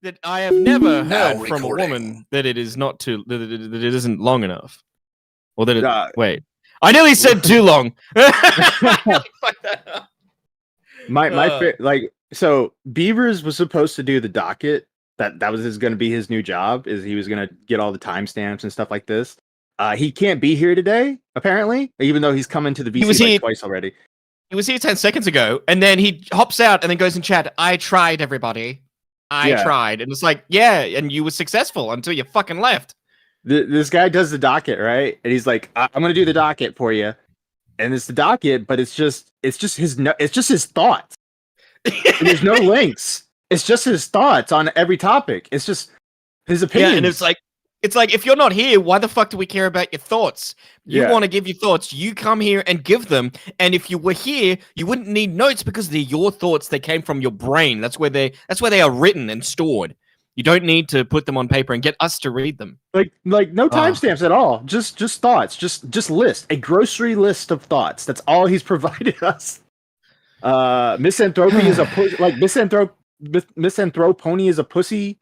that I have never Now heard from a recording. woman that it is not too that it isn't long enough, or that it. Uh, Wait, I nearly said too long. like so Beavers was supposed to do the docket. That was going to be his new job. Is he was going to get all the timestamps and stuff like this. He can't be here today apparently, even though he's coming to the VC was here- twice already. He was here 10 seconds ago, and then he hops out and then goes in chat. I tried, everybody. I Yeah. tried, and it's like, yeah, and you were successful until you fucking left. This guy does the docket, right? And he's like, I'm going to do the docket for you. And it's the docket, but it's just his thoughts. There's no links. It's just his thoughts on every topic. It's just his opinions. Yeah, and it's like if you're not here, why the fuck do we care about your thoughts? You want to give your thoughts, you come here and give them. And if you were here, you wouldn't need notes because they're your thoughts. They came from your brain. That's where they are written and stored. You don't need to put them on paper and get us to read them. Like no timestamps at all. Just thoughts. Just list a grocery list of thoughts. That's all he's provided us. Misanthropy is misanthropony is a pussy.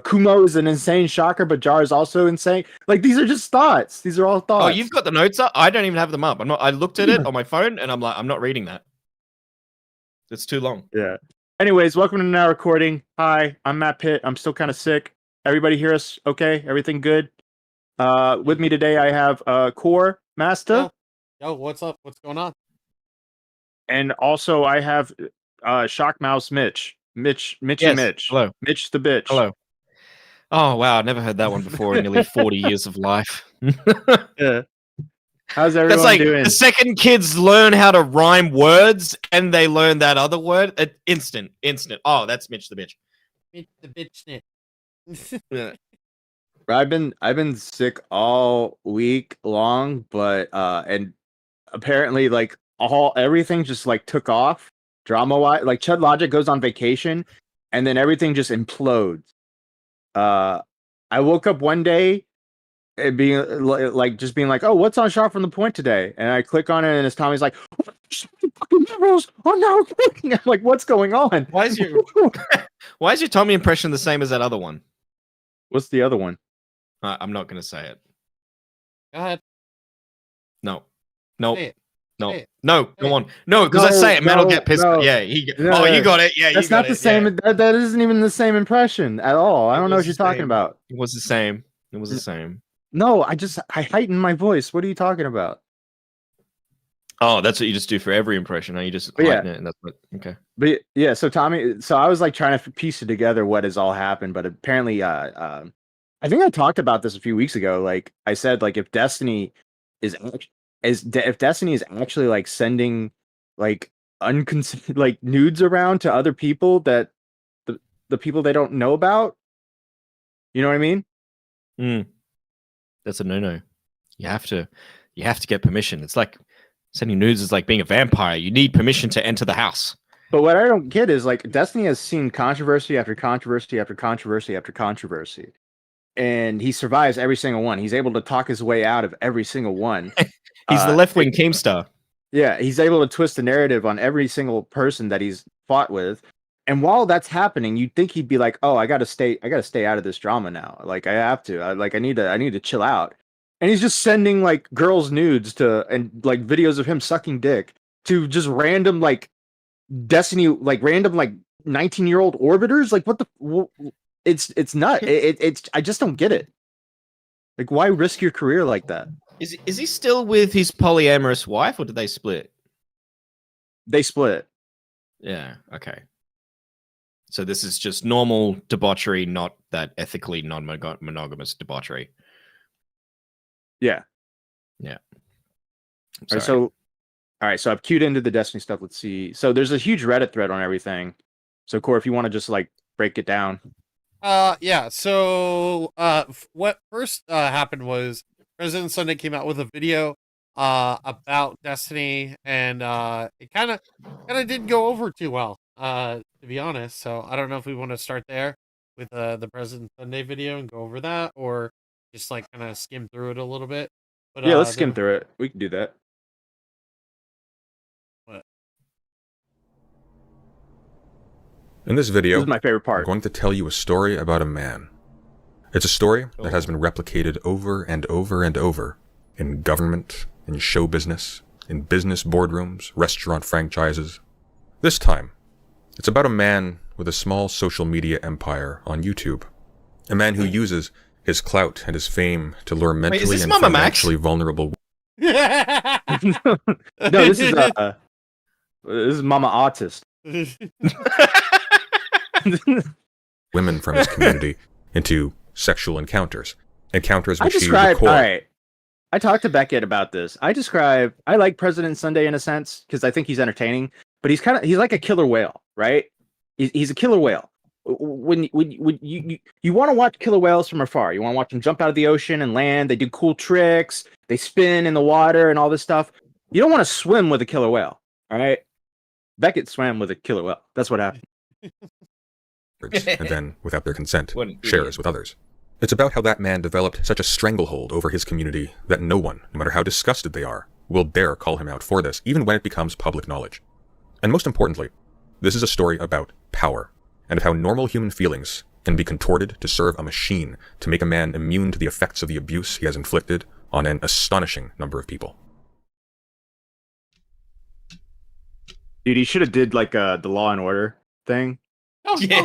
Kumo is an insane shocker, but Jar is also insane. Like these are just thoughts. These are all thoughts. Oh, you've got the notes up? I don't even have them up. I looked at it on my phone and I'm like, I'm not reading that. It's too long. Yeah. Anyways, welcome to Now Recording. Hi, I'm Matt Pitt. I'm still kind of sick. Everybody hear us okay? Everything good? With me today I have Core Master. Yo, what's up? What's going on? And also I have Shock Mouse Mitch. Mitch. Hello. Mitch the bitch. Hello. Oh wow, I never heard that one before in nearly 40 years of life. Yeah. How's everyone That's like doing? the second kids learn how to rhyme words and they learn that other word. Instant. Oh, that's Mitch the bitch. Mitch the bitch. Yeah. I've been sick all week long, but and apparently like everything just like took off drama wise. Like Chud Logic goes on vacation and then everything just implodes. I woke up one day and being like, oh, what's on Shot from the Point today? And I click on it and it's Tommy's like, fucking liberals are now recording. I'm like, what's going on? Why is your Tommy impression the same as that other one? What's the other one? I'm not gonna say it. Go ahead. No. Say it. No. Say it. No, come on. No, because I say it, man will get pissed. Yeah, you got it. Yeah, that's not the same. Yeah. That isn't even the same impression at all. I don't know what you're talking about. It was the same. It was the same. No, I heightened my voice. What are you talking about? Oh, that's what you just do for every impression. You just heighten it, and that's what. Okay. But yeah, so Tommy, I was like trying to piece it together what has all happened, but apparently, I think I talked about this a few weeks ago. Like I said, like if Destiny is actually like sending like like nudes around to other people that the people they don't know about, you know what I mean? That's a no-no. You have to get permission. It's like sending nudes is like being a vampire. You need permission to enter the house. But what I don't get is like Destiny has seen controversy after controversy after controversy after controversy, and he survives every single one. He's able to talk his way out of every single one. He's the left-wing Keemstar. Yeah, he's able to twist the narrative on every single person that he's fought with. And while that's happening, you'd think he'd be like, "Oh, I gotta stay out of this drama now. Like I have to. I need to chill out." And he's just sending like girls' nudes and like videos of him sucking dick to just random like Destiny, like random like 19-year-old orbiters. Like what the? It's not. It's I just don't get it. Like why risk your career like that? Is he still with his polyamorous wife, or did they split? They split. Yeah. Okay. So this is just normal debauchery, not that ethically non-monogamous debauchery. Yeah. Yeah. All right, so I've queued into the Destiny stuff. Let's see. So there's a huge Reddit thread on everything. So Core, if you want to just like break it down. Yeah. So what first happened was President Sunday came out with a video about Destiny, and it kind of didn't go over too well, to be honest. So I don't know if we want to start there with the President Sunday video and go over that, or just like kind of skim through it a little bit. But yeah, let's skim through it. We can do that. What? In this video, This is my favorite I'm part. going to tell you a story about a man. It's a story that has been replicated over and over and over in government, in show business, in business boardrooms, restaurant franchises. This time, it's about a man with a small social media empire on YouTube. A man who uses his clout and his fame to lure mentally this and Mama Max? financially vulnerable No, this is Mama Autist. women from his community into sexual encounters. Encounters I which he describe. All record. right, I talked to Becket about this. I like President Sunday in a sense because I think he's entertaining, but he's like a killer whale, right? He's a killer whale. When you want to watch killer whales from afar, you want to watch them jump out of the ocean and land. They do cool tricks. They spin in the water and all this stuff. You don't want to swim with a killer whale. All right, Becket swam with a killer whale. That's what happened. And then, without their consent, What an shares idiot. with others. It's about how that man developed such a stranglehold over his community that no one, no matter how disgusted they are, will dare call him out for this, even when it becomes public knowledge. And most importantly, this is a story about power, and of how normal human feelings can be contorted to serve a machine to make a man immune to the effects of the abuse he has inflicted on an astonishing number of people. Dude, he should have did like the Law and Order thing. Yeah.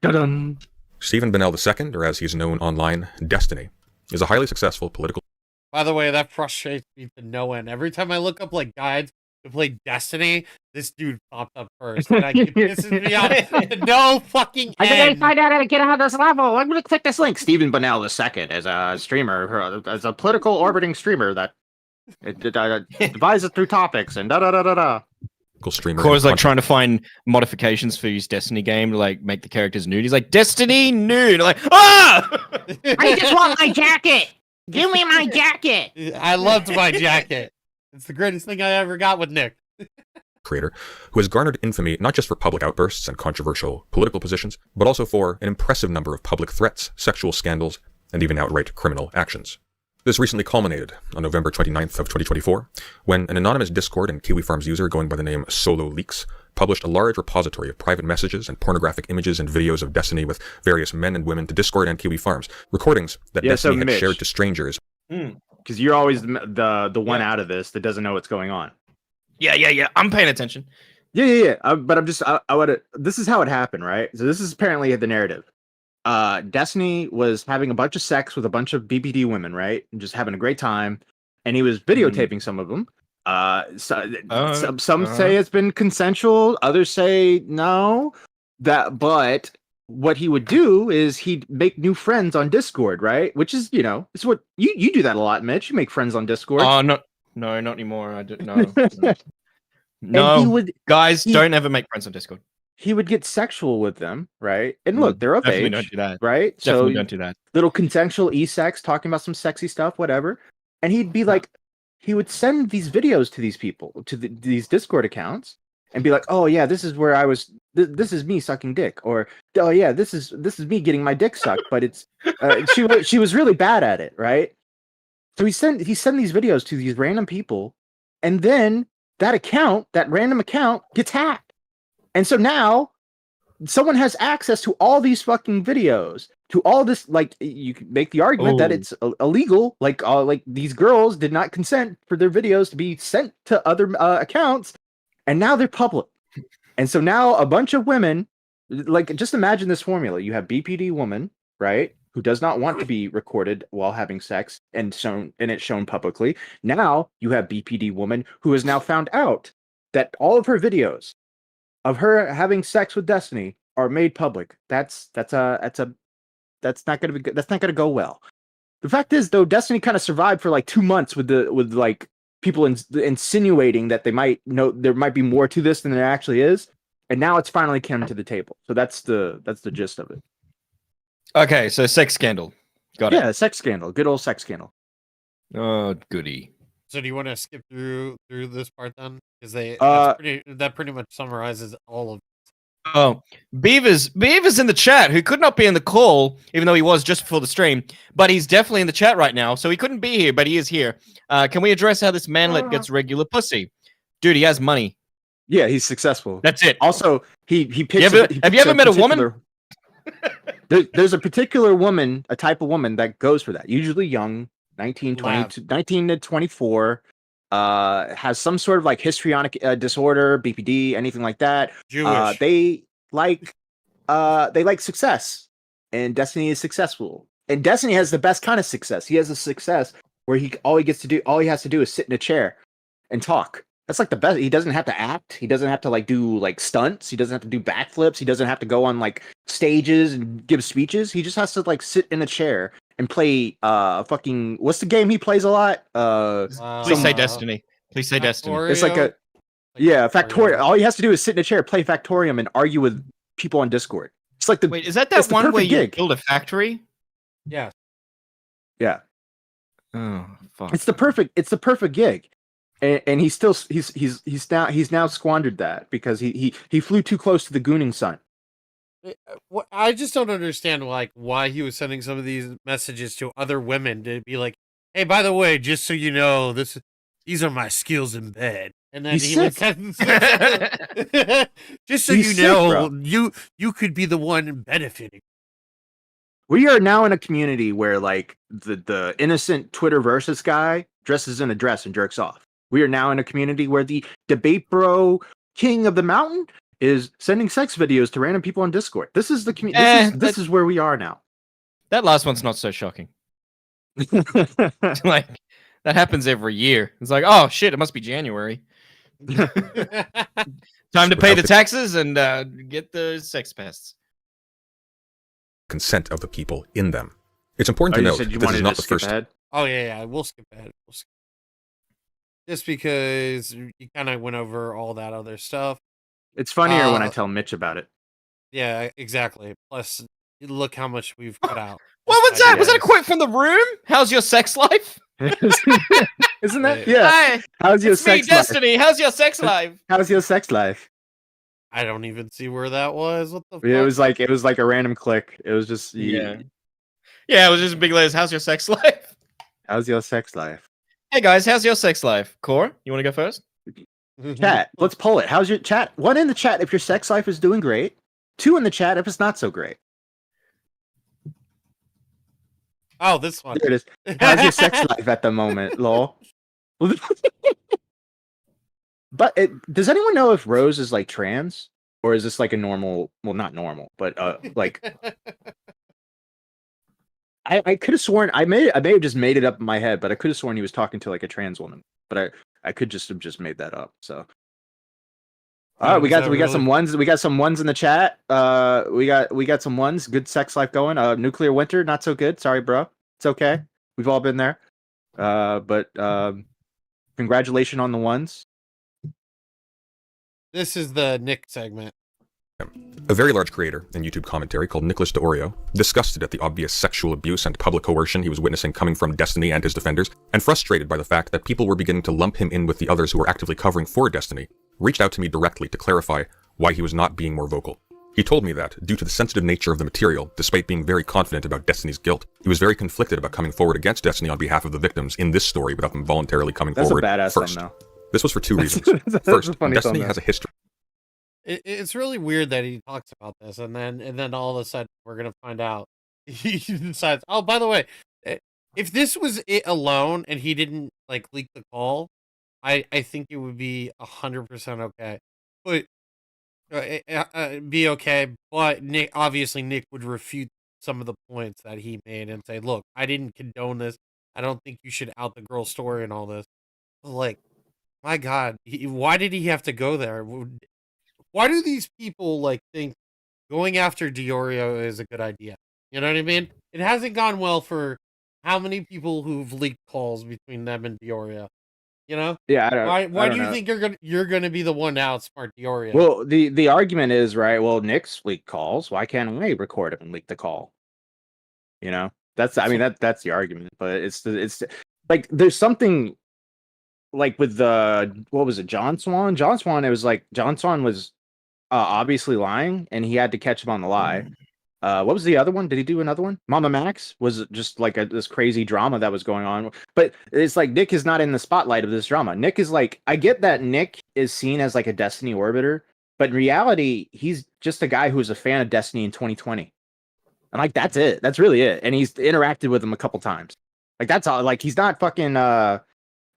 Dun-dun. Stephen Bennell II, or as he's known online, Destiny, is a highly successful political By the way, that frustrates me to no end. Every time I look up like guides to play Destiny, this dude popped up first, and it pisses me off to no fucking I gotta end. find out how to get out of this level. I'm gonna click this link. Stephen Bennell II as a streamer, as a political orbiting streamer that divides through topics and da da da da da. streamer. Core's and like trying to find modifications for his Destiny game to like make the characters nude. He's like, Destiny nude. Like, ah! I just want my jacket. Give me my jacket. I loved my jacket. It's the greatest thing I ever got with Nick. creator, who has garnered infamy not just for public outbursts and controversial political positions, but also for an impressive number of public threats, sexual scandals, and even outright criminal actions. This recently culminated on November 29th of 2024, when an anonymous Discord and Kiwi Farms user going by the name Solo Leaks published a large repository of private messages and pornographic images and videos of Destiny with various men and women to Discord and Kiwi Farms, recordings that Destiny had shared to strangers. Because you're always the one out of this that doesn't know what's going on. Yeah. I'm paying attention. Yeah. But I'm just, I would. This is how it happened, right? So this is apparently the narrative. Destiny was having a bunch of sex with a bunch of BPD women, right? And just having a great time. And he was videotaping some of them. Some say it's been consensual. Others say no. But what he would do is he'd make new friends on Discord, right? Which is, it's what you do that a lot, Mitch. You make friends on Discord. Oh, no, not anymore. I don't know. No, guys, don't ever make friends on Discord. He would get sexual with them, right? And look, they're of Definitely age, don't do that. right? Definitely don't do that. Little consensual e-sex, talking about some sexy stuff, whatever. And he'd be like, he would send these videos to these people, to these Discord accounts, and be like, "Oh yeah, this is where I was. This is me sucking dick," or "Oh yeah, this is me getting my dick sucked." But it's she was really bad at it, right? So he send these videos to these random people, and then that random account gets hacked. And so now someone has access to all these fucking videos, to all this, like, you can make the argument that it's illegal. Like these girls did not consent for their videos to be sent to other accounts, and now they're public. And so now a bunch of women, like, just imagine this formula. You have BPD woman, right, who does not want to be recorded while having sex and shown publicly. Now you have BPD woman who has now found out that all of her videos of her having sex with Destiny are made public. That's not gonna be good. That's not gonna go well. The fact is, though, Destiny kind of survived for like 2 months with like people insinuating that there might be more to this than there actually is, and now it's finally come to the table. So that's the gist of it. Okay, so sex scandal. Got it. Yeah, sex scandal. Good old sex scandal. Oh, goody. So do you want to skip through this part then? Because that pretty much summarizes all of. Oh, Beaver's in the chat, who could not be in the call, even though he was just before the stream, but he's definitely in the chat right now, so he couldn't be here, but he is here. Can we address how this manlet gets regular pussy? Dude, he has money. Yeah, he's successful. That's it. Also, he picks. Have you ever met a woman? There's a particular woman, a type of woman that goes for that. Usually young, 19 to 24, has some sort of like histrionic disorder, BPD, anything like that. Jewish. They like success, and Destiny is successful. And Destiny has the best kind of success. He has a success where all he has to do is sit in a chair and talk. That's like the best. He doesn't have to act. He doesn't have to like do like stunts. He doesn't have to do backflips. He doesn't have to go on like stages and give speeches. He just has to like sit in a chair and play fucking what's the game he plays a lot? Please say Destiny. Please say Destiny. It's like a Factorium. All he has to do is sit in a chair, play Factorium, and argue with people on Discord. It's like Wait, is that one where you build a factory? Yeah. Yeah. Oh fuck. It's the perfect gig. And he's now squandered that because he flew too close to the gooning sun. I just don't understand why he was sending some of these messages to other women to be like, "Hey, by the way, just so you know, these are my skills in bed." And then he would send, just so you know, you could be the one benefiting. We are now in a community where like the innocent Twitter versus guy dresses in a dress and jerks off. We are now in a community where the debate bro king of the mountain is sending sex videos to random people on Discord. This is the community. This is where we are now. That last one's not so shocking. Like that happens every year. It's like, oh shit, it must be January. Time to pay the taxes and get the sex pests. Consent of the people in them. It's important to note this is not the first. Oh yeah, we'll skip ahead. Just because you kind of went over all that other stuff. It's funnier when I tell Mitch about it. Yeah, exactly. Plus, look how much we've cut out. What was that? Was that a quote from The Room? How's your sex life? Isn't that? Yeah. Hi, how's your sex life? Destiny. How's your sex life? How's your sex life? I don't even see where that was. What the fuck? It was like a random click. It was just Yeah, it was just a big list. How's your sex life? How's your sex life? Hey guys, how's your sex life? Core, you want to go first? Chat, let's pull it. How's your chat? 1 in the chat if your sex life is doing great. 2 in the chat if it's not so great. Oh, this one. There it is. How's your sex life at the moment, lol? But does anyone know if Rose is like trans, or is this like a normal? Well, not normal, but like. I could have sworn I may have just made it up in my head, but I could have sworn he was talking to like a trans woman. But I could just have just made that up. So, all right, we got some ones. We got some ones in the chat. We got some ones. Good sex life going. Nuclear winter, not so good. Sorry, bro. It's okay. We've all been there. But congratulations on the ones. This is the Nick segment. A very large creator in YouTube commentary called Nicholas DeOrio, disgusted at the obvious sexual abuse and public coercion he was witnessing coming from Destiny and his defenders, and frustrated by the fact that people were beginning to lump him in with the others who were actively covering for Destiny, reached out to me directly to clarify why he was not being more vocal. He told me that, due to the sensitive nature of the material, despite being very confident about Destiny's guilt, he was very conflicted about coming forward against Destiny on behalf of the victims in this story without them voluntarily coming forward That's a badass first. Thumb, though. This was for 2 reasons. First, Destiny has a history. It's really weird that he talks about this, and then all of a sudden we're gonna find out he decides. Oh, by the way, if this was it alone and he didn't like leak the call, I think it would be 100% okay. But be okay. But Nick would refute some of the points that he made and say, "Look, I didn't condone this. I don't think you should out the girl's story and all this." But like, my God, why did he have to go there? Why do these people like think going after DeOrio is a good idea? You know what I mean? It hasn't gone well for how many people who've leaked calls between them and DeOrio. You know? Yeah, I don't. Why do you think you're gonna be the one to outsmart DeOrio? Well, the argument is right. Well, Nick's leaked calls. Why can't we record him and leak the call? You know, that's that's the argument. But it's like there's something like with the what was it, John Swan? John Swan. It was like John Swan was obviously lying, and he had to catch him on the lie. What was the other one? Did he do another one? Mama Max was just like this crazy drama that was going on. But it's like Nick is not in the spotlight of this drama. Nick is like, I get that Nick is seen as like a Destiny orbiter, but in reality, he's just a guy who's a fan of Destiny in 2020. And like that's it. That's really it. And he's interacted with him a couple times. Like that's all. Like he's not fucking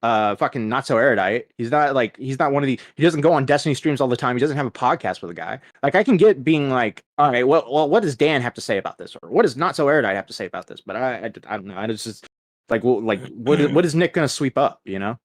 fucking not so erudite. He's not one of the. He doesn't go on Destiny streams all the time. He doesn't have a podcast with a guy. Like I can get being like, all right, well, what does Dan have to say about this, or what does not so erudite have to say about this? But I don't know. I just like, well, like what is Nick gonna sweep up? You know?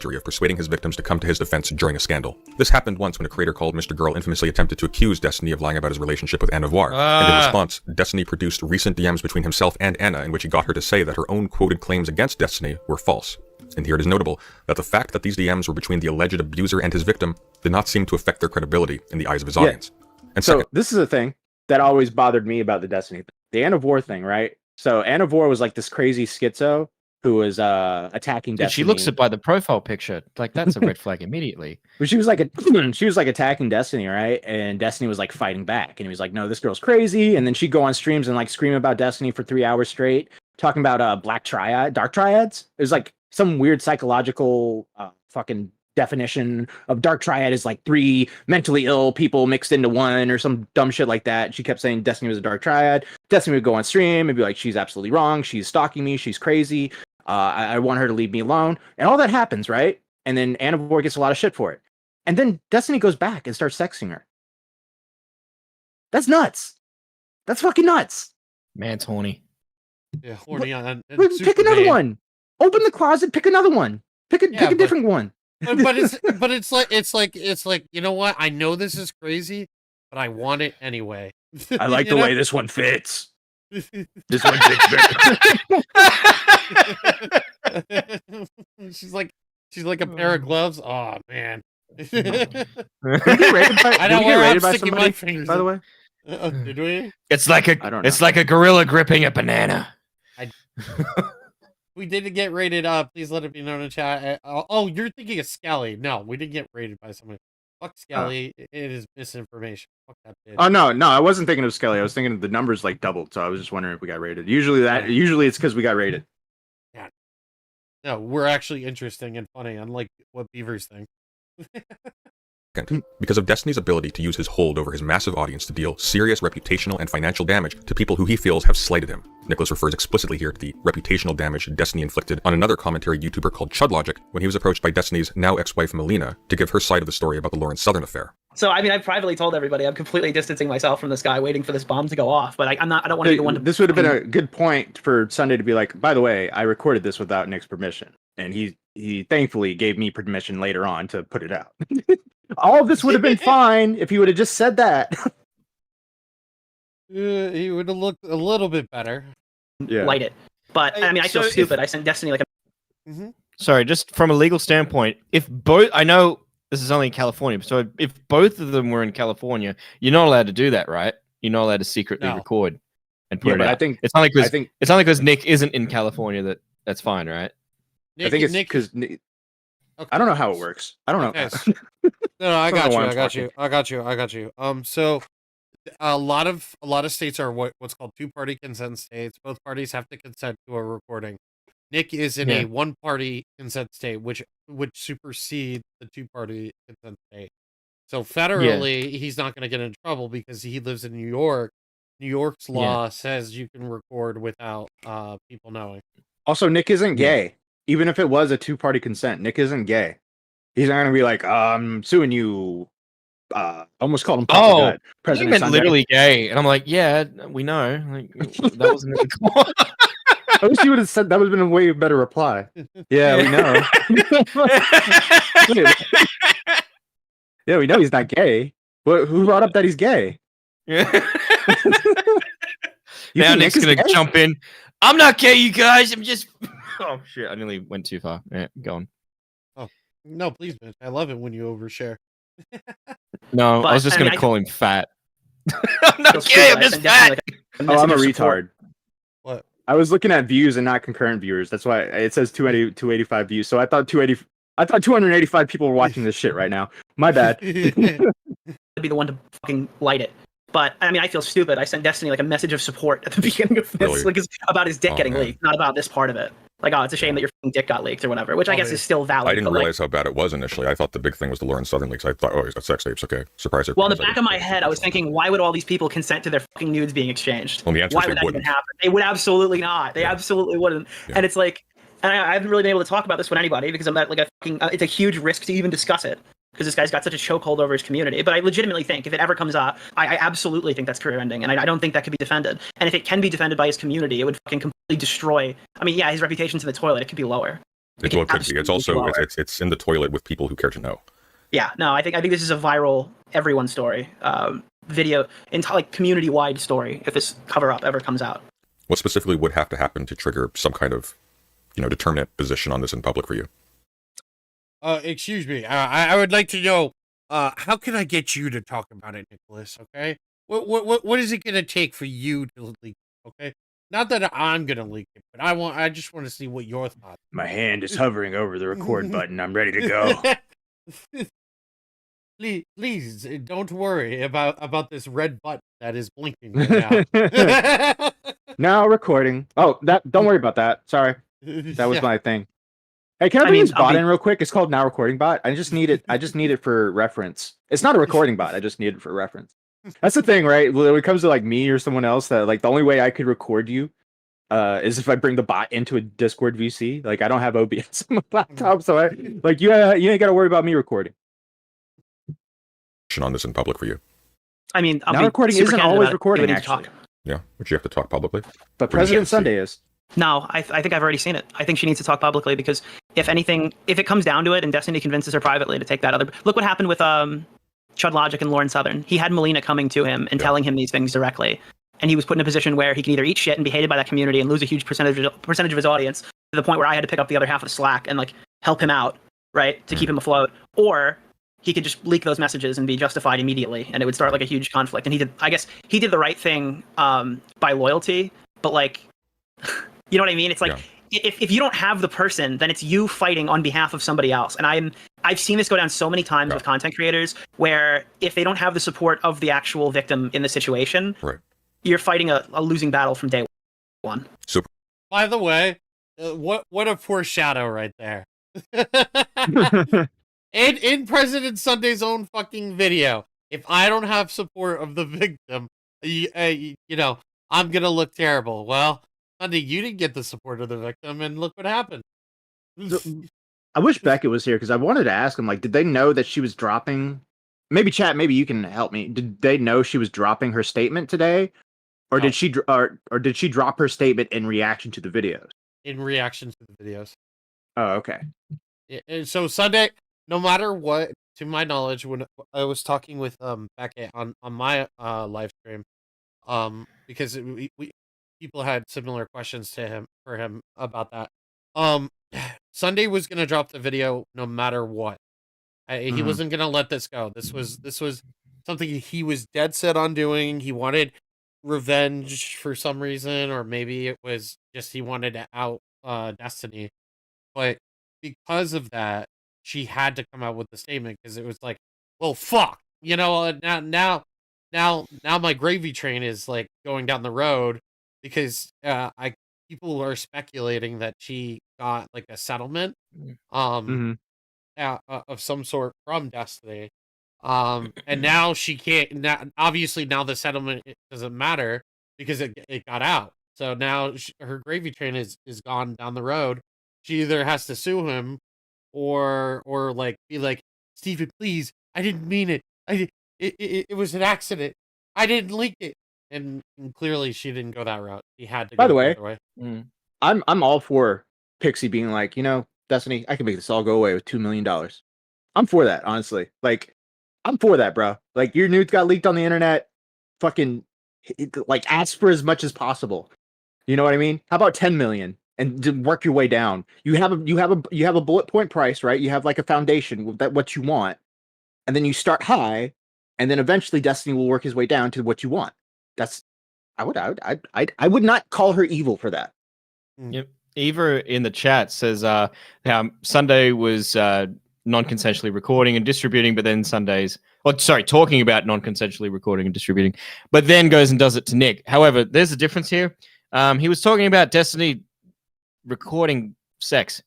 Of persuading his victims to come to his defense during a scandal. This happened once when a creator called Mr. Girl infamously attempted to accuse Destiny of lying about his relationship with Anna Voir. And in response, Destiny produced recent DMs between himself and Anna in which he got her to say that her own quoted claims against Destiny were false. And here it is notable that the fact that these DMs were between the alleged abuser and his victim did not seem to affect their credibility in the eyes of his audience. And so this is a thing that always bothered me about the Destiny thing. The Anna Voir thing, right? So Anna Voir was like this crazy schizo who was attacking Destiny. She looks at by the profile picture, like that's a red flag immediately. But she was like attacking Destiny, right? And Destiny was like fighting back, and he was like, "No, this girl's crazy." And then she'd go on streams and like scream about Destiny for 3 hours straight, talking about dark triads. It was like some weird psychological fucking definition of dark triad is like 3 mentally ill people mixed into one or some dumb shit like that. She kept saying Destiny was a dark triad. Destiny would go on stream and be like, "She's absolutely wrong. She's stalking me. She's crazy. I want her to leave me alone." And all that happens, right? And then Anna Voir gets a lot of shit for it. And then Destiny goes back and starts sexing her. That's nuts. That's fucking nuts. Man's horny. Yeah, horny on. Pick another one. Open the closet. Pick another one. Pick a different one. but it's like you know what? I know this is crazy, but I want it anyway. I like the way this one fits. This one fits better. She's like a pair of gloves. Oh man. Did we get rated by somebody, by the way? Did we? It's like a gorilla gripping a banana. We didn't get rated. Please let it be known in chat. Oh, you're thinking of Scally. No, we didn't get rated by somebody. Fuck Scally. It is misinformation. Fuck that bitch. Oh no, I wasn't thinking of Skelly. I was thinking the numbers like doubled, so I was just wondering if we got rated. Usually it's because we got rated. Yeah. No, we're actually interesting and funny, unlike what Beavers think. Because of Destiny's ability to use his hold over his massive audience to deal serious reputational and financial damage to people who he feels have slighted him. Nicholas refers explicitly here to the reputational damage Destiny inflicted on another commentary YouTuber called Chudlogic when he was approached by Destiny's now ex-wife Melina to give her side of the story about the Lawrence Southern affair. So, I mean, I privately told everybody I'm completely distancing myself from this guy, waiting for this bomb to go off. But I don't want to be the one to. This would have been a good point for Sunday to be like, by the way, I recorded this without Nick's permission, and he thankfully gave me permission later on to put it out. All of this would have been fine if he would have just said that. He would have looked a little bit better. Yeah. Light it. But I mean, I feel stupid. I sent Destiny like a. Sorry, just from a legal standpoint, if both, I know this is only in California, so if both of them were in California, you're not allowed to do that, right? You're not allowed to secretly record and put it out. I think it's not like because Nick isn't in California that's fine, right? I think it's because okay. I don't know how it works. I don't know. Okay. No, I got you. So a lot of states are what's called two-party consent states. Both parties have to consent to a recording. Nick is in a one-party consent state, which would supersede the two-party consent state. So federally, he's not going to get in trouble because he lives in New York. New York's law says you can record without people knowing. Also, Nick isn't gay. Even if it was a two-party consent, Nick isn't gay. He's not gonna be like, I'm suing you. Almost called him. Papa President he meant Sunday. Literally gay, and I'm like, yeah, we know. Like, that wasn't. I wish you would have said that. Would have been a way better reply. Yeah, we know. Yeah, we know he's not gay. But who brought up that he's gay? Yeah. Now Nick's gonna jump in. I'm not gay, you guys. I'm just. Oh shit! I nearly went too far. Yeah, go on. Oh no, please, man. I love it when you overshare. No, I was just gonna call him fat. I'm not gay. I'm just fat. I'm a retard. What? I was looking at views and not concurrent viewers. That's why it says 285 views. So I thought 285 people were watching this shit right now. My bad. I'd be the one to fucking light it. But I mean, I feel stupid. I sent Destiny like a message of support at the beginning of this, like about his dick getting leaked, not about this part of it. Like, oh, it's a shame that your fucking dick got leaked or whatever, which I guess is still valid. I didn't but, realize how bad it was initially. I thought the big thing was the Lauren Southern leaks. I thought, oh, he's got sex tapes. Okay, surprise. Well, in the back of my head, I was thinking, why would all these people consent to their fucking nudes being exchanged? Well, the answer why is would they that wouldn't. even happen? They would absolutely not. They absolutely wouldn't. Yeah. And it's like, and I haven't really been able to talk about this with anybody because I'm at like a fucking, it's a huge risk to even discuss it because this guy's got such a chokehold over his community. But I legitimately think if it ever comes up, I absolutely think that's career ending, and I don't think that could be defended. And if it can be defended by his community, it would fucking completely destroy. I mean, yeah, his reputation's in the toilet. It could be lower. It could be. It's also it's in the toilet with people who care to know. Yeah, no, I think this is a viral everyone story, video, like community wide story. If this cover up ever comes out, What specifically would have to happen to trigger some kind of, determinate position on this in public for you? Excuse me. I would like to know. How can I get you to talk about it, Nicholas? Okay. What is it gonna take for you to leak? Okay. Not that I'm gonna leak it, but I just want to see what your thoughts. My hand is hovering over the record button. I'm ready to go. Please don't worry about this red button that is blinking right now. Now recording. Oh, don't worry about that. Sorry, that was my thing. Hey, can I bring this bot in real quick? It's called Now Recording Bot. I just need it for reference. It's not a recording bot. I just need it for reference. That's the thing, right? When it comes to like me or someone else, that like the only way I could record you is if I bring the bot into a Discord VC. Like I don't have OBS on my laptop, so you ain't got to worry about me recording. On this in public for you. I mean, Now recording isn't always recording. Actually, yeah, but you have to talk publicly. But President Sunday is. No, I think I've already seen it. I think she needs to talk publicly because if anything, if it comes down to it and Destiny convinces her privately to take that other... Look what happened with Chud Logic and Lauren Southern. He had Melina coming to him and telling him these things directly. And he was put in a position where he can either eat shit and be hated by that community and lose a huge percentage of his audience to the point where I had to pick up the other half of the slack and like help him out, right, to keep him afloat. Or he could just leak those messages and be justified immediately and it would start like a huge conflict. And I guess he did the right thing by loyalty, but like... You know what I mean? It's like if you don't have the person, then it's you fighting on behalf of somebody else. And I've seen this go down so many times with content creators where if they don't have the support of the actual victim in the situation, you're fighting a losing battle from day one. Super. By the way, what a foreshadow right there. in President Sunday's own fucking video, if I don't have support of the victim, I'm gonna look terrible. Well, Sunday, you didn't get the support of the victim, and look what happened. I wish Becket was here because I wanted to ask him, like, did they know that she was dropping? Maybe chat, maybe you can help me. Did they know she was dropping her statement today, or did she drop her statement in reaction to the videos? In reaction to the videos. Oh, okay. And so Sunday, no matter what, to my knowledge, when I was talking with Becket on my live stream, because people had similar questions for him about that. Sunday was gonna drop the video no matter what. He wasn't gonna let this go. This was something he was dead set on doing. He wanted revenge for some reason, or maybe it was just he wanted to out Destiny. But because of that, she had to come out with the statement because it was like, well, fuck, now my gravy train is like going down the road. Because people are speculating that she got like a settlement of some sort from Destiny, and now she can't. Obviously, now the settlement doesn't matter because it got out. So now her gravy train is gone down the road. She either has to sue him, or like be like, Steven, please, I didn't mean it. It was an accident. I didn't leak it. And clearly she didn't go that route. He had to go the other way. I'm all for Pixie being like, Destiny, I can make this all go away with $2 million. I'm for that, honestly. Like, I'm for that, bro. Like, your nudes got leaked on the internet. Fucking, like, ask for as much as possible. You know what I mean? How about 10 million and work your way down? You have a bullet point price, right? You have like a foundation that what you want, and then you start high, and then eventually Destiny will work his way down to what you want. I would not call her evil for that. Yep. Eva in the chat says Sunday was non-consensually recording and distributing, but then talking about non-consensually recording and distributing, but then goes and does it to Nick. However, there's a difference here. He was talking about Destiny recording sex.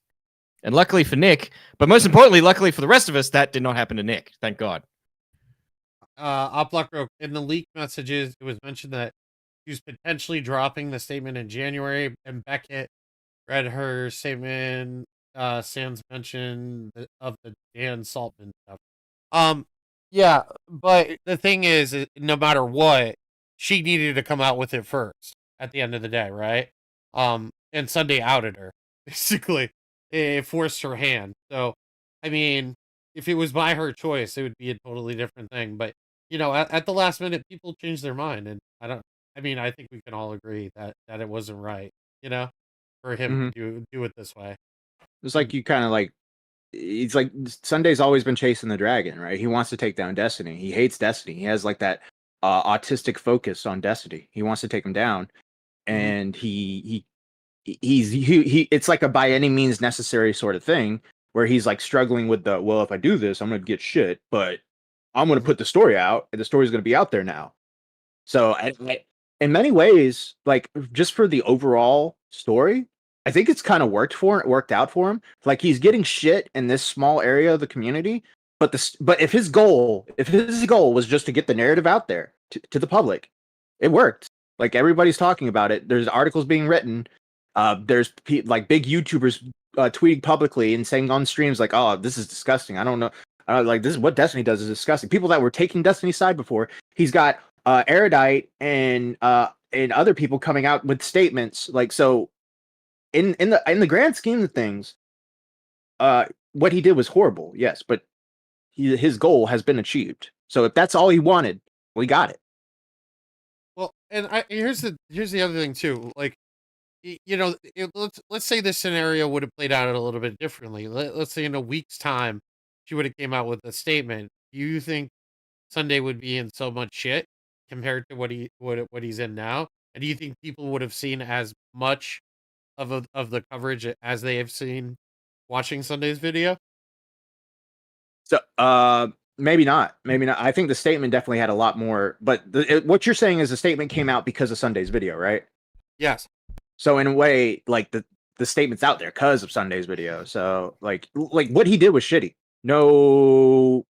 And luckily for Nick, but most importantly, luckily for the rest of us, that did not happen to Nick. Thank God. Oplock wrote, in the leaked messages, it was mentioned that she was potentially dropping the statement in January, and Becket read her statement, sans mention of the Dan Saltman stuff. Yeah, but the thing is, no matter what, she needed to come out with it first at the end of the day, right? And Sunday outed her, basically. It forced her hand. So, I mean, if it was by her choice, it would be a totally different thing. But, at the last minute, people change their mind. And I think we can all agree that it wasn't right, for him to do it this way. It's like you kind of like, it's like Sunday's always been chasing the dragon, right? He wants to take down Destiny. He hates Destiny. He has like that autistic focus on Destiny. He wants to take him down, and he it's like a by any means necessary sort of thing where he's like struggling with the, well, if I do this, I'm gonna get shit, but I'm gonna put the story out, and the story's gonna be out there now. So in many ways, like just for the overall story, I think it's kind of worked out for him. Like he's getting shit in this small area of the community, but if his goal was just to get the narrative out there to the public, it worked. Like everybody's talking about it. There's articles being written. There's like big YouTubers tweeting publicly and saying on streams like, "Oh, this is disgusting. I don't know. Like this is what Destiny does is disgusting." People that were taking Destiny's side before, he's got Erudite and other people coming out with statements like so. In the grand scheme of things, what he did was horrible, yes, but his goal has been achieved. So if that's all he wanted, we got it. Well, and here's the other thing too. Like, let's say this scenario would have played out a little bit differently. Let's say in a week's time, she would have came out with a statement. Do you think Sunday would be in so much shit compared to what he's in now? And do you think people would have seen as much of the coverage as they have seen watching Sunday's video? So maybe not. I think the statement definitely had a lot more, but what you're saying is the statement came out because of Sunday's video, right? Yes. So in a way, like the statement's out there because of Sunday's video. So like what he did was shitty. No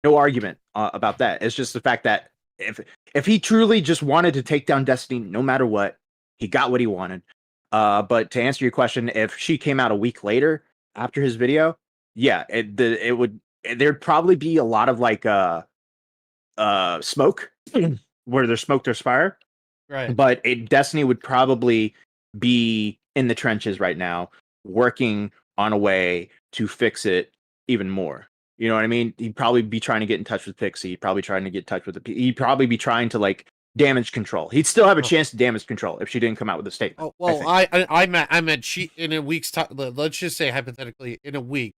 argument about that. It's just the fact that if he truly just wanted to take down Destiny, no matter what, he got what he wanted. But to answer your question, if she came out a week later after his video, yeah, there'd probably be a lot of like smoke where there's smoke, there's fire. Right. But Destiny would probably be in the trenches right now, working on a way to fix it even more. You know what I mean? He'd probably be trying to get in touch with Pixie. He'd probably trying to get in touch with he'd probably be trying to like damage control. He'd still have a chance to damage control if she didn't come out with a statement. Oh, well, I meant she in a week's time. Let's just say hypothetically in a week,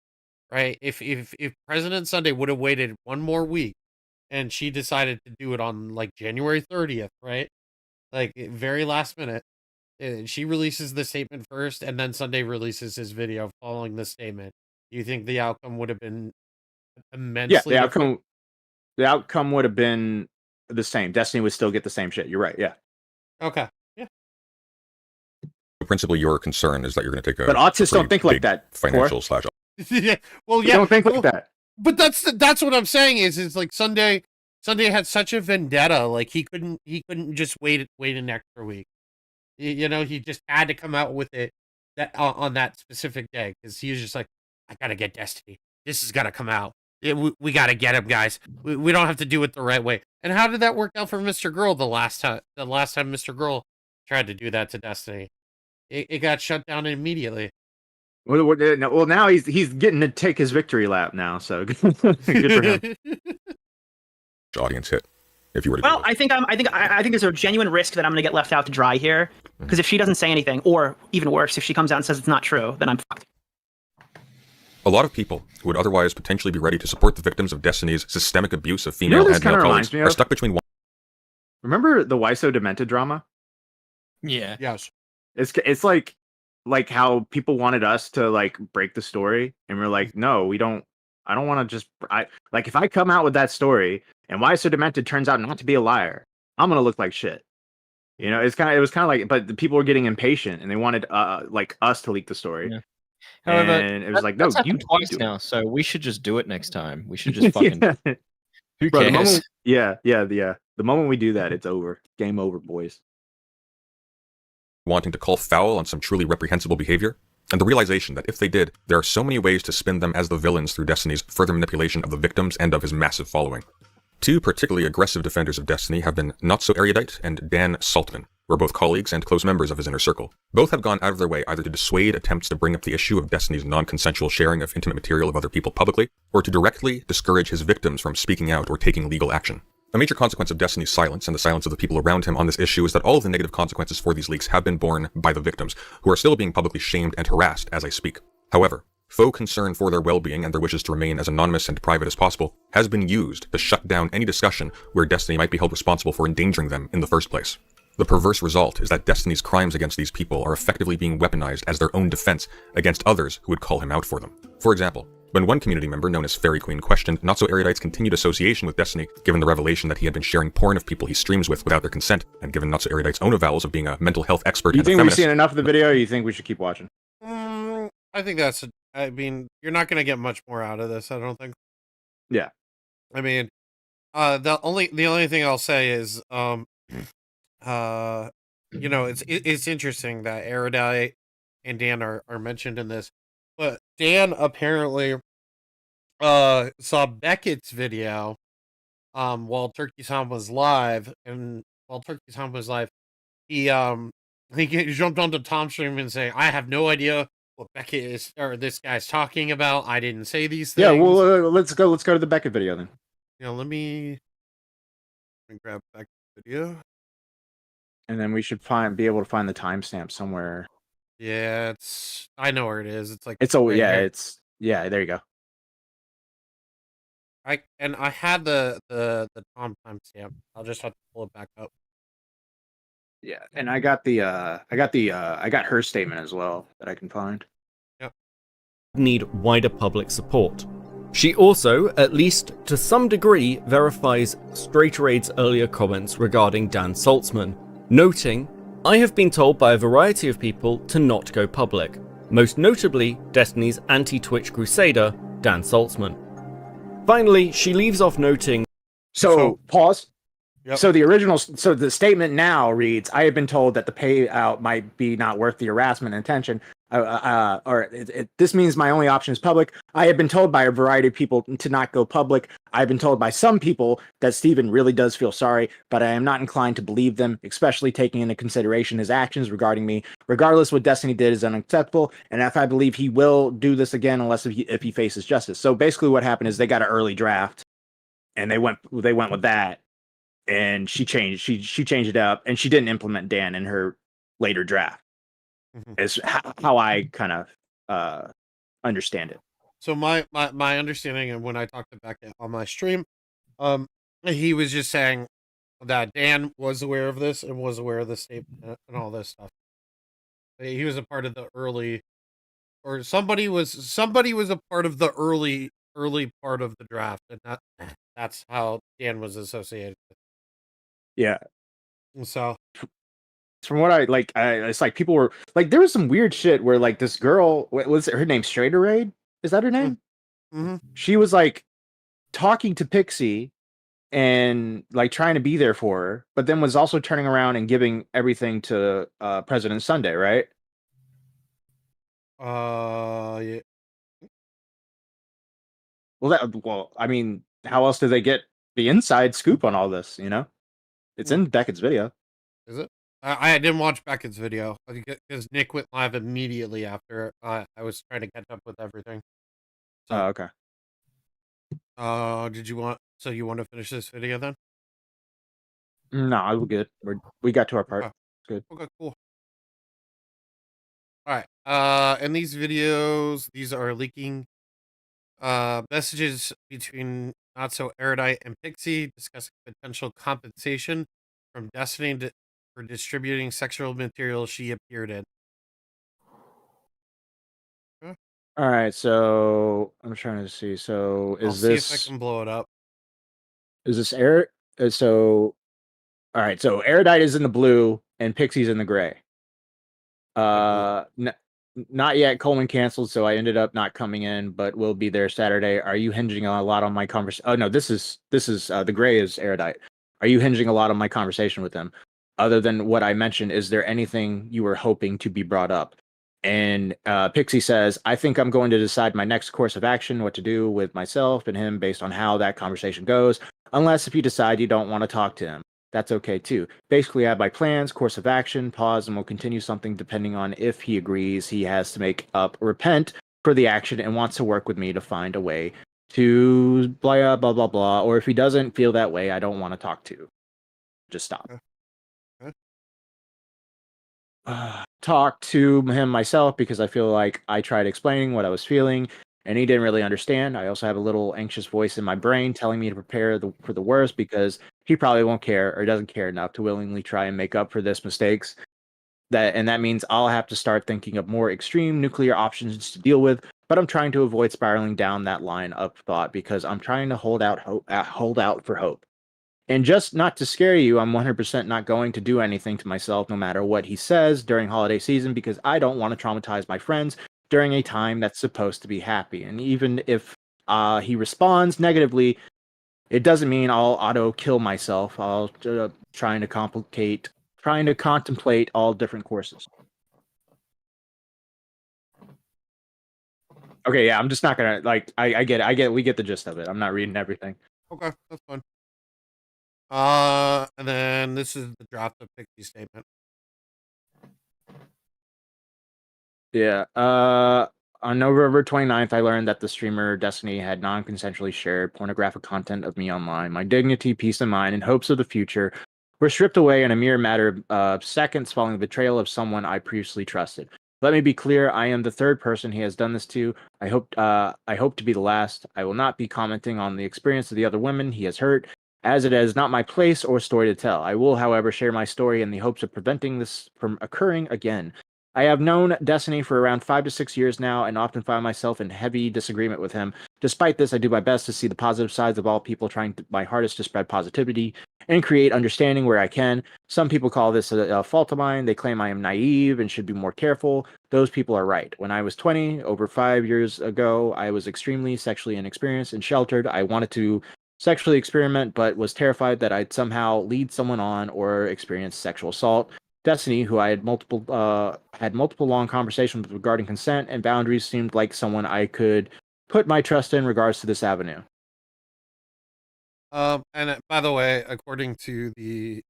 right? If President Sunday would have waited one more week, and she decided to do it on like January 30th, right? Like very last minute, she releases the statement first, and then Sunday releases his video following the statement. Do you think the outcome would have been immensely? Yeah, the outcome would have been the same. Destiny would still get the same shit. You're right. Yeah. Okay. Yeah. Principally, your concern is that you're going to take a. But autists don't think like that. Financial slash. Yeah. Well, yeah. They don't think like that. But that's what I'm saying is like Sunday had such a vendetta. Like he couldn't just wait an extra week. He just had to come out with it on that specific day because he was just like, I gotta get Destiny. This has got to come out. We got to get him, guys. We don't have to do it the right way. And how did that work out for Mr. Girl the last time Mr. Girl tried to do that to Destiny? It got shut down immediately. Well, now he's getting to take his victory lap now, so good for him. Audience hit. If you were to well, I think there's a genuine risk that I'm going to get left out to dry here because if she doesn't say anything, or even worse, if she comes out and says it's not true, then I'm fucked. A lot of people who would otherwise potentially be ready to support the victims of Destiny's systemic abuse of female and male colleagues are stuck between one. Remember the Why So Demented drama? Yeah. Yes. It's like how people wanted us to like break the story, and we're like, no, we don't. I don't want to just. If I come out with that story and Why So Demented turns out not to be a liar, I'm gonna look like shit. You know, it was kind of like, but the people were getting impatient and they wanted like us to leak the story. Yeah. However, And it was like, that's no, you happened twice do now, so we should just do it next time. We should it. just fucking. Yeah. Who Bro, cares? yeah. The moment we do that, it's over. Game over, boys. Wanting to call foul on some truly reprehensible behavior, and the realization that if they did, there are so many ways to spin them as the villains through Destiny's further manipulation of the victims and of his massive following. Two particularly aggressive defenders of Destiny have been Not So Erudite and Dan Saltman, who are both colleagues and close members of his inner circle. Both have gone out of their way either to dissuade attempts to bring up the issue of Destiny's non-consensual sharing of intimate material of other people publicly, or to directly discourage his victims from speaking out or taking legal action. A major consequence of Destiny's silence and the silence of the people around him on this issue is that all of the negative consequences for these leaks have been borne by the victims, who are still being publicly shamed and harassed as I speak. However, faux concern for their well-being and their wishes to remain as anonymous and private as possible has been used to shut down any discussion where Destiny might be held responsible for endangering them in the first place. The perverse result is that Destiny's crimes against these people are effectively being weaponized as their own defense against others who would call him out for them. For example, when one community member known as Fairy Queen questioned Not So Erudite's continued association with Destiny, given the revelation that he had been sharing porn of people he streams with without their consent, and given Not So Erudite's own avowals of being a mental health expert You and a think we've feminist, seen enough of the video, or you think we should keep watching? I think I mean, you're not going to get much more out of this, I don't think. Yeah. I mean, the only thing I'll say is, you know, it's interesting that Erudite and Dan are mentioned in this, but Dan apparently saw Beckett's video while Turkey Tom was live, and while Turkey Tom was live, he jumped onto Tom's stream and saying, "I have no idea what Becket is or this guy's talking about. I didn't say these things." Yeah, well, let's go to the Becket video then. You know, let me grab Becket's video. And then we should be able to find the timestamp somewhere. Yeah, I know where it is. It's like It's right here. there you go. I had the Tom timestamp. I'll just have to pull it back up. Yeah, and I got her statement as well that I can find. Yep. Need wider public support. She also, at least to some degree, verifies Straighter Aid's earlier comments regarding Dan Saltzman, noting, "I have been told by a variety of people to not go public, most notably Destiny's anti-Twitch crusader, Dan Saltzman." Finally, she leaves off noting, So pause. Yep. So the statement now reads, "I have been told that the payout might be not worth the harassment and attention, this means my only option is public. I have been told by a variety of people to not go public. I've been told by some people that Steven really does feel sorry, but I am not inclined to believe them, especially taking into consideration his actions regarding me. Regardless, what Destiny did is unacceptable, and if I believe he will do this again unless if he faces justice." So basically what happened is they got an early draft, and they went with that, and she changed it up, and she didn't implement Dan in her later draft. Is how I kind of understand it. So my understanding, and when I talked to Becket on my stream, he was just saying that Dan was aware of this and was aware of the statement and all this stuff. He was a part of the early, or somebody was a part of the early part of the draft, and that's how Dan was associated with. Yeah. So from what it's like people were like, there was some weird shit where like this girl, was her name Straighter Aid? Is that her name? Mm-hmm. She was like talking to Pixie and like trying to be there for her, but then was also turning around and giving everything to President Sunday, right? Yeah. Well, I mean, how else do they get the inside scoop on all this? You know, it's in Beckett's video. Is it? I didn't watch Beckett's video because Nick went live immediately after I was trying to catch up with everything. So, Oh, okay. you want to finish this video then? No, we're good. We got to our part. Okay. Good. Okay, cool. All right. In these videos, these are leaking messages between Not So Erudite and Pixie discussing potential compensation from Destiny for distributing sexual material she appeared in. Okay. All right, so I'm trying to see. So I'll see if I can blow it up. Is this So all right, so Erudite is in the blue and Pixie's in the gray. Not yet. Coleman canceled, so I ended up not coming in, but will be there Saturday. Are you hinging a lot on my conversation? Oh no, this is the gray is erudite. Are you hinging a lot on my conversation with him? Other than what I mentioned, is there anything you were hoping to be brought up? And Pixie says, I think I'm going to decide my next course of action, what to do with myself and him based on how that conversation goes. Unless if you decide you don't want to talk to him. That's okay too. Basically, I have my plans, course of action, pause, and we'll continue something depending on if he agrees he has to make up, repent for the action and wants to work with me to find a way to blah, blah, blah, blah. Or if he doesn't feel that way, I don't want to talk to. Just stop. Talk to him myself because I feel like I tried explaining what I was feeling and he didn't really understand. I also have a little anxious voice in my brain telling me to prepare for the worst because he probably won't care or doesn't care enough to willingly try and make up for this mistakes. That means I'll have to start thinking of more extreme nuclear options to deal with. But I'm trying to avoid spiraling down that line of thought because I'm trying to hold out for hope. And just not to scare you, I'm 100% not going to do anything to myself no matter what he says during holiday season because I don't want to traumatize my friends during a time that's supposed to be happy. And even if he responds negatively, it doesn't mean I'll auto kill myself. I'll trying to contemplate all different courses. Okay, yeah, I'm just not gonna I get it. We get the gist of it. I'm not reading everything. Okay, that's fine. And then this is the draft of Pixie statement. Yeah. On November 29th, I learned that the streamer Destiny had non-consensually shared pornographic content of me online. My dignity, peace of mind, and hopes of the future were stripped away in a mere matter of seconds following the betrayal of someone I previously trusted. Let me be clear, I am the third person he has done this to. I hope to be the last. I will not be commenting on the experience of the other women he has hurt, as it is not my place or story to tell. I will, however, share my story in the hopes of preventing this from occurring again. I have known Destiny for around 5 to 6 years now and often find myself in heavy disagreement with him. Despite this, I do my best to see the positive sides of all people, trying my hardest to spread positivity and create understanding where I can. Some people call this a fault of mine. They claim I am naive and should be more careful. Those people are right. When I was 20, over 5 years ago, I was extremely sexually inexperienced and sheltered. I wanted to sexually experiment, but was terrified that I'd somehow lead someone on or experience sexual assault. Destiny, who I had multiple long conversations with regarding consent and boundaries, seemed like someone I could put my trust in regards to this avenue. And by the way, according to the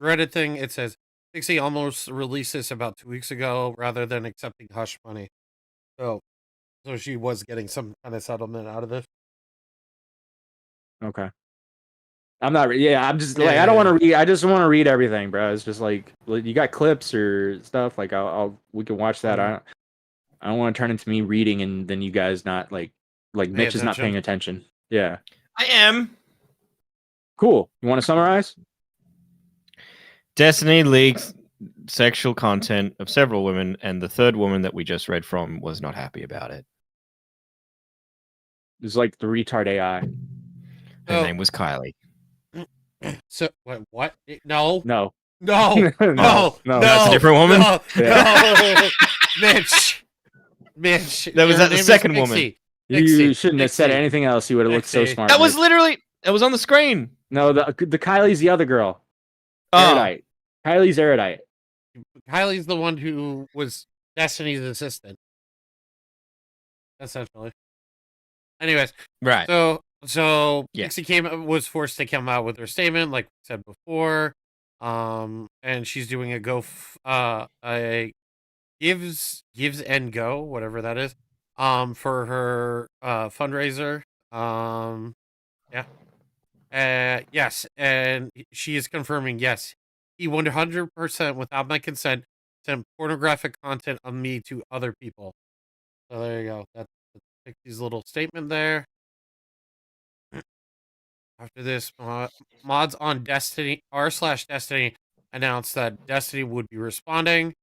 Reddit thing, it says Pixie almost released this about 2 weeks ago, rather than accepting hush money. So she was getting some kind of settlement out of this. Okay. I'm not. Yeah, I'm just like I don't want to read. I just want to read everything, bro. It's just like you got clips or stuff. Like we can watch that. I don't want to turn into me reading and then you guys not like Mitch is not paying attention. Yeah, I am. Cool. You want to summarize? Destiny leaked sexual content of several women, and the third woman that we just read from was not happy about it. It's like the retard AI. Her name was Kylie. So what? No. No. No. No. That's a different woman. No. No. Mitch. That was the second woman. You shouldn't have said anything else. You would have looked so smart. That was literally. It was on the screen. No, the Kylie's the other girl. Erudite. Kylie's erudite. Kylie's the one who was Destiny's assistant, essentially. Anyways, right. So yeah. Pixie was forced to come out with her statement, like we said before. And she's doing a gives and go, whatever that is, for her fundraiser. Yeah. Yes, and she is confirming, yes, he 100% without my consent sent pornographic content of me to other people. So there you go. That's Pixie's little statement there. After this, mods on Destiny r/Destiny announced that Destiny would be responding.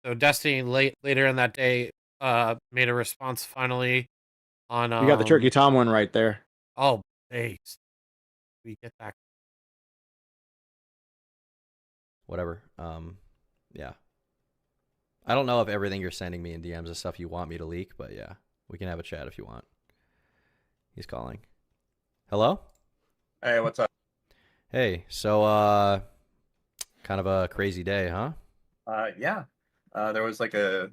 So Destiny later in that day made a response finally on. You got the Turkey Tom one right there. Oh, thanks. We get that. whatever. Yeah. I don't know if everything you're sending me in DMs is stuff you want me to leak, but yeah, we can have a chat if you want. He's calling. Hello? Hey, what's up? Hey, so kind of a crazy day, huh? Yeah. There was like a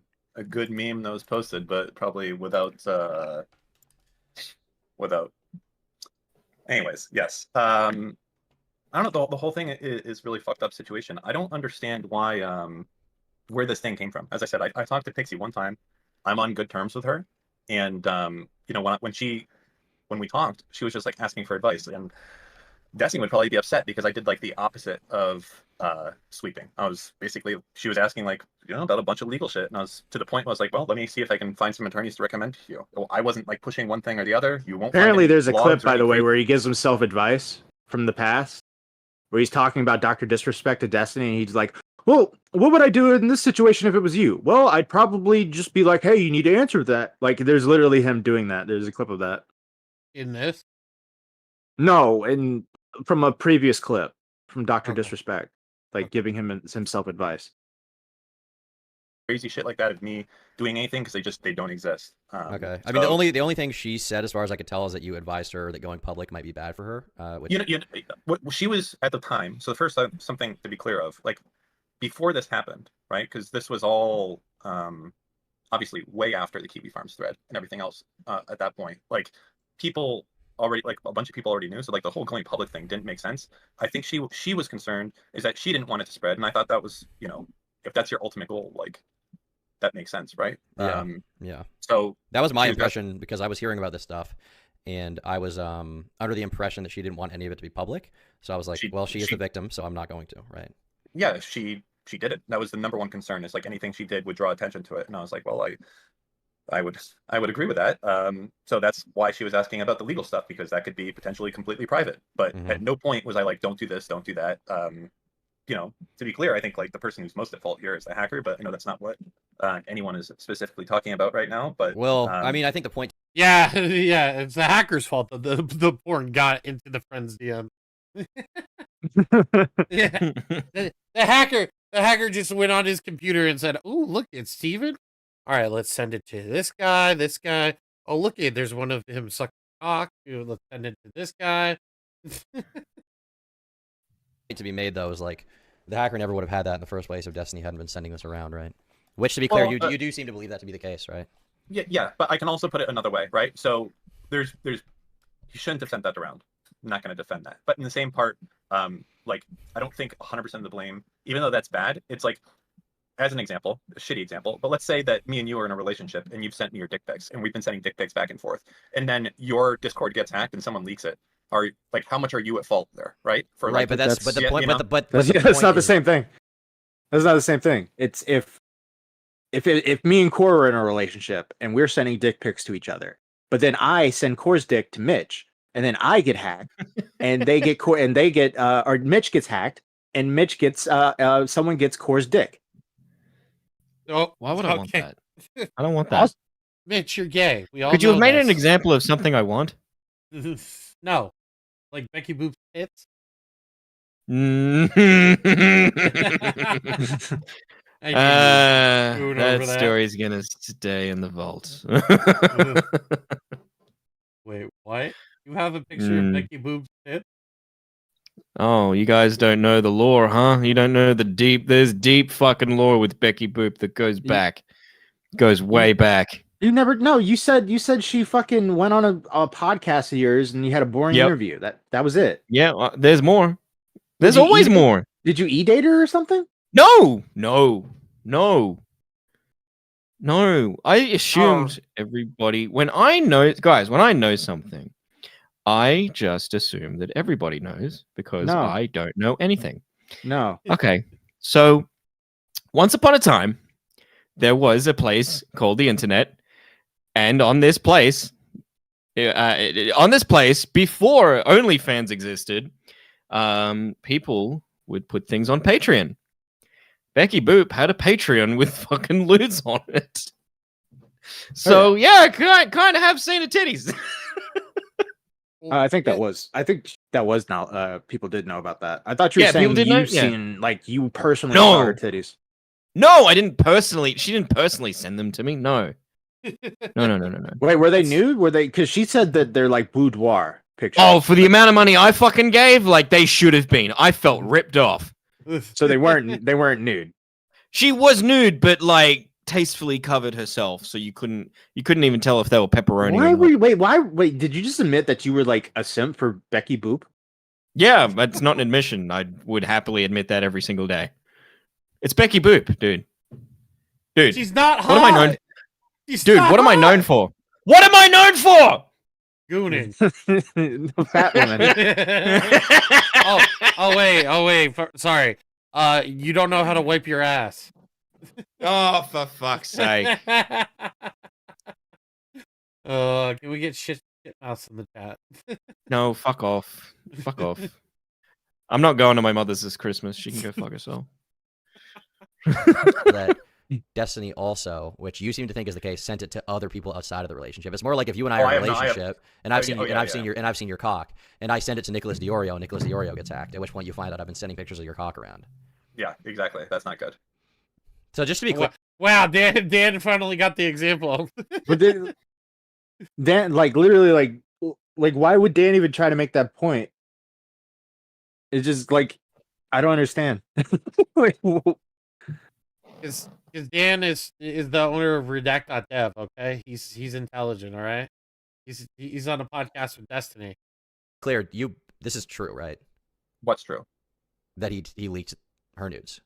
good meme that was posted, but probably without. Anyways, yes. I don't know. The whole thing is really fucked up situation. I don't understand why where this thing came from. As I said, I talked to Pixie one time. I'm on good terms with her, and you know, when we talked, she was just like asking for advice, and Destiny would probably be upset because I did like the opposite of sweeping. She was asking like, you know, about a bunch of legal shit, and I was to the point where I was like, well, let me see if I can find some attorneys to recommend to you. Well, I wasn't like pushing one thing or the other. You won't. Apparently, find any there's a clip, blogs or by the way, anything. where he gives himself advice from the past, where he's talking about Dr. Disrespect to Destiny, and he's like, well, what would I do in this situation if it was you? Well, I'd probably just be like, hey, you need to answer that. Like, there's literally him doing that. There's a clip of that. In this? No, and from a previous clip from Dr. Okay. Disrespect, like giving himself advice. Crazy shit like that of me doing anything because they don't exist. Okay. I mean, the only thing she said, as far as I could tell, is that you advised her that going public might be bad for her. Which... what she was at the time. So the first something to be clear of, like before this happened, right? Because this was all obviously way after the Kiwi Farms thread and everything else. At that point, like people already, like a bunch of people already knew. So like the whole going public thing didn't make sense. I think she was concerned is that she didn't want it to spread, and I thought that was, you know, if that's your ultimate goal, like that makes sense, right? Yeah. Yeah. So that was my impression because I was hearing about this stuff, and I was under the impression that she didn't want any of it to be public. So I was like, well, she is the victim, so I'm not going to, right? Yeah, she did it. That was the number one concern. Is like anything she did would draw attention to it, and I was like, well, I would agree with that. So that's why she was asking about the legal stuff, because that could be potentially completely private. But at no point was I like, don't do this, don't do that. You know, to be clear, I think like the person who's most at fault here is the hacker, but you know, that's not what anyone is specifically talking about right now. But well, I mean, I think the point. Yeah, yeah, it's the hacker's fault that the porn got into the friend's DM. Yeah, the hacker just went on his computer and said, "Oh, look, it's Steven. All right, let's send it to this guy, this guy. Oh, look, there's one of him sucking cock. Let's send it to this guy." To be made though is like the hacker never would have had that in the first place if Destiny hadn't been sending this around, right? Which, to be clear, you do seem to believe that to be the case, right? Yeah, but I can also put it another way, right? So there's you shouldn't have sent that around. I'm not going to defend that, but in the same part, like I don't think 100% of the blame, even though that's bad, it's like, as an example, a shitty example, but let's say that me and you are in a relationship and you've sent me your dick pics and we've been sending dick pics back and forth, and then your Discord gets hacked and someone leaks it. Are like, how much are you at fault there, right? For right, like, but that's the point. But that's not the same thing. That's not the same thing. It's if me and Core are in a relationship and we're sending dick pics to each other, but then I send Core's dick to Mitch, and then I get hacked, and they get or Mitch gets hacked, and Mitch gets someone gets Core's dick. Oh, why would I want that? I don't want that. Mitch, you're gay. We all could you have know made this. an example of something I want? No, like Becky Boop's tits. That story's gonna stay in the vault. Wait, what? You have a picture of Becky Boop's tits? Oh, you guys don't know the lore, huh? You don't know there's deep fucking lore with Becky Boop that goes back. Goes way back. You never know. You said she fucking went on a podcast of yours and you had a boring interview. That was it. Yeah, there's more. There's always more. Did you e-date her or something? No. I assumed everybody when I know something, I just assume that everybody knows because I don't know anything. No. Okay. So once upon a time, there was a place called the internet. And on this place, before OnlyFans existed, people would put things on Patreon. Becky Boop had a Patreon with fucking lewds on it. So yeah, kind of have seen her titties. I think that was. I think that was now. People did know about that. I thought you were Yeah, people saying did know- you've yeah. seen, like, you personally No. saw her titties. No, I didn't personally. She didn't personally send them to me. No. No. Wait, were they nude? Were they? Because she said that they're like boudoir pictures. Oh, for the amount of money I fucking gave, like they should have been. I felt ripped off. So they weren't. They weren't nude. She was nude, but like tastefully covered herself, so you couldn't even tell if they were pepperoni. Why or were not. you? Wait, why? Wait, did you just admit that you were like a simp for Becky Boop? Yeah, that's not an admission. I would happily admit that every single day. It's Becky Boop, dude. Dude, She's not hot. what am I known? She's Dude, not what am I known hot. for? What am I known for? Gooning. The fat woman. oh wait. Sorry. You don't know how to wipe your ass. Oh, for fuck's sake! Can we get shit mouse in the chat? No, fuck off. Fuck off. I'm not going to my mother's this Christmas. She can go fuck herself. That Destiny also, which you seem to think is the case, sent it to other people outside of the relationship. It's more like if you and I are in a relationship, and I've seen your cock, and I send it to Nicholas DeOrio, and Nicholas DeOrio gets hacked. At which point you find out I've been sending pictures of your cock around. Yeah, exactly. That's not good. So just to be clear, Wow, Dan finally got the example. But then, Dan, like, literally, like, why would Dan even try to make that point? It's just like, I don't understand. Like, Because Dan is the owner of Redact.dev. Okay, he's intelligent. All right, he's on a podcast with Destiny. clear, this is true, right? What's true? That he leaked her nudes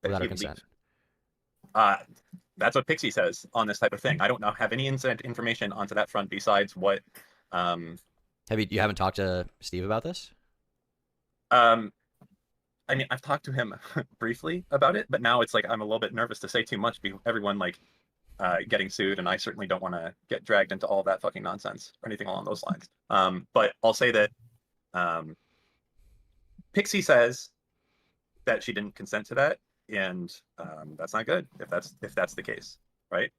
That without her he consent. leaked. That's what Pixie says on this type of thing. I don't have any inside information onto that front besides what. You haven't talked to Steve about this? I mean, I've talked to him briefly about it, but now it's like I'm a little bit nervous to say too much. Everyone like getting sued, and I certainly don't want to get dragged into all that fucking nonsense or anything along those lines. But I'll say that Pixie says that she didn't consent to that, and that's not good if that's the case, right?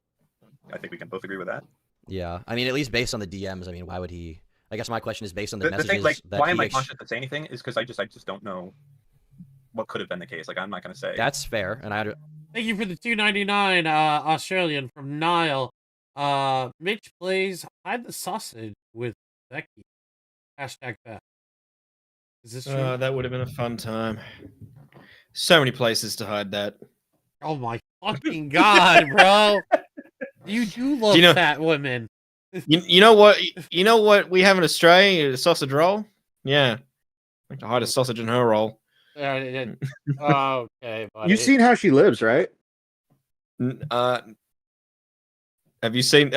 I think we can both agree with that. Yeah, I mean, at least based on the DMs. I mean, why would he? I guess my question is based on the messages. Thing, like, that why am I cautious to say anything? Is because I just don't know what could have been the case. Like, I'm not going to say. That's fair, and I. Thank you for the $2.99 Australian from Nile. Mitch plays hide the sausage with Becky. Hashtag that. Is this true? That would have been a fun time. So many places to hide that. Oh my fucking god, bro! You do love fat women. You know what? You know what we have in Australia? A sausage roll. Yeah, I like to hide a sausage in her roll. Okay, buddy. you've seen how she lives, right? Have you seen?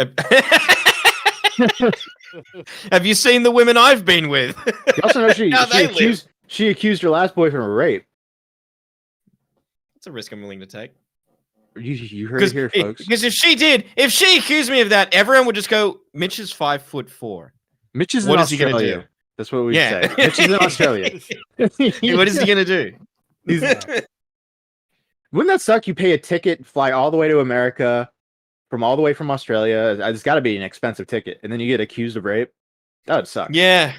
Have you seen the women I've been with? You also know How she accused her last boyfriend of rape. That's a risk I'm willing to take. You heard it here, folks. Because if she accused me of that, everyone would just go, Mitch is 5'4". Mitch is What in is he gonna Australia. do? That's what we say. Mitch is in Australia. What is he gonna do? Wouldn't that suck? You pay a ticket, fly all the way to America, all the way from Australia. It's got to be an expensive ticket, and then you get accused of rape. That would suck. Yeah,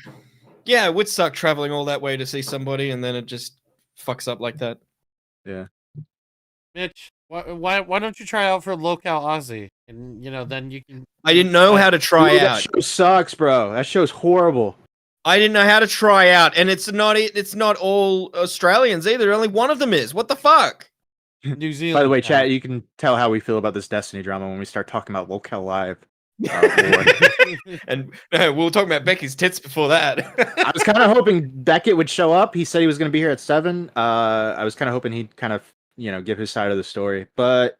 it would suck traveling all that way to see somebody, and then it just fucks up like that. Yeah. Mitch, why don't you try out for Local Aussie, and then you can. I didn't know how to try Dude, out. That show sucks, bro. That show's horrible. I didn't know how to try out, and it's not all Australians either. Only one of them is. What the fuck? New Zealand. By the way, chat, you can tell how we feel about this Destiny drama when we start talking about Locale Live. And we'll talk about Becky's tits before that. I was kind of hoping Becket would show up. He said he was going to be here at 7. I was kind of hoping he'd kind of, give his side of the story. But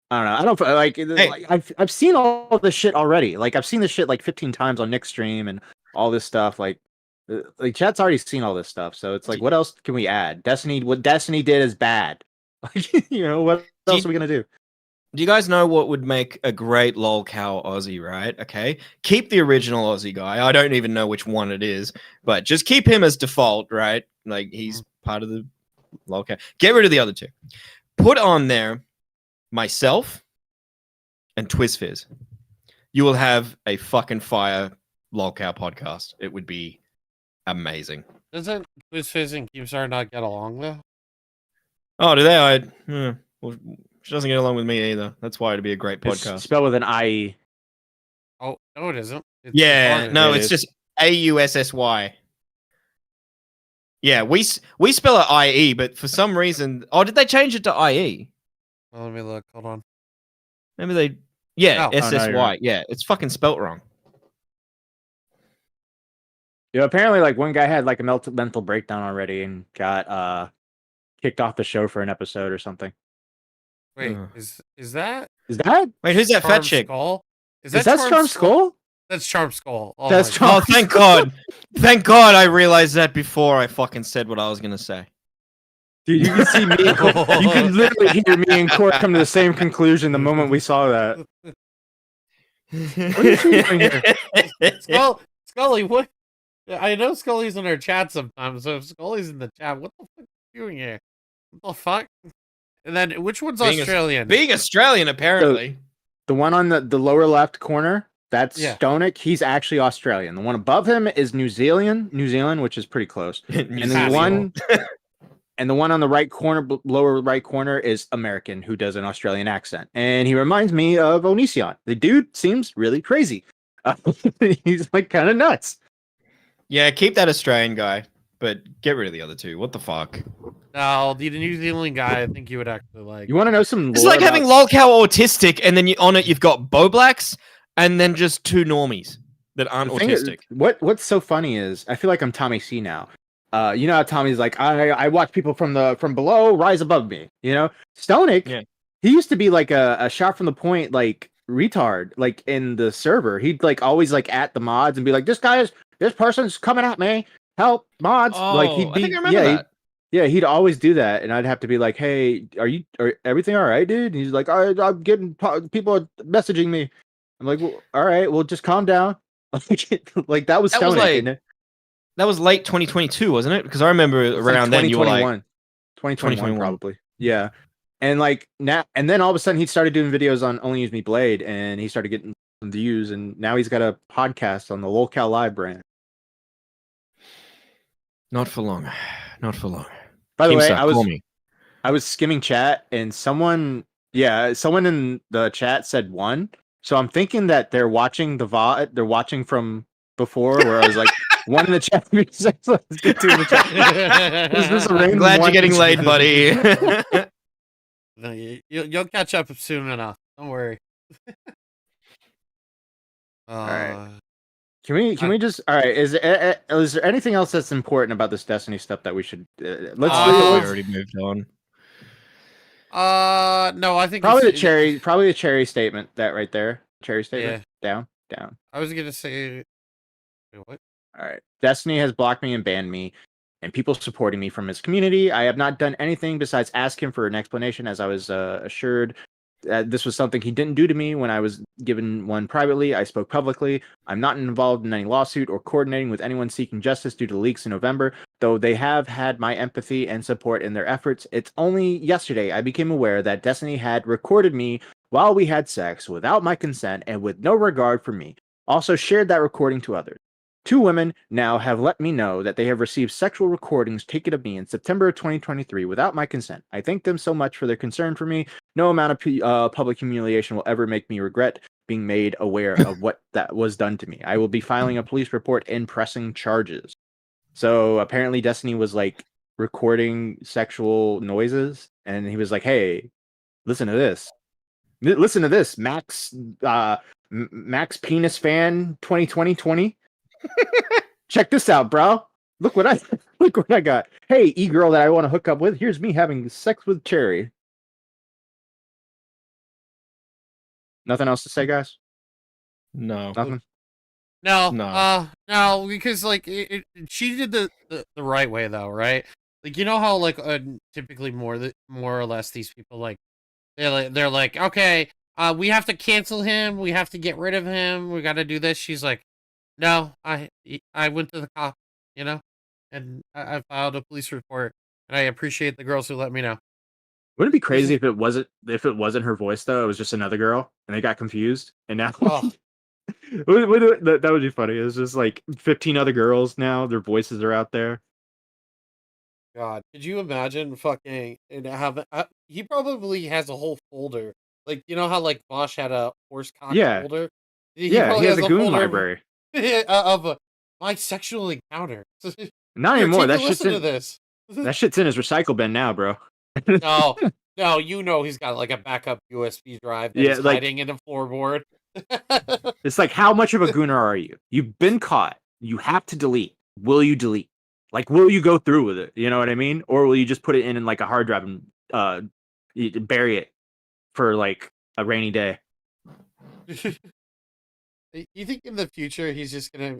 I don't know. I don't like. Hey. I've seen all this shit already. Like I've seen this shit like 15 times on Nick's stream and all this stuff. Like chat's already seen all this stuff. So it's like, what else can we add? What Destiny did is bad. What else are we gonna do? Do you guys know what would make a great lolcow Aussie, right? Okay. Keep the original Aussie guy. I don't even know which one it is, but just keep him as default, right? Like he's part of the lolcow. Get rid of the other two. Put on there myself and TwizFizz. You will have a fucking fire lolcow podcast. It would be amazing. Doesn't Quiz Fizz and Keemstar not get along though? Oh, do they? Well, she doesn't get along with me either. That's why it'd be a great podcast. It's spelled with an IE. Oh no, it isn't. It's Yeah, retarded. no, It it's is. just AUSSY. Yeah, we spell it IE, but for some reason, did they change it to IE? Oh, let me look. Hold on. Maybe they, yeah, Oh. Oh, no, SSY. you're right. Yeah, it's fucking spelt wrong. Yeah, apparently, like one guy had like a mental breakdown already and got kicked off the show for an episode or something. Wait, Ugh. is that Is that Wait, who's that Charm fat chick? Skull? is that Charm Skull? That's Charm Skull. Oh That's my Charm- Oh, thank God! Thank God I realized that before I fucking said what I was gonna say. Dude, you can see me. And Court, you can literally hear me and Court come to the same conclusion the moment we saw that. What are you doing here? Scully, what? I know Scully's in our chat sometimes, so if Scully's in the chat, what the fuck are you doing here? What the fuck? And then, which one's Being Australian? Being Australian, apparently. The one on the lower left corner, that's Yeah. Stoic. He's actually Australian. The one above him is New Zealand, which is pretty close. And Zealand. the one on the right corner, lower right corner, is American, who does an Australian accent, and he reminds me of Onision. The dude seems really crazy. He's like kind of nuts. Yeah, keep that Australian guy, but get rid of the other two. What the fuck? No, the New Zealand guy, I think you would actually like. You want to know some? It's lore like having about- lolcow autistic, and then on it you've got Boblacks, and then just two normies that aren't The thing is, autistic. what's so funny is I feel like I'm Tommy C now. You know how Tommy's like, I watch people from below rise above me. You know, Stoic. Yeah. He used to be like a shot from the point like retard, like in the server. He'd like always like at the mods and be like, this person's coming at me. Help mods. Like he'd be I think I remember that. he'd always do that, and I'd have to be like, hey, are everything all right, dude? And he's like, I'm getting people are messaging me. I'm like, well, all right, well, just calm down. Like that was That was Stoic, like- isn't it? That was late 2022, wasn't it? Because I remember It's like around then you were like, 2021 2021. probably. Yeah. And like now, and then all of a sudden he started doing videos on Only Use Me Blade, and he started getting some views, and now he's got a podcast on the lolcow Live brand. not for long. Not for long. By the way, Keemstar, call me. I was skimming chat, and someone in the chat said 1. So I'm thinking that they're watching the VOD. They're watching from before, where I was like 1 in the chat. Let's get 2 in the chat. Is this a I'm random glad you're one? getting laid, buddy. No, you'll catch up soon enough. Don't worry. right. Can we just all right? Is there anything else that's important about this Destiny stuff that we should let's we let's- already moved on. No, I think probably it's- the cherry statement that right there. Cherry statement. Down. I was gonna say, wait, what? All right. Destiny has blocked me and banned me, and people supporting me from his community. I have not done anything besides ask him for an explanation, as I was assured this was something he didn't do to me when I was given one privately. I spoke publicly. I'm not involved in any lawsuit or coordinating with anyone seeking justice due to leaks in November, though they have had my empathy and support in their efforts. It's only yesterday I became aware that Destiny had recorded me while we had sex without my consent and with no regard for me. Also shared that recording to others. 2 women now have let me know that they have received sexual recordings taken of me in September of 2023 without my consent. I thank them so much for their concern for me. No amount of public humiliation will ever make me regret being made aware of what that was done to me. I will be filing a police report and pressing charges. So apparently Destiny was like recording sexual noises, and he was like, hey, listen to this. Listen to this, Max Penis Fan 2020. Check this out, bro. Look what I got. Hey, e-girl that I want to hook up with. Here's me having sex with Cherry. Nothing else to say, guys? No. Nothing? No, because like she did the right way though, right? Like you know how like typically more or less these people like they're like okay, we have to cancel him, we have to get rid of him, we got to do this. She's like, no, I went to the cop, you know, and I filed a police report, and I appreciate the girls who let me know. Wouldn't it be crazy if it wasn't her voice though? It was just another girl, and they got confused, and now Oh. That would be funny. It's just like 15 other girls now. Their voices are out there. God, could you imagine fucking and have he probably has a whole folder. Like, you know how like Bosch had a horse cock Yeah. folder? Yeah, he has a goon folder library. of my sexual encounter. Not Here, anymore. take a That shit's listen to in. this. That shit's in his recycle bin now, bro. No, no, you know he's got like a backup USB drive that Yeah, he's like- hiding in the floorboard. It's like, how much of a gooner are you? You've been caught. You have to delete. Will you delete? Like, will you go through with it? You know what I mean? Or will you just put it in like a hard drive and bury it for like a rainy day? You think in the future he's just gonna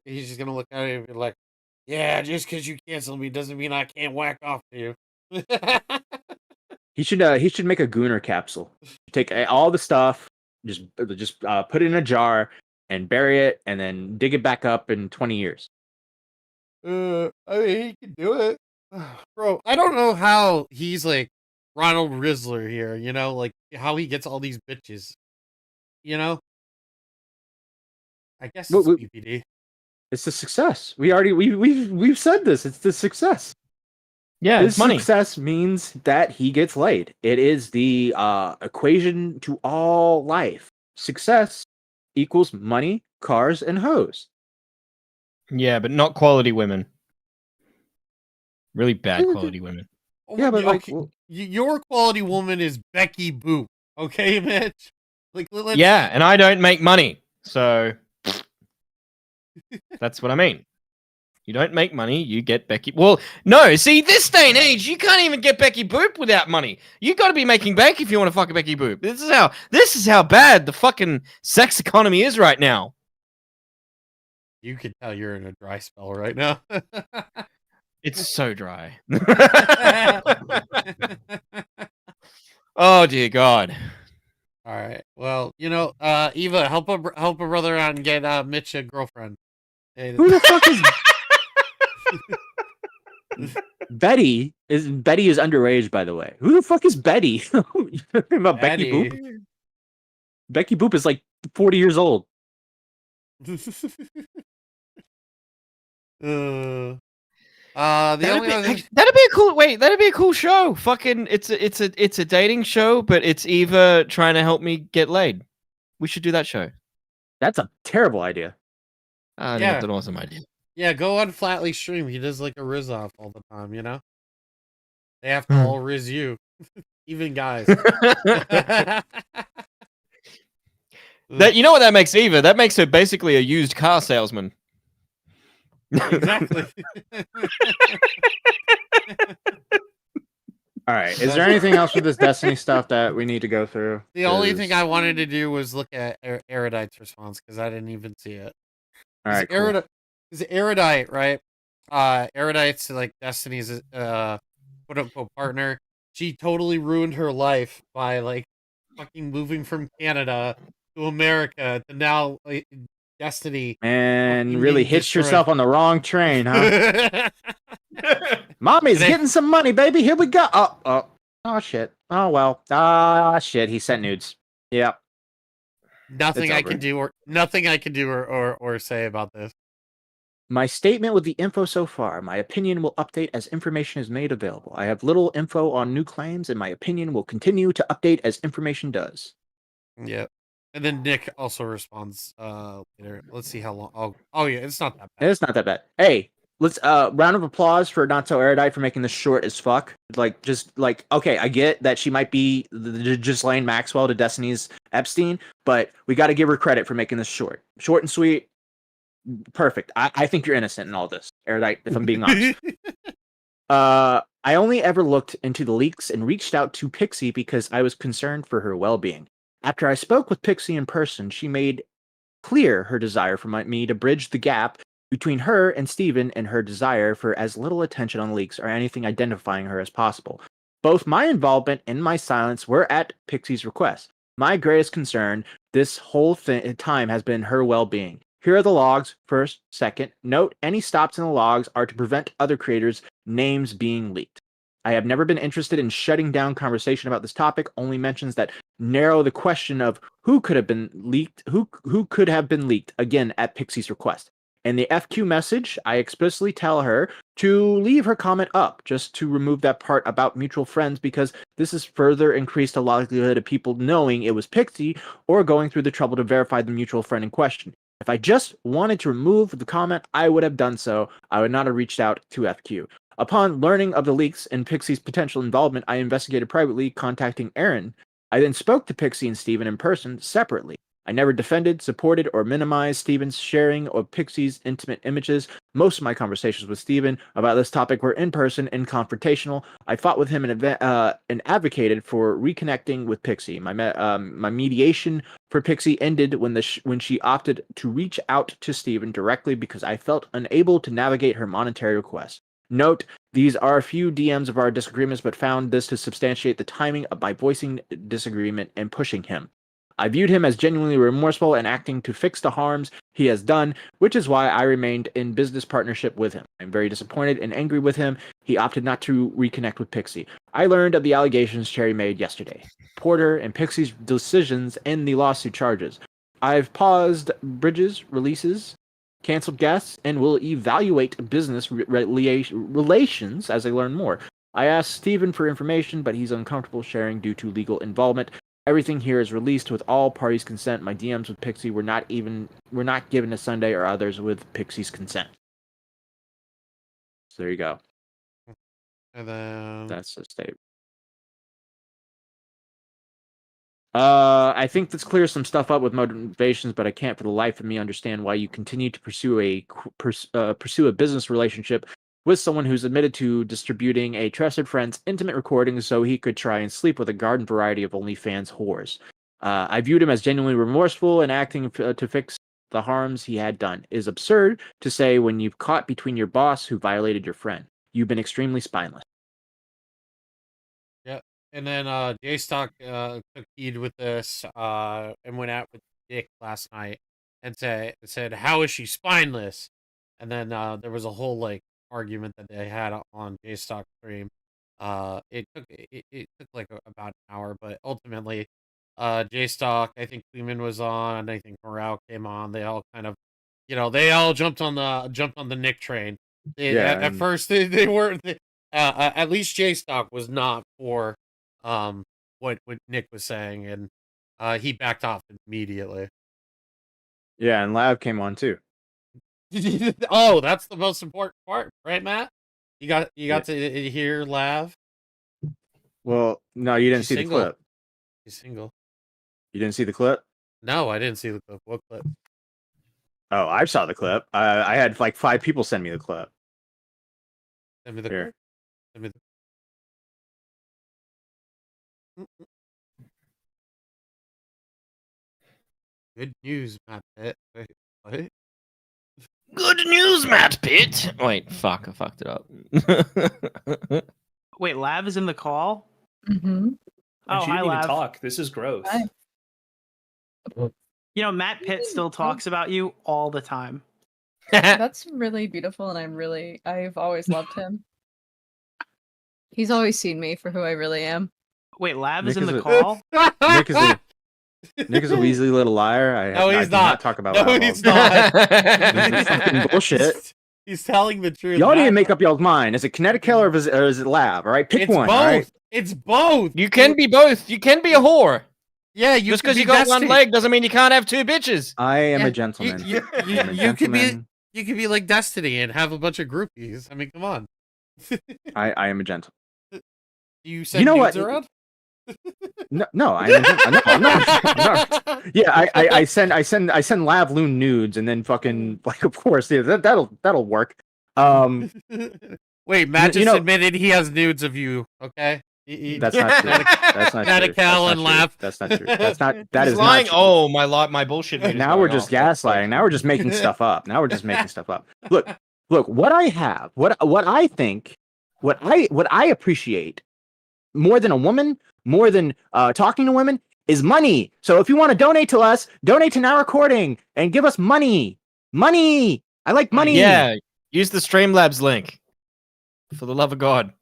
look at it and be like, yeah, just because you cancel me doesn't mean I can't whack off to you. He should make a gooner capsule. Take all the stuff, just put it in a jar and bury it, and then dig it back up in 20 years. I mean, he can do it, bro. I don't know how he's like Ronald Rizzler here. You know, like how he gets all these bitches. You know, I guess it's BPD. It's a success. We've said this. It's the success. Yeah, His it's money. success means that he gets laid. It is the equation to all life. Success equals money, cars, and hoes. Yeah, but not quality women. Really bad quality women. Yeah, but like, okay, your quality woman is Becky Boop. Okay, Mitch. Like, let's... Yeah, and I don't make money, so that's what I mean. You don't make money, you get Becky. Well, no, see, this day and age, you can't even get Becky Boop without money. You got to be making bank if you want to fuck a Becky Boop. This is how bad the fucking sex economy is right now. You can tell you're in a dry spell right now. It's so dry. Oh dear God. All right. Well, you know, Eva, help a brother out and get Mitch a girlfriend. Hey, who the fuck is Betty? Betty is underage, by the way. Who the fuck is Betty? You talking about Becky Boop? Becky Boop is like 40 years old. That'd be a cool show. Fucking, it's a dating show, but it's Eva trying to help me get laid. We should do that show. That's a terrible idea. I think it's an awesome idea. Yeah, go on Flatly stream. He does like a Riz off all the time, you know? They have to all Riz you. Even guys. That, you know what that makes Eva? That makes her basically a used car salesman. Exactly. All right. Is there anything else with this Destiny stuff that we need to go through? The only thing I wanted to do was look at Erudite's response because I didn't even see it. All right. Cool. Is Erudite, right? Erudite's like Destiny's quote unquote partner. She totally ruined her life by like fucking moving from Canada to America to now Destiny. And really hitched yourself on the wrong train, huh? Mommy's getting some money, baby. Here we go. Oh shit. Oh well. Shit. He sent nudes. Yep. Nothing I can do or say about this. My statement with the info so far. My opinion will update as information is made available. I have little info on new claims, and my opinion will continue to update as information does. Yep. And then Nick also responds later. Let's see how long. Oh yeah, it's not that bad. It's not that bad. Hey, let's round of applause for Not So Erudite for making this short as fuck. Okay, I get that she might be the Ghislaine Maxwell to Destiny's Epstein, but we got to give her credit for making this short and sweet. Perfect. I think you're innocent in all this, Erudite, if I'm being honest. I only ever looked into the leaks and reached out to Pixie because I was concerned for her well-being. After I spoke with Pixie in person, she made clear her desire for me to bridge the gap between her and Steven and her desire for as little attention on leaks or anything identifying her as possible. Both my involvement and my silence were at Pixie's request. My greatest concern this whole time has been her well-being. Here are the logs. First, second, note any stops in the logs are to prevent other creators' names being leaked. I have never been interested in shutting down conversation about this topic, only mentions that narrow the question of who could have been leaked, who could have been leaked, again at Pixie's request. In the FQ message, I explicitly tell her to leave her comment up, just to remove that part about mutual friends, because this has further increased the likelihood of people knowing it was Pixie or going through the trouble to verify the mutual friend in question. If I just wanted to remove the comment, I would have done so. I would not have reached out to FQ. Upon learning of the leaks and Pixie's potential involvement, I investigated privately, contacting Aaron. I then spoke to Pixie and Steven in person separately. I never defended, supported, or minimized Steven's sharing of Pixie's intimate images. Most of my conversations with Steven about this topic were in person and confrontational. I fought with him and advocated for reconnecting with Pixie. My mediation for Pixie ended when she opted to reach out to Steven directly because I felt unable to navigate her monetary request. Note, these are a few DMs of our disagreements, but found this to substantiate the timing of my voicing disagreement and pushing him. I viewed him as genuinely remorseful and acting to fix the harms he has done, which is why I remained in business partnership with him. I'm very disappointed and angry with him. He opted not to reconnect with Pixie. I learned of the allegations Cherry made yesterday. Porter and Pixie's decisions and the lawsuit charges. I've paused bridges, releases, canceled guests, and will evaluate business relations as I learn more. I asked Steven for information, but he's uncomfortable sharing due to legal involvement. Everything here is released with all parties' consent. My DMs with Pixie were not given to Sunday or others with Pixie's consent. So there you go. And then That's the statement. I think this clears some stuff up with motivations, but I can't for the life of me understand why you continue to pursue a business relationship with someone who's admitted to distributing a trusted friend's intimate recordings so he could try and sleep with a garden variety of OnlyFans whores. I viewed him as genuinely remorseful and acting to fix the harms he had done. It is absurd to say when you've caught between your boss who violated your friend. You've been extremely spineless. yeah, and then J-Stock took heed with this and went out with Dick last night and said, "How is she spineless?" And then there was a whole argument that they had on J-Stock stream. It took about an hour, but ultimately, J-Stock, I think Kleeman was on, I think Morale came on. They all kind of, they all jumped on the Nick train. At first they weren't. At least J-Stock was not for what Nick was saying, and he backed off immediately. Yeah, and Lab came on too. Oh, that's the most important part, right, Matt? You got to hear Lav. Well, no, you didn't She's see single. the clip. He's single. You didn't see the clip? No, I didn't see the clip. What clip? Oh, I saw the clip. I had 5 people send me the clip. Send me the Here. clip. Send me the... Good news, Matt Pitt. Wait, what? Good news, Matt Pitt. Wait, fuck, I fucked it up. Wait, Lav is in the call? Mm-hmm. Oh, she hi, didn't even Lav. talk. This is gross. Hi. Matt Pitt still talks about you all the time. That's really beautiful, and I've always loved him. He's always seen me for who I really am. Wait, Lav Nick is in is the a- call? Nick is a Weasley little liar. No, I he's do not. talk about No, Lab he's all- not. This is fucking bullshit. He's telling the truth. Y'all need to Matt- make up y'all's mind. Is it Connecticut or is it Lab? All right, pick It's one. both. All right? It's both. You can be both. You can be a whore. Yeah, you Just could because be you got one Destiny. leg doesn't mean you can't have 2 bitches. I am Yeah, a gentleman. You I'm a could be gentleman. you could be like Destiny and have a bunch of groupies. I mean, come on. I am a gentleman. You send You know nudes what? around? No, I am a gentleman. No, no. Yeah, I send Lav Loon nudes and then fucking of course that'll work. Wait, Matt just know- admitted he has nudes of you. Okay, That's not true. That's not Not a true. cow That's and not true. laugh. That's not true. That He's is lying. not true. Oh, my bullshit. meter's Now going we're just off. gaslighting. Now we're just making stuff up. Look. What I have, what I think, what I appreciate more than a woman, more than talking to women, is money. So if you want to donate to us, donate to Now Recording and give us money. Money. I like money. Yeah, use the Streamlabs link. For the love of God.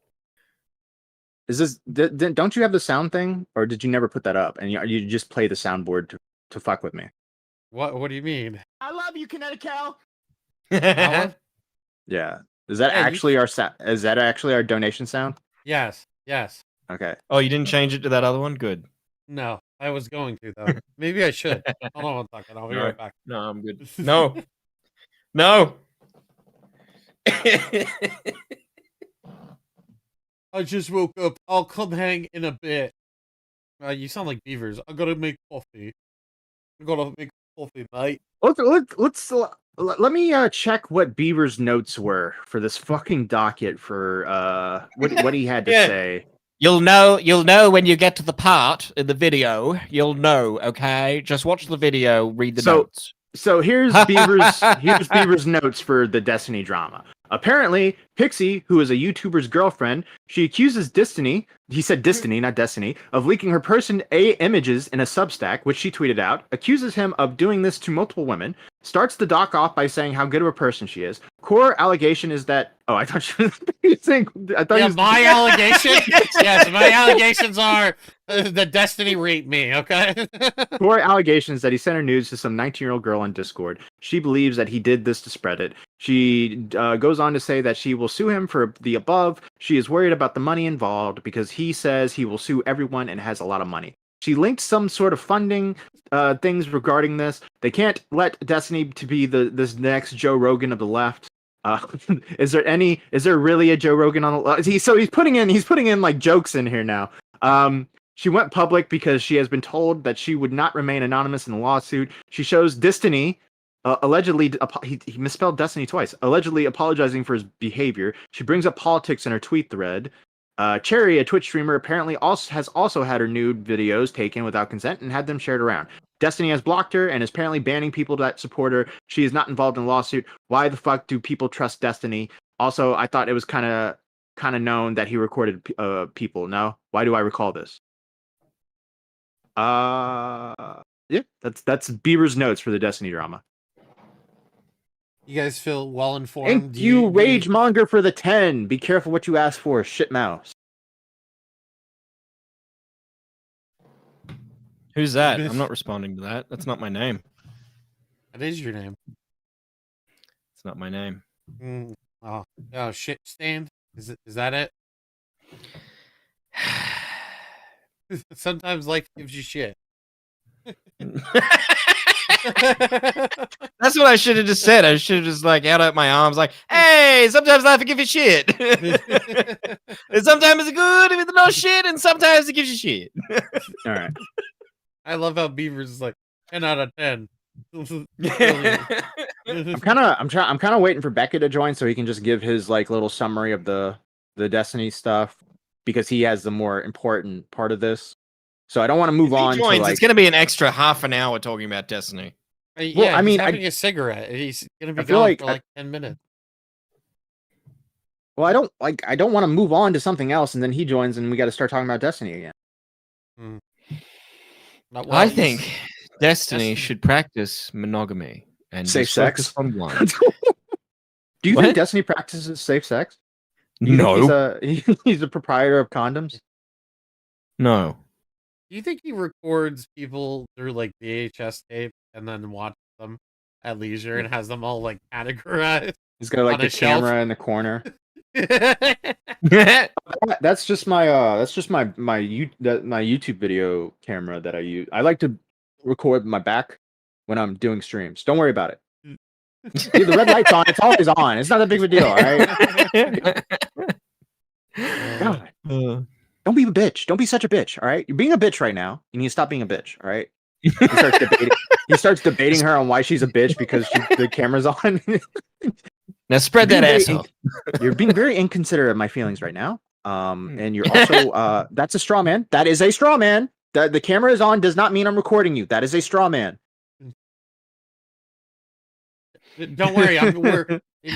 Is this? Don't you have the sound thing, or did you never put that up? And you just play the soundboard to fuck with me? What do you mean? I love you, Connecticut. That one? Yeah. Is that Yeah, you- actually our Is that actually our donation sound? Yes. Okay. Oh, you didn't change it to that other one? Good. No, I was going to though. Maybe I should. Hold on one second. I'll be right back. No, I'm good. No. No. I just woke up. I'll come hang in a bit. You sound like Beavers. I gotta make coffee. Mate. Let me check what Beaver's notes were for this fucking docket for what he had to Yeah. say. You'll know when you get to the part in the video. You'll know, okay? Just watch the video, read the notes. So here's Beaver's notes for the Destiny drama. Apparently, Pixie, who is a YouTuber's girlfriend, she accuses Destiny, he said Destiny, not Destiny, of leaking her person A images in a Substack, which she tweeted out, accuses him of doing this to multiple women, starts the doc off by saying how good of a person she is. Core allegation is that... Oh, I thought she was saying... My allegation? Yes, my allegations are the Destiny raped me, okay? Core allegations that he sent her nudes to some 19-year-old girl on Discord. She believes that he did this to spread it. She goes on to say that she will sue him for the above. She is worried about the money involved because he says he will sue everyone and has a lot of money. She linked some sort of funding things regarding this. They can't let Destiny to be this next Joe Rogan of the left. Is there really a Joe Rogan on the left? He's putting in like jokes in here now. She went public because she has been told that she would not remain anonymous in the lawsuit. She shows Destiny allegedly, he misspelled Destiny twice, allegedly apologizing for his behavior. She brings up politics in her tweet thread. Cherry, a Twitch streamer, apparently has also had her nude videos taken without consent and had them shared around. Destiny has blocked her and is apparently banning people that support her. She is not involved in a lawsuit. Why the fuck do people trust Destiny? Also, I thought it was kind of known that he recorded people. No? Why do I recall this? Yeah, that's Beaver's notes for the Destiny drama. You guys feel well informed? Thank you, Rage Monger, for the 10. Be careful what you ask for, shit mouse. Who's that? I'm not responding to that. That's not my name. That is your name. It's not my name. Oh, shit stand? Is that it? Sometimes life gives you shit. That's what I should have just said. I should have just like held out my arms like, hey, sometimes life will give you shit. And sometimes it's good with no shit, and sometimes it gives you shit. All right. I love how Beaver's is like 10 out of 10. I'm kind of waiting for Becket to join so he can just give his like little summary of the Destiny stuff, because he has the more important part of this. So I don't want to move on. Joins, to, like... It's going to be an extra half an hour talking about Destiny. Yeah, he's having a cigarette. He's going to be gone for like 10 minutes. Well, I don't want to move on to something else, and then he joins, and we got to start talking about Destiny again. I think Destiny should practice monogamy and safe sex on one. Do you think Destiny practices safe sex? No. He's a proprietor of condoms? No. Do you think he records people through like VHS tape and then watches them at leisure and has them all like categorized? He's got like the camera in the corner. That's just my YouTube video camera that I use. I like to record my back when I'm doing streams. Don't worry about it. Dude, the red light's on. It's always on. It's not that big of a deal, all right? God. Don't be a bitch. Don't be such a bitch, all right? You're being a bitch right now. You need to stop being a bitch, all right? He starts debating her on why she's a bitch because the camera's on. Now spread that asshole. You're being very inconsiderate of my feelings right now. And you're also that's a straw man. That is a straw man. The camera is on does not mean I'm recording you. That is a straw man. Don't worry,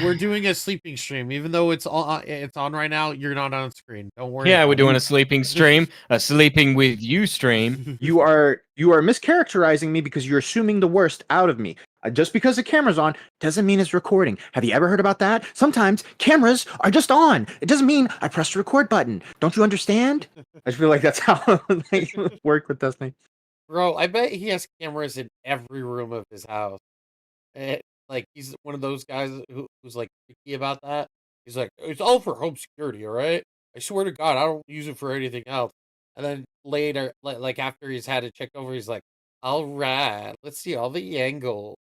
we're doing a sleeping stream, even though it's on right now. You're not on screen. Don't worry. Yeah, we're doing a sleeping stream, a sleeping with you stream. You are mischaracterizing me because you're assuming the worst out of me. Just because the camera's on doesn't mean it's recording. Have you ever heard about that? Sometimes cameras are just on. It doesn't mean I pressed the record button. Don't you understand? I feel like that's how they work with Destiny. Bro, I bet he has cameras in every room of his house. Like, he's one of those guys who's like picky about that. He's like, it's all for home security, all right? I swear to God, I don't use it for anything else. And then later, like after he's had it checked over, he's like, all right, let's see all the angle.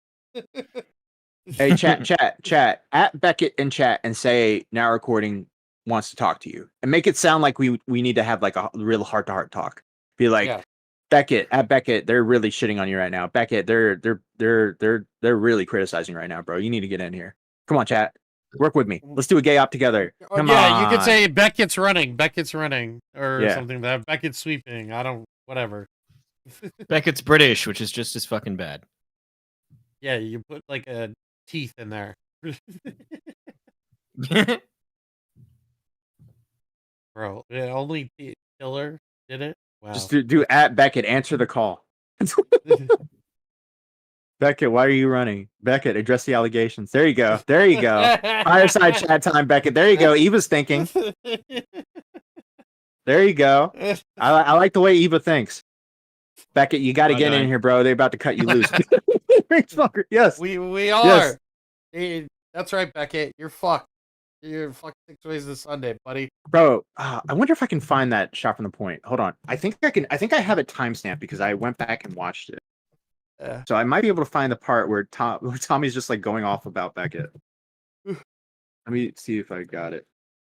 Hey, chat. At Becket in chat and say now recording wants to talk to you, and make it sound like we need to have like a real heart-to-heart talk. Be like, yeah. Becket, they're really shitting on you right now. Becket, they're really criticizing right now, bro. You need to get in here. Come on, chat. Work with me. Let's do a gay op together. Come on. You could say Beckett's running, or something like that. Beckett's sweeping. Whatever. Beckett's British, which is just as fucking bad. Yeah, you put like a teeth in there. Bro, only Killer did it. Wow. Just do at Becket, answer the call. Becket, why are you running? Becket, address the allegations. There you go. Fireside chat time, Becket. There you go. Eva's thinking. There you go. I like the way Eva thinks. Becket, you got to get in here, bro. They're about to cut you loose. Yes. We are. Yes. That's right, Becket. You're fucked. You're fucked 6 ways to Sunday, buddy. Bro, I wonder if I can find that shot from the point. Hold on. I think I have it timestamped because I went back and watched it. So I might be able to find the part where Tommy's just like going off about Becket. Let me see if I got it.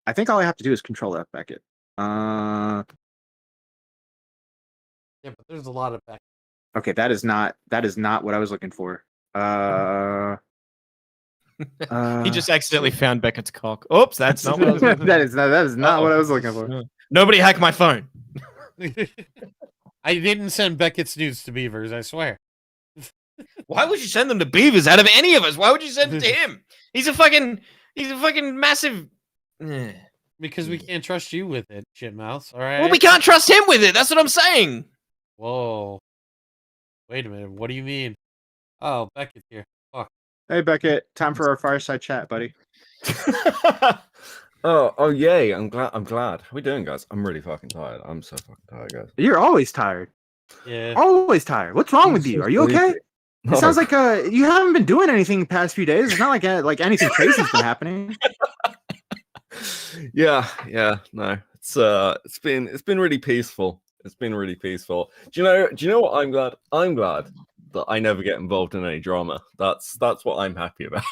I think all I have to do is control F Becket. Yeah, but there's a lot of Becket. Okay, that is not what I was looking for. He just accidentally found Beckett's cock. Oops, that's not what I was looking for. that is not what I was looking for. Nobody hacked my phone. I didn't send Beckett's nudes to Beavers, I swear. Why would you send them to Beavers out of any of us? Why would you send it to him? He's a fucking massive. Because we can't trust you with it, shitmouth. All right. Well, we can't trust him with it. That's what I'm saying. Whoa. Wait a minute. What do you mean? Oh, Beckett's here. Fuck. Hey, Becket. Time for our fireside chat, buddy. Oh, yay. I'm glad. How we doing, guys? I'm really fucking tired. I'm so fucking tired, guys. You're always tired. Yeah. Always tired. What's wrong with you? Are you okay? It sounds like you haven't been doing anything the past few days. It's not like anything crazy's been happening. Yeah, no. It's been really peaceful. It's been really peaceful. Do you know what I'm glad? I'm glad that I never get involved in any drama. That's what I'm happy about.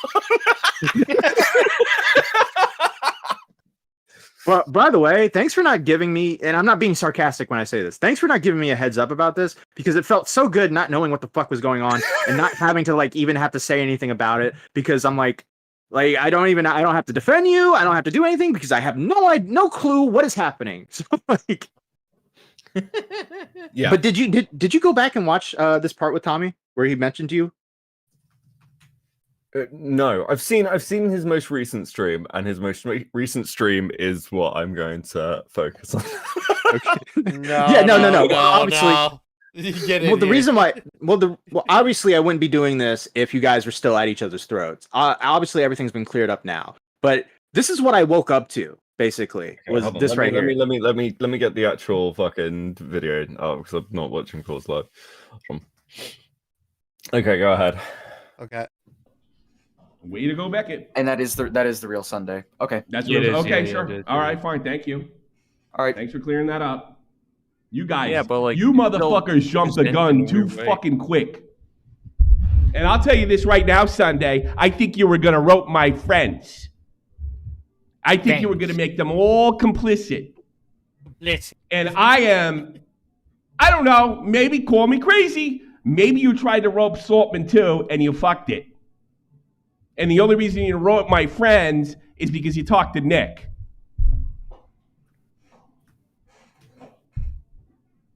Well, by the way, thanks for not giving me, and I'm not being sarcastic when I say this, thanks for not giving me a heads up about this, because it felt so good not knowing what the fuck was going on and not having to even have to say anything about it, because I'm like I don't have to defend you, I don't have to do anything because I have no clue what is happening. So yeah. But did you go back and watch this part with Tommy where he mentioned you? No, I've seen his most recent stream, and his most recent stream is what I'm going to focus on. Okay. No. Obviously, well, the reason why, obviously, I wouldn't be doing this if you guys were still at each other's throats. Obviously, everything's been cleared up now, but this is what I woke up to. Basically, was this right here? Let me get the actual fucking video. Oh, because I'm not watching calls live. Okay, go ahead. Okay. Way to go, Becket. And that is the real Sunday. Okay. That's what okay, sure. All right, fine. Thank you. All right. Thanks for clearing that up. You guys, but you motherfuckers jumped the gun too fucking quick. And I'll tell you this right now, Sunday. I think you were gonna rope my friends. I think you were gonna make them all complicit. And I don't know, maybe call me crazy. Maybe you tried to rope Saltman too, and you fucked it. And the only reason you wrote my friends is because you talked to Nick.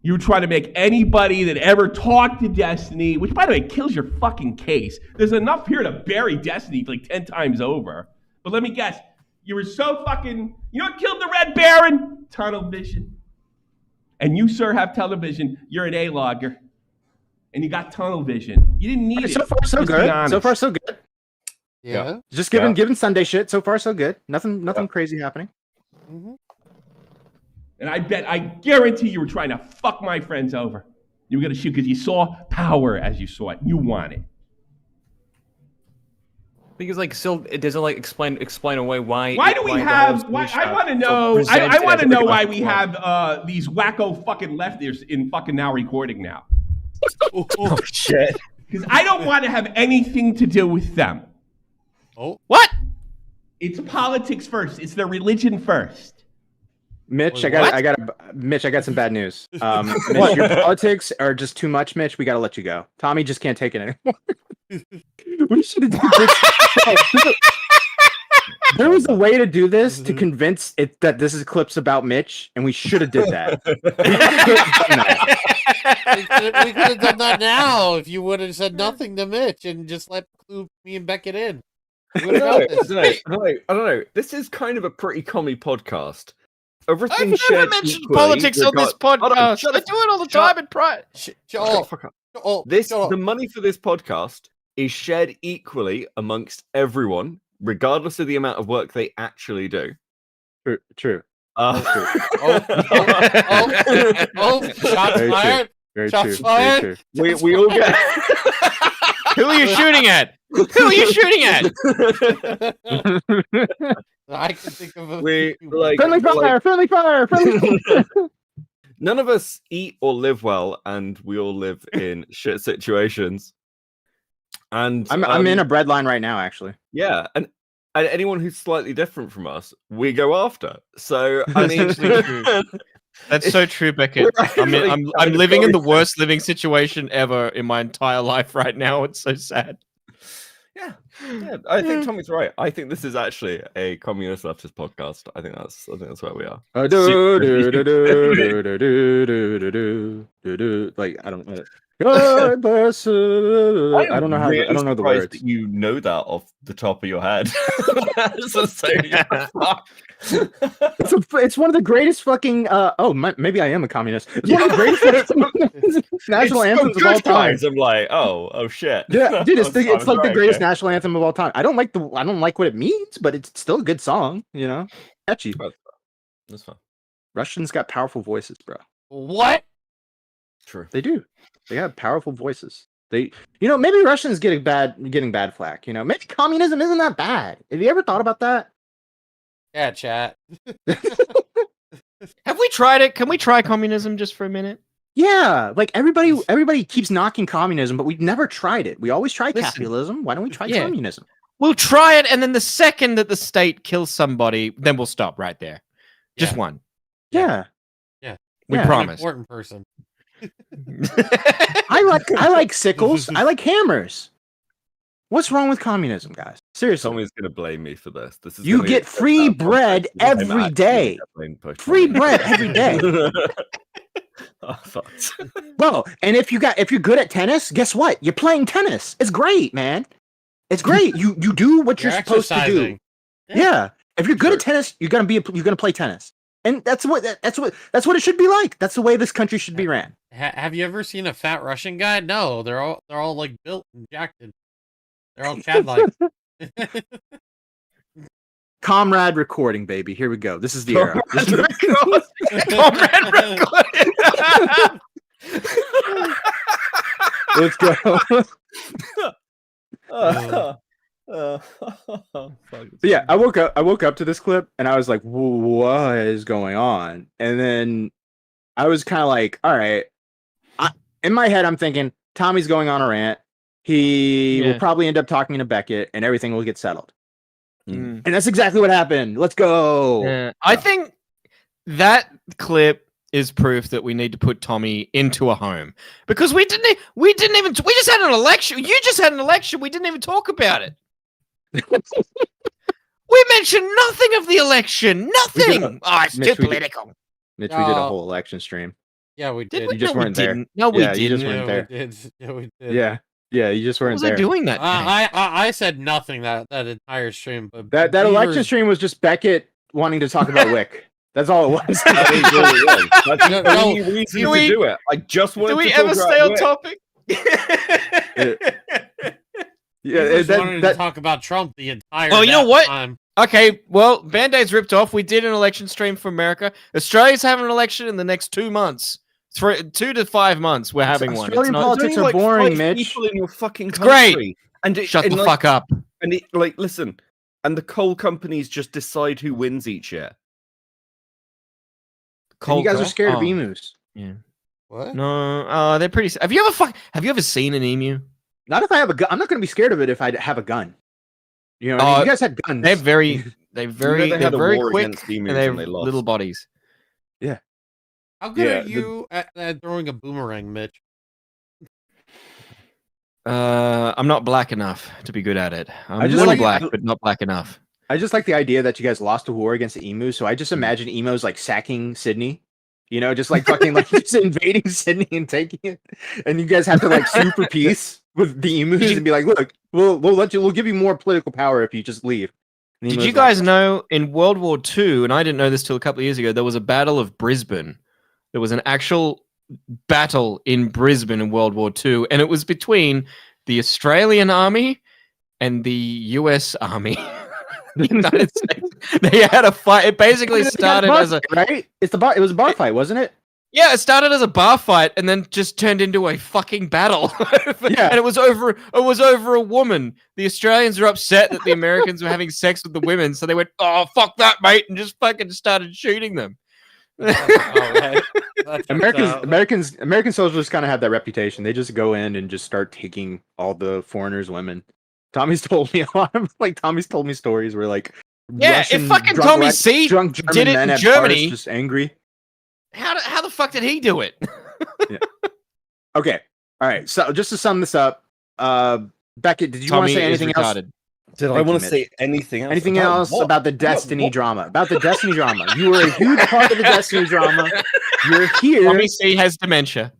You were trying to make anybody that ever talked to Destiny, which by the way kills your fucking case. There's enough here to bury Destiny like 10 times over. But let me guess, you were so fucking, you know what killed the Red Baron? Tunnel vision. And you, sir, have television. You're an A-logger. And you got tunnel vision. You didn't need it. So far, so good. So far, so good. Yeah. Just giving Sunday shit. So far, so good. Nothing crazy happening. Mm-hmm. And I guarantee you were trying to fuck my friends over. You were gonna shoot because you saw power as you saw it. You want it. Because like still it doesn't like explain away why. Why do we have? Why I want to know. I want to know why we have these wacko fucking leftists in fucking now recording now. Oh shit! Because I don't want to have anything to do with them. Oh, what? It's politics first. It's their religion first. Mitch, I got some bad news. Mitch, your politics are just too much, Mitch. We gotta let you go. Tommy just can't take it anymore. We should have done this. There was a way to do this to convince it that this is clips about Mitch, and we should have did that. We could have done that now if you would have said nothing to Mitch and just let me and Becket in. I don't know. This is kind of a pretty commie podcast. Everything I've never mentioned politics on this podcast. I do it all the time in private. The money for this podcast is shared equally amongst everyone, regardless of the amount of work they actually do. True. Shots fired. Shots fired. We all get. Who are you shooting at? Who are you shooting at? I can think of a friendly fire. None of us eat or live well, and we all live in shit situations. And I'm in a breadline right now, actually. Yeah, and anyone who's slightly different from us, we go after. So I mean, that's so true, Becket. I'm living in the worst living situation ever in my entire life right now. It's so sad. Yeah, I think Tommy's right. I think this is actually a communist leftist podcast. I think that's where we are. Like I don't know. God bless. I don't know how. Really I don't know the words. That you know that off the top of your head. It's one of the greatest fucking. Maybe I am a communist. It's one of the greatest national anthems of all time. I'm like, oh shit. Yeah, dude, it's like the greatest national anthem of all time. I don't like what it means, but it's still a good song. You know, catchy. That's fine. Russians got powerful voices, bro. What? True. They do. They have powerful voices. Maybe Russians getting bad flack. You know, maybe communism isn't that bad. Have you ever thought about that? Yeah, chat. Have we tried it? Can we try communism just for a minute? Yeah, like everybody keeps knocking communism, but we've never tried it. We always try capitalism. Why don't we try communism? We'll try it, and then the second that the state kills somebody, then we'll stop right there. Just one. Yeah. We promise. An important person. I like sickles. I like hammers. What's wrong with communism, guys? Seriously. Someone's gonna blame me for this. You get free bread every day. Free bread every day. Bro, and if you're good at tennis, guess what? You're playing tennis. It's great, man. It's great. You do what you're supposed to do. Yeah. If you're good at tennis, you're gonna play tennis. And that's what it should be like. That's the way this country should be ran. Have you ever seen a fat Russian guy? No, they're all like built and jacked. They're all Chad-like. Comrade recording, baby. Here we go. This is the era. Comrade recording. Let's go. Yeah, I woke up to this clip and I was like, what is going on? And then I was kind of like, all right. In my head, I'm thinking Tommy's going on a rant. He will probably end up talking to Becket and everything will get settled. And that's exactly what happened. Let's go. I think that clip is proof that we need to put Tommy into a home, because we just had an election. You just had an election. We didn't even talk about it. We mentioned nothing of the election. Nothing. It's too political. Mitch, we did a whole election stream. Yeah, we Did did. we? You just No, we weren't there. didn't. No, we Yeah, you just didn't. weren't there. We did. Yeah, we did. Yeah, you just What weren't was there. I doing that day? I said nothing that entire stream, but That election stream was just Becket wanting to talk about Wick. That's all it was. That is all it was. That's the No, only reason do to we- do it. I just wanted Do we to talk ever about stay on Wick. topic? Yeah, I just wanted to talk about Trump the entire Oh, you know what? time. Okay, well, Band-Aid's ripped off. We did an election stream for America. Australia's having an election in the next 2 months. 2 to 5 months, we're having one. Australian It's not- politics There's are only, like, boring, 5 Mitch. people in your fucking It's great. country. And Shut the like, fuck up. And listen, and the coal companies just decide who wins each year. And you guys are coal? scared of Oh, emus. Yeah. What? No, they're pretty. Have you ever seen an emu? Not if I have a gun. I'm not going to be scared of it if I have a gun. You know, what I mean? You guys had guns. They're very They they're had a very war quick against emus and they have and they lost. little bodies. How good Yeah, are you at throwing a boomerang, Mitch? I'm not black enough to be good at it. I'm I a just little like- black, but not black enough. I just like the idea that you guys lost a war against the emus. So I just imagine emos like sacking Sydney. You know, just like fucking like just invading Sydney and taking it, and you guys have to like sue for peace with the emus and be like, look, we'll give you more political power if you just leave. And the Did emus you like, guys know in World War II, and I didn't know this till a couple of years ago, there was a Battle of Brisbane. There was an actual battle in Brisbane in World War II, and it was between the Australian Army and the US Army. The United States. They had a fight. It basically started as a right. It was a bar fight, wasn't it? Yeah, it started as a bar fight and then just turned into a fucking battle. Yeah. And it was over a woman. The Australians were upset that the Americans were having sex with the women, so they went, "Oh, fuck that, mate," and just fucking started shooting them. American soldiers kind of have that reputation. They just go in and just start taking all the foreigners' women. Tommy's told me a lot of Tommy's told me stories where like Yeah, if fucking Tommy C drunk German did it men in at bars Germany, just angry. How the fuck did he do it? Okay, all right. So just to sum this up, Becket, did you want to say anything else? Did I Thank you, want to Mitch. say anything else? Anything about else what? about the Destiny drama? About the Destiny drama. You were a huge part of the Destiny drama. You're here. Tommy C has dementia.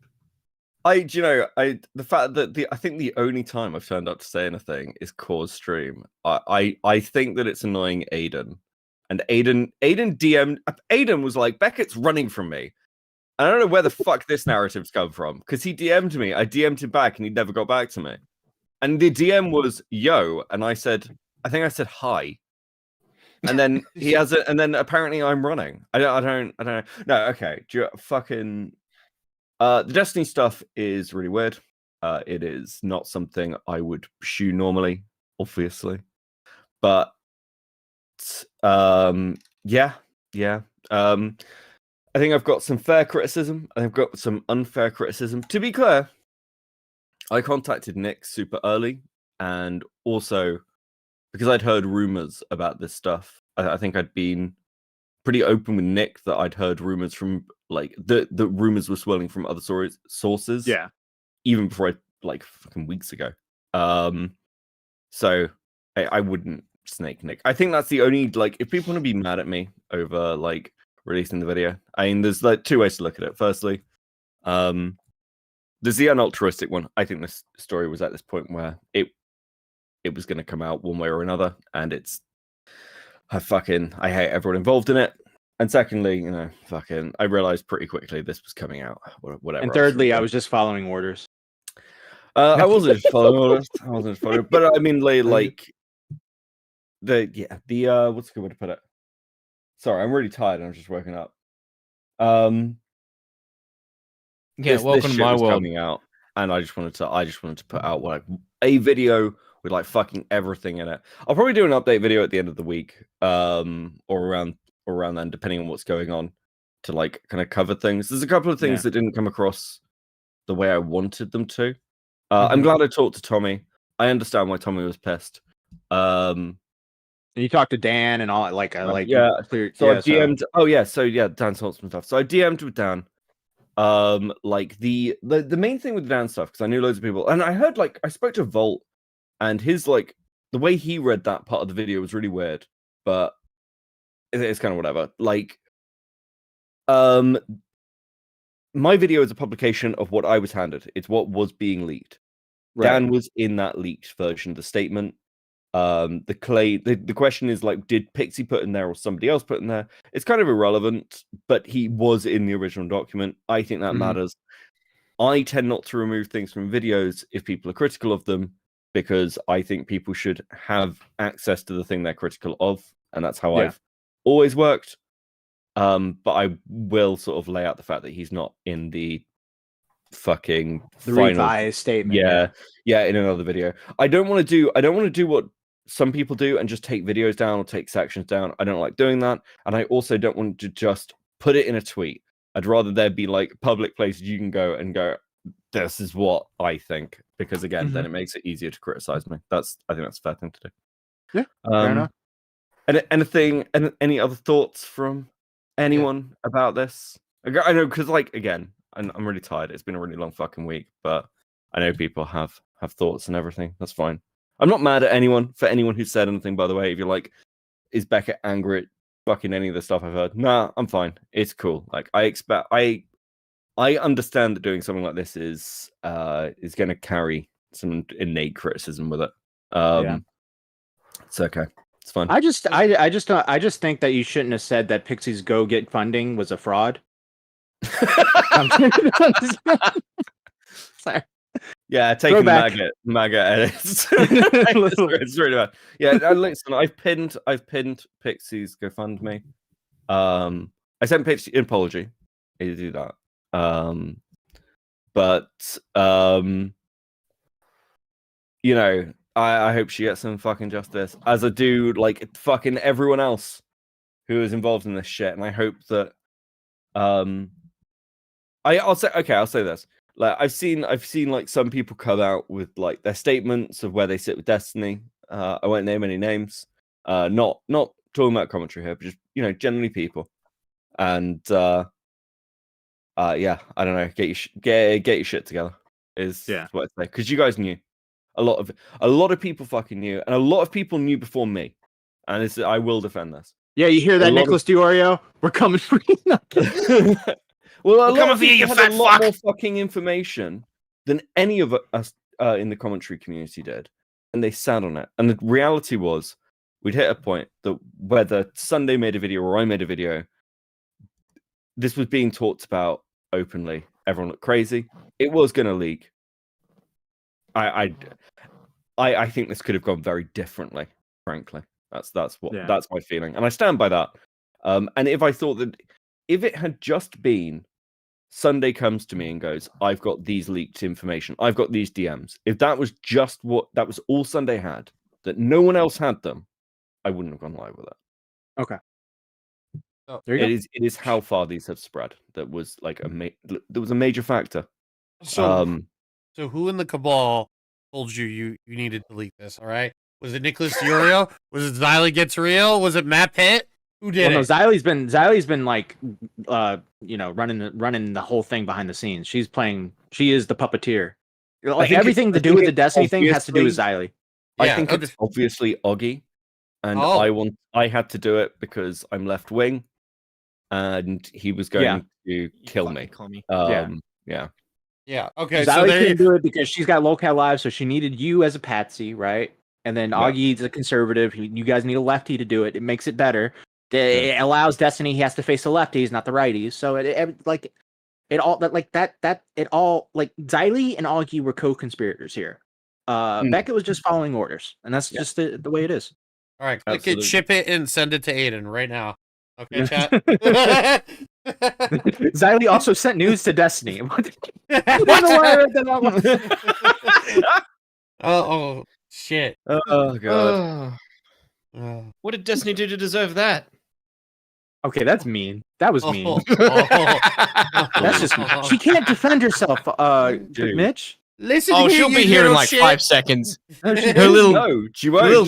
The fact that I think the only time I've turned up to say anything is Cause stream. I think that it's annoying Aiden. And Aiden DM'd. Aiden was like, Beckett's running from me. I don't know where the fuck this narrative's come from. Because he DM'd me. I DM'd him back and he never got back to me. And the DM was yo, and I think I said hi. And then he has it, and then apparently I'm running. I don't know. No, okay. Fucking the Destiny stuff is really weird. It is not something I would pursue normally, obviously. But yeah. I think I've got some fair criticism. I've got some unfair criticism. To be clear, I contacted Nick super early, and also because I'd heard rumors about this stuff. I think I'd been pretty open with Nick that I'd heard rumors from like the rumors were swirling from other sources. Yeah, even before fucking weeks ago. So I wouldn't snake Nick. I think that's the only if people want to be mad at me over releasing the video. I mean, there's two ways to look at it. Firstly, there's the unaltruistic one. I think this story was at this point where it was going to come out one way or another, and I hate everyone involved in it. And secondly, I realized pretty quickly this was coming out. Whatever. And thirdly, I was just following orders. I wasn't just following orders. But I mean, what's a good way to put it? Sorry, I'm really tired. I'm just waking up. Welcome to my world. Coming out, and I just wanted to put out a video with fucking everything in it. I'll probably do an update video at the end of the week, or around then, depending on what's going on, to kind of cover things. There's a couple of things that didn't come across the way I wanted them to. I'm glad I talked to Tommy. I understand why Tommy was pissed. And you talked to Dan and all I DM'd. Dan Saltzman stuff. So I DM'd with Dan. The main thing with the Dan stuff, because I knew loads of people, and I heard I spoke to Volt, and his the way he read that part of the video was really weird, but it's kind of whatever. my video is a publication of what I was handed. It's what was being leaked. Right. Dan was in that leaked version of the statement. The question is like, did Pixie put in there or somebody else put in there? It's kind of irrelevant, but he was in the original document. I think that matters. I tend not to remove things from videos if people are critical of them, because I think people should have access to the thing they're critical of, and that's how I've always worked. But I will sort of lay out the fact that he's not in the fucking final revised statement. Yeah, in another video. I don't want to do what some people do and just take videos down or take sections down. I don't like doing that, and I also don't want to just put it in a tweet. I'd rather there be like public places you can go and go, this is what I think, because again, then it makes it easier to criticize me. I think that's a fair thing to do. Yeah, fair enough. And any other thoughts from anyone about this? I know, because like, again, I'm really tired. It's been a really long fucking week, but I know people have thoughts and everything. That's fine. I'm not mad at anyone for anyone who said anything, by the way. If you're like, is Becket angry at fucking any of the stuff I've heard? Nah, I'm fine. It's cool. Like, I understand that doing something like this is going to carry some innate criticism with it. It's okay. It's fine. I just think that you shouldn't have said that Pixie's Go Get funding was a fraud. Sorry. Yeah, taking MAGA edits. It's really bad. Yeah, listen, I've pinned Pixie's GoFundMe. I sent Pixie an apology. I need to do that. But you know, I hope she gets some fucking justice, as I do like fucking everyone else who is involved in this shit. And I hope that I'll say this. Like, I've seen like some people come out with like their statements of where they sit with Destiny. I won't name any names. Not talking about commentary here, but just, you know, generally people. And yeah, I don't know. Get your shit together is what I'd say, because you guys knew. A lot of people fucking knew, and a lot of people knew before me. And I will defend this. Yeah, you hear that, Nicholas DeOrio? We're coming for you. Well, a lot of people had a lot more fucking information than any of us in the commentary community did, and they sat on it. And the reality was, we'd hit a point that whether Sunday made a video or I made a video, this was being talked about openly. Everyone looked crazy. It was going to leak. I think this could have gone very differently. Frankly, that's my feeling, and I stand by that. And if I thought that if it had just been Sunday comes to me and goes, I've got these leaked information, I've got these DMs. If that was just that was all Sunday had, that no one else had them, I wouldn't have gone live with it. Okay. Oh, it is how far these have spread that was like there was a major factor. So who in the cabal told you needed to leak this? All right, was it Nicholas DeOrio? Was it Xylee Gets Real? Was it Matt Pitt? Who did it? No, Xylee's been like, you know, running the whole thing behind the scenes. She is the puppeteer. Like, everything to do with the Destiny thing has to do with Xylee. I think it's obviously Oggy, and I had to do it because I'm left wing, and he was going to kill me. Yeah. Okay. Xylee couldn't do it because she's got local live, so she needed you as a patsy, right? And then Oggy's a conservative. You guys need a lefty to do it. It makes it better. It allows Destiny. He has to face the lefties, not the righties. So Xylee and Oggy were co-conspirators here. Becket was just following orders, and that's just the way it is. All right, click it, ship it, and send it to Aiden right now. Okay, chat. Xylee also sent news to Destiny. Oh shit. Oh god. What did Destiny do to deserve that? Okay, that's mean. That was mean. That's just mean. She can't defend herself, Mitch. Listen, she'll be here in like 5 seconds. Her little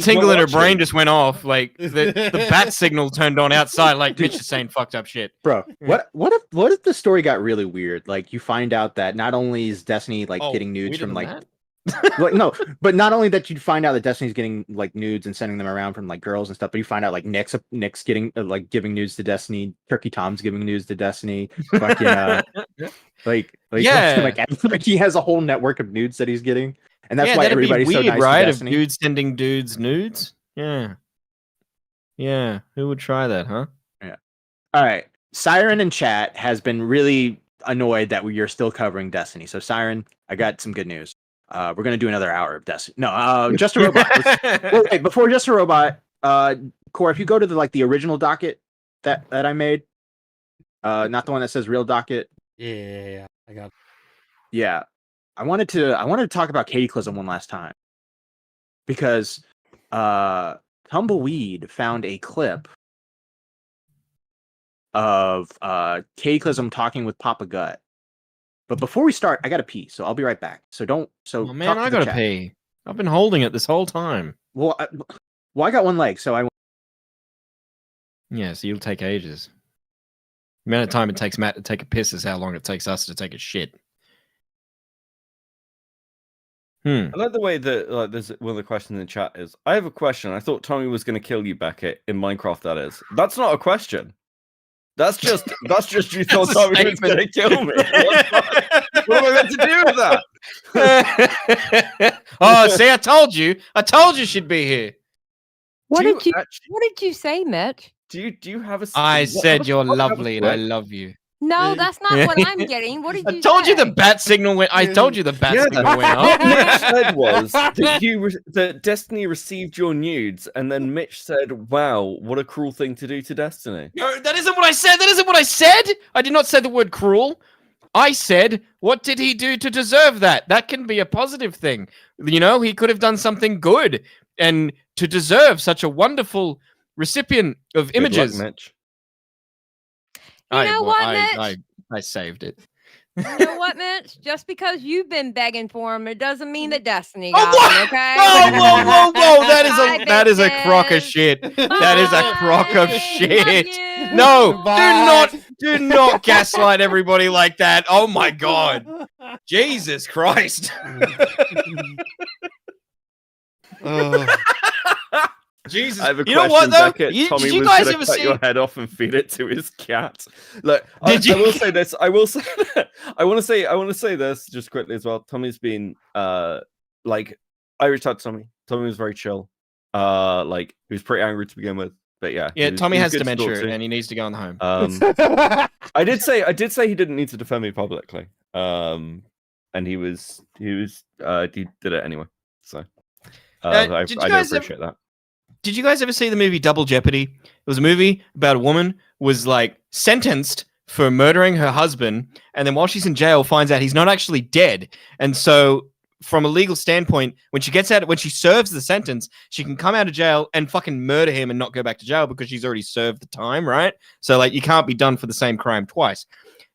tingle in her brain just went off. Like the bat signal turned on outside. Like Mitch is saying fucked up shit. Bro, what if the story got really weird? Like, you find out that not only is Destiny like getting nudes from like Like no, but not only that, you'd find out that Destiny's getting like nudes and sending them around from like girls and stuff, but you find out like Nick's getting like giving nudes to Destiny, Turkey Tom's giving nudes to Destiny, fucking Yeah. like he has a whole network of nudes that he's getting, and that's Yeah, why that'd be everybody's so weird, nice to right? Of Destiny. dudes sending dudes nudes. Yeah. Yeah. Who would try that, huh? Yeah. All right. Siren in chat has been really annoyed that we are still covering Destiny. So Siren, I got some good news. We're gonna do another hour of Destiny. No, Just a Robot. Wait, before Just a Robot, Core, if you go to the original docket that I made, not the one that says real docket. Yeah, I got it. Yeah. I wanted to talk about Cataclysm one last time. Because Tumbleweed found a clip of Cataclysm talking with Papa Gut. But before we start, I gotta pee, so I'll be right back. So don't. So Oh, man, I gotta pee. I've been holding it this whole time. Well, I got one leg, so I. Yeah, so you'll take ages. The amount of time it takes Matt to take a piss is how long it takes us to take a shit. I like the way that there's one of the questions in the chat is, I have a question. I thought Tommy was going to kill you, Becket, in Minecraft. That is. That's not a question. That's just you thought Tommy was going to kill me. What am I meant to do with that? Oh, see, I told you she'd be here. What did you say, Mitch? Do you have a? I said you're lovely and I love you. No, that's not what I'm getting. What did you say? I told you the bat signal went. I told you the bat signal went up. What Mitch said was that Destiny received your nudes, and then Mitch said, "Wow, what a cruel thing to do to Destiny." No, that isn't what I said. That isn't what I said. I did not say the word cruel. I said, what did he do to deserve that? That can be a positive thing. You know, he could have done something good, and to deserve such a wonderful recipient of images. Good luck, Mitch. You know what, Mitch? I saved it. You know what, Mitch? Just because you've been begging for him, it doesn't mean that Destiny got him, okay? Whoa! That is a crock of shit. That is a crock of shit. No, do not gaslight everybody like that. Oh my god, Jesus Christ! Jesus, I have a you know question, what though? Becket. Tommy Did you was guys gonna ever cut see your head off and feed it to his cat? Look, I will say this. I will say. I want to say this just quickly as well. Tommy's been like, I reached out to Tommy. Tommy was very chill. Like he was pretty angry to begin with, but yeah. Tommy has dementia and he needs to go on the home. I did say he didn't need to defend me publicly. And he did it anyway. So I do appreciate that. Did you guys ever see the movie Double Jeopardy? It was a movie about a woman was like sentenced for murdering her husband, and then while she's in jail, finds out he's not actually dead. And so, from a legal standpoint, when she serves the sentence, she can come out of jail and fucking murder him and not go back to jail because she's already served the time, right? So, like, you can't be done for the same crime twice.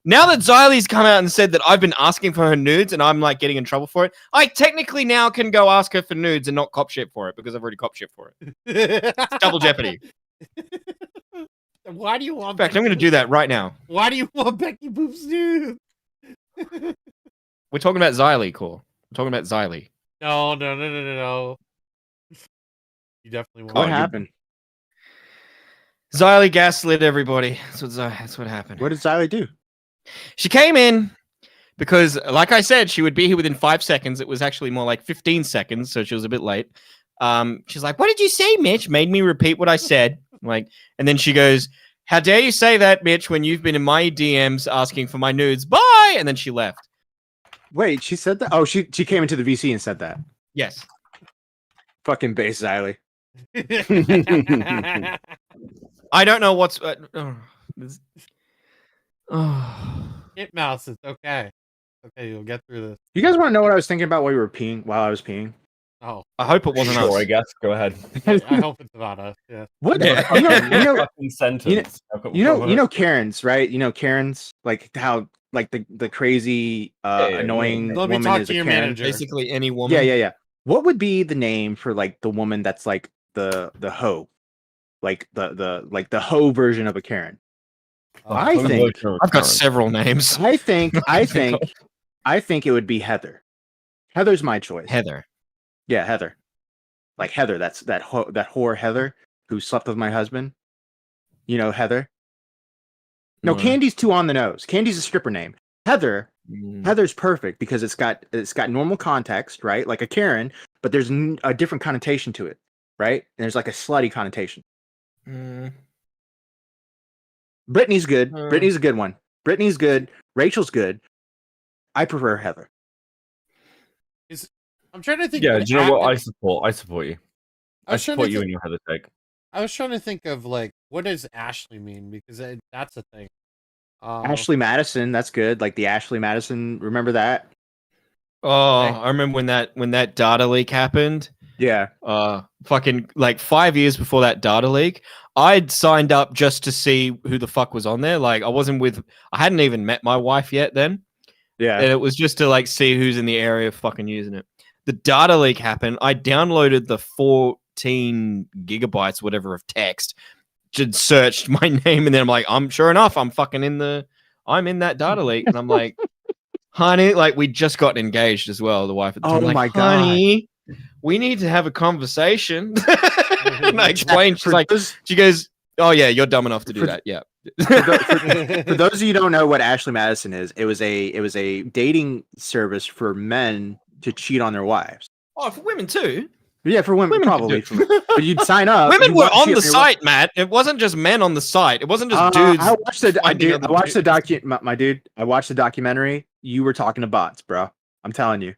Now that Xylie's come out and said that I've been asking for her nudes and I'm like getting in trouble for it, I technically now can go ask her for nudes and not cop shit for it because I've already cop shit for it. It's Double Jeopardy. Why do you want? In fact, I'm going to do that right now. Why do you want Becky Boop's nudes? We're talking about Xylie, Core. We're talking about Xylie. No. You definitely want. What happened? Xylie gaslit everybody. That's what happened. What did Xylie do? She came in because, like I said, she would be here within 5 seconds. It was actually more like 15 seconds, so she was a bit late. She's like, "What did you say, Mitch?" Made me repeat what I said. And then she goes, "How dare you say that, Mitch, when you've been in my DMs asking for my nudes? Bye!" And then she left. Wait, she said that? Oh, she came into the VC and said that. Yes. Fucking base Xylie. I don't know what's. It mouse, it's okay. Okay, you'll get through this. You guys want to know what I was thinking about while I was peeing? Oh, I hope it wasn't us. I guess. Go ahead. I hope it's about us. Yeah. What? Yeah. You know Karens, right? You know Karens, like how like the crazy annoying Let me woman talk is to a your Karen. manager. Basically, any woman. Yeah. What would be the name for like the woman that's like the hoe, like the hoe version of a Karen? I think I've got several names. I think it would be Heather. Heather's my choice. Heather. Yeah, Heather. Like Heather, that's that whore Heather who slept with my husband. You know Heather. No, Candy's too on the nose. Candy's a stripper name. Heather, Heather's perfect because it's got normal context, right? Like a Karen, but there's a different connotation to it, right? And there's like a slutty connotation. Brittany's good. Brittany's a good one. Brittany's good. Rachel's good. I prefer Heather. I'm trying to think. Yeah, do you know what? I support you. I support you in your Heather take. I was trying to think of like, what does Ashley mean? Because that's a thing. Ashley Madison, that's good. Like the Ashley Madison, remember that? Oh, I remember when that data leak happened. Yeah. Fucking like 5 years before that data leak, I'd signed up just to see who the fuck was on there. Like I hadn't even met my wife yet then. Yeah. And it was just to like see who's in the area fucking using it. The data leak happened. I downloaded the 14 gigabytes, whatever, of text. Just searched my name, and then I'm like, sure enough, I'm in that data leak, and I'm like, honey, like we just got engaged as well. The wife at the time, oh like, my honey, we need to have a conversation. And I explained, she goes, oh yeah, you're dumb enough to do that. Yeah. For those of you who don't know what Ashley Madison is, it was a dating service for men to cheat on their wives. Oh, for women too. Yeah, for women probably. But you'd sign up. Women were on the site, Matt. It wasn't just men on the site. It wasn't just dudes. I watched the documentary. You were talking to bots, bro. I'm telling you.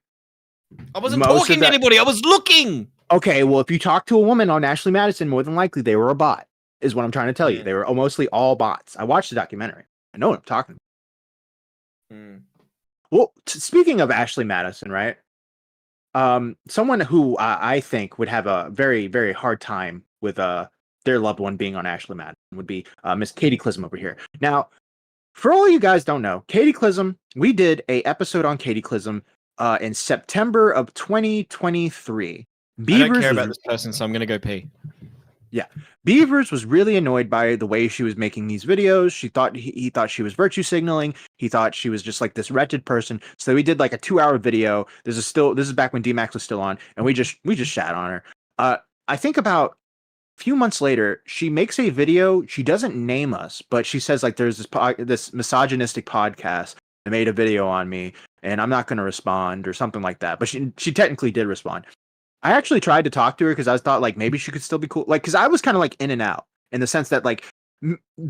I wasn't talking to anybody. I was looking. Okay, well, if you talk to a woman on Ashley Madison, more than likely they were a bot. Is what I'm trying to tell you. They were mostly all bots. I watched the documentary. I know what I'm talking about. Well, speaking of Ashley Madison, right? Someone who I think would have a very, very hard time with their loved one being on Ashley Madison would be Miss Katie Clism over here. Now, for all you guys don't know, Katie Clism, we did a episode on Katie Clism in September of 2023. I don't care about this person, so I'm gonna go pee. Yeah. Beavers was really annoyed by the way she was making these videos. She thought he thought she was virtue signaling. He thought she was just like this wretched person. So we did like a 2-hour video. This is back when DMAX was still on, and we just shat on her. I think about a few months later, she makes a video. She doesn't name us, but she says like there's this misogynistic podcast that made a video on me, and I'm not going to respond or something like that. But she technically did respond. I actually tried to talk to her because I thought like maybe she could still be cool. Like, because I was kind of like in and out in the sense that like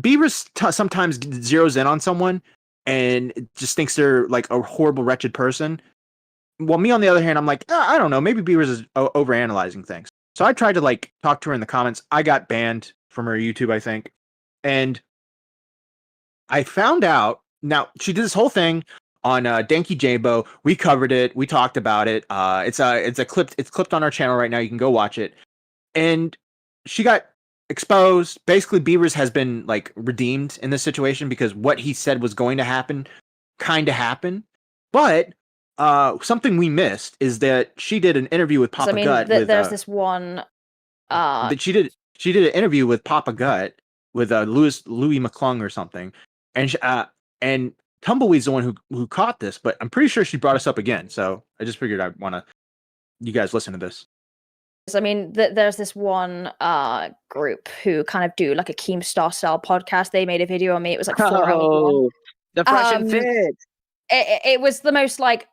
Beavers sometimes zeroes in on someone and just thinks they're like a horrible, wretched person. Well, me on the other hand, I'm like, I don't know. Maybe Beavers is overanalyzing things. So I tried to like talk to her in the comments. I got banned from her YouTube, I think. And I found out now she did this whole thing on Danky Jabo. We covered it. We talked about it. It's clipped on our channel right now. You can go watch it. And she got exposed. Basically, Beavers has been like redeemed in this situation because what he said was going to happen kind of happened. But something we missed is that she did an interview with Papa Gut. There's this one. That she did an interview with Papa Gut with Louis McClung or something, and Tumbleweed's the one who caught this, but I'm pretty sure she brought us up again. So I just figured I'd want you guys listen to this. I mean, there's this one group who kind of do like a Keemstar style podcast. They made a video on me. It was like 4 hours long. The Fresh and Fit. It was the most like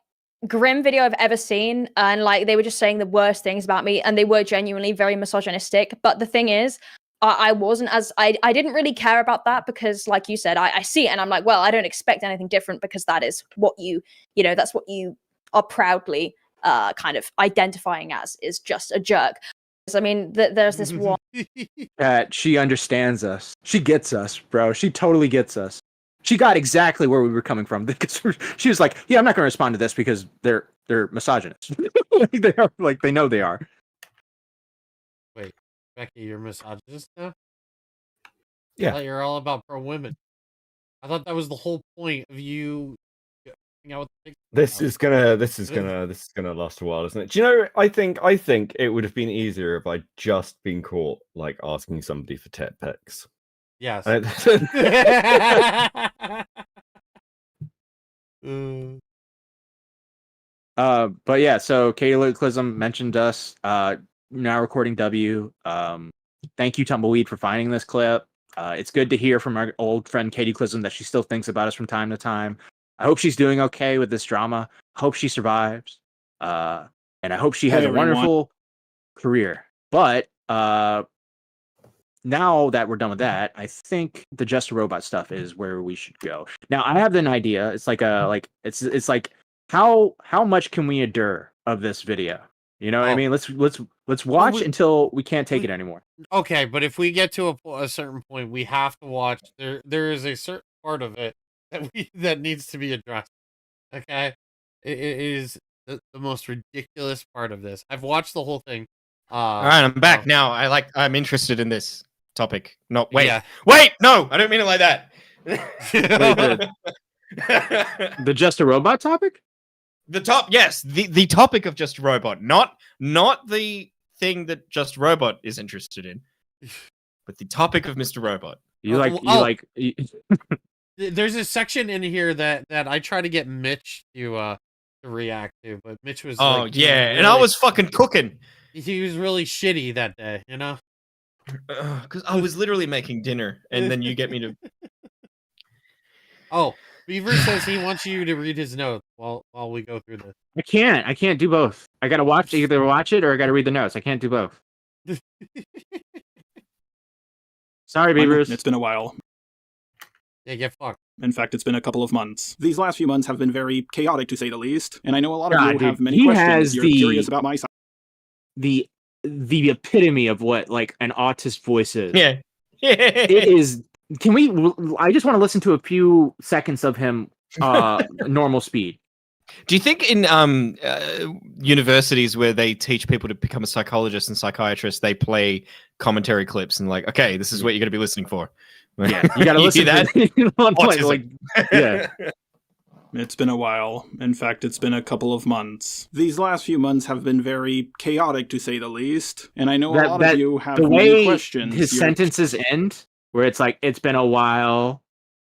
grim video I've ever seen, and like they were just saying the worst things about me, and they were genuinely very misogynistic. But the thing is, I wasn't I didn't really care about that because, like you said, I see it and I'm like, well, I don't expect anything different because that is what that's what you are proudly kind of identifying as, is just a jerk. I mean, there's this one. She understands us. She gets us, bro. She totally gets us. She got exactly where we were coming from because she was like, yeah, I'm not going to respond to this because they're misogynists. They know they are. Wait. Becky, you're misogynist now? Yeah. I thought you're all about pro women. I thought that was the whole point of you hanging out with This is gonna last a while, isn't it? Do you know, I think it would have been easier if I'd just been caught like asking somebody for tit pics. Yes. But yeah, so Cataclysm mentioned us. Now recording W. Thank you, Tumbleweed, for finding this clip. It's good to hear from our old friend Cataclysm that she still thinks about us from time to time. I hope she's doing okay with this drama. Hope she survives. And I hope she has a wonderful career. But now that we're done with that, I think the Just a Robot stuff is where we should go. Now, I have an idea. It's like it's like how much can we endure of this video? You know what I mean? Let's watch until we can't take it anymore. Okay, but if we get to a certain point, we have to watch. There is a certain part of it that needs to be addressed. Okay, it is the most ridiculous part of this. I've watched the whole thing. All right, I'm back now. I'm interested in this topic. No, wait, Yeah. wait, no, I don't mean it like that. The Just a Robot topic? The topic of Just a Robot, not the thing that Just Robot is interested in, but the topic of Mr. Robot. There's a section in here that I try to get Mitch to react to, but Mitch was and I was fucking cooking. He was really shitty that day, you know? Because I was literally making dinner, and then you get me to. Oh, Beaver says he wants you to read his notes while we go through this. I can't do both. I gotta either watch it or I gotta read the notes. I can't do both. Sorry, Beavers. It's been a while. Yeah, get fucked. In fact, it's been a couple of months. These last few months have been very chaotic, to say the least, and I know a lot of you have many questions. You're curious about my side. The epitome of what like an autist voice is. Yeah. It is. Can we? I just want to listen to a few seconds of him normal speed. Do you think in universities where they teach people to become a psychologist and psychiatrist, they play commentary clips and like, okay, this is what you're going to be listening for? Yeah, you got to listen to that. Yeah. It's been a while. In fact, it's been a couple of months. These last few months have been very chaotic, to say the least. And I know a lot of you have many questions. His sentences end, where it's like, it's been a while,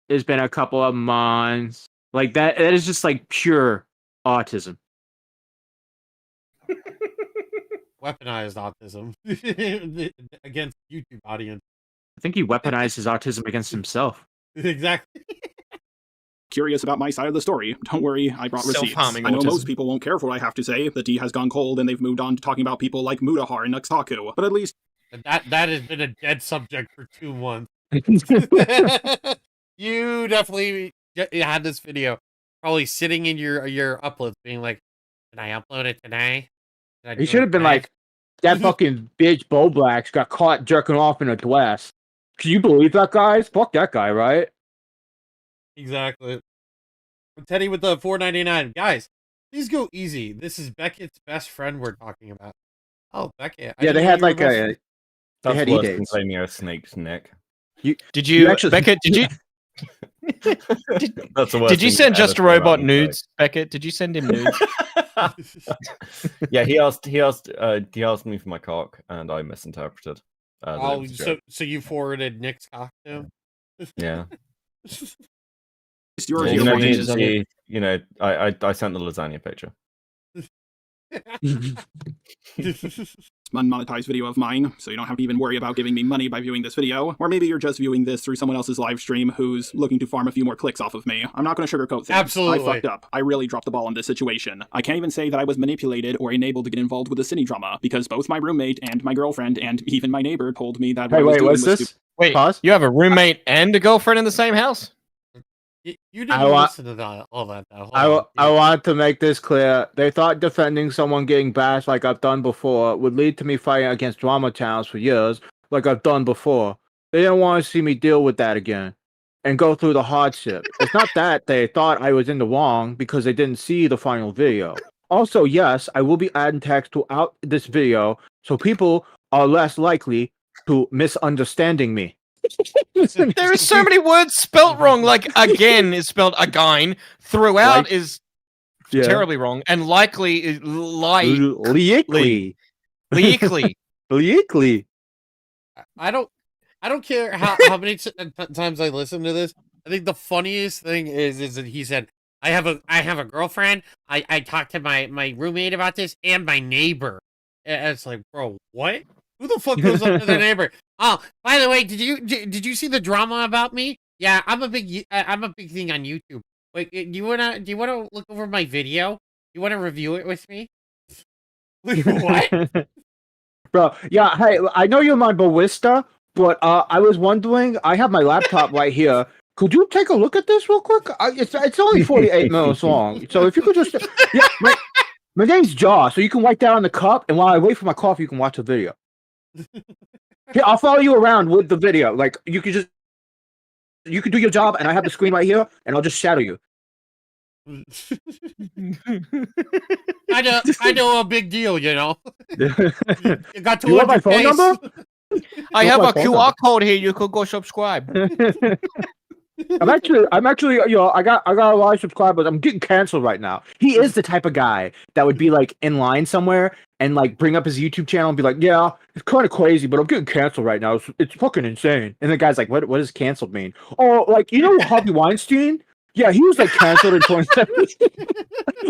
it's been a couple of months. Like that is just like pure autism. Weaponized autism against YouTube audience. I think he weaponized his autism against himself. Exactly. Curious about my side of the story. Don't worry, I brought receipts. I know most people won't care for what I have to say. The tea has gone cold and they've moved on to talking about people like Mudahar and Nuxtaku. But at least that has been a dead subject for 2 months. You definitely had this video probably sitting in your uploads being like, did I upload it today? He should have been like, that fucking bitch Bo Blacks got caught jerking off in a glass. Can you believe that, guys? Fuck that guy, right? Exactly. Teddy with the $4.99. Guys, please go easy. This is Becket's best friend we're talking about. Oh, Becket. Yeah, they had like a... That's they had worse E-dates. than claiming a snake's neck. Did you actually... Becket, did you... That's the worst Did you thing send to ever Just a say about Robot me, nudes, Becket? Did you send him nudes? Yeah, he asked me for my cock, and I misinterpreted. So you forwarded Nick's cock to him? Yeah. Your You know, I sent the lasagna picture. Unmonetized video of mine, so you don't have to even worry about giving me money by viewing this video. Or maybe you're just viewing this through someone else's live stream who's looking to farm a few more clicks off of me. I'm not going to sugarcoat things. Absolutely. I fucked up. I really dropped the ball in this situation. I can't even say that I was manipulated or enabled to get involved with the cine drama, because both my roommate and my girlfriend and even my neighbor told me that what's this? Wait, pause? You have a roommate and a girlfriend in the same house? You didn't listen to all that. I want to make this clear. They thought defending someone getting bashed like I've done before would lead to me fighting against drama channels for years, like I've done before. They didn't want to see me deal with that again and go through the hardship. It's not that they thought I was in the wrong because they didn't see the final video. Also, yes, I will be adding text throughout this video so people are less likely to misunderstanding me. There are so many words spelt wrong. Like again is spelled again. Throughout is terribly wrong, and likely is likely. I don't care how many times I listen to this. I think the funniest thing is that he said, I have a girlfriend. I talked to my roommate about this and my neighbor. And it's like, bro, what? Who the fuck goes up to their neighbor? Oh, by the way, did you see the drama about me? Yeah, I'm a big thing on YouTube. Wait, do you wanna look over my video? You wanna review it with me? What? Bro, yeah, hey, I know you're my ballista, but I was wondering, I have my laptop right here. Could you take a look at this real quick? It's only 48 minutes long. So if you could just... Yeah, my name's Jaw, so you can write that on the cup, and while I wait for my coffee, you can watch the video. Here, I'll follow you around with the video. Like, you can do your job, and I have the screen right here, and I'll just shadow you. I know a big deal, you know. You got 200 You want my phone number? I have a QR code here. You could go subscribe. I'm actually, you know, I got a lot of subscribers. I'm getting canceled right now. He is the type of guy that would be like in line somewhere and like bring up his YouTube channel and be like, yeah, it's kind of crazy, but I'm getting canceled right now. It's fucking insane. And the guy's like, what does canceled mean? Oh, like, you know Harvey Weinstein? Yeah, he was like canceled in 2017.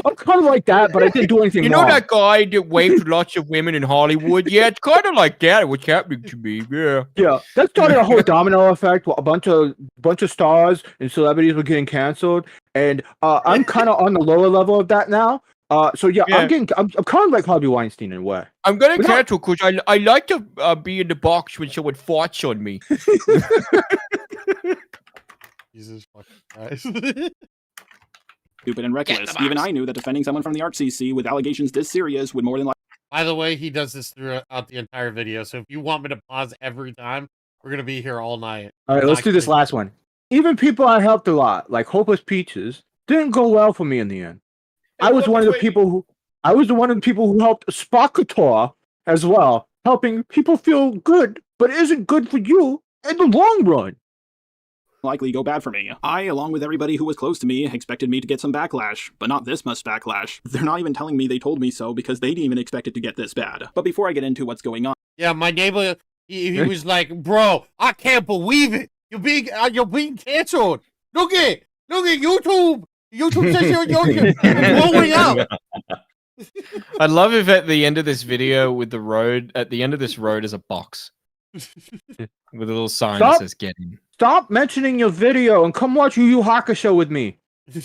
I'm kind of like that, but I didn't do anything wrong. You know that guy that raped lots of women in Hollywood? Yeah, it's kind of like that. What's happening to me? Yeah. Yeah, that started a whole domino effect. A bunch of stars and celebrities were getting canceled, and I'm kind of on the lower level of that now. So yeah, I'm kind of like Harvey Weinstein in a way. I'm gonna cancel because I like to be in the box when someone farts on me. Jesus fucking Christ. Stupid and reckless. Even I knew that defending someone from the ArtCC with allegations this serious would more than likely... By the way, he does this throughout the entire video, so if you want me to pause every time, we're going to be here all night. All right, let's do this last one. Even people I helped a lot, like Hopeless Peaches, didn't go well for me in the end. I was one of the people who helped Spakator as well, helping people feel good, but it isn't good for you in the long run. Likely go bad for me. I, along with everybody who was close to me, expected me to get some backlash, but not this much backlash. They're not even telling me they told me so because they didn't even expect it to get this bad. But before I get into what's going on... Yeah, my neighbor, he was like, bro, I can't believe it. You're being canceled. Look at YouTube. YouTube says you're blowing up. I love if at the end of this video with the road, at the end of this road is a box. With a little sign that says "Get in." Stop mentioning your video and come watch Yu Yu Hakusho with me,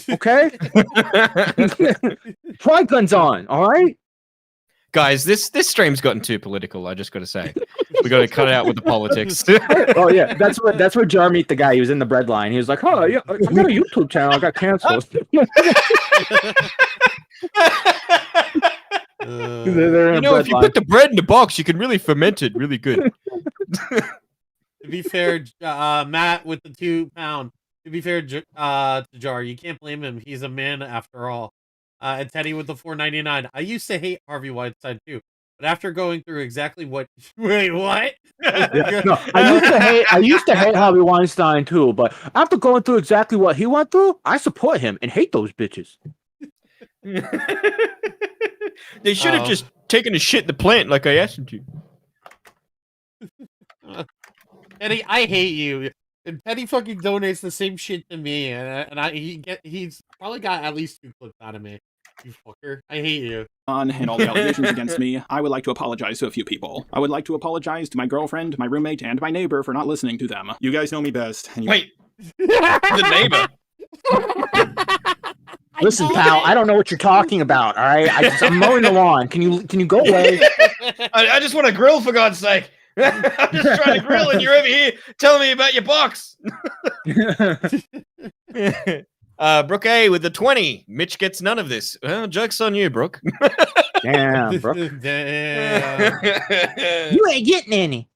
okay? Try guns on, all right? Guys, this stream's gotten too political. I just got to say, we got to cut it out with the politics. Oh yeah, that's where Jar met the guy. He was in the bread line. He was like, "Oh, yeah, I got a YouTube channel. I got canceled." You know, if you put the bread in the box, you can really ferment it really good. To be fair, Matt with the 2 pound. To be fair, to Jar, you can't blame him. He's a man after all. And Teddy with the $4.99. I used to hate Harvey Weinstein too, but after going through exactly what... Wait, what? Yeah, no, I used to hate Harvey Weinstein too, but after going through exactly what he went through, I support him and hate those bitches. They should have just taken a shit in the plant like I asked them to. Teddy, I hate you. And Teddy fucking donates the same shit to me, and he's probably got at least 2 clips out of me. You fucker. I hate you. And all the allegations against me, I would like to apologize to a few people. I would like to apologize to my girlfriend, my roommate, and my neighbor for not listening to them. You guys know me best. And Wait. The neighbor? Listen, pal, I don't know what you're talking about, all right? I'm mowing the lawn. Can you go away? I just want to grill, for God's sake. I'm just trying to grill, and you're over here telling me about your box. Brooke A with the 20. Mitch gets none of this. Well, joke's on you, Brooke. Damn, Brooke. Damn. You ain't getting any.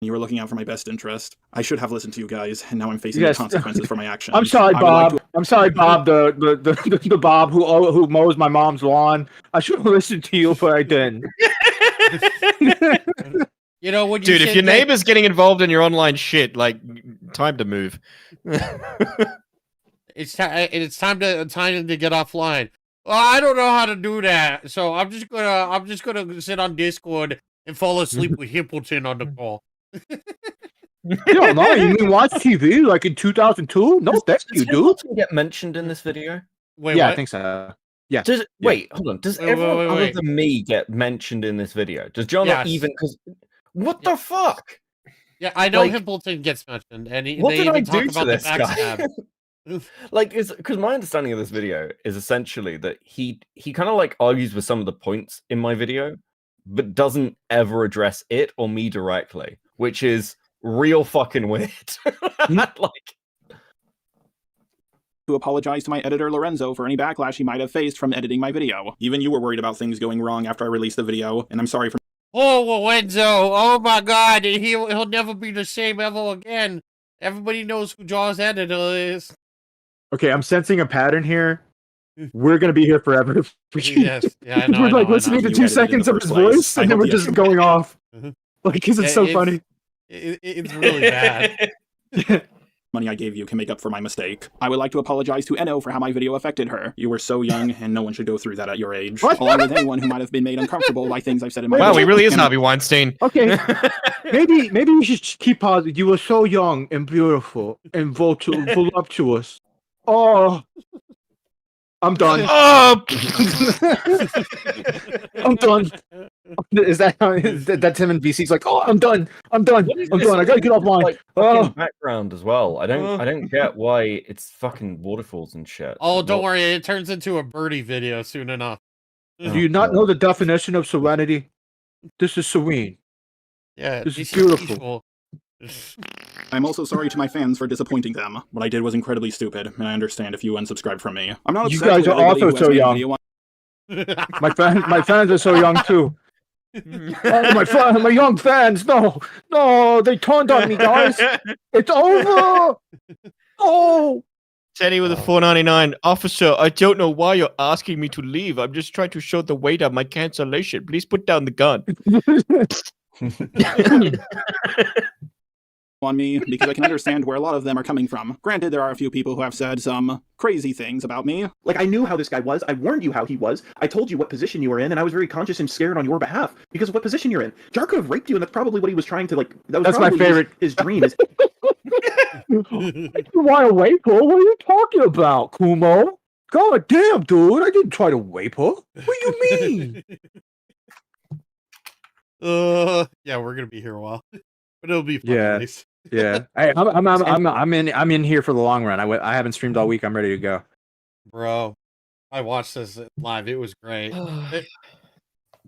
You were looking out for my best interest. I should have listened to you guys, and now I'm facing the consequences for my actions. I'm sorry, Bob. I'm sorry, Bob, the Bob who mows my mom's lawn. I should have listened to you, but I didn't. You know, when dude, if your neighbor's getting involved in your online shit, like, time to move. It's time to get offline. Well, I don't know how to do that, so I'm just gonna sit on Discord and fall asleep with Hippleton on the call. No, no, you mean watch TV like in 2002? No, thank you, dude. Hamilton get mentioned in this video? Wait, Yeah, what? I think so. Yeah. Does Yeah. wait, hold on. Does Wait, everyone wait, other wait. than me get mentioned in this video? Does John not Yes. even? Because what the fuck? Yeah, I know Like, Himpleton gets mentioned, and What they did I even talk do about to the this guy? backstab. Like, because my understanding of this video is essentially that he kind of like argues with some of the points in my video, but doesn't ever address it or me directly, which is real fucking weird. Like, to apologize to my editor Lorenzo for any backlash he might have faced from editing my video. Even you were worried about things going wrong after I released the video, and I'm sorry for. Oh, Lorenzo! Oh my God! He'll never be the same ever again. Everybody knows who Jaw's editor is. Okay, I'm sensing a pattern here. We're gonna be here forever. Yes, yeah, I know. We're I know, like I listening know. to 2 seconds of his voice, and then we're just going off. Like, because it's so funny. It's really bad. Money I gave you can make up for my mistake. I would like to apologize to Eno for how my video affected her. You were so young, and no one should go through that at your age. Along with anyone who might have been made uncomfortable by things I've said in my Wow, video. he really is And- Harvey Weinstein. Okay, maybe we should keep positive. You were so young and beautiful and voluptuous. Oh, I'm done. Oh, I'm done. Is that how that's him in BC? He's like, oh, I'm done. I'm done. I'm done. I gotta get offline. like Oh. fucking background as well. I don't get why it's fucking waterfalls and shit. Oh, don't worry. It turns into a birdie video soon enough. Do you not know the definition of serenity? This is serene. Yeah, This is beautiful. peaceful. I'm also sorry to my fans for disappointing them. What I did was incredibly stupid, and I understand if you unsubscribed from me. I'm not You upset guys with are everybody also who has so made a young. video My fans are so young too. Oh, my young fans. No, they turned on me, guys. It's over. Oh. Teddy with a $4.99. Officer, I don't know why you're asking me to leave. I'm just trying to show the waiter my cancellation. Please put down the gun. on me because I can understand where a lot of them are coming from. Granted, there are a few people who have said some crazy things about me. Like, I knew how this guy was. I warned you how he was. I told you what position you were in, and I was very conscious and scared on your behalf because of what position you're in. Jar could have raped you, and that's probably what he was trying to, like, That's my favorite. His dream is. You want to rape her? What are you talking about, Kumo? God damn, dude. I didn't try to rape her. What do you mean? Yeah, we're gonna be here a while, but it'll be fun. Yeah. At least. Yeah. Hey, I'm in here for the long run. I haven't streamed all week. I'm ready to go. Bro, I watched this live. It was great.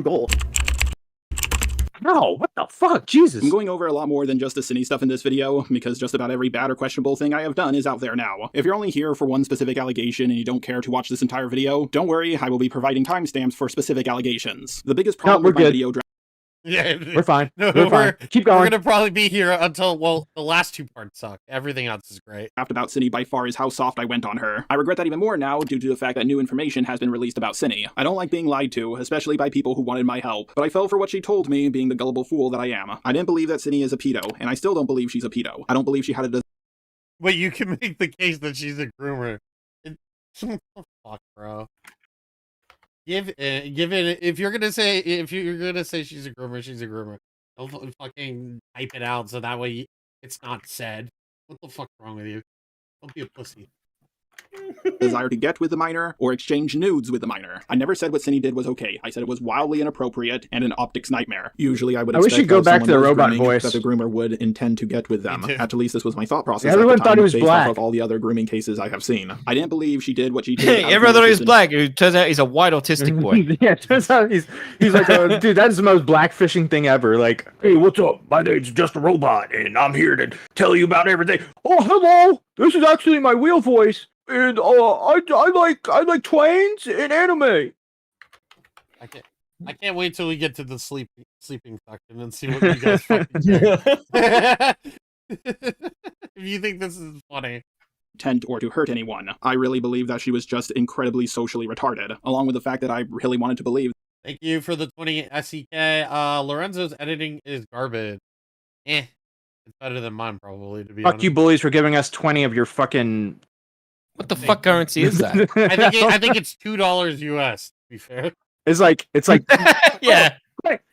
Goal. No, what the fuck? Jesus. I'm going over a lot more than just the Cine stuff in this video, because just about every bad or questionable thing I have done is out there now. If you're only here for one specific allegation and you don't care to watch this entire video, don't worry, I will be providing timestamps for specific allegations. The biggest problem with my video Yeah, We're fine. No, We're fine. Keep going. We're gonna probably be here until the last two parts suck. Everything else is great. About Cine by far is how soft I went on her. I regret that even more now due to the fact that new information has been released about Cine. I don't like being lied to, especially by people who wanted my help, but I fell for what she told me, being the gullible fool that I am. I didn't believe that Cine is a pedo, and I still don't believe she's a pedo. I don't believe she had a Wait, you can make the case that she's a groomer. Fuck, bro. Give it if you're gonna say she's a groomer, she's a groomer. Don't fucking type it out so that way it's not said. What the fuck's wrong with you? Don't be a pussy. desire to get with the minor or exchange nudes with the minor. I never said what Cine did was okay. I said it was wildly inappropriate and an optics nightmare. Usually I would wish expect you'd go that back if to the someone was robot grooming, voice. that the groomer would intend to get with them. At least this was my thought process. Yeah, at the everyone time, thought he was based black. off of all the other grooming cases I have seen. I didn't believe she did what she did. Everyone thought he was black. It turns out he's a white autistic boy. Yeah, it turns out he's like, dude, that is the most blackfishing thing ever. Like, hey, what's up? My name's just a robot, and I'm here to tell you about everything. Oh, hello. This is actually my real voice, and I like twains and anime. I can't wait till we get to the sleeping section and see what you guys fucking do. If you think this is funny. Intent or to hurt anyone. I really believe that she was just incredibly socially retarded, along with the fact that I really wanted to believe. Thank you for the 20 SEK. Lorenzo's editing is garbage. It's better than mine, probably, to be Fuck honest. you, bullies, for giving us 20 of your fucking. What the fuck currency is that? I think it's $2 US, to be fair. It's like yeah.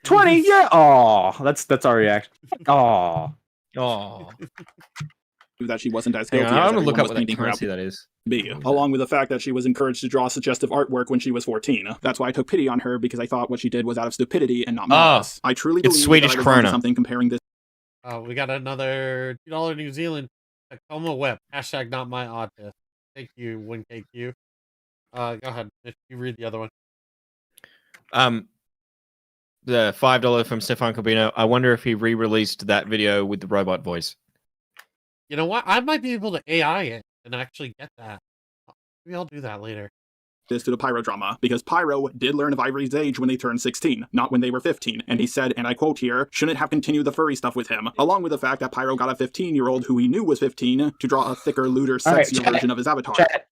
20, yeah. Oh, that's our reaction. Oh. Oh. that she wasn't as Hang guilty on, as I'm gonna look everyone up was what that painting her out currency to that is. be, along with the fact that she was encouraged to draw suggestive artwork when she was 14. That's why I took pity on her, because I thought what she did was out of stupidity and not malice. I truly it's believe Swedish that I was onto krona. something comparing this. We got another $2 New Zealand Tacoma whip. Hashtag not my autism. Thank you, WinKQ. Go ahead, Mitch, you read the other one. The $5 from Stefan Corbino. I wonder if he re-released that video with the robot voice. You know what? I might be able to AI it and actually get that. Maybe I'll do that later. This to the Pyro drama, because Pyro did learn of Ivory's age when they turned 16, not when they were 15, and he said, and I quote here, shouldn't have continued the furry stuff with him, along with the fact that Pyro got a 15-year-old who he knew was 15 to draw a thicker, looter, sexier version of his avatar. Chat.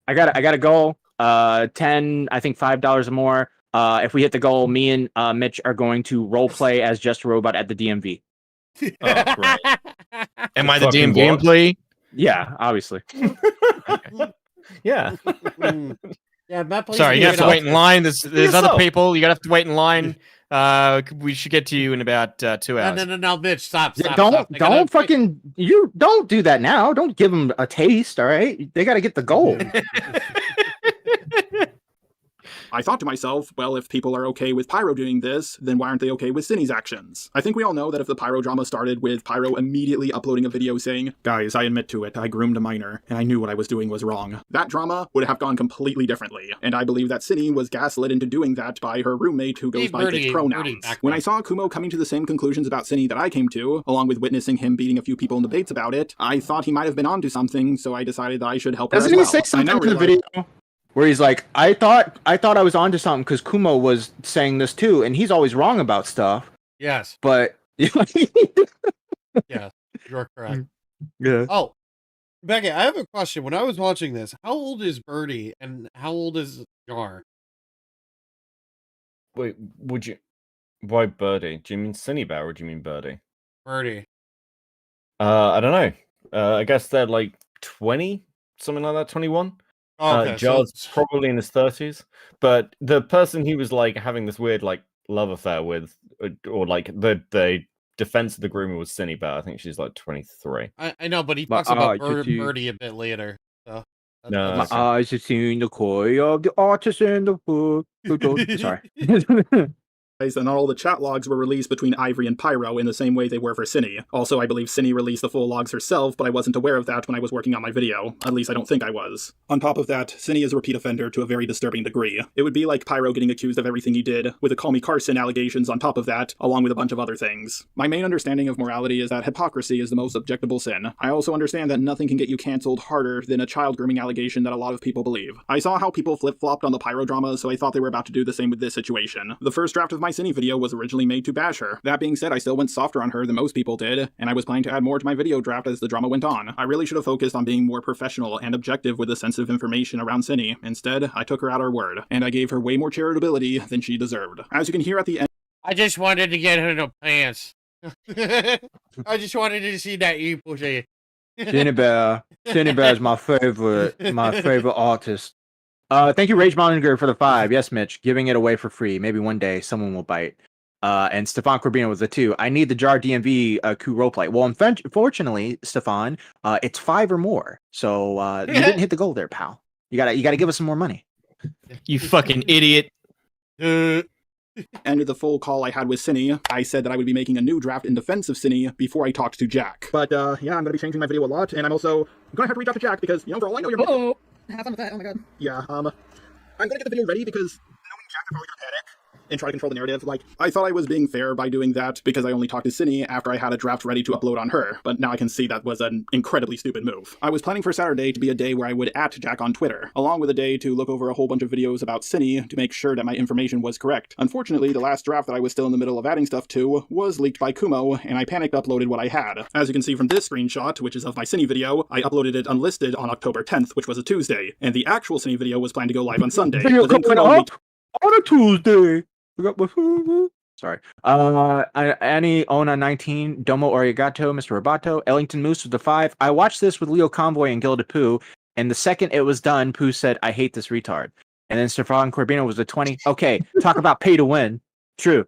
I got a goal. 10, I think $5 or more. If we hit the goal, me and Mitch are going to role play as Just a Robot at the DMV. Oh, great. Am I the DMV employee? Yeah, obviously. Yeah. Yeah, Matt, sorry, you have to wait in line. There's other people. You gotta have to wait in line. We should get to you in about 2 hours. No, Mitch, stop. Yeah, don't fucking don't do that now. Don't give them a taste. All right, they got to get the goal. I thought to myself, well, if people are okay with Pyro doing this, then why aren't they okay with Cinny's actions? I think we all know that if the Pyro drama started with Pyro immediately uploading a video saying, guys, I admit to it, I groomed a minor, and I knew what I was doing was wrong, that drama would have gone completely differently. And I believe that Cinny was gaslit into doing that by her roommate who goes by fake pronouns. When I saw Kumo coming to the same conclusions about Cinny that I came to, along with witnessing him beating a few people in debates about it, I thought he might have been onto something, so I decided that I should help her as Doesn't well. he say something to the video? Where he's like, I thought I was onto something because Kumo was saying this too, and he's always wrong about stuff. Yes. But yeah, you're correct. Yeah. Oh, Becket, I have a question. When I was watching this, how old is Birdie and how old is Jar? Wait, why Birdie? Do you mean Cinny Bear or do you mean Birdie? Birdie. I don't know. I guess they're like 20, something like that, 21. Okay, Jar's probably in his 30s, but the person he was like having this weird like love affair with, or like the defense of the groomer was Cinny Bear. I think she's like 23. I know, but he talks about Birdie a bit later. So no, my eyes have seen the koi of the artist in the book. Sorry. And all the chat logs were released between Ivory and Pyro in the same way they were for Cinny. Also, I believe Cinny released the full logs herself, but I wasn't aware of that when I was working on my video. At least I don't think I was. On top of that, Cinny is a repeat offender to a very disturbing degree. It would be like Pyro getting accused of everything he did, with the Call Me Carson allegations on top of that, along with a bunch of other things. My main understanding of morality is that hypocrisy is the most objectable sin. I also understand that nothing can get you cancelled harder than a child grooming allegation that a lot of people believe. I saw how people flip-flopped on the Pyro drama, so I thought they were about to do the same with this situation. The first draft of my Cinny video was originally made to bash her. That being said, I still went softer on her than most people did, and I was planning to add more to my video draft as the drama went on. I really should have focused on being more professional and objective with the sensitive information around Cinny. Instead, I took her at her word, and I gave her way more charitability than she deserved. As you can hear at the end, I just wanted to get her the pants. I just wanted to see that you pussy. Cinny Bear is my favorite artist. Thank you, Rage Monitor, for the 5. Yes, Mitch, giving it away for free. Maybe one day someone will bite. And Stefan Corbino was the 2. I need the Jar DMV coup roleplay. Well, unfortunately, Stefan, it's 5 or more. So you didn't hit the goal there, pal. You gotta give us some more money. You fucking idiot. Ended the full call I had with Cinny. I said that I would be making a new draft in defense of Cinny before I talked to Jack. But yeah, I'm gonna be changing my video a lot, and I'm gonna have to reach out to Jack because, you know, for all I know, you're. Oh, have fun with that. Oh my god. Yeah. I'm gonna get the video ready because knowing Jack, I'm probably gonna panic and try to control the narrative. Like, I thought I was being fair by doing that because I only talked to Cinny after I had a draft ready to upload on her, but now I can see that was an incredibly stupid move. I was planning for Saturday to be a day where I would @ Jack on Twitter, along with a day to look over a whole bunch of videos about Cinny to make sure that my information was correct. Unfortunately, the last draft that I was still in the middle of adding stuff to was leaked by Kumo, and I panicked uploaded what I had. As you can see from this screenshot, which is of my Cinny video, I uploaded it unlisted on October 10th, which was a Tuesday, and the actual Cinny video was planned to go live on Sunday. Video But then coming Kumo up on a Tuesday. Sorry. Annie Ona 19, Domo Origato, Mr. Roboto, Ellington Moose with the 5. I watched this with Leo Convoy and Gilded Pooh, and the second it was done, Pooh said, I hate this retard. And then Stefan Corbino was a 20. Okay, talk about pay to win. True.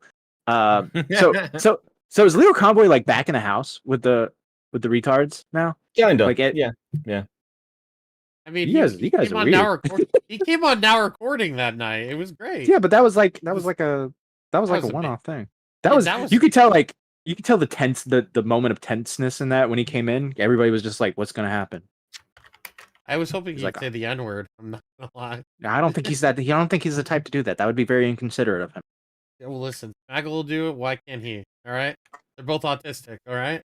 So So is Leo Convoy like back in the house with the retards now? Kinda. Like yeah. I mean, You he guys came are on weird. now he came on now recording that night. It was great. Yeah, but that was like a one-off thing. You could tell the moment of tenseness in that when he came in. Everybody was just like, "What's gonna happen?" I was hoping he'd like, say the N-word. I'm not gonna lie. I don't think he's that. I don't think he's the type to do that. That would be very inconsiderate of him. Yeah, well, listen, Maggle will do it. Why can't he? All right, they're both autistic. All right.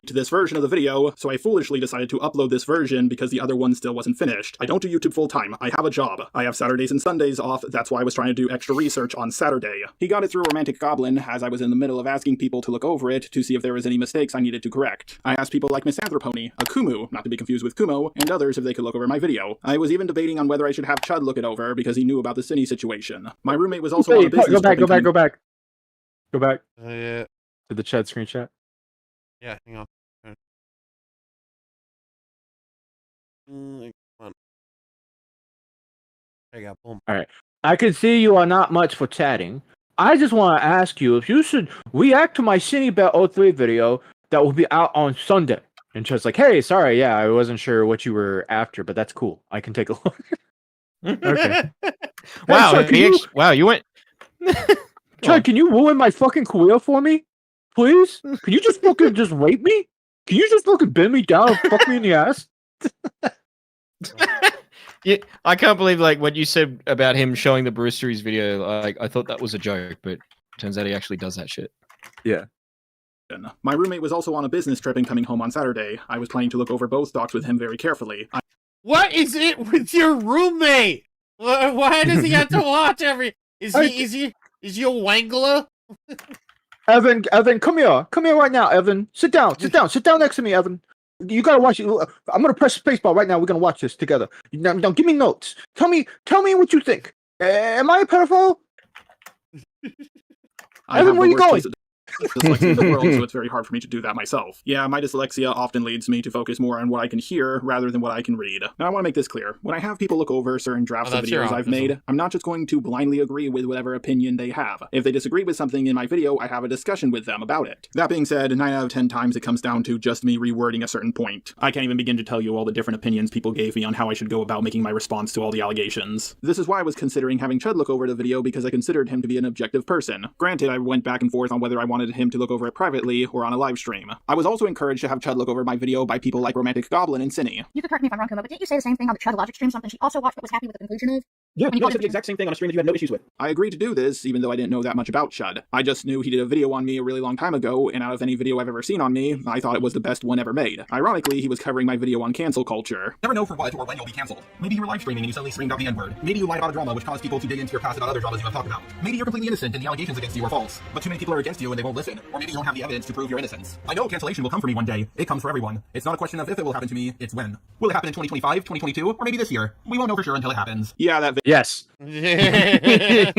To this version of the video, so I foolishly decided to upload this version because the other one still wasn't finished. I don't do YouTube full time. I have a job. I have Saturdays and Sundays off. That's why I was trying to do extra research on Saturday. He got it through Romantic Goblin as I was in the middle of asking people to look over it to see if there was any mistakes I needed to correct. I asked people like Misanthropony, Akumu, not to be confused with Kumo, and others if they could look over my video. I was even debating on whether I should have Chud look it over because he knew about the Cine situation. My roommate was also on a business Go back. Yeah. To the Chud screenshot. Yeah. Hang on. Come on. There you go. Boom. All right. I can see you are not much for chatting. I just want to ask you if you should react to my Cinebet 03 video that will be out on Sunday. And Chud's like, hey, sorry, yeah, I wasn't sure what you were after, but that's cool. I can take a look. Okay. Wow, Hey, Chud, wow, you went. Chud, can you ruin my fucking career for me? Please? Can you just fucking just rape me? Can you just fucking bend me down and fuck me in the ass? Yeah, I can't believe like what you said about him showing the Brewstery's video. Like, I thought that was a joke, but turns out he actually does that shit. Yeah. My roommate was also on a business trip and coming home on Saturday. I was planning to look over both docs with him very carefully. What is it with your roommate? Why does he have to watch every? Is he a wangler? Evan, come here right now, Evan. Sit down next to me, Evan. You gotta watch it. I'm gonna press spacebar right now. We're gonna watch this together. Now, give me notes. Tell me what you think. Am I a pedophile? Evan, where you going? Dyslexia in the world, so it's very hard for me to do that myself. Yeah, my dyslexia often leads me to focus more on what I can hear rather than what I can read. Now, I want to make this clear. When I have people look over certain drafts of videos I've made, I'm not just going to blindly agree with whatever opinion they have. If they disagree with something in my video, I have a discussion with them about it. That being said, 9 out of 10 times it comes down to just me rewording a certain point. I can't even begin to tell you all the different opinions people gave me on how I should go about making my response to all the allegations. This is why I was considering having Chud look over the video because I considered him to be an objective person. Granted, I went back and forth on whether I wanted him to look over it privately or on a live stream. I was also encouraged to have Chud look over my video by people like Romantic Goblin and Cine. You could correct me if I'm wrong, Kuma, but didn't you say the same thing on the Chud Logic stream? Something she also watched but was happy with the conclusion of? Yeah, you said the exact same thing on a stream that you had no issues with. I agreed to do this, even though I didn't know that much about Chud. I just knew he did a video on me a really long time ago, and out of any video I've ever seen on me, I thought it was the best one ever made. Ironically, he was covering my video on cancel culture. Never know for what or when you'll be canceled. Maybe you were live streaming and you suddenly screamed out the N-word. Maybe you lied about a drama which caused people to dig into your past about other dramas you have talked about. Maybe you're completely innocent and the allegations against you are false. But too many people are against you and they won't listen. Or maybe you don't have the evidence to prove your innocence. I know cancellation will come for me one day. It comes for everyone. It's not a question of if it will happen to me, it's when. Will it happen in 2025, 2022, or maybe this year? We won't know for sure until it happens. Yeah, that Yes. Yeah,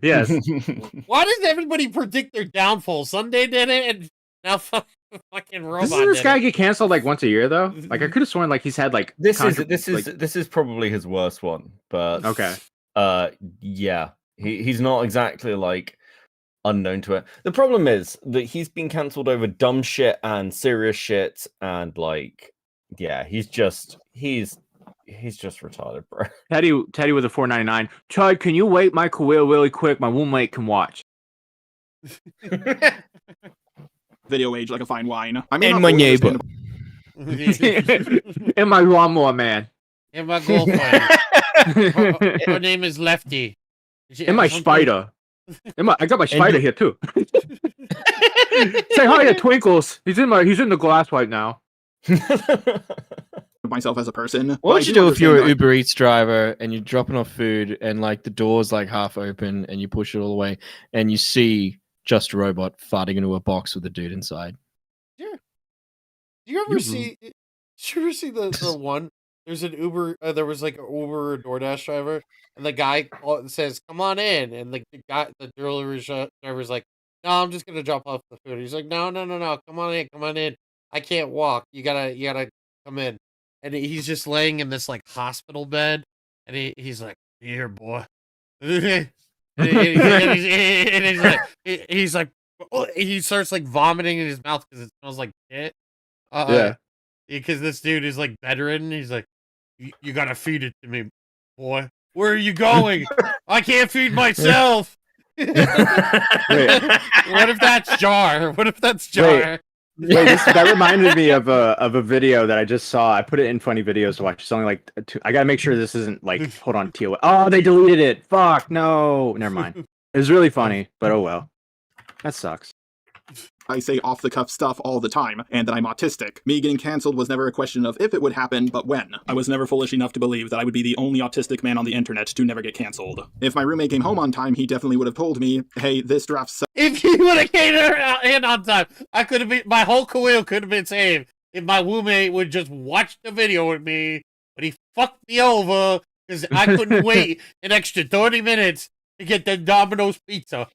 yes. Why does everybody predict their downfall? Sunday did it, and now fucking robot. Doesn't this did guy it. get canceled like once a year though? Like I could have sworn like he's had like This is probably his worst one, but okay. Yeah, he's not exactly like unknown to it. The problem is that he's been cancelled over dumb shit and serious shit, and like, yeah, he's just retarded, bro. Teddy with a $4.99. Chud, can you wait my career really quick? My roommate can watch. video age like a fine wine. I mean, And my neighbor. And my lawnmower man. And my girlfriend. her name is Lefty. And my spider. I got my spider here too. Say hi to Twinkles. He's in the glass right now. Myself as a person. What would you do if you're an Uber Eats driver and you're dropping off food and like the door's like half open and you push it all the way and you see Just a Robot farting into a box with a dude inside? Yeah. Do you ever see? Did you ever see the one? There's an Uber. There was like an Uber or DoorDash driver, and the guy says, "Come on in," and like the delivery driver's like, "No, I'm just gonna drop off the food." He's like, "No, come on in. I can't walk. You gotta come in." And he's just laying in this like hospital bed, and he's like, "Here, boy." he's like, he starts like vomiting in his mouth because it smells like shit. Because this dude is like bedridden. He's like, you gotta feed it to me, boy. Where are you going? I can't feed myself. What if that's Jar? What if that's Jar? That reminded me of a video that I just saw. I put it in funny videos to watch. It's only like I gotta make sure this isn't like hold on, TOS. Oh, they deleted it. Fuck, no. Never mind. It was really funny, but oh well. That sucks. I say off the cuff stuff all the time, and that I'm autistic. Me getting cancelled was never a question of if it would happen, but when. I was never foolish enough to believe that I would be the only autistic man on the internet to never get cancelled. If my roommate came home on time, he definitely would have told me, hey, this draft sucks. If he would have came in on time, I could have been, my whole career could have been saved if my roommate would just watch the video with me, but he fucked me over because I couldn't wait an extra 30 minutes to get the Domino's pizza.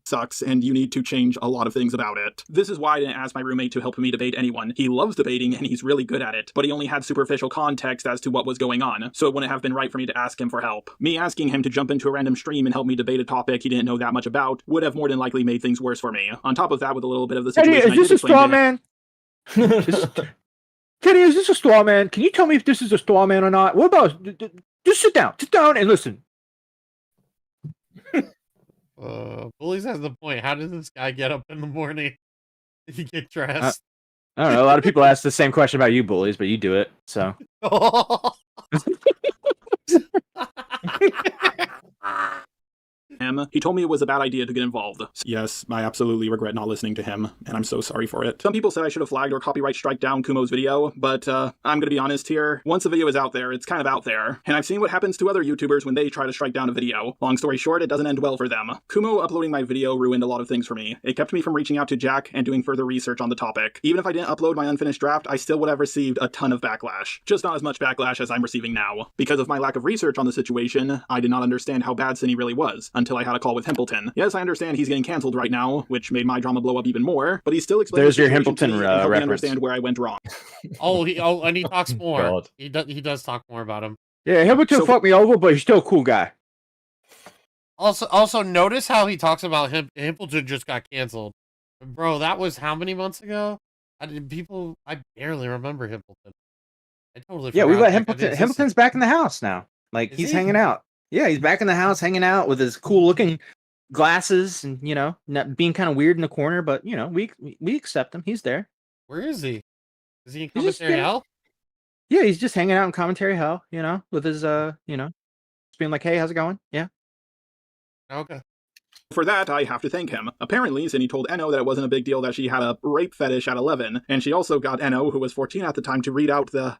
Sucks, and you need to change a lot of things about it. This is why I didn't ask my roommate to help me debate anyone. He loves debating and he's really good at it, but he only had superficial context as to what was going on, so it wouldn't have been right for me to ask him for help. Me asking him to jump into a random stream and help me debate a topic he didn't know that much about would have more than likely made things worse for me. On top of that, with a little bit of the situation, Kenny, is this a straw man? Kenny, is this a straw man? Can you tell me if this is a straw man or not? What about just sit down and listen. Bullies has the point. How does this guy get up in the morning? He get dressed. I don't know. A lot of people ask the same question about you, Bullies, but you do it. So. He told me it was a bad idea to get involved. Yes, I absolutely regret not listening to him, and I'm so sorry for it. Some people said I should have flagged or copyright strike down Kumo's video, but I'm gonna be honest here. Once a video is out there, it's kind of out there, and I've seen what happens to other YouTubers when they try to strike down a video. Long story short, it doesn't end well for them. Kumo uploading my video ruined a lot of things for me. It kept me from reaching out to Jack and doing further research on the topic. Even if I didn't upload my unfinished draft, I still would have received a ton of backlash. Just not as much backlash as I'm receiving now. Because of my lack of research on the situation, I did not understand how bad Cinny really was, until I had a call with Himpleton. Yes, I understand he's getting cancelled right now, which made my drama blow up even more, but he still explains There's your Himpleton reference. Understand where I went wrong. And he talks more. God. He does talk more about him. Yeah, Himpleton fucked me over, but he's still a cool guy. Also notice how he talks about Himpleton just got canceled. Bro, that was how many months ago? I barely remember Himpleton. I totally we let Himpleton. Himpleton's back in the house now. Like, he's hanging out. Yeah, he's back in the house hanging out with his cool looking glasses and, not being kind of weird in the corner, but, we accept him. He's there. Where is he? Is he in commentary hell? Yeah, he's just hanging out in commentary hell, with his, just being like, hey, how's it going? Yeah. Okay. For that, I have to thank him. Apparently, Cindy told Enno that it wasn't a big deal that she had a rape fetish at 11, and she also got Enno, who was 14 at the time, to read out the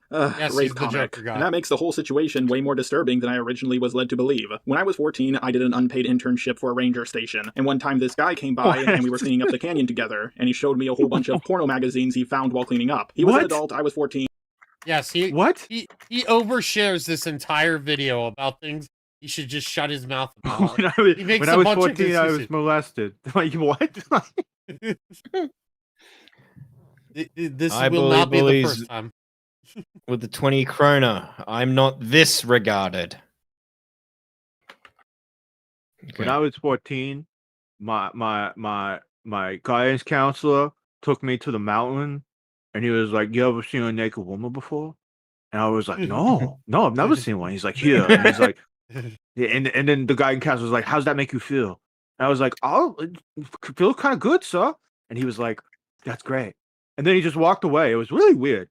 rape comic. And that makes the whole situation way more disturbing than I originally was led to believe. When I was 14, I did an unpaid internship for a ranger station, and one time this guy came by, and we were cleaning up the canyon together, and he showed me a whole bunch of porno magazines he found while cleaning up. He was an adult, I was 14. Yes, he overshares this entire video about things he should just shut his mouth about. When I was 14, I was molested. Like, what? This will not be the first time. With the 20 krona, I'm not this regarded. Okay. When I was 14, my guidance counselor took me to the mountain, and he was like, "You ever seen a naked woman before?" And I was like, "No, I've never seen one." He's like, "Here," and he's like. Yeah, and then the guy in council was like, "How's that make you feel?" And I was like, "Oh, it feels kind of good, sir." And he was like, "That's great." And then he just walked away. It was really weird.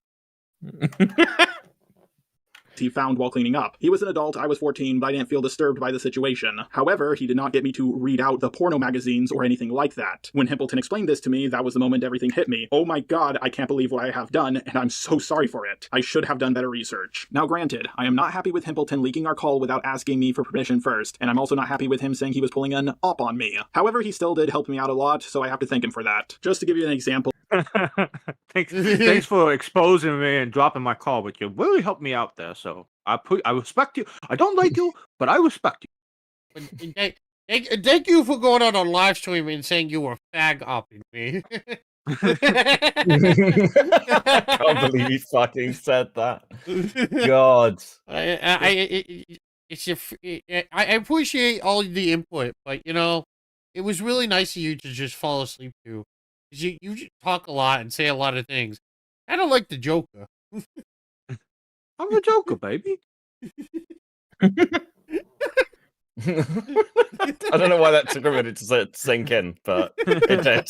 He found while cleaning up. He was an adult, I was 14, but I didn't feel disturbed by the situation. However, he did not get me to read out the porno magazines or anything like that. When Himpleton explained this to me, that was the moment everything hit me. Oh my god, I can't believe what I have done, and I'm so sorry for it. I should have done better research. Now granted, I am not happy with Himpleton leaking our call without asking me for permission first, and I'm also not happy with him saying he was pulling an op on me. However, he still did help me out a lot, so I have to thank him for that. Just to give you an example. Thanks for exposing me and dropping my call, but you really helped me out there, so I respect you. I don't like you, but I respect you. Thank you for going out on live stream and saying you were fag-opping me. I can't believe he fucking said that. God. it's I appreciate all the input, but it was really nice of you to just fall asleep too. 'Cause you talk a lot and say a lot of things. I don't like the Joker. I'm the Joker, baby. I don't know why that took a minute to sink in, but it did.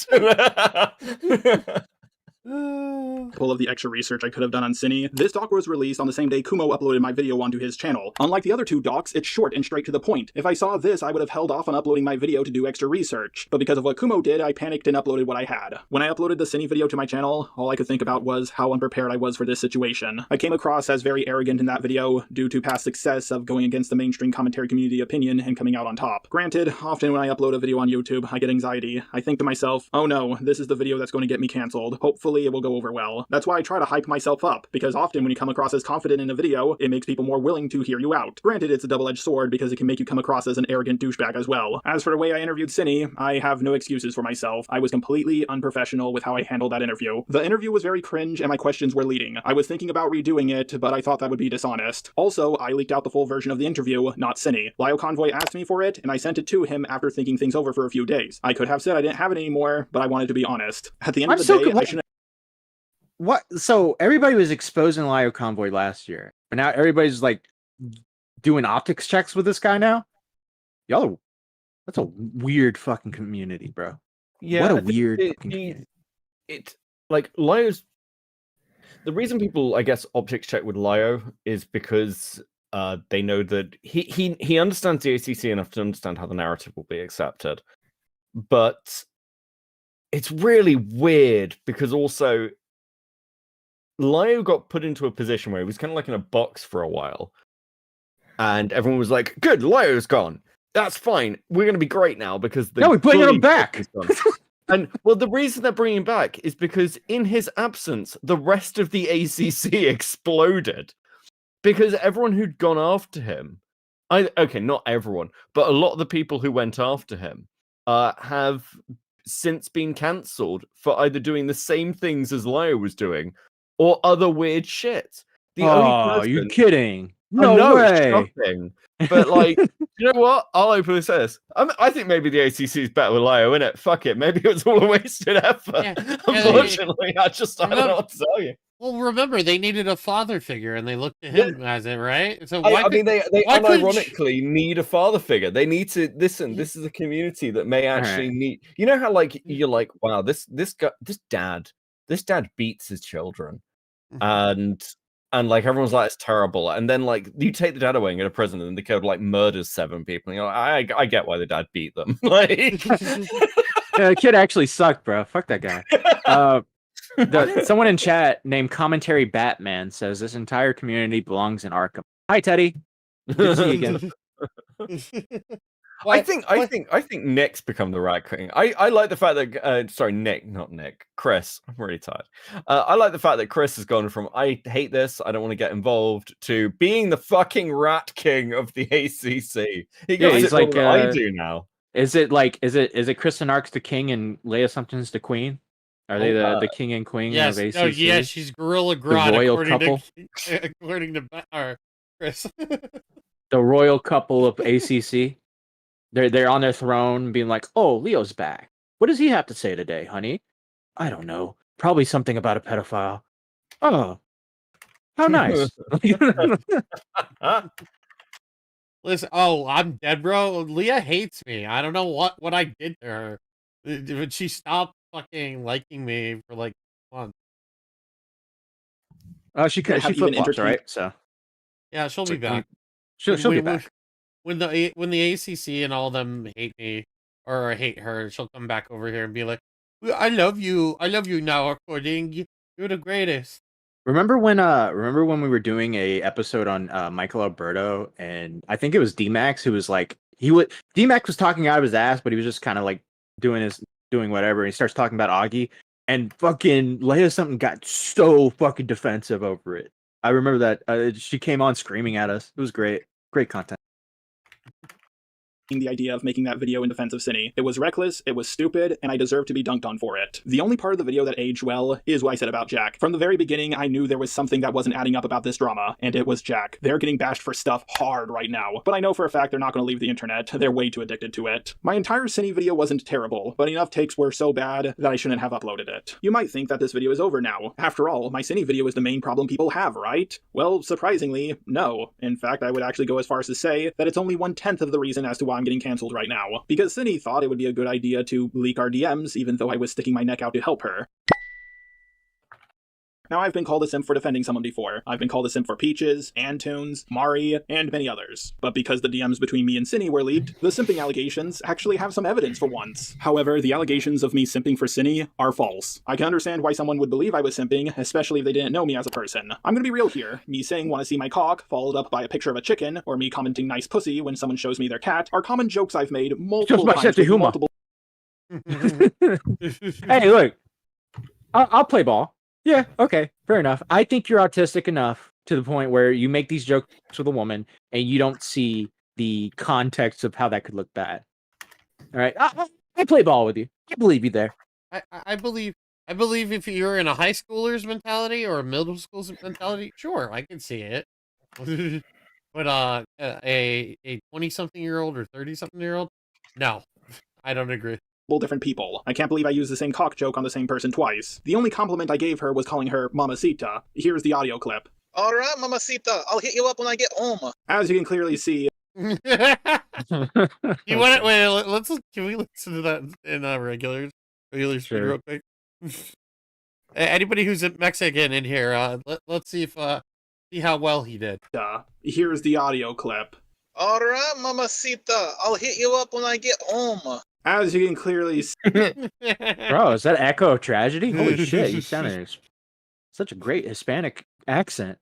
Full of the extra research I could have done on Cine. This doc was released on the same day Kumo uploaded my video onto his channel. Unlike the other two docs, it's short and straight to the point. If I saw this, I would have held off on uploading my video to do extra research. But because of what Kumo did, I panicked and uploaded what I had. When I uploaded the Cine video to my channel, all I could think about was how unprepared I was for this situation. I came across as very arrogant in that video due to past success of going against the mainstream commentary community opinion and coming out on top. Granted, often when I upload a video on YouTube, I get anxiety. I think to myself, oh no, this is the video that's going to get me cancelled. Hopefully it will go over well. That's why I try to hype myself up, because often when you come across as confident in a video, it makes people more willing to hear you out. Granted, it's a double-edged sword because it can make you come across as an arrogant douchebag as well. As for the way I interviewed Cine, I have no excuses for myself. I was completely unprofessional with how I handled that interview. The interview was very cringe and my questions were leading. I was thinking about redoing it, but I thought that would be dishonest. Also, I leaked out the full version of the interview, not Cine. Lio Convoy asked me for it, and I sent it to him after thinking things over for a few days. I could have said I didn't have it anymore, but I wanted to be honest. At the end of the day, I shouldn't. What? So everybody was exposing Lio Convoy last year, but now everybody's like doing optics checks with this guy now. That's a weird fucking community, bro. Yeah, what a weird fucking community. It's like Lio's. The reason people, I guess, optics check with Lio is because they know that he understands the ACC enough to understand how the narrative will be accepted, but it's really weird because also Lio got put into a position where he was kind of like in a box for a while. And everyone was like, good, Lio's gone. That's fine. We're going to be great now because... No, we're bringing him back! And, well, the reason they're bringing him back is because in his absence, the rest of the ACC exploded. Because everyone who'd gone after him... Okay, not everyone, but a lot of the people who went after him have since been cancelled for either doing the same things as Lio was doing or other weird shit. You're kidding. No way. Shocking. But like, you know what? I'll openly say this. I think maybe the ACC is better with Lio, innit? Fuck it. Maybe it was all a wasted effort. Yeah. Unfortunately, I don't know what to tell you. Well, remember, they needed a father figure, and they looked to him as it, right? So I mean, they unironically need a father figure. They need to listen. This is a community that may actually need. You know how like you're like, wow, this dad beats his children, and like everyone's like, it's terrible. And then like you take the dad away and go to prison, and the kid like murders 7 people. And you're like, I get why the dad beat them. Like, yeah, the kid actually sucked, bro. Fuck that guy. Someone in chat named Commentary Batman says this entire community belongs in Arkham. Hi, Teddy. Good to see you again. I think Nick's become the rat king. I like the fact that sorry, Nick, not Nick, Chris. I'm really tired. I like the fact that Chris has gone from I hate this, I don't want to get involved, to being the fucking rat king of the ACC. He's like I do now. Is it Kristen Ark's the king and Leia Simpson's the queen? Are they the king and queen of ACC? Oh, yeah, she's Gorilla Grodd, the royal couple. According to Chris. The royal couple of ACC. They're on their throne being like, oh, Leo's back. What does he have to say today, honey? I don't know. Probably something about a pedophile. Oh, how nice. Listen, I'm dead, bro. Leah hates me. I don't know what I did to her. When she stopped fucking liking me for like months. She flip-flops, right? So yeah, she'll be back. She'll be back. When the ACC and all them hate me or hate her, she'll come back over here and be like, "I love you now, recording. You're the greatest." Remember when we were doing a episode on Michael Alberto, and I think it was D-Max who was like D-Max was talking out of his ass, but he was just kind of like doing whatever, and he starts talking about Augie, and fucking Leia something got so fucking defensive over it. I remember that she came on screaming at us. It was great content. the idea of making that video in defense of Cinny. It was reckless, it was stupid, and I deserve to be dunked on for it. The only part of the video that aged well is what I said about Jack. From the very beginning, I knew there was something that wasn't adding up about this drama, and it was Jack. They're getting bashed for stuff hard right now, but I know for a fact they're not going to leave the internet. They're way too addicted to it. My entire Cinny video wasn't terrible, but enough takes were so bad that I shouldn't have uploaded it. You might think that this video is over now. After all, my Cinny video is the main problem people have, right? Well, surprisingly, no. In fact, I would actually go as far as to say that it's only 1/10 of the reason as to why I'm getting cancelled right now. Because Cindy thought it would be a good idea to leak our DMs, even though I was sticking my neck out to help her. Now, I've been called a simp for defending someone before. I've been called a simp for Peaches, Antunes, Mari, and many others. But because the DMs between me and Cinny were leaked, the simping allegations actually have some evidence for once. However, the allegations of me simping for Cinny are false. I can understand why someone would believe I was simping, especially if they didn't know me as a person. I'm gonna be real here. Me saying wanna see my cock, followed up by a picture of a chicken, or me commenting nice pussy when someone shows me their cat, are common jokes I've made multiple times with multiple... Hey, look. I'll play ball. Yeah, okay, fair enough. I think you're autistic enough to the point where you make these jokes with a woman and you don't see the context of how that could look bad. All right, I play ball with you. I believe you there. I believe if you're in a high schooler's mentality or a middle school's mentality, sure, I can see it. But a 20-something-year-old or 30-something-year-old, no, I don't agree. Different people. I can't believe I used the same cock joke on the same person twice. The only compliment I gave her was calling her Mamacita. Here's the audio clip. All right, Mamacita, I'll hit you up when I get home. As you can clearly see... You want it? Wait, can we listen to that in regular speed real quick? Anybody who's Mexican in here, let's see how well he did. Here's the audio clip. All right, Mamacita, I'll hit you up when I get home. As you can clearly see... Bro, is that Echo of Tragedy? Holy shit, you sounded such a great Hispanic accent.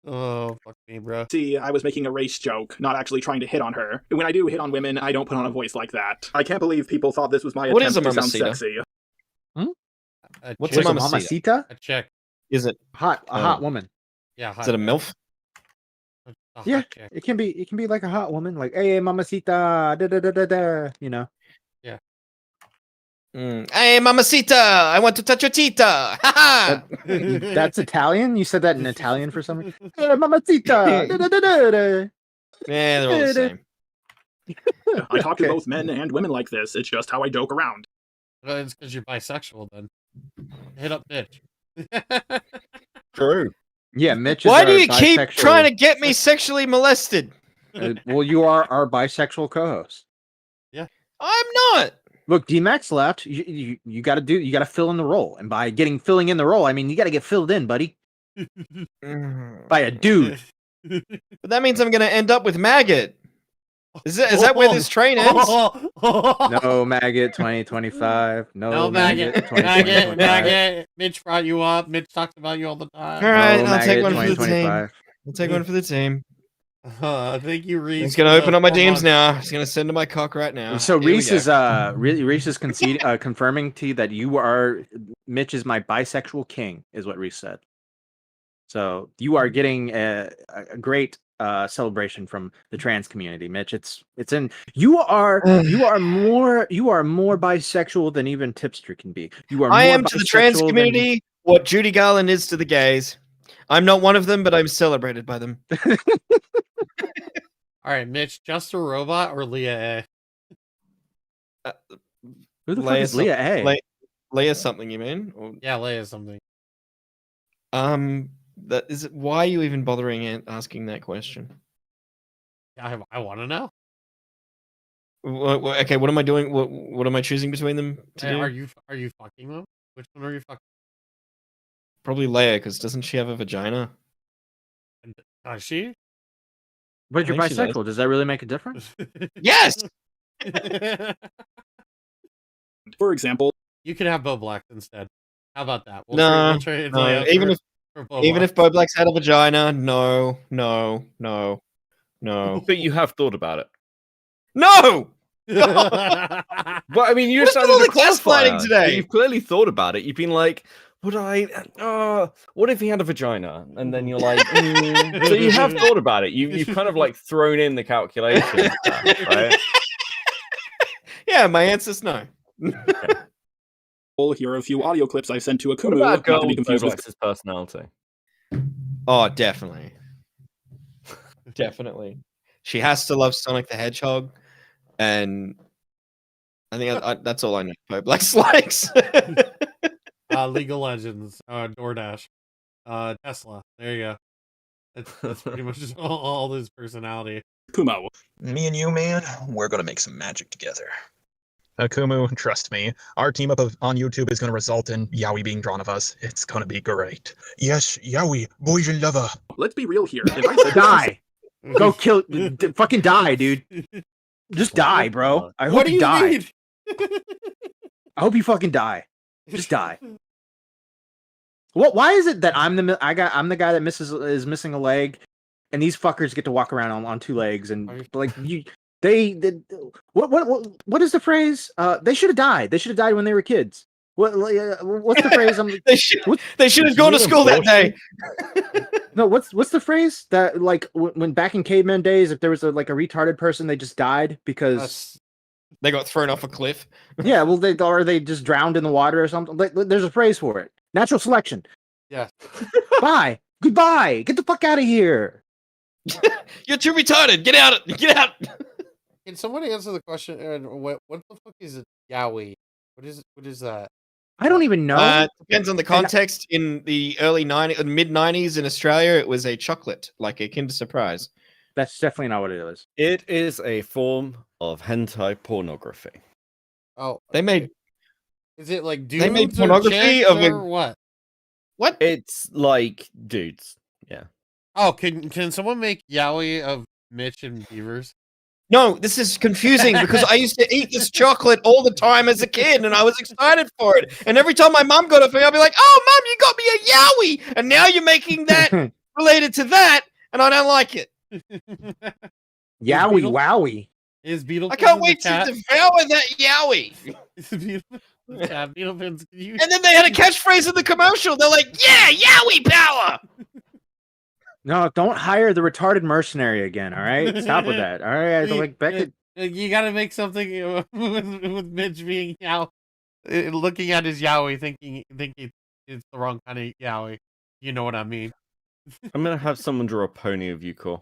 Oh, fuck me, bro. See, I was making a race joke, not actually trying to hit on her. When I do hit on women, I don't put on a voice like that. I can't believe people thought this was my attempt to sound sexy. What's a mamacita? A chick. Is it a hot woman? Yeah, hot. Is it a MILF? Yeah, it can be like a hot woman, like hey mamacita, da da da da da, you know. Yeah. Hey mamacita, I want to touch your tita. That's Italian. You said that in Italian for some reason. Hey mamacita, da da da da da. Yeah, they're all the same. I talk to both men and women like this. It's just how I joke around. Well, it's because you're bisexual, then. Hit up bitch. True. Yeah, Mitch. Why do you keep trying to get me sexually molested? Well, you are our bisexual co-host. Yeah, I'm not. Look, D-Max left. You got to fill in the role, and by filling in the role, I mean you got to get filled in, buddy, by a dude. But that means I'm gonna end up with Maggot. Is that where this train ends? No Maggot 2025. No Maggot 2025. Maggot. Mitch brought you up. Mitch talks about you all the time. All right, I'll take one for the team. I'll take one for the team. Thank you, Reese. He's gonna open up my DMs now. He's gonna send to my cock right now. So Reese is confirming to you that Mitch is my bisexual king, is what Reese said. So you are getting a great celebration from the trans community, Mitch. It's in you are more bisexual than even Tipster can be. I am to the trans community what Judy Garland is to the gays. I'm not one of them, but I'm celebrated by them. All right, Mitch, just a robot or Leah A? Who the fuck is Leah A? Leah something, you mean? Or... Yeah, Leah something. That is it. Why are you even bothering asking that question? I want to know. Okay, what am I doing? What am I choosing between them to do? Are you fucking them? Which one are you fucking? Probably Leia, because doesn't she have a vagina? Does she? But you're bisexual. Does that really make a difference? Yes. For example, you could have Bo Black instead. How about that? No. Even if Bo Black's had a vagina, no. But you have thought about it. No. Well, I mean, you What's sounded all the qualifier gaslighting today? You've clearly thought about it. You've been like, would I? What if he had a vagina? And then you're like, so you have thought about it. You've kind of like thrown in the calculation, right? Yeah, my answer's no. Here are a few audio clips I sent to What Akumu, about a not girl to be with confused with Roblex's personality? Oh, definitely. Definitely. She has to love Sonic the Hedgehog, and I think that's all I know. Roblox likes. League of Legends, DoorDash, Tesla. There you go. That's pretty much just all his personality. Kumo. Me and you, man, we're gonna make some magic together. Akumu, trust me, our team up on YouTube is gonna result in Yaoi being drawn of us. It's gonna be great. Yes, Yaoi, boys and lover. Let's be real here. If I said Die. Go kill. Fucking die, dude. Just die, bro. I hope you die. I hope you fucking die. Just die. What? Why is it that I'm the guy that is missing a leg, and these fuckers get to walk around on two legs and like you? What is the phrase? They should have died. They should have died when they were kids. What's the phrase? They should have gone to school that day. No, what's the phrase that like when back in caveman days, if there was a retarded person, they just died because they got thrown off a cliff. Yeah, well, they just drowned in the water or something. There's a phrase for it. Natural selection. Yeah. Bye. Goodbye. Get the fuck out of here. You're too retarded. Get out. Get out. Can somebody answer the question? What the fuck is a yaoi? What is that? I don't even know. Depends on the context. In the mid 90s in Australia, it was a chocolate, like a Kinder Surprise. That's definitely not what it is. It is a form of hentai pornography. Oh, they made. Is it like dudes? They made pornography of or what? What? It's like dudes. Yeah. Oh, can someone make yaoi of Mitch and Beavers? No, this is confusing because I used to eat this chocolate all the time as a kid, and I was excited for it. And every time my mom got it for me, I'd be like, "Oh, mom, you got me a yaoi!" And now you're making that related to that, and I don't like it. Yowie, wowie. Is Beetle? I can't wait to devour that yowie. Yeah, Beetlepins. And then they had a catchphrase in the commercial. They're like, "Yeah, yowie power." No, don't hire the retarded mercenary again. All right, stop with that. All right, like Becket. You got to make something with Mitch being looking at his yaoi, thinking it's the wrong kind of yaoi. You know what I mean? I'm gonna have someone draw a pony of Yuko.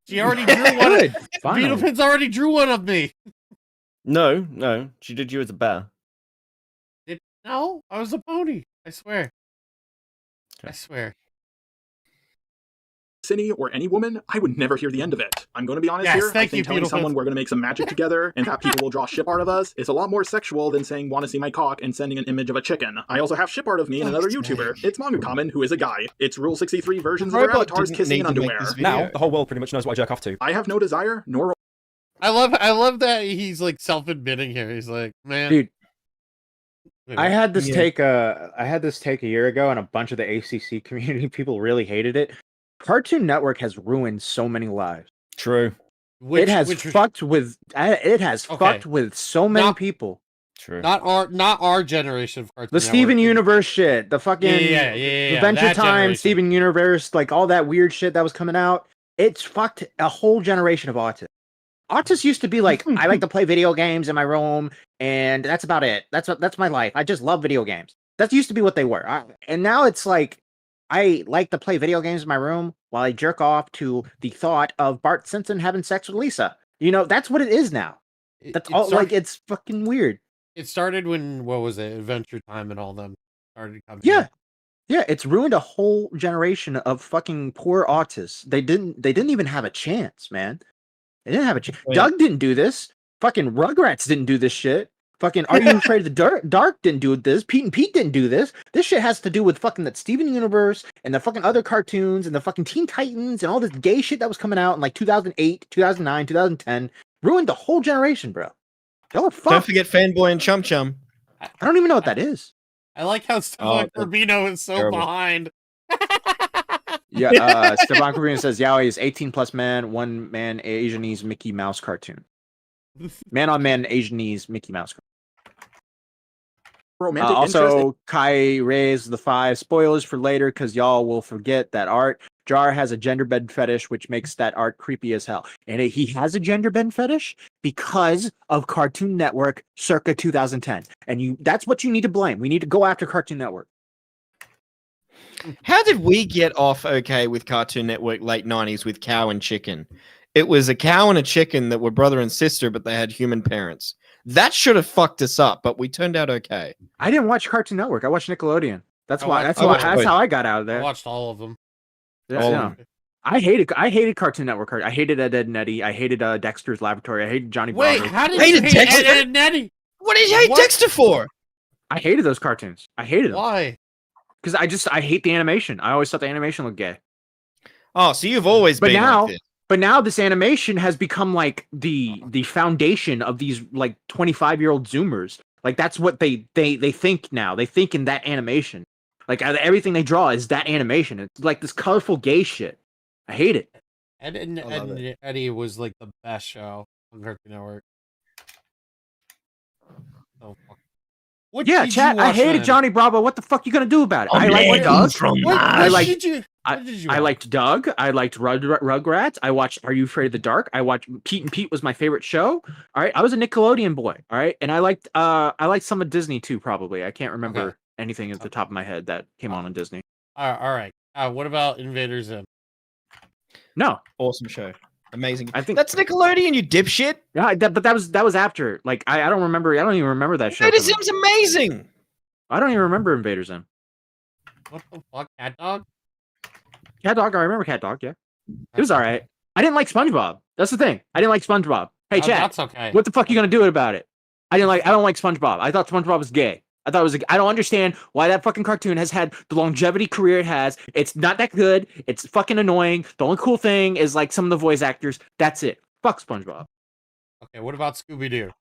She already drew one. Beetlepins already drew one of me. No, she did you as a bear. No, I was a pony. I swear. Okay. I swear. Cindy or any woman, I would never hear the end of it. I'm going to be honest here. I think telling someone we're going to make some magic together and that people will draw ship art of us is a lot more sexual than saying want to see my cock and sending an image of a chicken. I also have ship art of me and another YouTuber. It's Manga Common, who is a guy. It's Rule 63 versions of their avatars kissing in underwear. Now the whole world pretty much knows what I jerk off to. I have no desire nor. I love that he's like self-admitting here. He's like, man, dude. I had this take a year ago, and a bunch of the ACC community people really hated it. Cartoon Network has ruined so many lives. True. It has fucked with so many people. True. Not our generation of Cartoon The Steven Network. Universe shit, the fucking Adventure Time, Steven Universe, like all that weird shit that was coming out. It's fucked a whole generation of autists. Autists used to be like, I like to play video games in my room, and that's about it. That's my life. I just love video games. That used to be what they were. And now it's like, I like to play video games in my room while I jerk off to the thought of Bart Simpson having sex with Lisa. You know, that's what it is now. That's all. Like, it's fucking weird. It started when, what was it, Adventure Time and all them started coming. Yeah. Yeah, it's ruined a whole generation of fucking poor autists. They didn't even have a chance, man. They didn't have a chance. Doug didn't do this. Fucking Rugrats didn't do this shit. Fucking Are You Afraid of the Dark didn't do this. Pete and Pete didn't do this. This shit has to do with fucking that Steven Universe and the fucking other cartoons and the fucking Teen Titans and all this gay shit that was coming out in like 2008, 2009, 2010. Ruined the whole generation, bro. Y'all are fucked. Don't forget Fanboy and Chum Chum. I don't even know what that is. I like how Stefan Corbino is so behind. Yeah, Stefan Corbino says Yaoi is 18 plus man, one man Asianese Mickey Mouse cartoon. Man on man Asianese Mickey Mouse cartoon. romantic interest. Also, Kai raised the 5 spoilers for later because y'all will forget that art. Jar has a gender bend fetish, which makes that art creepy as hell. And he has a gender bend fetish because of Cartoon Network circa 2010. And that's what you need to blame. We need to go after Cartoon Network. How did we get off okay with Cartoon Network late 90s with Cow and Chicken? It was a cow and a chicken that were brother and sister, but they had human parents. That should have fucked us up, but we turned out okay. I didn't watch Cartoon Network. I watched Nickelodeon. That's how I got out of there. I watched all of them. Yeah. I hated Cartoon Network. I hated Ed, Ed and Eddie. I hated Dexter's Laboratory. I hated Johnny Bravo. Wait, how did you hate Ed, Ed and Eddie? What did you hate Dexter for? I hated those cartoons. I hated them. Why? Because I hate the animation. I always thought the animation looked gay. Oh, so you've always been like this. But now this animation has become like the foundation of these like 25-year-old Zoomers. Like that's what they think now. They think in that animation. Like everything they draw is that animation. It's like this colorful gay shit. I hate it. Ed and Eddie was like the best show on Cartoon Network. Oh, fuck. What Yeah, did chat. you I watch hated then? Johnny Bravo. What the fuck you gonna do about it? I liked Doug. I liked Doug. I liked Rugrats. I watched Are You Afraid of the Dark? I watched Pete and Pete was my favorite show. All right, I was a Nickelodeon boy. All right, and I liked some of Disney too. Probably I can't remember anything at the top of my head that came on Disney. All right. What about Invader Zim? No, awesome show. Amazing. I think that's Nickelodeon, you dipshit. Yeah, but that was after. Like I don't remember. I don't even remember that show. Invader Zim's amazing. I don't even remember Invader Zim. What the fuck, Cat Dog? Cat Dog. I remember Cat Dog. Yeah, it was all right. I didn't like SpongeBob. That's the thing. I didn't like SpongeBob. Hey, chat. That's okay. What the fuck you gonna do about it? I don't like SpongeBob. I thought SpongeBob was gay. I thought it was. I don't understand why that fucking cartoon has had the longevity career it has. It's not that good. It's fucking annoying. The only cool thing is like some of the voice actors. That's it. Fuck SpongeBob. Okay, what about Scooby Doo?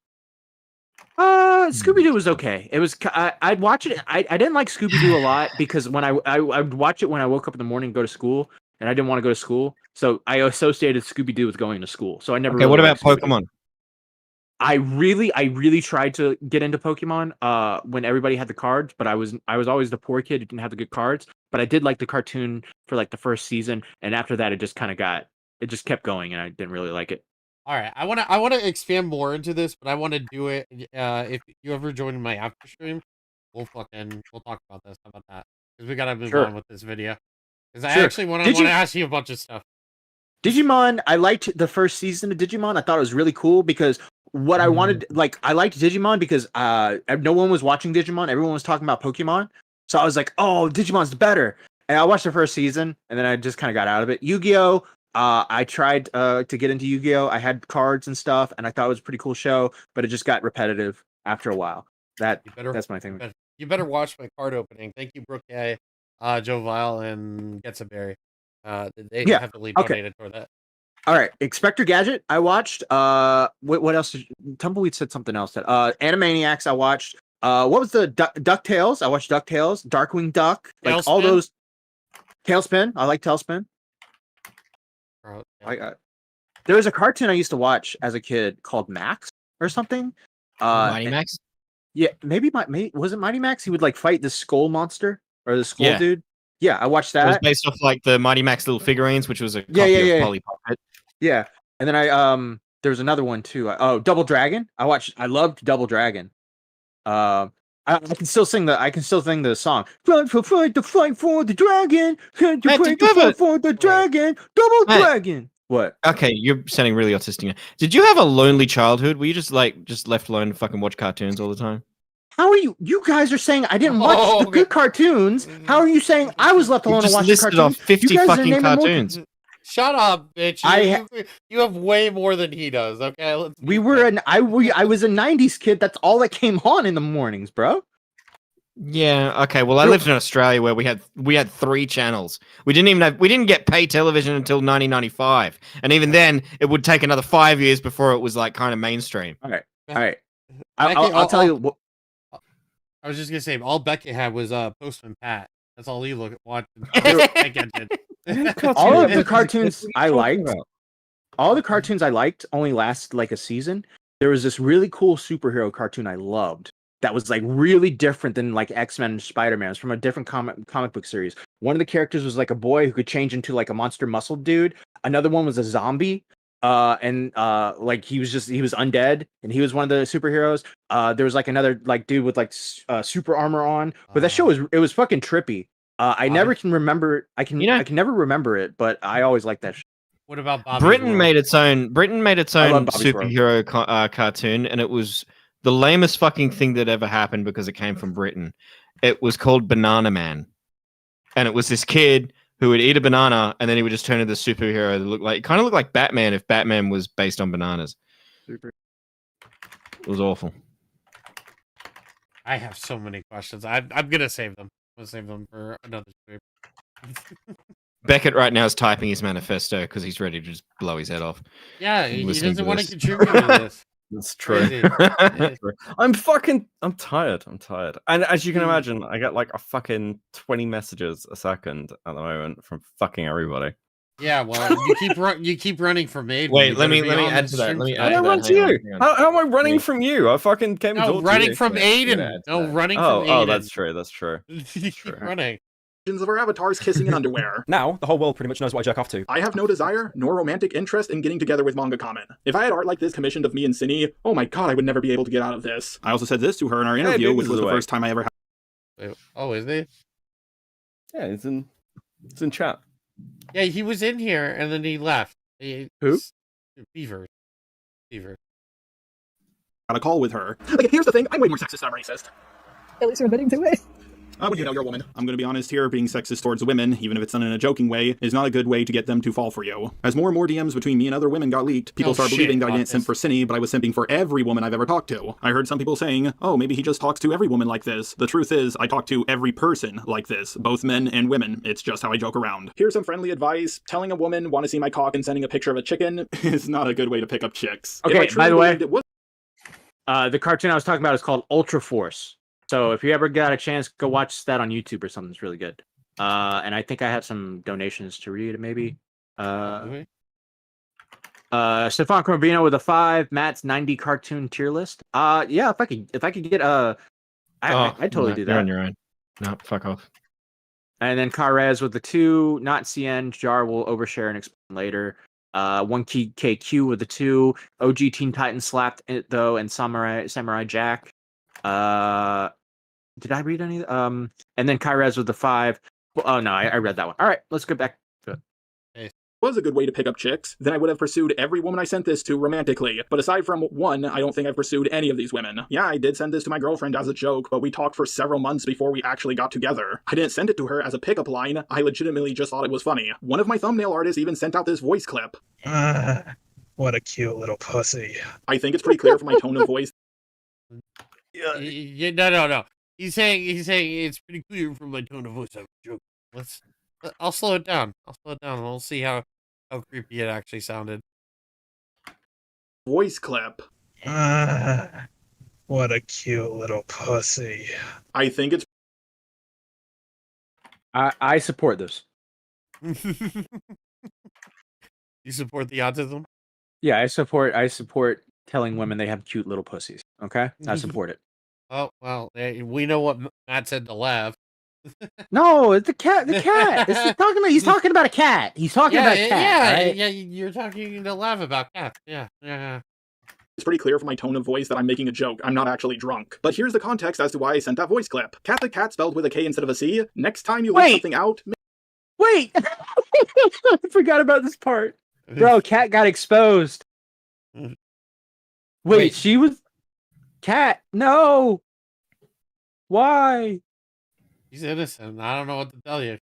Scooby Doo was okay. It was. I'd watch it. I didn't like Scooby Doo a lot because when I'd watch it when I woke up in the morning and go to school, and I didn't want to go to school, so I associated Scooby Doo with going to school. So I never. Okay, really what about liked Scooby-Doo. Pokemon? I really tried to get into Pokemon when everybody had the cards, but I was always the poor kid who didn't have the good cards. But I did like the cartoon for like the first season, and after that it just kept going, and I didn't really like it. All right, I want to expand more into this, but I want to do it. If you ever join my after stream, we'll talk about this. How about that? Because we gotta move on with this video. Because I actually want to ask you a bunch of stuff. Digimon, I liked the first season of Digimon. I thought it was really cool because what I wanted, like, I liked Digimon because no one was watching Digimon. Everyone was talking about Pokemon. So I was like, oh, Digimon's better. And I watched the first season, and then I just kind of got out of it. Yu-Gi-Oh! I tried to get into Yu-Gi-Oh! I had cards and stuff, and I thought it was a pretty cool show, but it just got repetitive after a while. That's my thing. You better watch my card opening. Thank you, Brooke A, Joe Vile, and Getsaberry. They heavily donated for that. All right, Inspector Gadget. I watched. What else? Tumbleweed said something else. That Animaniacs. I watched. What was the DuckTales? I watched DuckTales. Darkwing Duck. Like Tailspin? all those. Tailspin. I like Tailspin. There was a cartoon I used to watch as a kid called Max or something. Mighty Max. Yeah, maybe was it Mighty Max? He would like fight the skull monster or the skull dude. Yeah, I watched that. It was based off like the Mighty Max little figurines, which was a copy of Polly Pocket. Yeah, and then there was another one too. Double Dragon. I loved Double Dragon. I can still sing the song. Fight for the dragon. Fight for the dragon. Double Dragon. What? Okay, you're sounding really autistic now. Did you have a lonely childhood? Were you just left alone to fucking watch cartoons all the time? How are you? You guys are saying I didn't watch the good cartoons. How are you saying I was left alone to watch the cartoons? Off 50 fucking cartoons. Shut up, bitch! You have way more than he does. Okay, I was a '90s kid. That's all that came on in the mornings, bro. Yeah. Okay. Well, I lived in Australia where we had 3 channels. We didn't get pay television until 1995, and even then, it would take another 5 years before it was like kind of mainstream. All right. I'll tell you what. I was just gonna say, all Becket had was Postman Pat. That's all he watched. All of the cartoons I liked. All the cartoons I liked only last like a season. There was this really cool superhero cartoon I loved. that was like really different than like X-Men and Spider-Man. It was from a different comic book series. One of the characters was like a boy who could change into like a monster muscle dude. Another one was a zombie. Like he was undead and he was one of the superheroes. There was like another like dude with like super armor on. But that show was fucking trippy. I never can remember. I can never remember it, but I always liked that show. What about Bobby's Britain World? made its own Bobby's World. superhero cartoon, and it was the lamest fucking thing that ever happened because it came from Britain. It was called Banana Man, and it was this kid who would eat a banana, and then he would just turn into the superhero that kind of looked like Batman if Batman was based on bananas. Super. It was awful. I have so many questions. I'm gonna save them. I'm gonna save them for another stream. Becket right now is typing his manifesto because he's ready to just blow his head off. Yeah, he listening doesn't to want to this. contribute to this. That's true. I'm tired. And as you can imagine, I get like a fucking 20 messages a second at the moment from fucking everybody. Yeah, well, you keep running from me. Wait, let me add to that. Let me add How to am I that. to Hang on, you? hang on. How am I running from you? I fucking came and No, talked running to you. from Aiden. No, running from Aiden. Oh, that's true. That's true. You keep running. Of our avatars kissing in underwear. Now, the whole world pretty much knows what I jerk off to. I have no desire nor romantic interest in getting together with manga comment. If I had art like this commissioned of me and Cindy, oh my god, I would never be able to get out of this. I also said this to her in our interview, which was the first time I ever had. Wait, oh, is he? Yeah, it's in chat. Yeah, he was in here and then he left. Who? Beaver. Had a call with her. Like, here's the thing, I'm way more sexist than I'm racist. At least you're admitting to it. But you know, you're a woman. I'm gonna be honest here, being sexist towards women, even if it's done in a joking way, is not a good way to get them to fall for you. As more and more DMs between me and other women got leaked, people started believing that I didn't simp for Cindy, but I was simping for every woman I've ever talked to. I heard some people saying, oh, maybe he just talks to every woman like this. The truth is, I talk to every person like this, both men and women. It's just how I joke around. Here's some friendly advice. Telling a woman, want to see my cock and sending a picture of a chicken is not a good way to pick up chicks. Okay, by the way, the cartoon I was talking about is called Ultra Force. So if you ever got a chance, go watch that on YouTube or something. It's really good. And I think I have some donations to read, maybe. Stefan Corbino with a 5. Matt's 90 cartoon tier list. Yeah, if I could get I'd totally do that. You're on your own. No, fuck off. And then Karez with the 2. Not CN. Jar will overshare and explain later. 1KQ with the 2. OG Teen Titans slapped it though, and Samurai Jack. Did I read any? And then Kyrez with the 5. Oh no, I read that one. All right, let's go back to it. Was a good way to pick up chicks, then I would have pursued every woman I sent this to romantically. But aside from one, I don't think I've pursued any of these women. Yeah, I did send this to my girlfriend as a joke, but we talked for several months before we actually got together. I didn't send it to her as a pickup line. I legitimately just thought it was funny. One of my thumbnail artists even sent out this voice clip. What a cute little pussy. I think it's pretty clear from my tone of voice. No. He's saying it's pretty clear from my tone of voice. I'm joking. I'll slow it down. And we'll see how creepy it actually sounded. Voice clip. What a cute little pussy. I think it's. I support this. You support the autism? Yeah, I support telling women they have cute little pussies. Okay, I support it. Oh well, we know what Matt said to laugh. No, it's the cat. He's talking about a cat. He's talking about a cat. Yeah, right? yeah. You're talking to laugh about cats. Yeah. It's pretty clear from my tone of voice that I'm making a joke. I'm not actually drunk. But here's the context as to why I sent that voice clip. Catholic cat spelled with a K instead of a C. Next time you leave something out. Wait, I forgot about this part, bro. Cat got exposed. Wait, she was. Cat, no. Why? He's innocent. I don't know what to tell you.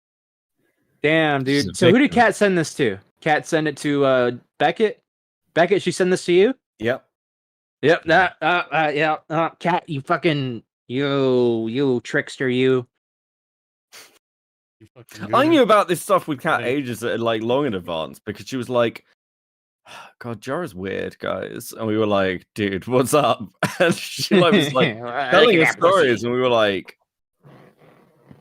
Damn, dude. So who did Cat send this to? Cat send it to Becket. Becket, she send this to you? Yep. Yeah. Cat, you fucking you trickster, you. I knew about this stuff with Cat ages like long in advance because she was like, God, Jara's weird, guys. And we were like, dude, what's up? And she was like telling us stories, and we were like,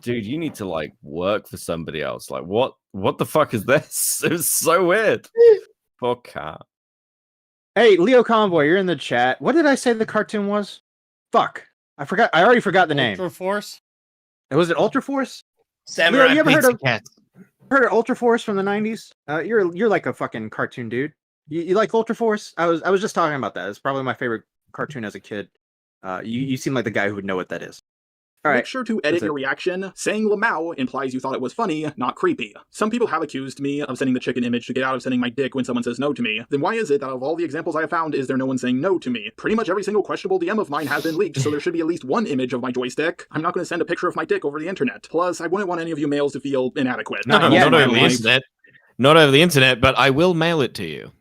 dude, you need to like work for somebody else. Like, what the fuck is this? It was so weird. Poor Cat. Hey, Leo Convoy, you're in the chat. What did I say the cartoon was? Fuck. I forgot. I already forgot the name. Ultra Force. Was it Ultra Force? Samurai you ever heard Pizza of Cat. Ultra Force from the 90s? You're like a fucking cartoon dude. You like Ultra Force? I was just talking about that. It's probably my favorite cartoon as a kid. You seem like the guy who would know what that is. All right. Make sure to edit your reaction. Saying Lamau implies you thought it was funny, not creepy. Some people have accused me of sending the chicken image to get out of sending my dick when someone says no to me. Then why is it that of all the examples I have found, is there no one saying no to me? Pretty much every single questionable DM of mine has been leaked, so there should be at least one image of my joystick. I'm not going to send a picture of my dick over the internet. Plus, I wouldn't want any of you males to feel inadequate. Not over the internet. Not over the internet, but I will mail it to you.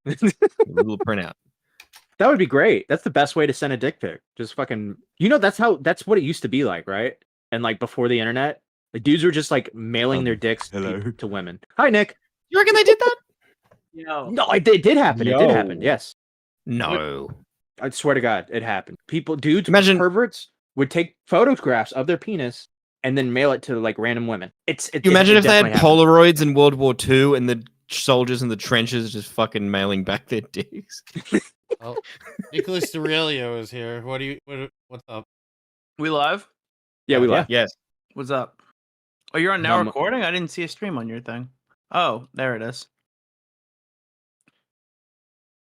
A little printout. That would be great. That's the best way to send a dick pic. Just fucking, that's what it used to be like, right? And like before the internet, like dudes were just like mailing their dicks to women. Hi, Nick. You reckon they did that? No, it did happen. It did happen. Yes. No. I swear to God, it happened. Imagine perverts would take photographs of their penis and then mail it to like random women. Imagine if they had Polaroids in World War II and the soldiers in the trenches just fucking mailing back their dicks. Oh, Nicholas DeOrio is here. What's up? We live? Yeah, we live. Yes. What's up? Oh, you're on now recording? I didn't see a stream on your thing. Oh, there it is.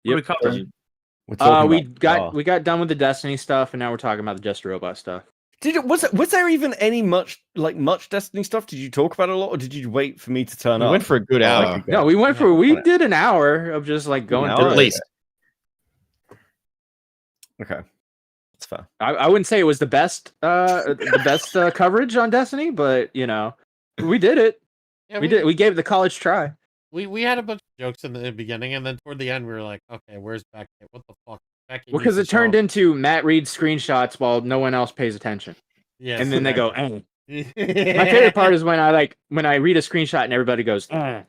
What are we covering? We got done with the Destiny stuff, and now we're talking about the Just a Robot stuff. Was there even any much Destiny stuff? Did you talk about it a lot, or did you wait for me to turn up? We went for a good hour. No, we did an hour of just like going through at least. Okay, that's fair. I wouldn't say it was the best coverage on Destiny, but we did it. Yeah, we gave it the college try. We had a bunch of jokes in the beginning, and then toward the end we were like, okay, where's Becket? What the fuck? Becket Because it turned into Matt reads screenshots while no one else pays attention. Yeah, and then they go, eh. My favorite part is when I read a screenshot and everybody goes, eh.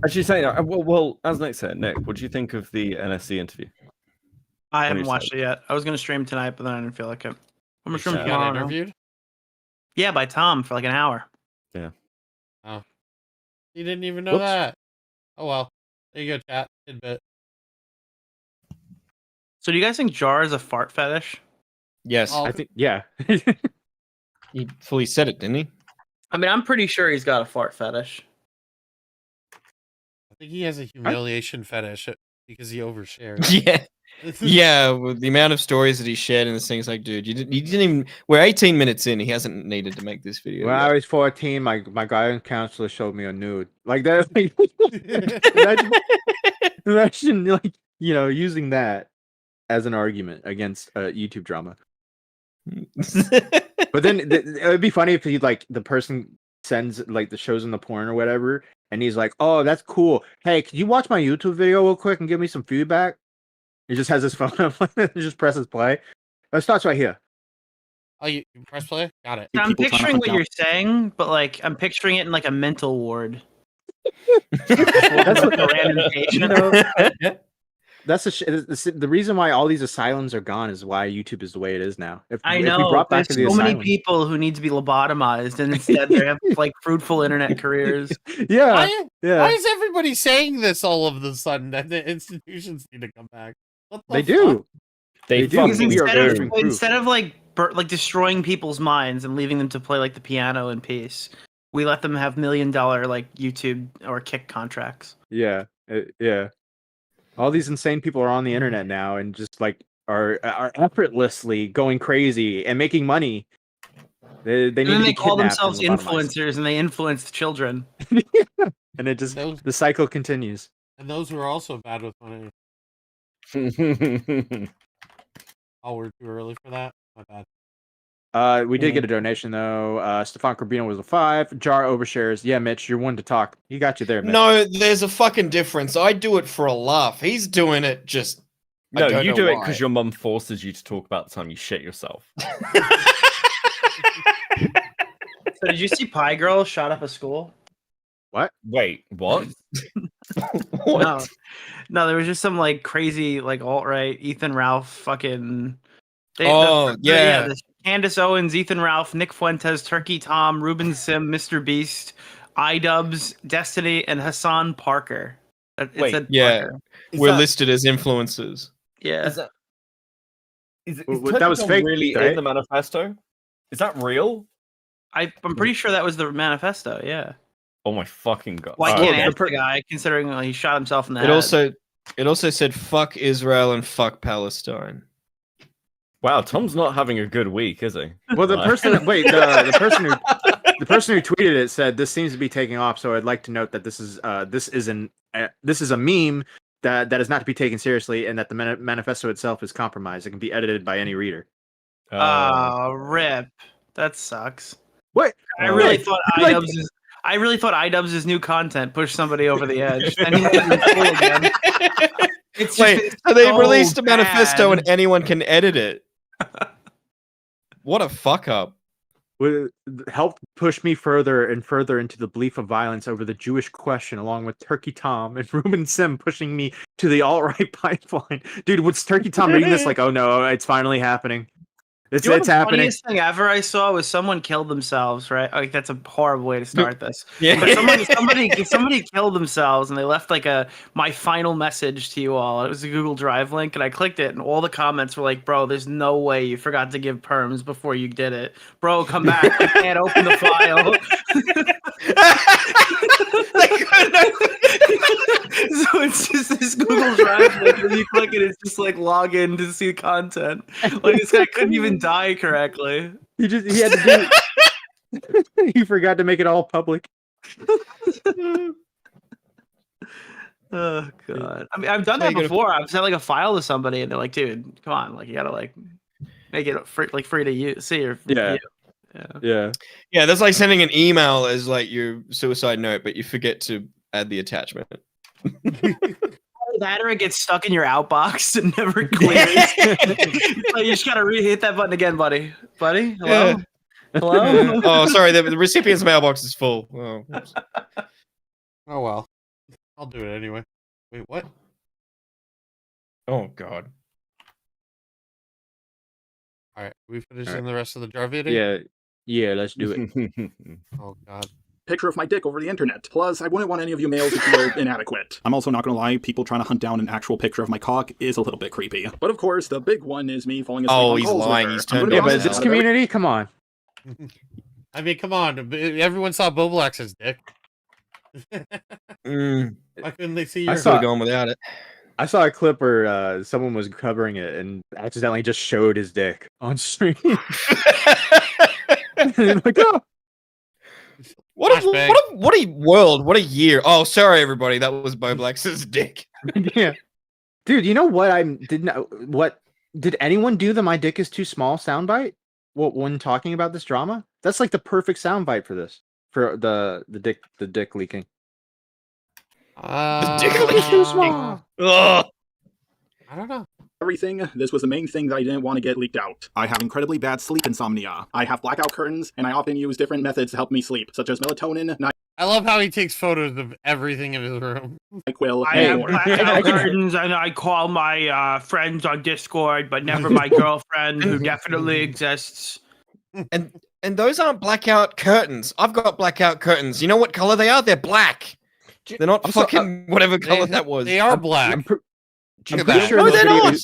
Actually, saying that, well, as Nick said, Nick, what do you think of the NSC interview? I haven't watched it yet. I was going to stream tonight, but then I didn't feel like it. I'm going to stream You got interviewed? Yeah, by Tom for like an hour. Yeah. Oh. You didn't even know that. Oh, well. There you go, chat. Tidbit. So do you guys think Jar is a fart fetish? Yes. I think, yeah. He fully said it, didn't he? I mean, I'm pretty sure he's got a fart fetish. I think he has a humiliation fetish because he overshared. Yeah. Yeah, with the amount of stories that he shared in this thing, it's like, dude, you didn't even. We're 18 minutes in. He hasn't needed to make this video. When yet. I was 14, my guidance counselor showed me a nude. Like that. Imagine like using that as an argument against YouTube drama. But then it would be funny if the person sends like the shows in the porn or whatever, and he's like, "Oh, that's cool. Hey, can you watch my YouTube video real quick and give me some feedback?" He just has his phone up and just presses play. It starts right here. Oh, you press play? Got it. I'm picturing what you're saying, but like I'm picturing it in like a mental ward. That's a random patient. That's the reason why all these asylums are gone is why YouTube is the way it is now. If I we know brought back there's so many people who need to be lobotomized, and instead they have like fruitful internet careers. Yeah, Why is everybody saying this all of a sudden that the institutions need to come back? What the They fuck? do. They do. Instead of like destroying people's minds and leaving them to play like the piano in peace, we let them have $1 million like YouTube or Kick contracts. Yeah, yeah. All these insane people are on the internet now and just like are effortlessly going crazy and making money. They need to be call kidnapped themselves and lobotomized. influencers, and they influence children. And it just the cycle continues. And those who are also bad with money. Oh, we're too early for that? My bad. We did get a donation though. Stefan Corbino was a 5. Jar overshares. Yeah, Mitch, you're one to talk. He got you there, Mitch. No, there's a fucking difference. I do it for a laugh. He's doing it just. No, you do it because your mum forces you to talk about the time you shit yourself. So did you see Pie Girl shot up a school? What? Wait, what? What? No, there was just some like crazy like alt-right Ethan Ralph fucking. Candace Owens, Ethan Ralph, Nick Fuentes, Turkey Tom, Ruben Sim, Mr. Beast, iDubbbz, Destiny, and Hassan Parker. Parker. We're listed as influencers. Yeah. Is that was Tom fake, really right? in the manifesto? Is that real? I'm pretty sure that was the manifesto. Yeah. Oh my fucking god! Well, I can't Okay. ask the guy considering he shot himself in the It head. also said fuck Israel and fuck Palestine. Wow, Tom's not having a good week, is he? Well, the person the person who tweeted it said this seems to be taking off. So I'd like to note that this is a meme that is not to be taken seriously, and that the manifesto itself is compromised. It can be edited by any reader. Rip. That sucks. What? I really thought iDubbbz's new content pushed somebody over the edge. And he's cool again. It's just Wait, so they released a manifesto and anyone can edit it. What a fuck up. Helped push me further and further into the belief of violence over the Jewish question, along with Turkey Tom and Ruben Sim pushing me to the alt-right pipeline. Dude, what's Turkey Tom reading this like, oh no, it's finally happening. It's The happening. funniest thing ever I saw was someone killed themselves, right? Like that's a horrible way to start this. Yeah. But somebody killed themselves and they left like my final message to you all. It was a Google Drive link and I clicked it and all the comments were like, bro, there's no way you forgot to give perms before you did it. Bro, come back. I can't open the file. So it's just this Google Drive link and you click it, it's just like log in to see content. Like this guy couldn't even die correctly. He had to do he forgot to make it all public. Oh god. I mean I've done that before. I've sent like a file to somebody and they're like, dude, come on, like you gotta like make it free to use see or Yeah. Yeah. Yeah, that's like sending an email as like your suicide note, but you forget to add the attachment. That or it gets stuck in your outbox and never clears. Like, you just gotta hit that button again, buddy. Buddy? Hello? Yeah. Hello? Oh, sorry, the recipient's mailbox is full. Oh, oops. Oh well. I'll do it anyway. Wait, what? Oh god. Alright, we finishing the rest of the jar video? Yeah, let's do it. Oh god. Picture of my dick over the internet. Plus, I wouldn't want any of you males to feel inadequate. I'm also not gonna lie, people trying to hunt down an actual picture of my cock is a little bit creepy. But of course, the big one is me falling asleep on he's calls with lying. her. He's I'm gonna turned be on But honest, this it's community, come on. I mean, come on. Everyone saw Boblax's dick. Why couldn't they see your Going without it. I saw a clip where someone was covering it and accidentally just showed his dick on stream. Like, oh. What a world! What a year! Oh, sorry everybody, that was Boblax's dick. Yeah, dude. You know what? What did anyone do? The "My dick is too small" soundbite. When talking about this drama, that's like the perfect soundbite for this. For the dick leaking. The dick leaking too small. Ugh. I don't know. Everything, this was the main thing that I didn't want to get leaked out. I have incredibly bad sleep insomnia. I have blackout curtains, and I often use different methods to help me sleep, such as melatonin, I love how he takes photos of everything in his room. NyQuil, I have blackout curtains and I call my friends on Discord, but never my girlfriend, who definitely exists. And those aren't blackout curtains. I've got blackout curtains. You know what color they are? They're black. They're not whatever color that was. They are black. I'm pretty sure. No, they're not.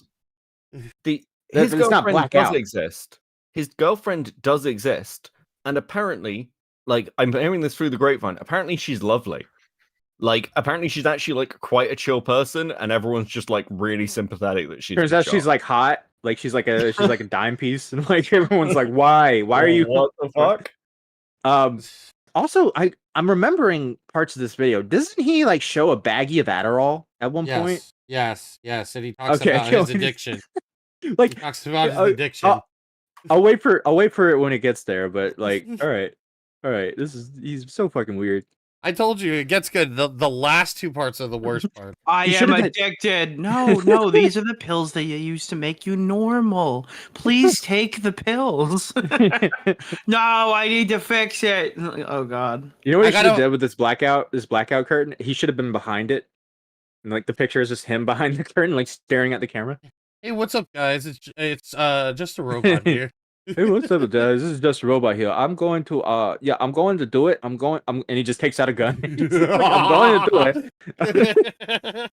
His girlfriend does blackout. exist. His girlfriend does exist, and apparently, like I'm hearing this through the grapevine. Apparently, she's lovely. Like, apparently, she's actually like quite a chill person, and everyone's just like really sympathetic that she's. Turns out she's like hot. Like she's like a dime piece, and like everyone's like, why are you? What the fuck? Also, I'm remembering parts of this video. Doesn't he like show a baggie of Adderall at one point? Yes, and he talks about his addiction. Like he talks about his addiction. I'll wait for it when it gets there. But like, all right, he's so fucking weird. I told you it gets good. The last two parts are the worst part. I am addicted. No, these are the pills that you use to make you normal. Please take the pills. No, I need to fix it. Oh god. You know what he should have done with this blackout curtain? He should have been behind it. And like the picture is just him behind the curtain, like staring at the camera. Hey, what's up, guys? It's just a robot here. Hey, what's up, guys? This is just a robot here. I'm going to do it. And he just takes out a gun. I'm going to do it.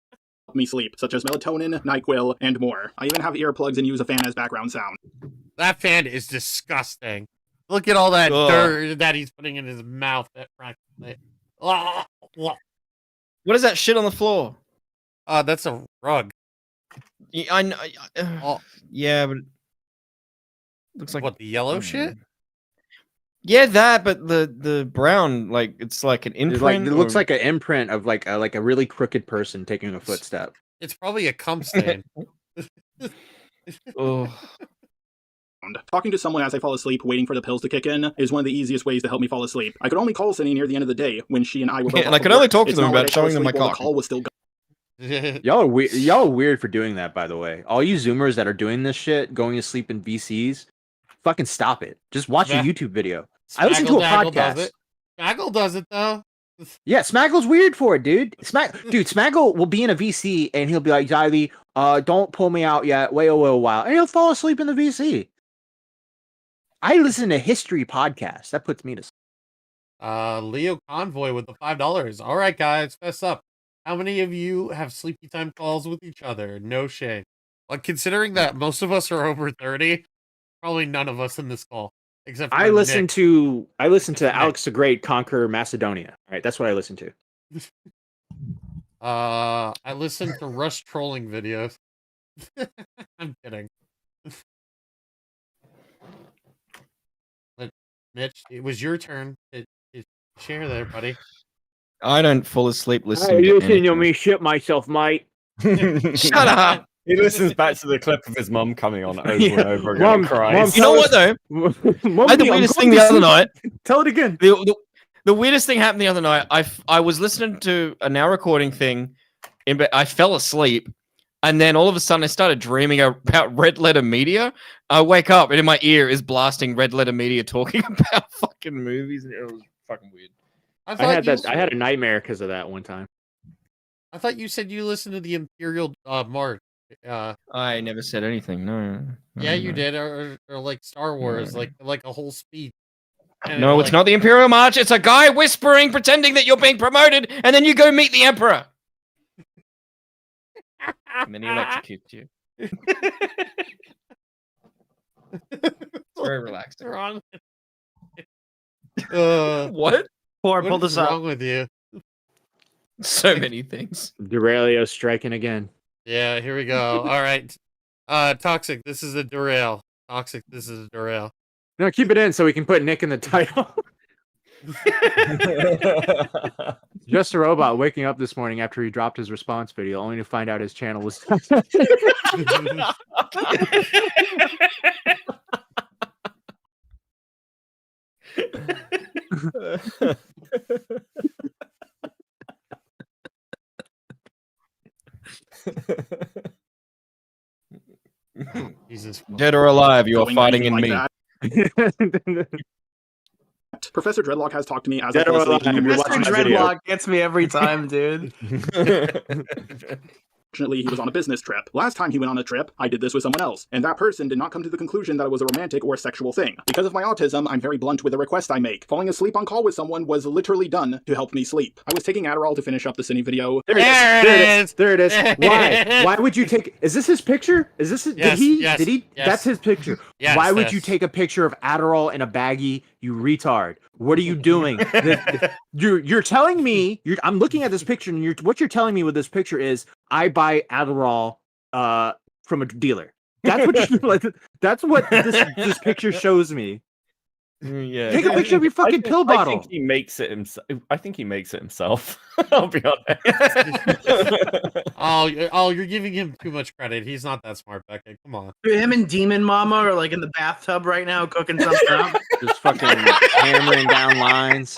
me sleep, such as melatonin, NyQuil, and more. I even have earplugs and use a fan as background sound. That fan is disgusting. Look at all that dirt that he's putting in his mouth. That practically. What is that shit on the floor? That's a rug. Yeah, I know. Yeah, but looks like what, the yellow shit? Yeah, that, but the brown, like it's like an imprint. It looks like an imprint of like a really crooked person taking a footstep. It's probably a cum stain. Talking to someone as I fall asleep, waiting for the pills to kick in, is one of the easiest ways to help me fall asleep. I could only call Cindy near the end of the day when she and I were both and I could only talk to them about showing them my cock. The call was still Y'all are weird for doing that, by the way. All you Zoomers that are doing this shit, going to sleep in VCs, fucking stop it. Just watch a YouTube video. I listen to a podcast. Smaggle does it though. Yeah, Smaggle's weird for it, dude. Smaggle will be in a VC and he'll be like, Ivy, don't pull me out yet. Wait a little while. And he'll fall asleep in the VC. I listen to history podcasts. That puts me to sleep. Leo Convoy with the $5. All right, guys, fess up. How many of you have sleepy time calls with each other? No shame. Like, considering that most of us are over 30, probably none of us in this call. Except for I listen Nick. to Alex the Great conquer Macedonia. All right, that's what I listen to. I listen to Rush trolling videos. I'm kidding. But Mitch, it was your turn to share there, buddy. I don't fall asleep listening to you listen to anything. me shit myself, mate. Shut up. He listens back to the clip of his mum coming on over and over again. and cries. You know what though? I had the weirdest thing the other night. Tell it again. The weirdest thing happened the other night. I was listening to a now recording thing, I fell asleep, and then all of a sudden I started dreaming about Red Letter Media. I wake up and in my ear is blasting Red Letter Media talking about fucking movies, and it was fucking weird. I had a nightmare because of that one time. I thought you said you listened to the Imperial March. I never said anything. No. Yeah, you did, or like Star Wars, like a whole speech. And No, it's not the Imperial March. It's a guy whispering, pretending that you're being promoted, and then you go meet the Emperor. And then he electrocutes you. It's very relaxing. Wrong. What? Poor, What pull is this up. wrong with you? So many things. DeOrio striking again. Yeah, here we go. All right. Toxic, this is a derail. Toxic, this is a derail. No, keep it in so we can put Nick in the title. Just a robot waking up this morning after he dropped his response video, only to find out his channel was. Jesus. Dead or alive, you are Going fighting in anything me. like that. Professor Dreadlock has talked to me as Dead I or fall asleep. alive, you're Professor watching my video. Dreadlock gets me every time, dude. Fortunately, he was on a business trip. Last time he went on a trip, I did this with someone else, and that person did not come to the conclusion that it was a romantic or sexual thing. Because of my autism, I'm very blunt with the request I make. Falling asleep on call with someone was literally done to help me sleep. I was taking Adderall to finish up the Cine video. There it is. Why? Why would you take? Is this his picture? Is this? Yes, Did he? yes. That's his picture. Yes, Why would yes. you take a picture of Adderall in a baggie? You retard. What are you doing? You're telling me. I'm looking at this picture, and what you're telling me with this picture is I buy Adderall from a dealer. That's what that's what this picture shows me. Yeah. Take a picture of your fucking pill bottle. I think he makes it himself. I think he makes it himself. I'll be honest. Oh, you're giving him too much credit. He's not that smart, Becket. Come on. Dude, him and Demon Mama are like in the bathtub right now cooking something up. Just fucking hammering down lines.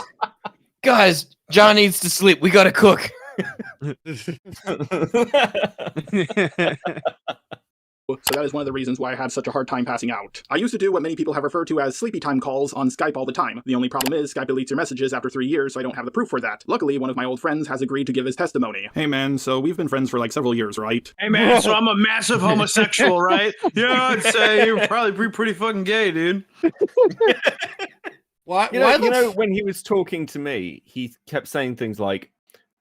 Guys, John needs to sleep. We gotta cook. So that is one of the reasons why I had such a hard time passing out. I used to do what many people have referred to as sleepy time calls on Skype all the time. The only problem is Skype deletes your messages after 3 years, so I don't have the proof for that. Luckily, one of my old friends has agreed to give his testimony. Hey man, so we've been friends for like several years, right? Hey man, so I'm a massive homosexual, right? Yeah, I'd say you're probably pretty fucking gay, dude. Why? You know, when he was talking to me, he kept saying things like,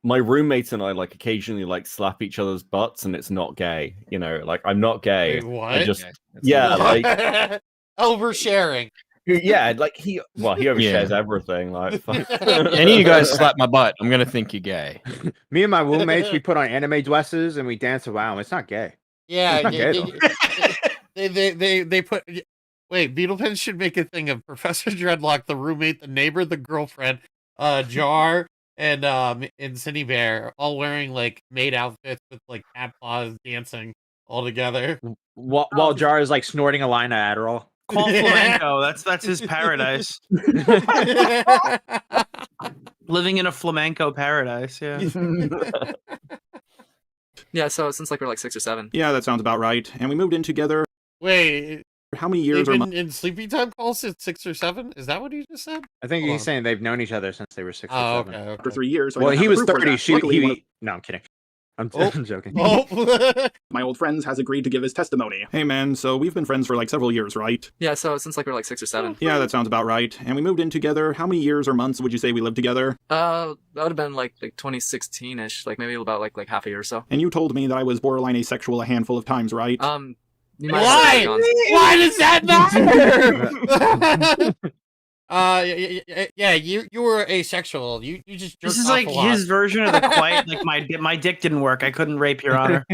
my roommates and I like occasionally like slap each other's butts, and it's not gay. You know, like I'm not gay. Wait, what? I just like oversharing. Yeah, like he overshares everything. Like, fuck. Any of you guys slap my butt, I'm gonna think you're gay. Me and my roommates, we put on anime dresses and we dance around. It's not gay. Yeah, It's not gay, though. they put. Wait, Beetlepen should make a thing of Professor Dreadlock, the roommate, the neighbor, the girlfriend, Jar, and Cindy Bear, all wearing like maid outfits with like cat paws dancing all together. While Jar is like snorting a line of Adderall. Call flamenco. That's his paradise. Living in a flamenco paradise. Yeah. Yeah. So since like we're like 6 or 7. Yeah, that sounds about right. And we moved in together. Wait. How many years They've or been in sleepy time calls since 6 or 7? Is that what you just said? I think he's saying they've known each other since they were 6 or 7. Okay. After 3 years. Well, he was 30. Luckily, No, I'm kidding. I'm joking. My old friends has agreed to give his testimony. Hey man, so we've been friends for like several years, right? Yeah, so since like we're like 6 or 7. Yeah, that sounds about right. And we moved in together. How many years or months would you say we lived together? That would have been like 2016-ish, like maybe about like half a year or so. And you told me that I was borderline asexual a handful of times, right? Why? Why does that matter? Yeah, you were asexual. You just This jerked is off like a lot. his version of the quiet. Like my dick didn't work. I couldn't rape, Your Honor.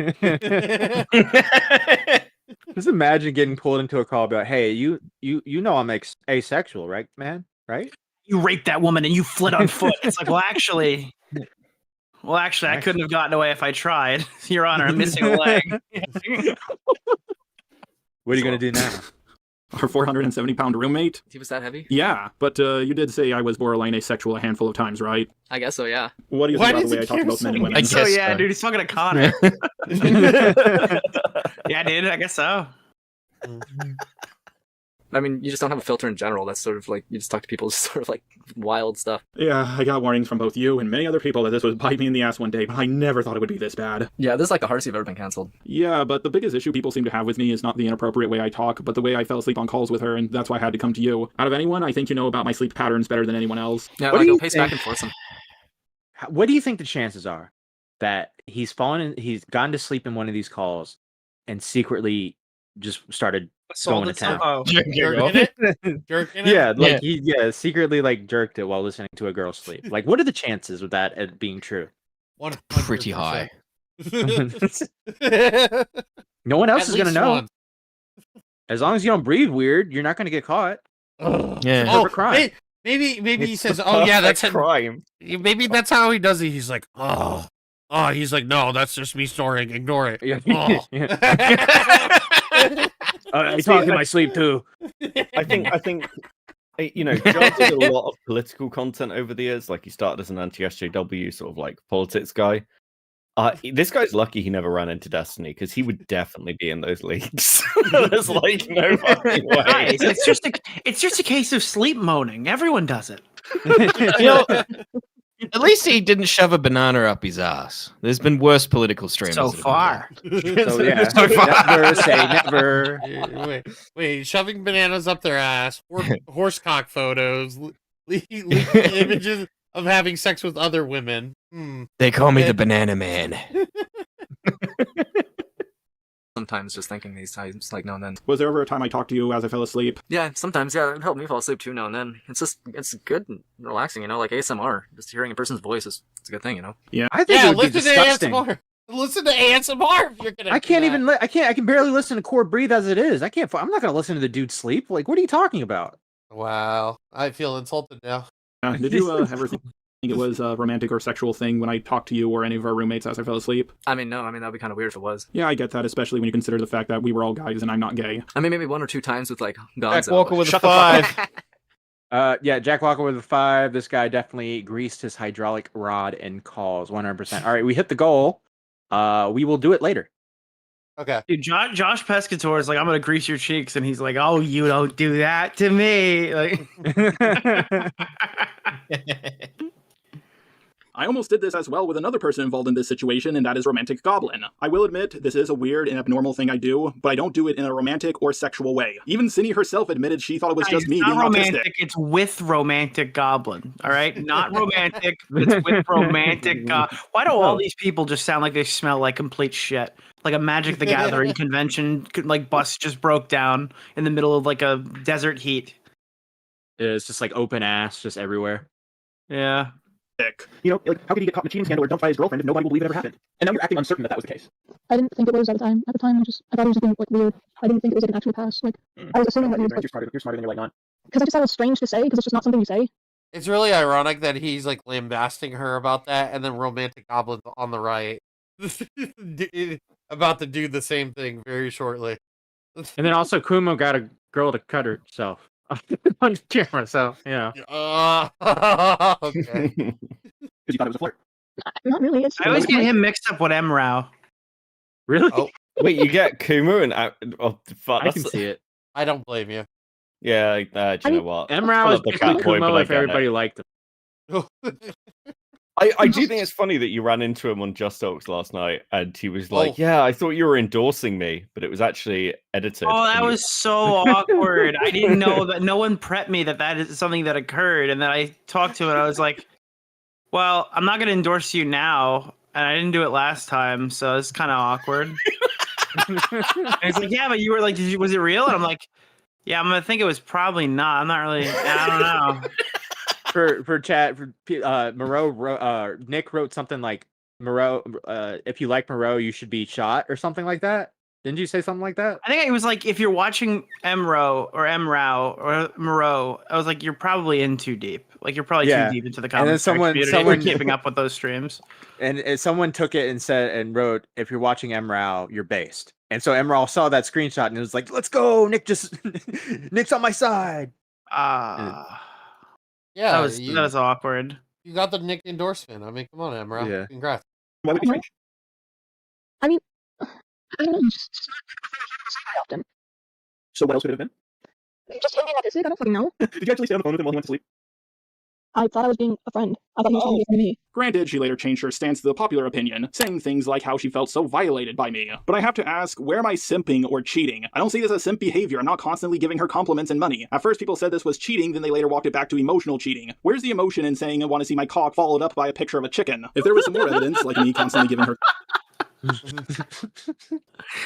Just imagine getting pulled into a call about, hey, you know I'm asexual, right, man? Right? You raped that woman and you fled on foot. It's like, well, actually, I couldn't have gotten away if I tried. Your Honor, I'm missing a leg. What are you gonna do now? Our 470-pound roommate? He was that heavy? Yeah, but you did say I was borderline asexual a handful of times, right? I guess so, yeah. What do you think about the way I talk to both men and women? I guess so, yeah, dude. He's talking to Connor. Yeah, dude. I guess so. I mean, you just don't have a filter in general. That's sort of like, you just talk to people sort of like wild stuff. Yeah, I got warnings from both you and many other people that this would bite me in the ass one day, but I never thought it would be this bad. Yeah, this is like the hardest you've ever been canceled. Yeah, but the biggest issue people seem to have with me is not the inappropriate way I talk, but the way I fell asleep on calls with her, and that's why I had to come to you. Out of anyone, I think you know about my sleep patterns better than anyone else. Yeah, like, go pace back and forth them. What do you think the chances are that he's he's gone to sleep in one of these calls and secretly just started going to town? Jerking it? Yeah, like he secretly like jerked it while listening to a girl sleep. Like, what are the chances of that being true? 100%. Pretty high. No one else At is gonna least know. one. As long as you don't breathe weird, you're not gonna get caught. Yeah. It's a crime. Maybe he It's says, the "Oh yeah, that's perfect crime." Maybe that's how he does it. He's like, "Oh, he's like, no, that's just me snoring. Ignore it." Yeah. Oh. I talk in my sleep too. I think you know, John did a lot of political content over the years. Like he started as an anti-SJW sort of like politics guy. This guy's lucky he never ran into Destiny because he would definitely be in those leagues. There's like no fucking way. Guys, it's just a case of sleep moaning. Everyone does it. You know, at least he didn't shove a banana up his ass. There's been worse political streamers. So far. So yeah, So far. never say never. Wait, shoving bananas up their ass, horsecock photos, leaking images of having sex with other women. They call me the Banana Man. Sometimes just thinking these times, like now and then. Was there ever a time I talked to you as I fell asleep? Yeah, sometimes, yeah, it helped me fall asleep too now and then. It's good and relaxing, you know, like ASMR. Just hearing a person's voice it's a good thing, you know? Yeah. I think it would be disgusting. to ASMR. Listen to ASMR if you're gonna. I can't even. I can barely listen to Core breathe as it is. I'm not gonna listen to the dude sleep. Like, what are you talking about? Wow, I feel insulted now. Did you ever think it was a romantic or sexual thing when I talked to you or any of our roommates as I fell asleep? I mean, no, that'd be kind of weird if it was. Yeah, I get that, especially when you consider the fact that we were all guys and I'm not gay. I mean, maybe 1 or 2 times with like Jack Gonzo. Walker with a Shut the 5. fuck yeah, Jack Walker with a 5. This guy definitely greased his hydraulic rod in calls 100%. All right, we hit the goal. We will do it later. Okay. Dude, Josh Pescator is like, I'm gonna grease your cheeks, and he's like, oh, you don't do that to me. Like, I almost did this as well with another person involved in this situation, and that is Romantic Goblin. I will admit, this is a weird and abnormal thing I do, but I don't do it in a romantic or sexual way. Even Cindy herself admitted she thought it was just me being romantic, autistic. it's with Romantic Goblin, all right? Not romantic, it's with Romantic Why do all these people just sound like they smell like complete shit? Like a Magic the Gathering convention, like bus just broke down in the middle of like a desert heat. Yeah, it's just like open ass just everywhere. Yeah. You know, like, how could he get caught in a cheating scandal or dumped by his girlfriend if nobody will believe it ever happened? And now you're acting uncertain that that was the case. I didn't think it was at the time. At the time, I thought it was just being like weird. I didn't think it was like an actual past. Like I was assuming that he was. You're smarter than you're letting on. Because I just thought it was strange to say because it's just not something you say. It's really ironic that he's like lambasting her about that, and then Romantic Goblin on the right about to do the same thing very shortly. And then also Kumo got a girl to cut herself on camera, so yeah. Okay. Because you thought it was a flirt. Not really. It's I always get him mixed up with Emrao. Really? Oh. Wait, you get Kumu and fuck, I can see it. I don't blame you. Yeah, do you know what? Emrao is the basically cat boy, Kumo but I if get it. everybody liked him. I do think it's funny that you ran into him on Just Talks last night, and he was like, Oh. "Yeah, I thought you were endorsing me, but it was actually edited." Oh, that and you- was so awkward. I didn't know that. No one prepped me that is something that occurred. And then I talked to him and I was like, well, I'm not going to endorse you now. And I didn't do it last time. So it's kind of awkward. And he's like, yeah, but you were like, was it real? And I'm like, yeah, I'm going to think it was probably not. I'm not really, I don't know. For chat, Nick wrote something like, Moreau, if you like Moreau, you should be shot or something like that. Didn't you say something like that? I think it was like, if you're watching Emrao or Moreau, I was like, you're probably in too deep. Like, you're probably too deep into the comments. And then someone keeping up with those streams. And someone took it and said and wrote, if you're watching Emrao, you're based. And so Emrao saw that screenshot and it was like, let's go, Nick's on my side. Yeah, that was awkward. You got the Nick endorsement. I mean, come on, Emra. Yeah. Congrats. Why would you change? I mean, I don't know. Just often. So what else could it have been? Just him being autistic. I don't fucking know. Did you actually stay on the phone with him while he went to sleep? I thought I was being a friend. I thought he was trying to be a friend to me. Granted, she later changed her stance to the popular opinion, saying things like how she felt so violated by me. But I have to ask, where am I simping or cheating? I don't see this as simp behavior. I'm not constantly giving her compliments and money. At first people said this was cheating, then they later walked it back to emotional cheating. Where's the emotion in saying I want to see my cock followed up by a picture of a chicken? If there was some more evidence, like me constantly giving her...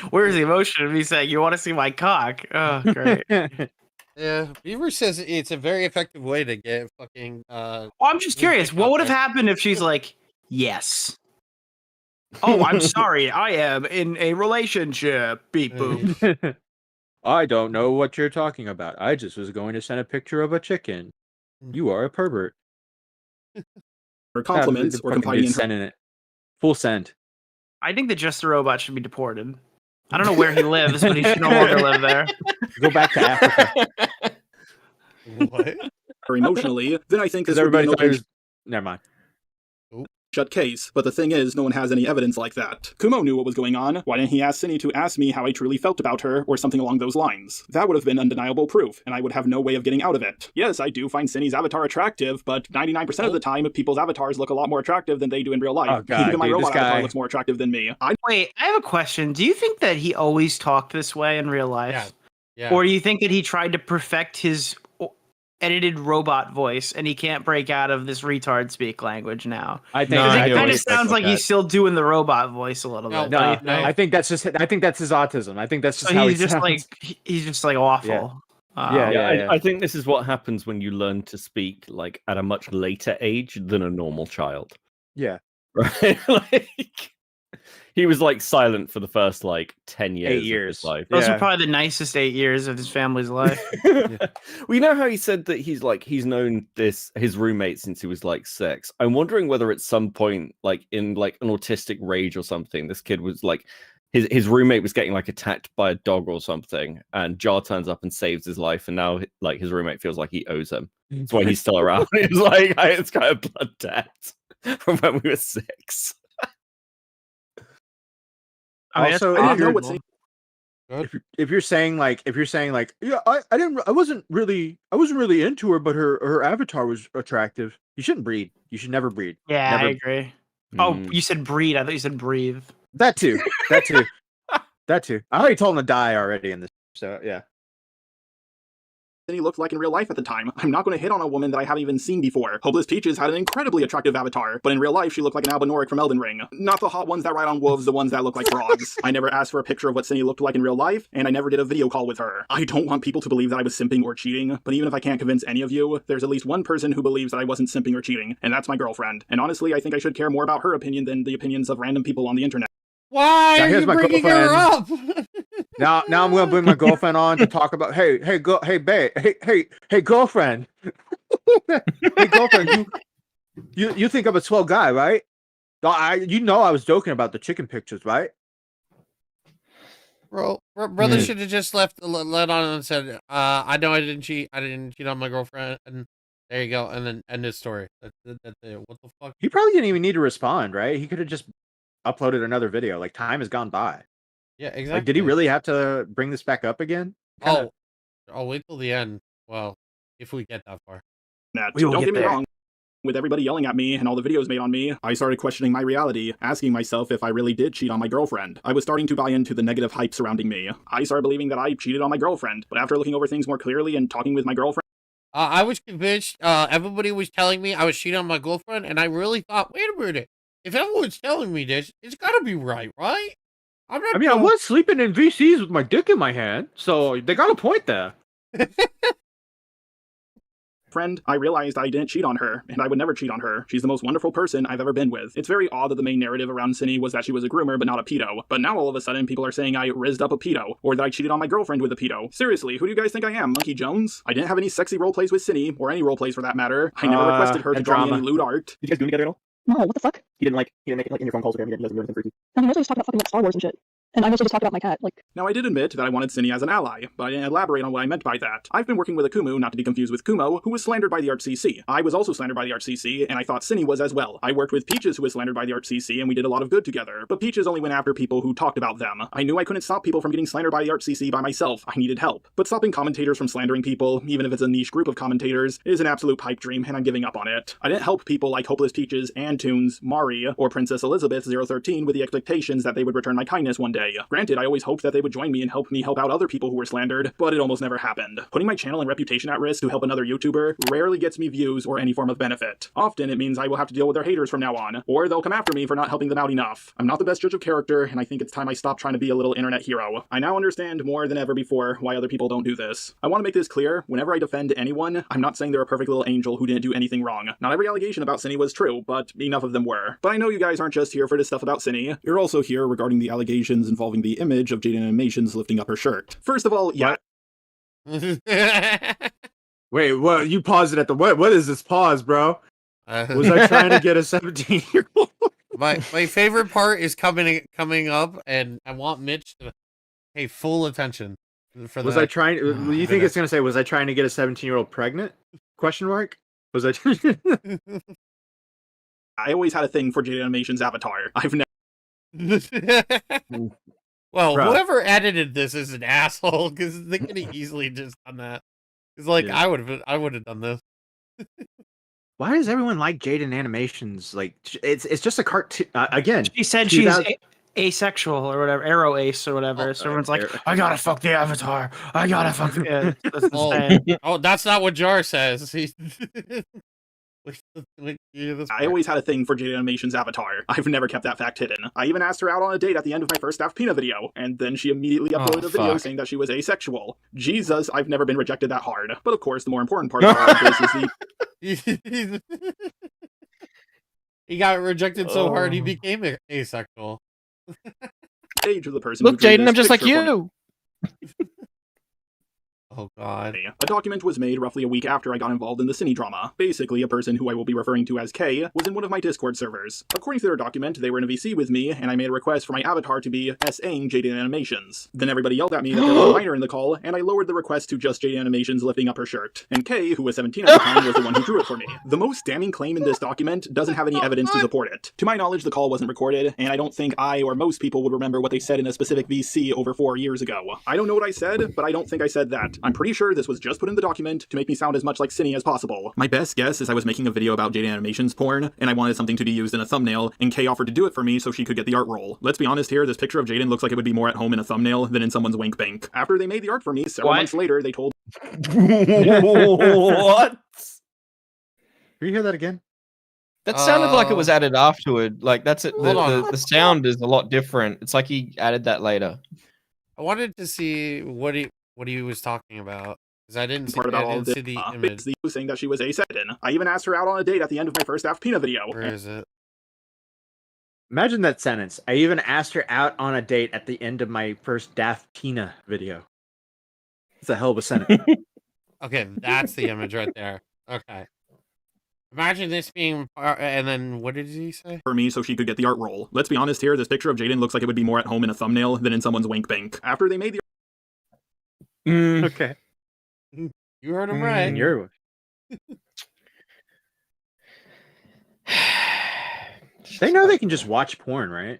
Where's the emotion of me saying, you want to see my cock? Oh, great. Yeah, Beaver says it's a very effective way to get fucking. Well, I'm just curious. What would have happened if she's like, yes? Oh, I'm sorry. I am in a relationship. Beep boop. I don't know what you're talking about. I just was going to send a picture of a chicken. You are a pervert. Her compliments or confiding in her... sending it. Full send. I think that Just the Robot should be deported. I don't know where he lives, but he should no longer live there. Go back to Africa. What? Or emotionally, then I think this would everybody be an thought it open was... Never mind. shut case. But the thing is, no one has any evidence like that. Kumo knew what was going on. Why didn't he ask Cindy to ask me how I truly felt about her, or something along those lines? That would have been undeniable proof, and I would have no way of getting out of it. Yes, I do find Cindy's avatar attractive, but 99% of the time, people's avatars look a lot more attractive than they do in real life. Oh, God, Even my dude, robot this guy- avatar looks more attractive than me. Wait, I have a question. Do you think that he always talked this way in real life? Yeah. Or do you think that he tried to perfect his edited robot voice and he can't break out of this retard speak language now? I think it kind of sounds like he's still doing the robot voice a little bit. No, don't you think? I think that's his autism. I think that's just So how he's he just sounds. he's just like awful. Yeah. I think this is what happens when you learn to speak like at a much later age than a normal child. Yeah. Right? Like he was like silent for the first like 10 years. 8 years. Of his life. Those are probably the nicest 8 years of his family's life. We know how he said that he's known his roommate since he was like 6. I'm wondering whether at some point, like in like an autistic rage or something, this kid was like his roommate was getting like attacked by a dog or something, and Jar turns up and saves his life, and now like his roommate feels like he owes him. That's why he's still around. It's like it's kind of blood debt from when we were 6. I mean, Also, I didn't know what If you're saying like yeah, I wasn't really into her, but her avatar was attractive. You shouldn't breed. You should never breed. Yeah, Never. I agree. Oh, you said breed. I thought you said breathe. That too. That too. That too. I already told him to die already in this. So yeah. He looked like in real life at the time. I'm not going to hit on a woman that I haven't even seen before. Hopeless Peaches had an incredibly attractive avatar, but in real life she looked like an Albinoric from Elden Ring. Not the hot ones that ride on wolves, the ones that look like frogs. I never asked for a picture of what Cindy looked like in real life, and I never did a video call with her. I don't want people to believe that I was simping or cheating, but even if I can't convince any of you, there's at least one person who believes that I wasn't simping or cheating, and that's my girlfriend. And honestly, I think I should care more about her opinion than the opinions of random people on the internet. Why are you bringing her up? Now I'm gonna bring my girlfriend on to talk about hey babe, hey girlfriend, hey girlfriend, you think I'm a swell guy, right? I was joking about the chicken pictures, right? Brother should have just let on and said, I know I didn't cheat on my girlfriend, and there you go, and then end this story. That's it. What the fuck? He probably didn't even need to respond, right? He could have just uploaded another video. Like, time has gone by. Yeah, exactly. Like, did he really have to bring this back up again? I'll wait till the end. Well, if we get that far. Don't get me wrong. With everybody yelling at me and all the videos made on me, I started questioning my reality, asking myself if I really did cheat on my girlfriend. I was starting to buy into the negative hype surrounding me. I started believing that I cheated on my girlfriend, but after looking over things more clearly and talking with my girlfriend, I was convinced everybody was telling me I was cheating on my girlfriend, and I really thought, wait a minute. If everyone's telling me this, it's gotta be right? I was sleeping in VCs with my dick in my hand, so they got a point there. I realized I didn't cheat on her, and I would never cheat on her. She's the most wonderful person I've ever been with. It's very odd that the main narrative around Cindy was that she was a groomer but not a pedo. But now all of a sudden people are saying I rizzed up a pedo, or that I cheated on my girlfriend with a pedo. Seriously, who do you guys think I am, Monkey Jones? I didn't have any sexy roleplays with Cindy, or any roleplays for that matter. I never requested her to draw me any lewd art. Did you guys do it together at all? No, what the fuck? He didn't make it like in your phone calls with him. He doesn't do anything freaky. I mean, mostly just talk about fucking like Star Wars and shit. And I mostly just talked about my cat, like... Now, I did admit that I wanted Cindy as an ally, but I didn't elaborate on what I meant by that. I've been working with Akumu, not to be confused with Kumo, who was slandered by the RCC. I was also slandered by the RCC, and I thought Cindy was as well. I worked with Peaches, who was slandered by the RCC, and we did a lot of good together. But Peaches only went after people who talked about them. I knew I couldn't stop people from getting slandered by the RCC by myself. I needed help. But stopping commentators from slandering people, even if it's a niche group of commentators, is an absolute pipe dream, and I'm giving up on it. I didn't help people like Hopeless Peaches, Antunes, Mari, or Princess Elizabeth 013 with the expectations that they would return my kindness one day. Granted, I always hoped that they would join me and help out other people who were slandered, but it almost never happened. Putting my channel and reputation at risk to help another YouTuber rarely gets me views or any form of benefit. Often it means I will have to deal with their haters from now on, or they'll come after me for not helping them out enough. I'm not the best judge of character, and I think it's time I stop trying to be a little internet hero. I now understand more than ever before why other people don't do this. I want to make this clear, whenever I defend anyone, I'm not saying they're a perfect little angel who didn't do anything wrong. Not every allegation about Cindy was true, but enough of them were. But I know you guys aren't just here for this stuff about Cindy. You're also here regarding the allegations involving the image of Jaden Animations lifting up her shirt. First of all, yeah. Wait, what? You paused it at the what? What is this pause, bro? Was I trying to get a 17-year-old? My favorite part is coming up, and I want Mitch to pay full attention for that. Was I trying? You think it's gonna say, "Was I trying to get a 17-year-old pregnant?" Question mark. Was I? I always had a thing for Jaden Animations avatar. I've never. Well, whoever edited this is an asshole because they could have easily just done that. It's like I would have done this. Why does everyone like Jaden Animations? Like it's just a cartoon. Again, she said she's asexual or whatever, arrow ace or whatever. So everyone's like, I gotta fuck the avatar. I gotta fuck the. Oh, that's not what Jar says. I always had a thing for Jaden Animations avatar. I've never kept that fact hidden. I even asked her out on a date at the end of my first Staff Pina video, and then she immediately uploaded a video saying that she was asexual. Jesus, I've never been rejected that hard. But of course, the more important part of all of this is the... He got rejected so hard he became asexual. Stage of the person. Look, Jaden, I'm just like you. Oh, God. A document was made roughly a week after I got involved in the cine drama. Basically, a person who I will be referring to as K was in one of my Discord servers. According to their document, they were in a VC with me, and I made a request for my avatar to be S-ing Jaden Animations. Then everybody yelled at me that there was a minor in the call, and I lowered the request to just Jaden Animations lifting up her shirt. And K, who was 17 at the time, was the one who drew it for me. The most damning claim in this document doesn't have any evidence to support it. To my knowledge, the call wasn't recorded, and I don't think I or most people would remember what they said in a specific VC over 4 years ago. I don't know what I said, but I don't think I said that. I'm pretty sure this was just put in the document to make me sound as much like Cine as possible. My best guess is I was making a video about Jaden Animations porn, and I wanted something to be used in a thumbnail, and Kay offered to do it for me so she could get the art role. Let's be honest here, this picture of Jaden looks like it would be more at home in a thumbnail than in someone's wink bank. After they made the art for me, several months later, they told What? Can you hear that again? That sounded like it was added afterward. Like that's it. Hold on. The sound is a lot different. It's like he added that later. I wanted to see what he was talking about. Because I didn't see, part about I all didn't this. see the image. He was saying that she was A7. I even asked her out on a date at the end of my first Pina video. Where is it? Imagine that sentence. I even asked her out on a date at the end of my first Daft Tina video. It's a hell of a sentence. Okay, that's the image right there. Okay. Imagine this being, and then what did he say? For me, so she could get the art role. Let's be honest here, this picture of Jaden looks like it would be more at home in a thumbnail than in someone's wink bank. After they made the Okay. You heard him right. You're... They know they can just watch porn, right?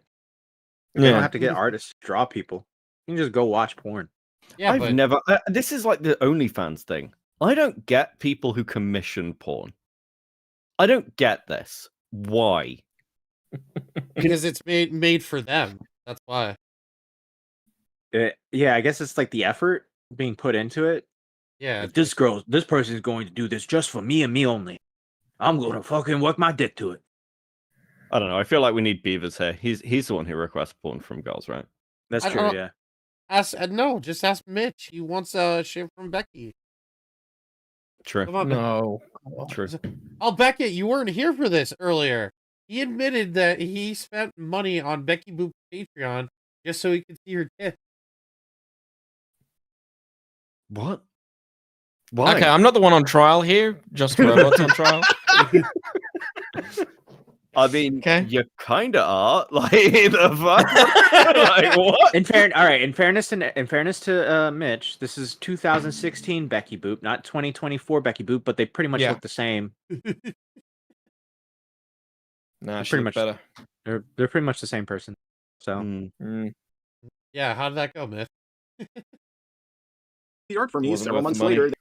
They don't have to get artists to draw people. You can just go watch porn. Yeah, I've never. This is like the OnlyFans thing. I don't get people who commission porn. I don't get this. Why? Because it's made for them. That's why. Yeah, I guess it's like the effort being put into it. Yeah. Like, this person is going to do this just for me and me only. I'm going to fucking work my dick to it. I don't know. I feel like we need Beavers here. He's the one who requests porn from girls, right? That's true. Yeah. Just ask Mitch. He wants shit from Becky. True. Come on, No. True. Oh, Becket, you weren't here for this earlier. He admitted that he spent money on Becky Boop's Patreon just so he could see her tits. What? Why? Okay, I'm not the one on trial here. Just robots on trial. I mean, you kind of are. Like, the fuck? Like, what? In fairness to Mitch, this is 2016 Becky Boop, not 2024 Becky Boop, but they pretty much look the same. Nah, she pretty looked much better. They're pretty much the same person. So Yeah, how did that go, Mitch? the art for me Wasn't several worth months the money. later.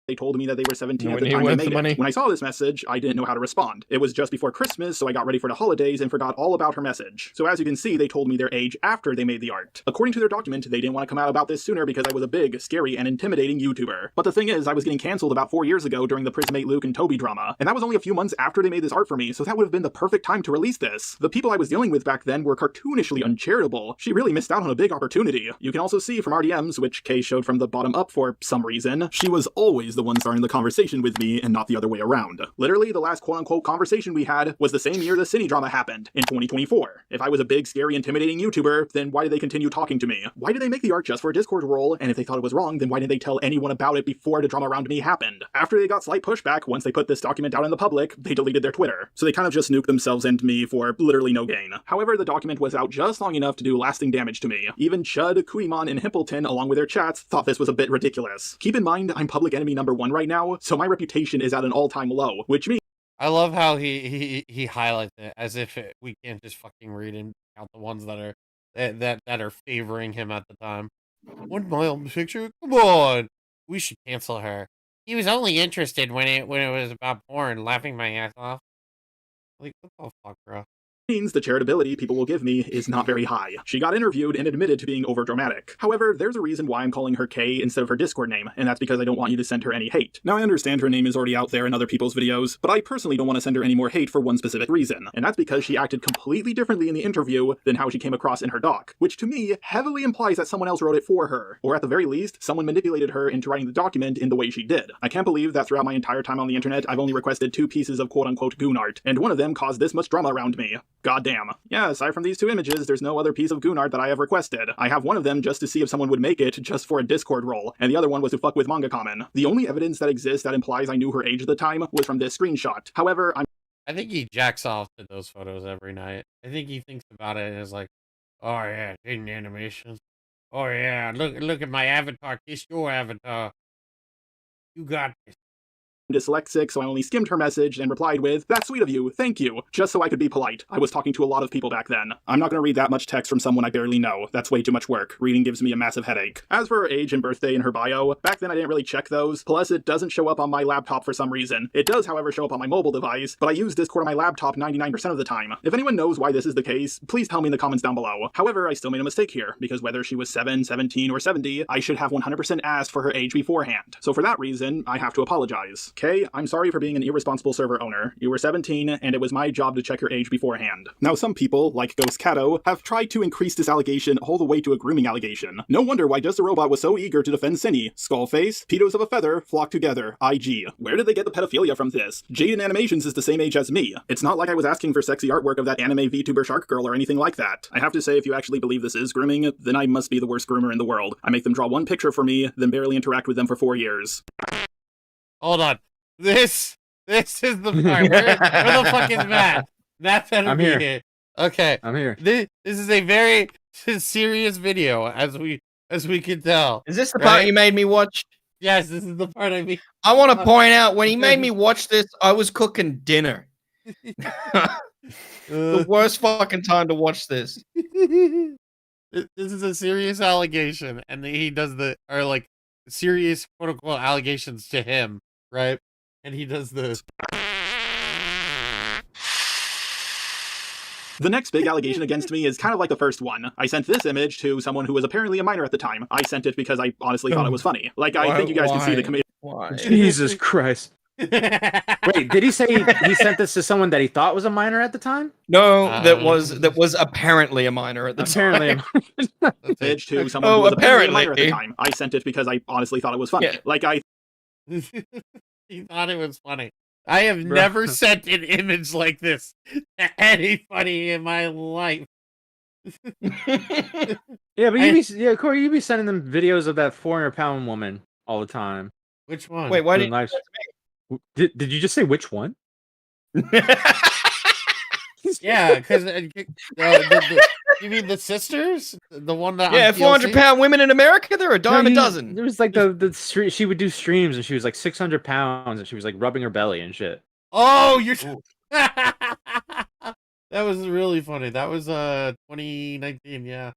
They told me that they were 17 at the Nowhere time near they worth the made money. it. When I saw this message, I didn't know how to respond. It was just before Christmas, so I got ready for the holidays and forgot all about her message. So as you can see, they told me their age after they made the art. According to their document, they didn't want to come out about this sooner because I was a big, scary, and intimidating YouTuber. But the thing is, I was getting canceled about 4 years ago during the Prismate Luke and Toby drama, and that was only a few months after they made this art for me, so that would have been the perfect time to release this. The people I was dealing with back then were cartoonishly uncharitable. She really missed out on a big opportunity. You can also see from RDMs, which Kay showed from the bottom up for some reason, she was always the one starting the conversation with me and not the other way around. Literally, the last quote-unquote conversation we had was the same year the Cine drama happened, in 2024. If I was a big, scary, intimidating YouTuber, then why did they continue talking to me? Why did they make the art just for a Discord role? And if they thought it was wrong, then why didn't they tell anyone about it before the drama around me happened? After they got slight pushback, once they put this document out in the public, they deleted their Twitter. So they kind of just nuked themselves and me for literally no gain. However, the document was out just long enough to do lasting damage to me. Even Chud, Kuimon, and Himpleton, along with their chats, thought this was a bit ridiculous. Keep in mind, I'm public enemy #1 right now, so my reputation is at an all-time low, which means I love how he highlights it as if we can't just fucking read and count the ones that are that are favoring him at the time. 1 mile picture? Come on, we should cancel her. He was only interested when it was about porn, laughing my ass off. Like, what the fuck, bro? means the charitability people will give me is not very high. She got interviewed and admitted to being overdramatic. However, there's a reason why I'm calling her Kay instead of her Discord name, and that's because I don't want you to send her any hate. Now, I understand her name is already out there in other people's videos, but I personally don't want to send her any more hate for one specific reason, and that's because she acted completely differently in the interview than how she came across in her doc, which to me heavily implies that someone else wrote it for her, or at the very least, someone manipulated her into writing the document in the way she did. I can't believe that throughout my entire time on the internet, I've only requested 2 pieces of quote-unquote goon art, and one of them caused this much drama around me. Goddamn. Yeah, aside from these two images, there's no other piece of goon art that I have requested. I have one of them just to see if someone would make it just for a Discord role, and the other one was to fuck with Manga Common. The only evidence that exists that implies I knew her age at the time was from this screenshot. However, I think he jacks off to those photos every night. I think he thinks about it and is like, oh yeah, hidden animations. Oh yeah, look at my avatar. Kiss your avatar. You got this. dyslexic, so I only skimmed her message and replied with, "That's sweet of you, thank you," just so I could be polite. I was talking to a lot of people back then. I'm not going to read that much text from someone I barely know. That's way too much work. Reading gives me a massive headache. As for her age and birthday in her bio, back then I didn't really check those, plus it doesn't show up on my laptop for some reason. It does, however, show up on my mobile device, but I use Discord on my laptop 99% of the time. If anyone knows why this is the case, please tell me in the comments down below. However, I still made a mistake here, because whether she was 7, 17, or 70, I should have 100% asked for her age beforehand. So for that reason, I have to apologize. Okay, I'm sorry for being an irresponsible server owner. You were 17, and it was my job to check your age beforehand. Now, some people, like Ghost Cato, have tried to increase this allegation all the way to a grooming allegation. No wonder why Just a Robot was so eager to defend Cinny. Skullface, pedos of a feather, flock together, IG. Where did they get the pedophilia from this? Jaden Animations is the same age as me. It's not like I was asking for sexy artwork of that anime VTuber Shark Girl or anything like that. I have to say, if you actually believe this is grooming, then I must be the worst groomer in the world. I make them draw one picture for me, then barely interact with them for 4 years. Hold on. This is the part. Where the fuck is Matt? Matt better be here. Okay. I'm here. This is a very serious video, as we can tell. Is this the part you made me watch? Yes, this is the part I mean. I want to point out, when he made me watch this, I was cooking dinner. The worst fucking time to watch this. This is a serious allegation, and he does serious quote unquote allegations to him, right? And he does this. The next big allegation against me is kind of like the first one. I sent this image to someone who was apparently a minor at the time. I sent it because I honestly thought it was funny. Like, I think you guys can see the committee. Jesus Christ. Wait, did he say he sent this to someone that he thought was a minor at the time? No, that was apparently a minor at the time. Image to someone who was apparently a minor at the time. I sent it because I honestly thought it was funny. Yeah. Like, He thought it was funny. I have never sent an image like this to anybody in my life. Yeah, but Corey, you be sending them videos of that 400-pound woman all the time. Which one? Wait, why did did you just say which one? Yeah, because you mean the sisters? The one that 400-pound women in America, they're a dime a dozen. There was like she would do streams and she was like 600 pounds and she was like rubbing her belly and shit. Oh, you're that was really funny. That was 2019, yeah.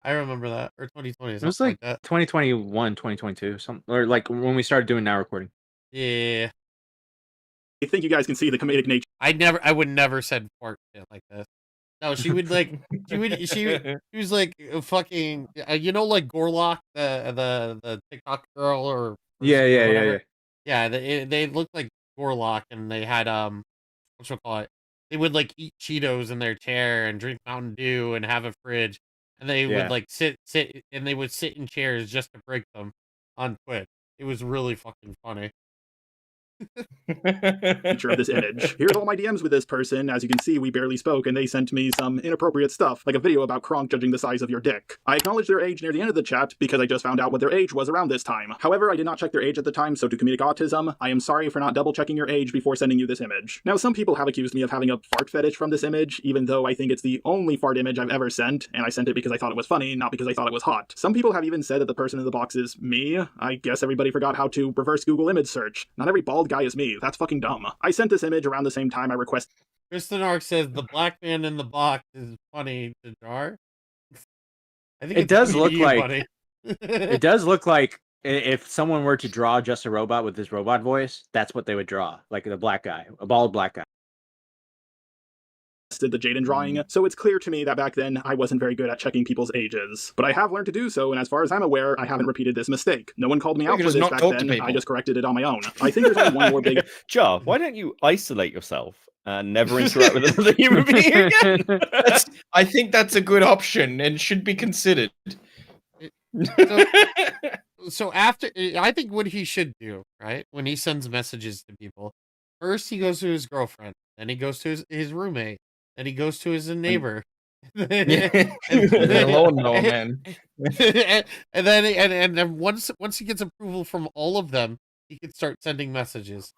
I remember that. Or 2020. It was like that. 2021, 2022, something, or like when we started doing Now Recording. Yeah. I think you guys can see the comedic nature. I would never send fart shit like this. No, she would like, she was like fucking, like Gorlock, the TikTok girl or yeah. Yeah, they looked like Gorlock, and they had whatchamacallit, they would like eat Cheetos in their chair and drink Mountain Dew and have a fridge, and they would like sit and they would sit in chairs just to break them on Twitch. It was really fucking funny. Picture of this image. Here's all my DMs with this person. As you can see, we barely spoke, and they sent me some inappropriate stuff, like a video about Kronk judging the size of your dick. I acknowledged their age near the end of the chat because I just found out what their age was around this time. However, I did not check their age at the time, so to comedic autism, I am sorry for not double checking your age before sending you this image. Now, some people have accused me of having a fart fetish from this image, even though I think it's the only fart image I've ever sent, and I sent it because I thought it was funny, not because I thought it was hot. Some people have even said that the person in the box is me. I guess everybody forgot how to reverse Google image search. Not every bald guy is me. That's fucking dumb. I sent this image around the same time I requested. Kristen Ark says the black man in the box is funny to jar. I think it does look like it does look like if someone were to draw Just a Robot with his robot voice, that's what they would draw, like the black guy, a bald black guy. The Jaden drawing, so it's clear to me that back then I wasn't very good at checking people's ages. But I have learned to do so, and as far as I'm aware, I haven't repeated this mistake. No one called me out for this back then. I just corrected it on my own. I think there's only one more big... Jar, why don't you isolate yourself and never interact with another human being again? I think that's a good option and should be considered. So after, I think what he should do, right, when he sends messages to people, first he goes to his girlfriend, then he goes to his roommate, and he goes to his neighbor. Lawnmower man. and then once he gets approval from all of them, he can start sending messages.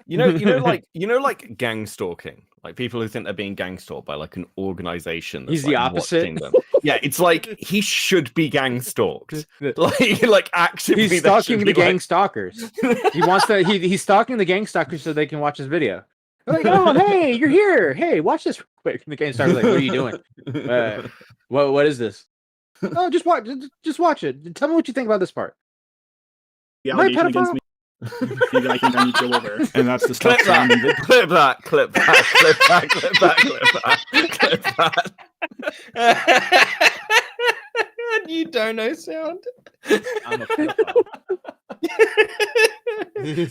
You know, like gang stalking, like people who think they're being gang stalked by like an organization. That's, He's the opposite. Them. Yeah, it's like he should be gang stalked. like actively. He's stalking the gang stalkers. He wants to. He's stalking the gang stalkers so they can watch his video. They're like, oh, hey, you're here. Hey, watch this real quick. And the gang stalker's like, what are you doing? What is this? Oh, just watch it. Tell me what you think about this part. The allegation against me. Maybe I think I need to go over, and that's the stuff. Clip that. You don't know sound. I'm a pedophile.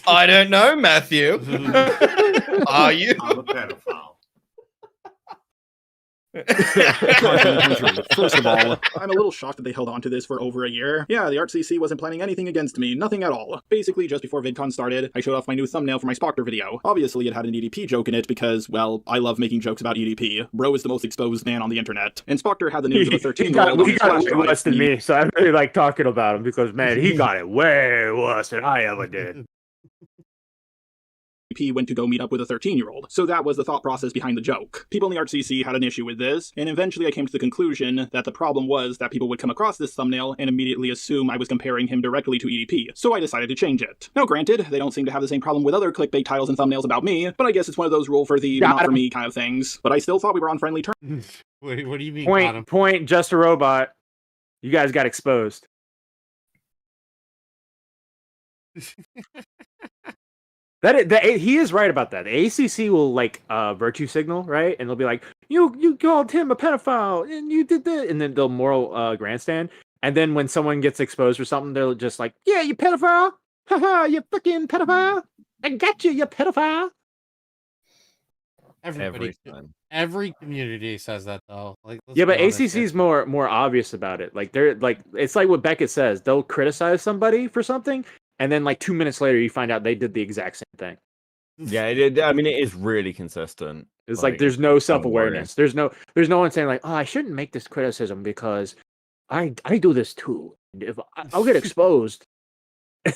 I don't know, Matthew. Are you? I'm a pedophile. First of all, I'm a little shocked that they held on to this for over a year. Yeah, the ArtCC wasn't planning anything against me, nothing at all. Basically, just before VidCon started, I showed off my new thumbnail for my Spockter video. Obviously, it had an EDP joke in it because, well, I love making jokes about EDP. Bro is the most exposed man on the internet. And Spockter had the news of a 13-year-old. He got way worse than me, so I really like talking about him because, man, he got it way worse than I ever did. P went to go meet up with a 13-year-old. So that was the thought process behind the joke. People in the ArtCC had an issue with this, and eventually I came to the conclusion that the problem was that people would come across this thumbnail and immediately assume I was comparing him directly to EDP. So I decided to change it. Now granted, they don't seem to have the same problem with other clickbait titles and thumbnails about me, but I guess it's one of those rule for the not for me kind of things. But I still thought we were on friendly terms. Wait, what do you mean? Point, just a robot. You guys got exposed. He is right about that. The ACC will like virtue signal, right? And they'll be like, you called him a pedophile and you did that, and then they'll moral grandstand. And then when someone gets exposed for something, they're just like, yeah, you pedophile, haha, you fucking pedophile, I got you, you pedophile. Every community says that though. Like, yeah, but ACC is more obvious about it. Like they're like, it's like what Becket says. They'll criticize somebody for something, and then like 2 minutes later, you find out they did the exact same thing. Yeah, I mean, it is really consistent. It's like there's no self-awareness. There's no one saying like, oh, I shouldn't make this criticism because I do this too. If I'll get exposed.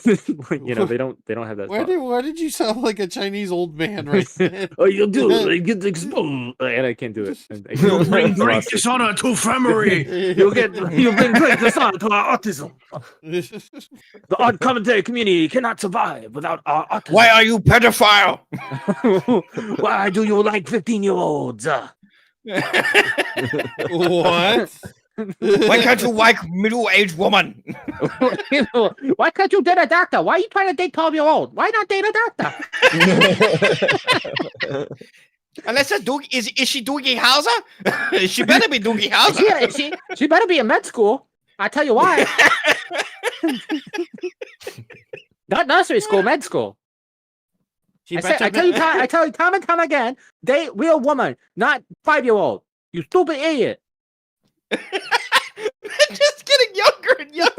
You know, they don't have that. Why did you sound like a Chinese old man right then? Oh, you do it. Get exposed, and I can't do it. You'll bring great dishonor to family. You'll bring great dishonor to our autism. The art commentary community cannot survive without our autism. Why are you pedophile? Why do you like 15-year-olds? What? Why can't you like middle-aged woman? Why can't you date a doctor? Why are you trying to date 12-year-old? Why not date a doctor? Unless it's is she Doogie Howser? She better be Doogie Howser. She better be in med school. I tell you why. Not nursery school, med school. I tell you time and time again, date real woman, not 5-year-old. You stupid idiot. Just getting younger and younger.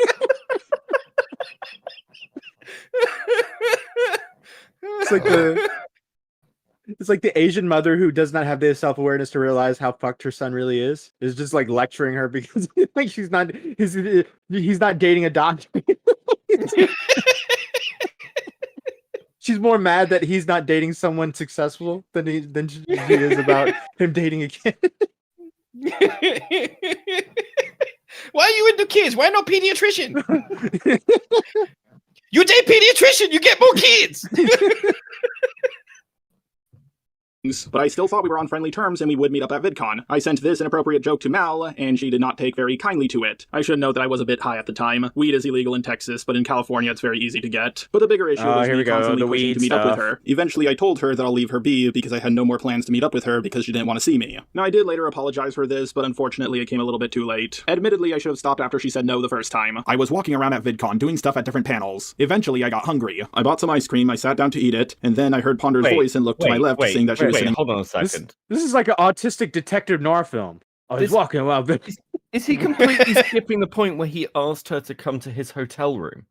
It's like the Asian mother who does not have the self-awareness to realize how fucked her son really is just like lecturing her because like he's not dating a doctor. She's more mad that he's not dating someone successful than she is about him dating a kid. Why are you into kids? Why not pediatrician? You date pediatrician, you get more kids. But I still thought we were on friendly terms and we would meet up at VidCon. I sent this inappropriate joke to Mal, and she did not take very kindly to it. I should note that I was a bit high at the time. Weed is illegal in Texas, but in California it's very easy to get. But the bigger issue was me constantly pushing to meet up with her. Eventually I told her that I'll leave her be because I had no more plans to meet up with her because she didn't want to see me. Now I did later apologize for this, but unfortunately it came a little bit too late. Admittedly, I should have stopped after she said no the first time. I was walking around at VidCon doing stuff at different panels. Eventually I got hungry. I bought some ice cream, I sat down to eat it, and then I heard Ponder's voice and looked to my left saying that she was sitting. Hold on a second. This is like an autistic detective noir film. Oh, he's walking around. Is he completely skipping the point where he asked her to come to his hotel room?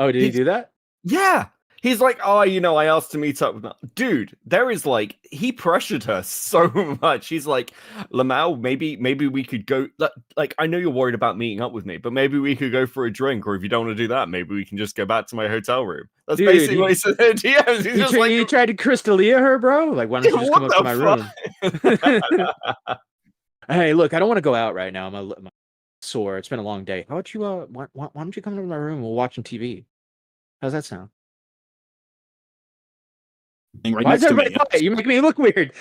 Oh, did he do that? Yeah. He's like, oh, I asked to meet up with her. Dude, there is like, he pressured her so much. He's like, Lamau, maybe we could go. Like, I know you're worried about meeting up with me, but maybe we could go for a drink. Or if you don't want to do that, maybe we can just go back to my hotel room. That's basically what he said in DMs. He's just like, you tried to Crystalia her, bro? Like, why don't you just come up to my room? Hey, look, I don't want to go out right now. I'm sore. It's been a long day. How about you? Why don't you come to my room? We'll watch some TV. How's that sound? Right Why next is to me. everybody quiet? You make me look weird.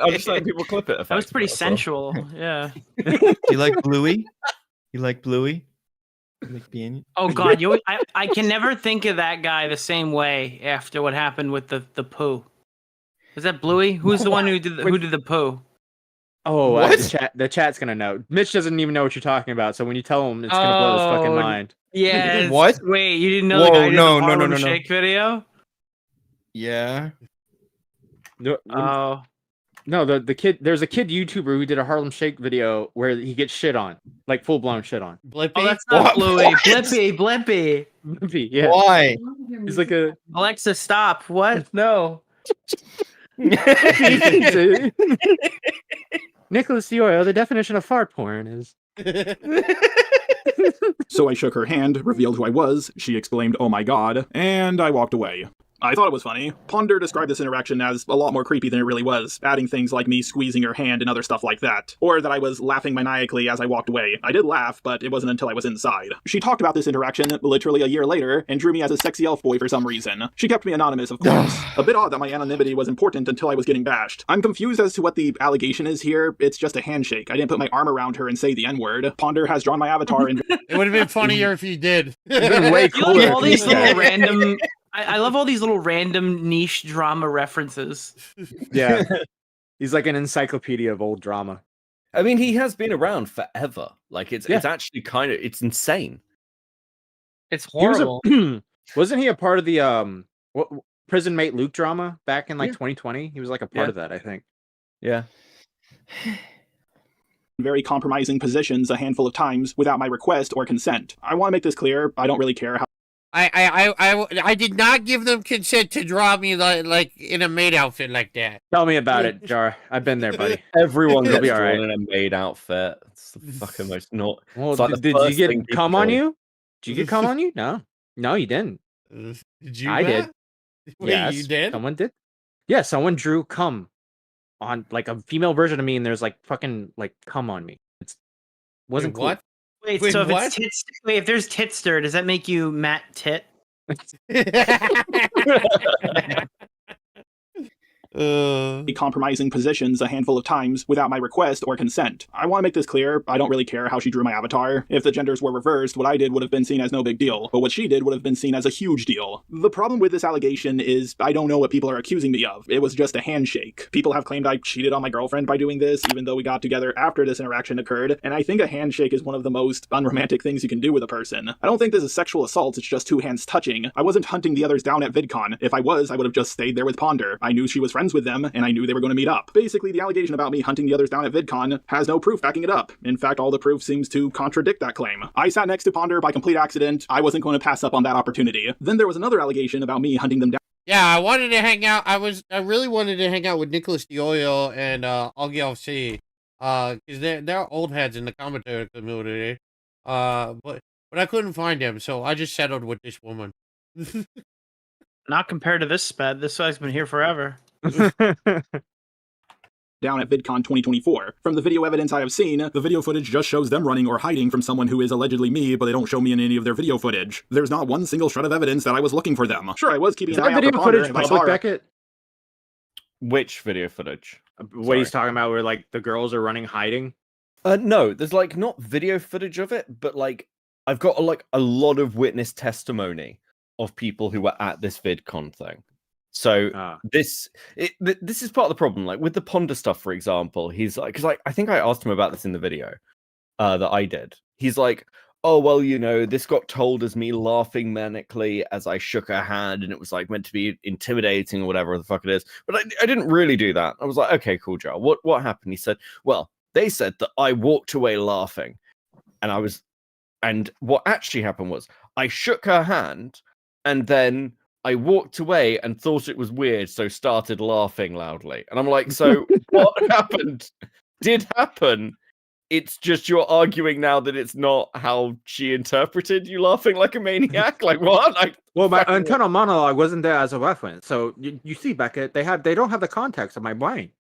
I'm just letting people clip it. That was pretty sensual. Yeah. You like Bluey? You like Bluey? You like being? Oh God, I can never think of that guy the same way after what happened with the poo. Was that Bluey? Who's the one who did the poo? Oh, the chat's gonna know. Mitch doesn't even know what you're talking about. So when you tell him, it's gonna blow his fucking mind. Yeah. What? Wait, you didn't know the guy did the Harlem no. Shake video? Yeah. Oh. No, the kid. There's a kid YouTuber who did a Harlem Shake video where he gets shit on, like full blown shit on. Blippy? Oh, that's not Bluey. Blippy. Blippy. Yeah. Why? He's like a Alexa, stop. What? No. Nicholas DeOrio, the definition of fart porn is. So I shook her hand, revealed who I was, she exclaimed, "Oh my god," and I walked away. I thought it was funny. Ponder described this interaction as a lot more creepy than it really was, adding things like me squeezing her hand and other stuff like that. Or that I was laughing maniacally as I walked away. I did laugh, but it wasn't until I was inside. She talked about this interaction literally a year later and drew me as a sexy elf boy for some reason. She kept me anonymous, of course. A bit odd that my anonymity was important until I was getting bashed. I'm confused as to what the allegation is here. It's just a handshake. I didn't put my arm around her and say the N-word. Ponder has drawn my avatar and... It would have been funnier if you did. Way cooler. You know, all these little random... I love all these little random niche drama references. Yeah. He's like an encyclopedia of old drama. I mean, he has been around forever. Like, it's actually it's insane. It's horrible. Wasn't he a part of the prison mate Luke drama back in 2020? He was like a part of that, I think. Yeah. Very compromising positions a handful of times without my request or consent. I want to make this clear. I don't really care how... I did not give them consent to draw me like in a maid outfit like that. Tell me about it, Jar. I've been there, buddy. Everyone You'll gets be all drawn right. in a maid outfit. It's the fucking most not. Well, it's like did the you first get thing cum people on do. you? Did you get cum on you? No, you didn't. Did you? I did. Wait, Yes, you did? Someone did. Yeah, someone drew cum on like a female version of me, and there's like fucking like cum on me. It wasn't cool. What? Wait, Wait, so if what? it's tits, if there's titster, does that make you Matt Tit? Compromising positions a handful of times without my request or consent. I want to make this clear. I don't really care how she drew my avatar. If the genders were reversed, what I did would have been seen as no big deal, but what she did would have been seen as a huge deal. The problem with this allegation is I don't know what people are accusing me of. It was just a handshake. People have claimed I cheated on my girlfriend by doing this, even though we got together after this interaction occurred, and I think a handshake is one of the most unromantic things you can do with a person. I don't think this is sexual assault, it's just two hands touching. I wasn't hunting the others down at VidCon. If I was, I would have just stayed there with Ponder. I knew she was friends with them, and I knew they were going to meet up. Basically, the allegation about me hunting the others down at VidCon has no proof backing it up. In fact, all the proof seems to contradict that claim. I sat next to Ponder by complete accident. I wasn't going to pass up on that opportunity. Then there was another allegation about me hunting them down. Yeah, I wanted to hang out. I really wanted to hang out with Nicholas DeOrio and Augie LC. Because they're old heads in the commentary community. But I couldn't find them, so I just settled with this woman. Not compared to this sped. This guy's been here forever. Down at VidCon 2024. From the video evidence I have seen, the video footage just shows them running or hiding from someone who is allegedly me, but they don't show me in any of their video footage. There's not one single shred of evidence that I was looking for them. Sure, I was keeping an eye out for Ponder, and if I saw her- Becket? Which video footage? What he's talking about, where like the girls are running hiding? No, there's like not video footage of it, but like I've got a lot of witness testimony of people who were at this VidCon thing. So this is part of the problem. Like with the Ponder stuff, for example, he's like, because I think I asked him about this in the video that I did. He's like, oh, well, you know, this got told as me laughing manically as I shook her hand, and it was like meant to be intimidating or whatever the fuck it is. But I didn't really do that. I was like, okay, cool, Joe. What happened? He said, well, they said that I walked away laughing, and what actually happened was I shook her hand, and then I walked away and thought it was weird, so started laughing loudly. And I'm like, so what happened? Did happen. It's just you're arguing now that it's not how she interpreted you laughing like a maniac. Like what? Well, my internal monologue wasn't there as a reference. So you see, Becket, they don't have the context of my brain.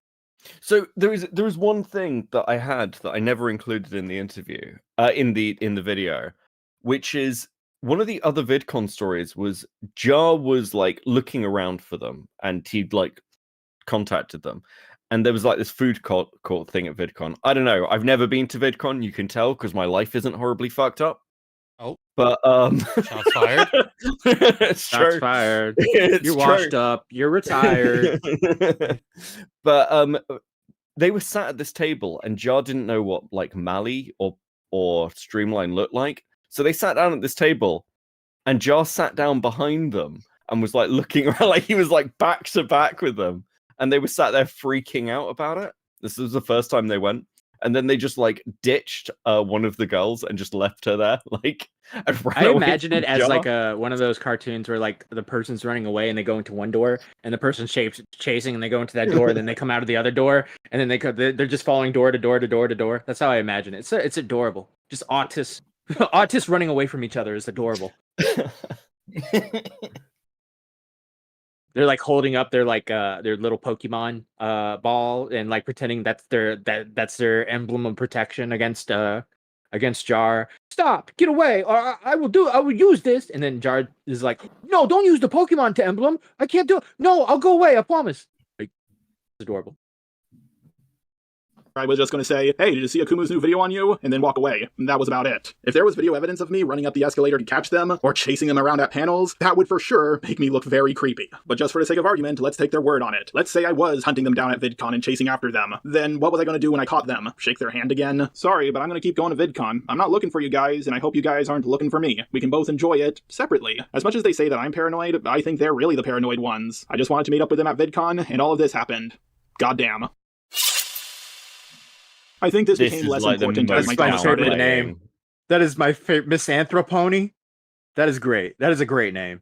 So there is one thing that I had that I never included in the interview, in the video, which is one of the other VidCon stories was Jar was like looking around for them, and he'd like contacted them, and there was like this food court thing at VidCon. I don't know. I've never been to VidCon. You can tell because my life isn't horribly fucked up. Oh, but shots fired. It's Shots true. fired. It's You're true. washed up. You're retired. But they were sat at this table, and Jar didn't know what like Mali or Streamline looked like. So they sat down at this table, and Jar sat down behind them and was like looking around, like he was like back to back with them, and they were sat there freaking out about it. This was the first time they went, and then they just like ditched one of the girls and just left her there, like. And ran I away imagine from it as Jar. like one of those cartoons where like the person's running away and they go into one door, and the person's chasing and they go into that door, and then they come out of the other door, and then they're just following door to door to door to door. That's how I imagine it. It's adorable. Just autists running away from each other is adorable. They're like holding up their little Pokemon ball and like pretending that's their emblem of protection against Jar. Stop, get away, or I will use this. And then Jar is like, no, don't use the Pokemon to emblem. I can't do it. No, I'll go away, I promise. Like, it's adorable. I was just going to say, hey, did you see Akumu's new video on you? And then walk away. And that was about it. If there was video evidence of me running up the escalator to catch them, or chasing them around at panels, that would for sure make me look very creepy. But just for the sake of argument, let's take their word on it. Let's say I was hunting them down at VidCon and chasing after them. Then what was I going to do when I caught them? Shake their hand again? Sorry, but I'm going to keep going to VidCon. I'm not looking for you guys, and I hope you guys aren't looking for me. We can both enjoy it separately. As much as they say that I'm paranoid, I think they're really the paranoid ones. I just wanted to meet up with them at VidCon, and all of this happened. Goddamn. I think this became less important as my time started. Favorite name. That is my favorite. Misanthropony. That is great. That is a great name.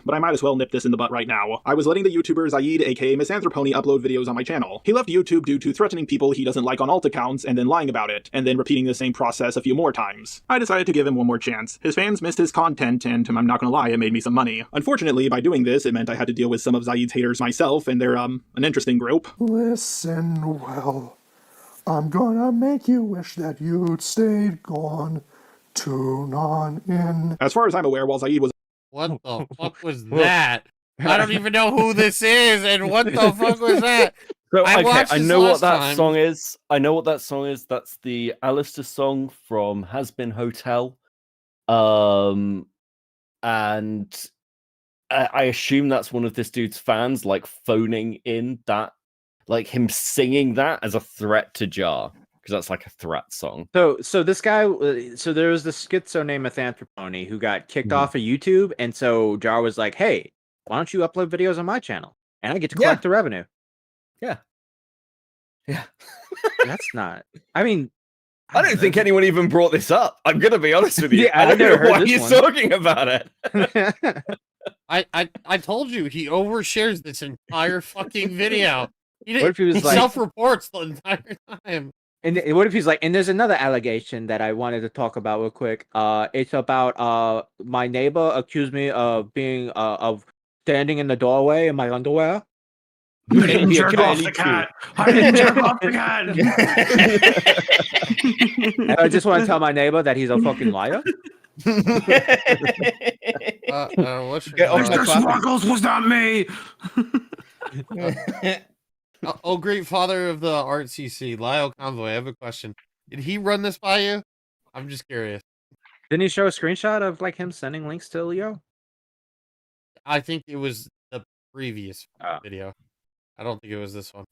But I might as well nip this in the butt right now. I was letting the YouTuber Zaid, aka Misanthropony, upload videos on my channel. He left YouTube due to threatening people he doesn't like on alt accounts and then lying about it, and then repeating the same process a few more times. I decided to give him one more chance. His fans missed his content, and I'm not gonna lie, it made me some money. Unfortunately, by doing this, it meant I had to deal with some of Zaid's haters myself, and they're, an interesting group. Listen well. I'm gonna make you wish that you'd stayed gone. Tune on in. As far as I'm aware, while Zaid was— What the fuck was that? I don't even know who this is, and what the fuck was that? So, I okay, watched I this know what last that time. song is. I know what that song is. That's the Alistair song from Has Been Hotel. And I assume that's one of this dude's fans, like, phoning in that, like, him singing that as a threat to Jar. Because that's like a threat song. So this guy, so there was this schizo named Misanthropony who got kicked off of YouTube, and so Jar was like, "Hey, why don't you upload videos on my channel, and I get to collect the revenue?" Yeah. That's not. I mean, I don't think anyone even brought this up. I'm gonna be honest with you. Yeah, I don't I've never know heard why this he's one. talking about it. I told you he overshares this entire fucking video. He What if he was like- self-reports the entire time? And what if he's like, and there's another allegation that I wanted to talk about real quick. It's about my neighbor accused me of being of standing in the doorway in my underwear. You didn't jerk off the cat. I didn't jerk off the cat. And I just want to tell my neighbor that he's a fucking liar. What's Mr. Sparkles was not me. Oh, great father of the RCC, Lyle Convoy, I have a question. Did he run this by you? I'm just curious. Didn't he show a screenshot of like him sending links to Leo? I think it was the previous video. I don't think it was this one.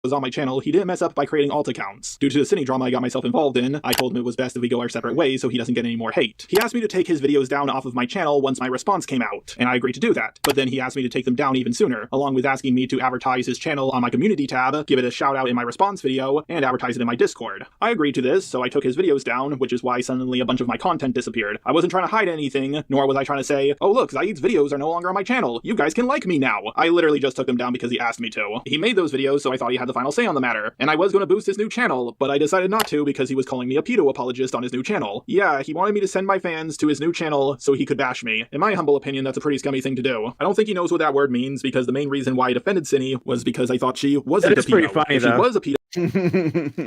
was on my channel, he didn't mess up by creating alt accounts. Due to the Cine drama I got myself involved in, I told him it was best if we go our separate ways so he doesn't get any more hate. He asked me to take his videos down off of my channel once my response came out, and I agreed to do that. But then he asked me to take them down even sooner, along with asking me to advertise his channel on my community tab, give it a shout out in my response video, and advertise it in my Discord. I agreed to this, so I took his videos down, which is why suddenly a bunch of my content disappeared. I wasn't trying to hide anything, nor was I trying to say, oh look, Zaid's videos are no longer on my channel. You guys can like me now. I literally just took them down because he asked me to. He made those videos, so I thought he had the final say on the matter. And I was going to boost his new channel, but I decided not to because he was calling me a pedo apologist on his new channel. Yeah, he wanted me to send my fans to his new channel so he could bash me. In my humble opinion, that's a pretty scummy thing to do. I don't think he knows what that word means because the main reason why I defended Cine was because I thought she wasn't a pedo. Pretty funny, if though. she was a pedo.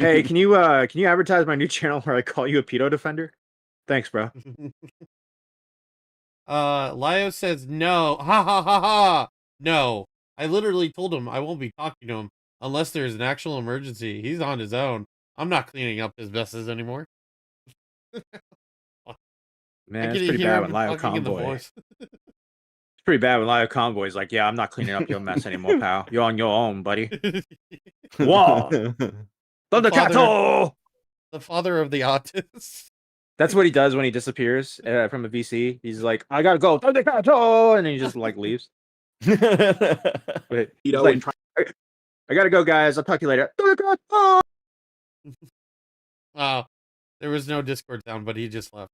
Hey, can you advertise my new channel where I call you a pedo defender? Thanks, bro. Lio says no. Ha ha ha ha. No. I literally told him I won't be talking to him unless there's an actual emergency. He's on his own. I'm not cleaning up his messes anymore. Man, it's pretty bad when Lio Convoy. It's pretty bad when Lio Convoy's like, yeah, I'm not cleaning up your mess anymore, pal. You're on your own, buddy. Whoa! Thundercato! The father of the autist. That's what he does when he disappears from a VC. He's like, I gotta go, Thundercato! And then he just like leaves. But he's like, I gotta go, guys. I'll talk to you later. There was no Discord sound, but he just left.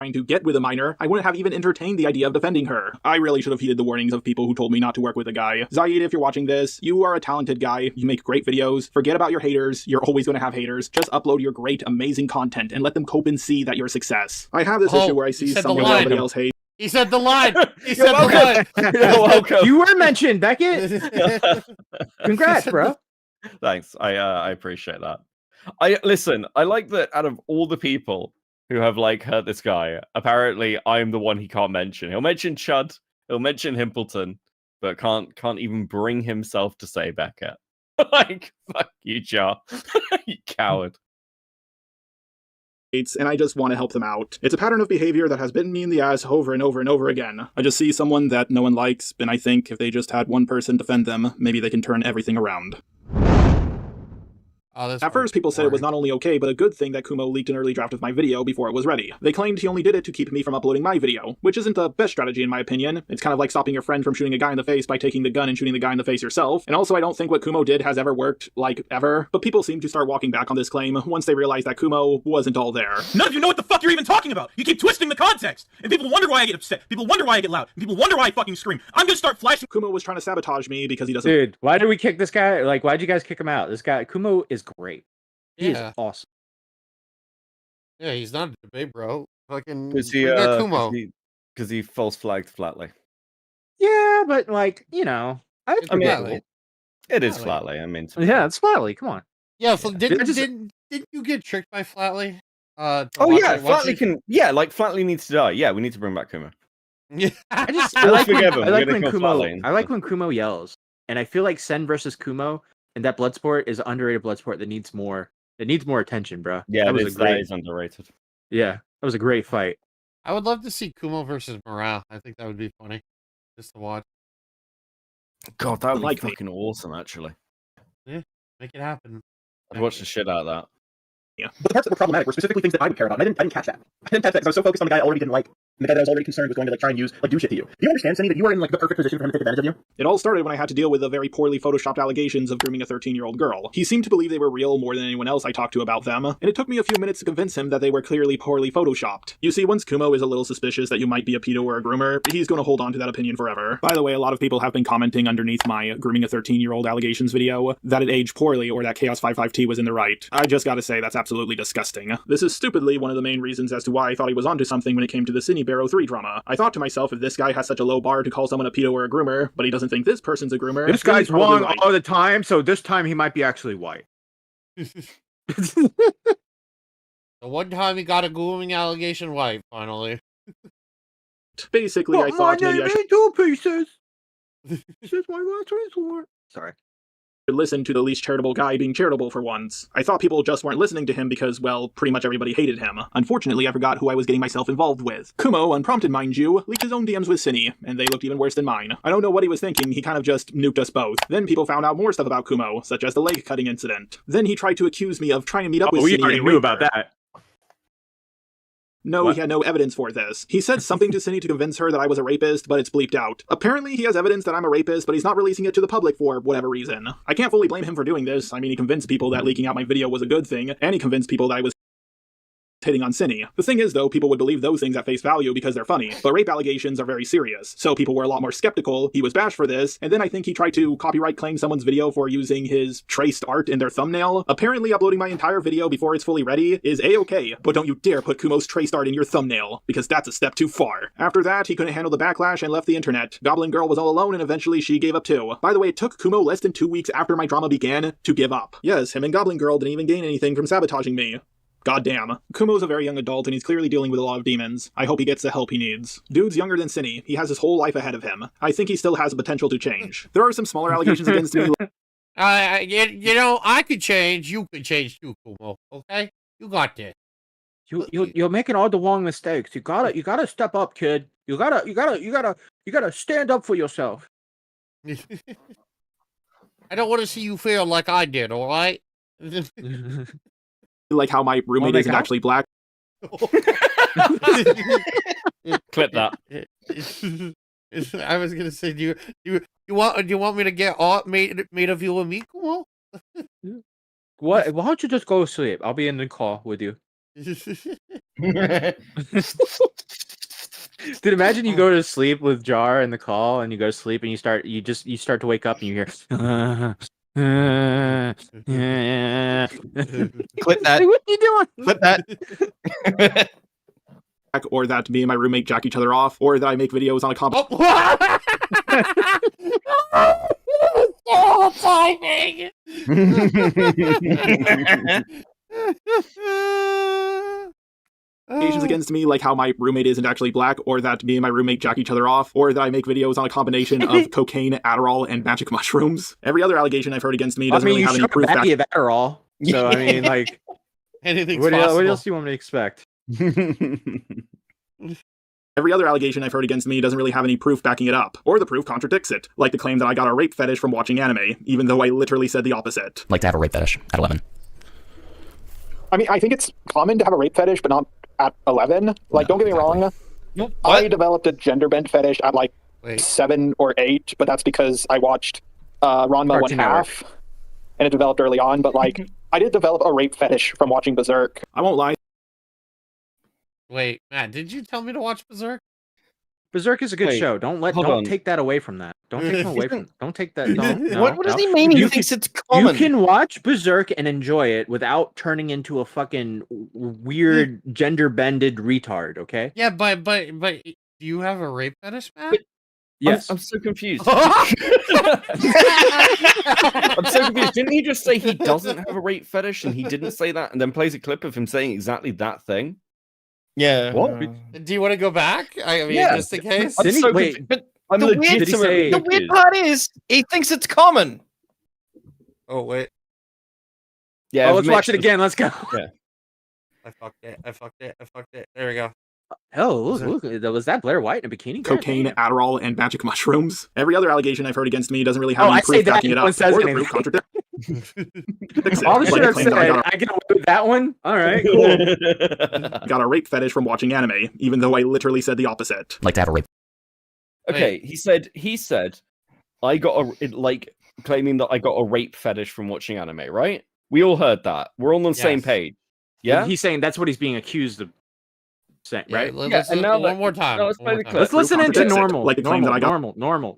Trying to get with a minor, I wouldn't have even entertained the idea of defending her. I really should have heeded the warnings of people who told me not to work with a guy. Zaid, if you're watching this, you are a talented guy. You make great videos. Forget about your haters. You're always going to have haters. Just upload your great, amazing content and let them cope and see that you're a success. I have this issue where I see someone somebody else hate. He said the line. He said the line. You're welcome. You were mentioned, Becket. Congrats, bro. Thanks. I appreciate that. I like that out of all the people who have like hurt this guy, apparently I'm the one he can't mention. He'll mention Chud, he'll mention Himpleton, but can't even bring himself to say Becket. Like, fuck you, Jar. You coward. And I just want to help them out. It's a pattern of behavior that has bitten me in the ass over and over and over again. I just see someone that no one likes, and I think if they just had one person defend them, maybe they can turn everything around. At first, people said it was not only okay, but a good thing that Kumo leaked an early draft of my video before it was ready. They claimed he only did it to keep me from uploading my video, which isn't the best strategy in my opinion. It's kind of like stopping your friend from shooting a guy in the face by taking the gun and shooting the guy in the face yourself. And also, I don't think what Kumo did has ever worked, like, ever. But people seem to start walking back on this claim once they realize that Kumo wasn't all there. None of you know what the fuck you're even talking about. You keep twisting the context. And people wonder why I get upset. People wonder why I get loud. And people wonder why I fucking scream. I'm gonna start flashing. Kumo was trying to sabotage me because he doesn't. Dude, why did we kick this guy? Like, why'd you guys kick him out? This guy, Kumo, is great. He is awesome. Yeah, he's not a debate, bro. Fucking Because Kumo. he false flagged flatly. Yeah, but like, you know, I mean, it is flatly. I mean, yeah, it's flatly. Come on. Yeah, didn't you get tricked by Flatly? Flatly can. Yeah, like Flatly needs to die. Yeah, we need to bring back Kumo. Yeah, I like when Kumo yells, and I feel like Sen versus Kumo and that Bloodsport is an underrated Bloodsport that needs more. It needs more attention, bro. Yeah, that is underrated. Yeah, that was a great fight. I would love to see Kumo versus Morale. I think that would be funny, just to watch. God, that would be fucking awesome, actually. Yeah, make it happen. I'd watch the shit out of that. Yeah. But the parts that were problematic were specifically things that I would care about. And I didn't catch that. I didn't catch that because I was so focused on the guy I already didn't like. And the guy that I was already concerned was going to like try and use, like do shit to you. Do you understand, Cindy, that you are in like the perfect position for him to take advantage of you? It all started when I had to deal with the very poorly photoshopped allegations of grooming a 13-year-old girl. He seemed to believe they were real more than anyone else I talked to about them, and it took me a few minutes to convince him that they were clearly poorly photoshopped. You see, once Kumo is a little suspicious that you might be a pedo or a groomer, he's going to hold on to that opinion forever. By the way, a lot of people have been commenting underneath my grooming a 13-year-old allegations video that it aged poorly or that Chaos55T was in the right. I just gotta say that's absolutely disgusting. This is stupidly one of the main reasons as to why I thought he was onto something when it came to the Cine Barrow 3 drama. I thought to myself, if this guy has such a low bar to call someone a pedo or a groomer, but he doesn't think this person's a groomer, This guy's wrong all the time, so this time he might be actually white. The one time he got a grooming allegation white, finally. Basically, I thought maybe I should... two pieces. This is my last resort. Sorry. listen to the least charitable guy being charitable for once. I thought people just weren't listening to him because, well, pretty much everybody hated him. Unfortunately, I forgot who I was getting myself involved with. Kumo, unprompted mind you, leaked his own DMs with Cinny, and they looked even worse than mine. I don't know what he was thinking, he kind of just nuked us both. Then people found out more stuff about Kumo, such as the leg cutting incident. Then he tried to accuse me of trying to meet up with we Cinny. already knew about that. No, What? he had no evidence for this. He said something to Cindy to convince her that I was a rapist, but it's bleeped out. Apparently, he has evidence that I'm a rapist, but he's not releasing it to the public for whatever reason. I can't fully blame him for doing this. I mean, he convinced people that leaking out my video was a good thing, and he convinced people that I was hitting on Cinny. The thing is, though, people would believe those things at face value because they're funny, but rape allegations are very serious, so people were a lot more skeptical. He was bashed for this, and then I think he tried to copyright claim someone's video for using his traced art in their thumbnail. Apparently, uploading my entire video before it's fully ready is a-okay, but don't you dare put Kumo's traced art in your thumbnail, because that's a step too far. After that, he couldn't handle the backlash and left the internet. Goblin Girl was all alone, and eventually she gave up too. By the way, it took Kumo less than 2 weeks after my drama began to give up. Yes, him and Goblin Girl didn't even gain anything from sabotaging me. Goddamn. Kumo's a very young adult and he's clearly dealing with a lot of demons. I hope he gets the help he needs. Dude's younger than Cinny. He has his whole life ahead of him. I think he still has the potential to change. There are some smaller allegations against me. You know, I could change. You could change too, Kumo. Okay, you got this. You're making all the wrong mistakes. You gotta step up, kid. You gotta stand up for yourself. I don't want to see you fail like I did. All right. Like how my roommate isn't actually black. Clip that. I was gonna say, do you want me to get art made of you and me, Kumo? What? Why don't you just go to sleep? I'll be in the call with you. Dude, imagine you go to sleep with Jar in the call, and you go to sleep, and you start to wake up, and you hear. Clip that. What are you doing? Clip that. Or that me and my roommate jack each other off, or that I make videos on a comp. Oh, timing. Allegations against me, like how my roommate isn't actually black, or that me and my roommate jack each other off, or that I make videos on a combination of cocaine, Adderall, and magic mushrooms. Every other allegation I've heard against me doesn't really have any proof. Baggie of Adderall. So I mean, like, anything's what possible. else do you want me to expect? Every other allegation I've heard against me doesn't really have any proof backing it up, or the proof contradicts it, like the claim that I got a rape fetish from watching anime, even though I literally said the opposite. Like to have a rape fetish at 11. I mean, I think it's common to have a rape fetish, but not at 11. Like, don't get me wrong. I developed a gender bent fetish at like 7 or 8, but that's because I watched Ranma 1/2, and it developed early on. But like, I did develop a rape fetish from watching Berserk. I won't lie. Wait, Matt, did you tell me to watch Berserk? Berserk is a good show. Don't take that away from that. Don't take away from. Don't take that. What does he mean? He thinks it's common. You can watch Berserk and enjoy it without turning into a fucking weird gender bended retard. Okay. Yeah, but do you have a rape fetish, Matt? Yes. I'm so confused. I'm so confused. Didn't he just say he doesn't have a rape fetish, and he didn't say that, and then plays a clip of him saying exactly that thing? Yeah. What? Do you want to go back? I mean, Yeah. just in case. But the weird part is he thinks it's common. Oh wait. Yeah. Let's watch it again. Let's go. Yeah. I fucked it. There we go. Oh, look, was that Blair White in a bikini? Cocaine, Adderall, and magic mushrooms. Every other allegation I've heard against me doesn't really have any I say proof that backing it no one up, says or the anything. proof contradicts it. All the Like shit the I've claim said, that I get away with that one. All right, cool. Got a rape fetish from watching anime, even though I literally said the opposite. Like to have a rape. Okay, he said, I got claiming that I got a rape fetish from watching anime, right? We all heard that. We're all on the same page. Yeah? He's saying that's what he's being accused of saying, right? And now one more time. Let's listen into normal. Like the claim that I got. Normal.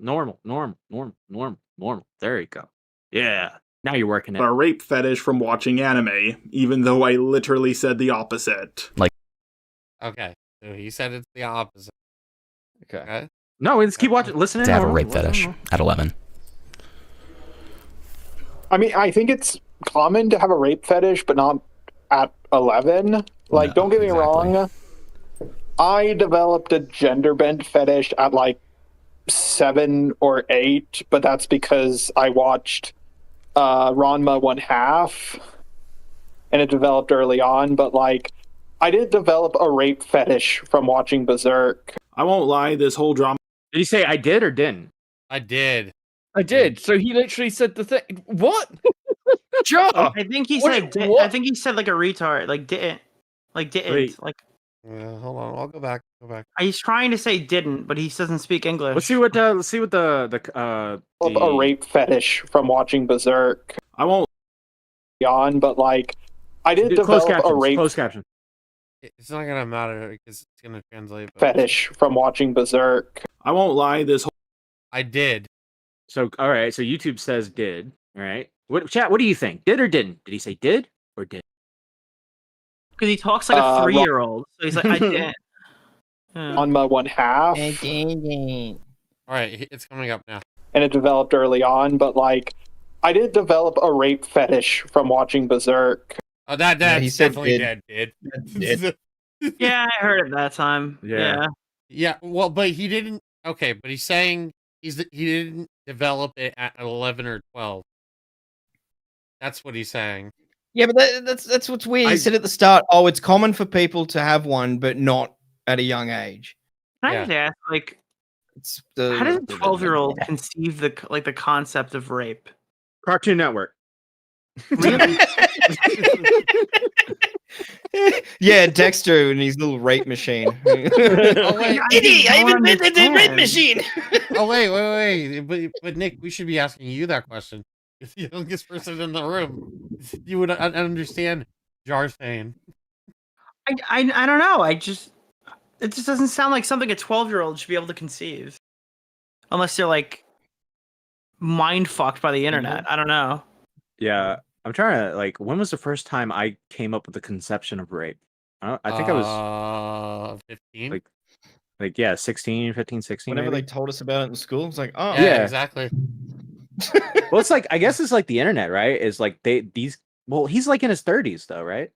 There you go. Yeah. Now you're working it. A rape fetish from watching anime, even though I literally said the opposite. Okay, so he said it's the opposite. Okay. No, let's keep watching. Listen To have a rape fetish at 11. I mean, I think it's common to have a rape fetish, but not at 11. Like, don't get me wrong. I developed a gender bent fetish at like 7 or 8, but that's because I watched Ranma 1/2, and it developed early on, but like I did develop a rape fetish from watching Berserk. I won't lie, this whole drama. Did you say I did or didn't? I did. I did. So he literally said the thing. What? Joe. I think he said. I think he said like a retard. Like didn't. Like didn't. Wait. Like. Hold on. I'll go back. He's trying to say didn't, but he doesn't speak English. Let's see what the A rape fetish from watching Berserk. I won't on, but like I did close develop captions, a rape close caption. It's not gonna matter because it's gonna translate. But... fetish from watching Berserk. I won't lie, this whole. I did. So all right, so YouTube says did. All right, what chat? What do you think? Did or didn't? Did he say did or did? Because he talks like a 3-year-old. So he's like, I did. Ranma 1/2. All right, it's coming up now. And it developed early on, but like I did develop a rape fetish from watching Berserk. Oh, that he said definitely did. did. Yeah, I heard it that time. Yeah. Well, but he didn't. Okay, but he's saying he didn't develop it at 11 or 12. That's what he's saying. Yeah, but that's what's weird. He said at the start, "Oh, it's common for people to have one, but not at a young age." Can I just ask, like, how does a 12-year-old conceive the concept of rape? Cartoon Network. Yeah, Dexter and his little rape machine. Oh, wait. I invented the rape machine. Oh wait! But Nick, we should be asking you that question. You're the youngest person in the room. You would understand Jarthane. I don't know. It just doesn't sound like something a 12-year-old should be able to conceive, unless they're like mind fucked by the internet. I don't know. Yeah, I'm trying to like. When was the first time I came up with the conception of rape? I think I was 15. Like yeah, 16, 15, 16. Whenever maybe? they told us about it in school, it's like, oh yeah, exactly. Well, it's like I guess it's like the internet, right? Is like these. Well, he's like in his 30s though, right?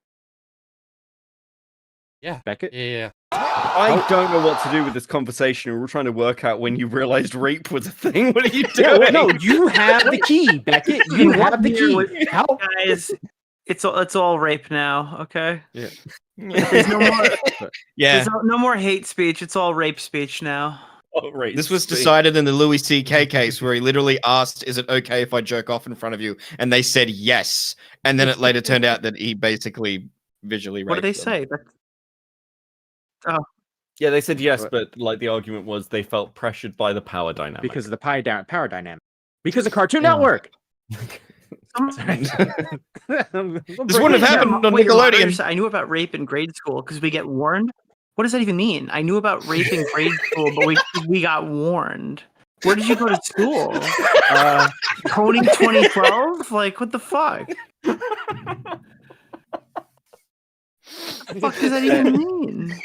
Yeah, Becket. Yeah. I don't know what to do with this conversation. We're trying to work out when you realized rape was a thing. What are you doing? Yeah, well, no, you have the key, Becket. You have the key. How? Guys, it's all rape now. Okay. Yeah. There's no more. Yeah. There's no more hate speech. It's all rape speech now. Oh, right. This was decided in the Louis C.K. case where he literally asked, "Is it okay if I jerk off in front of you?" And they said yes. And then it later turned out that he basically visually raped What did they them. say? Oh. Yeah, they said yes, but like the argument was they felt pressured by the power dynamic. Because of the power dynamic. Because of Cartoon Network. This wouldn't have happened on Nickelodeon. I knew about rape in grade school because we get warned. What does that even mean? I knew about rape in grade school, but we got warned. Where did you go to school? Coding 2012? Like, what the fuck? What the fuck does that even mean?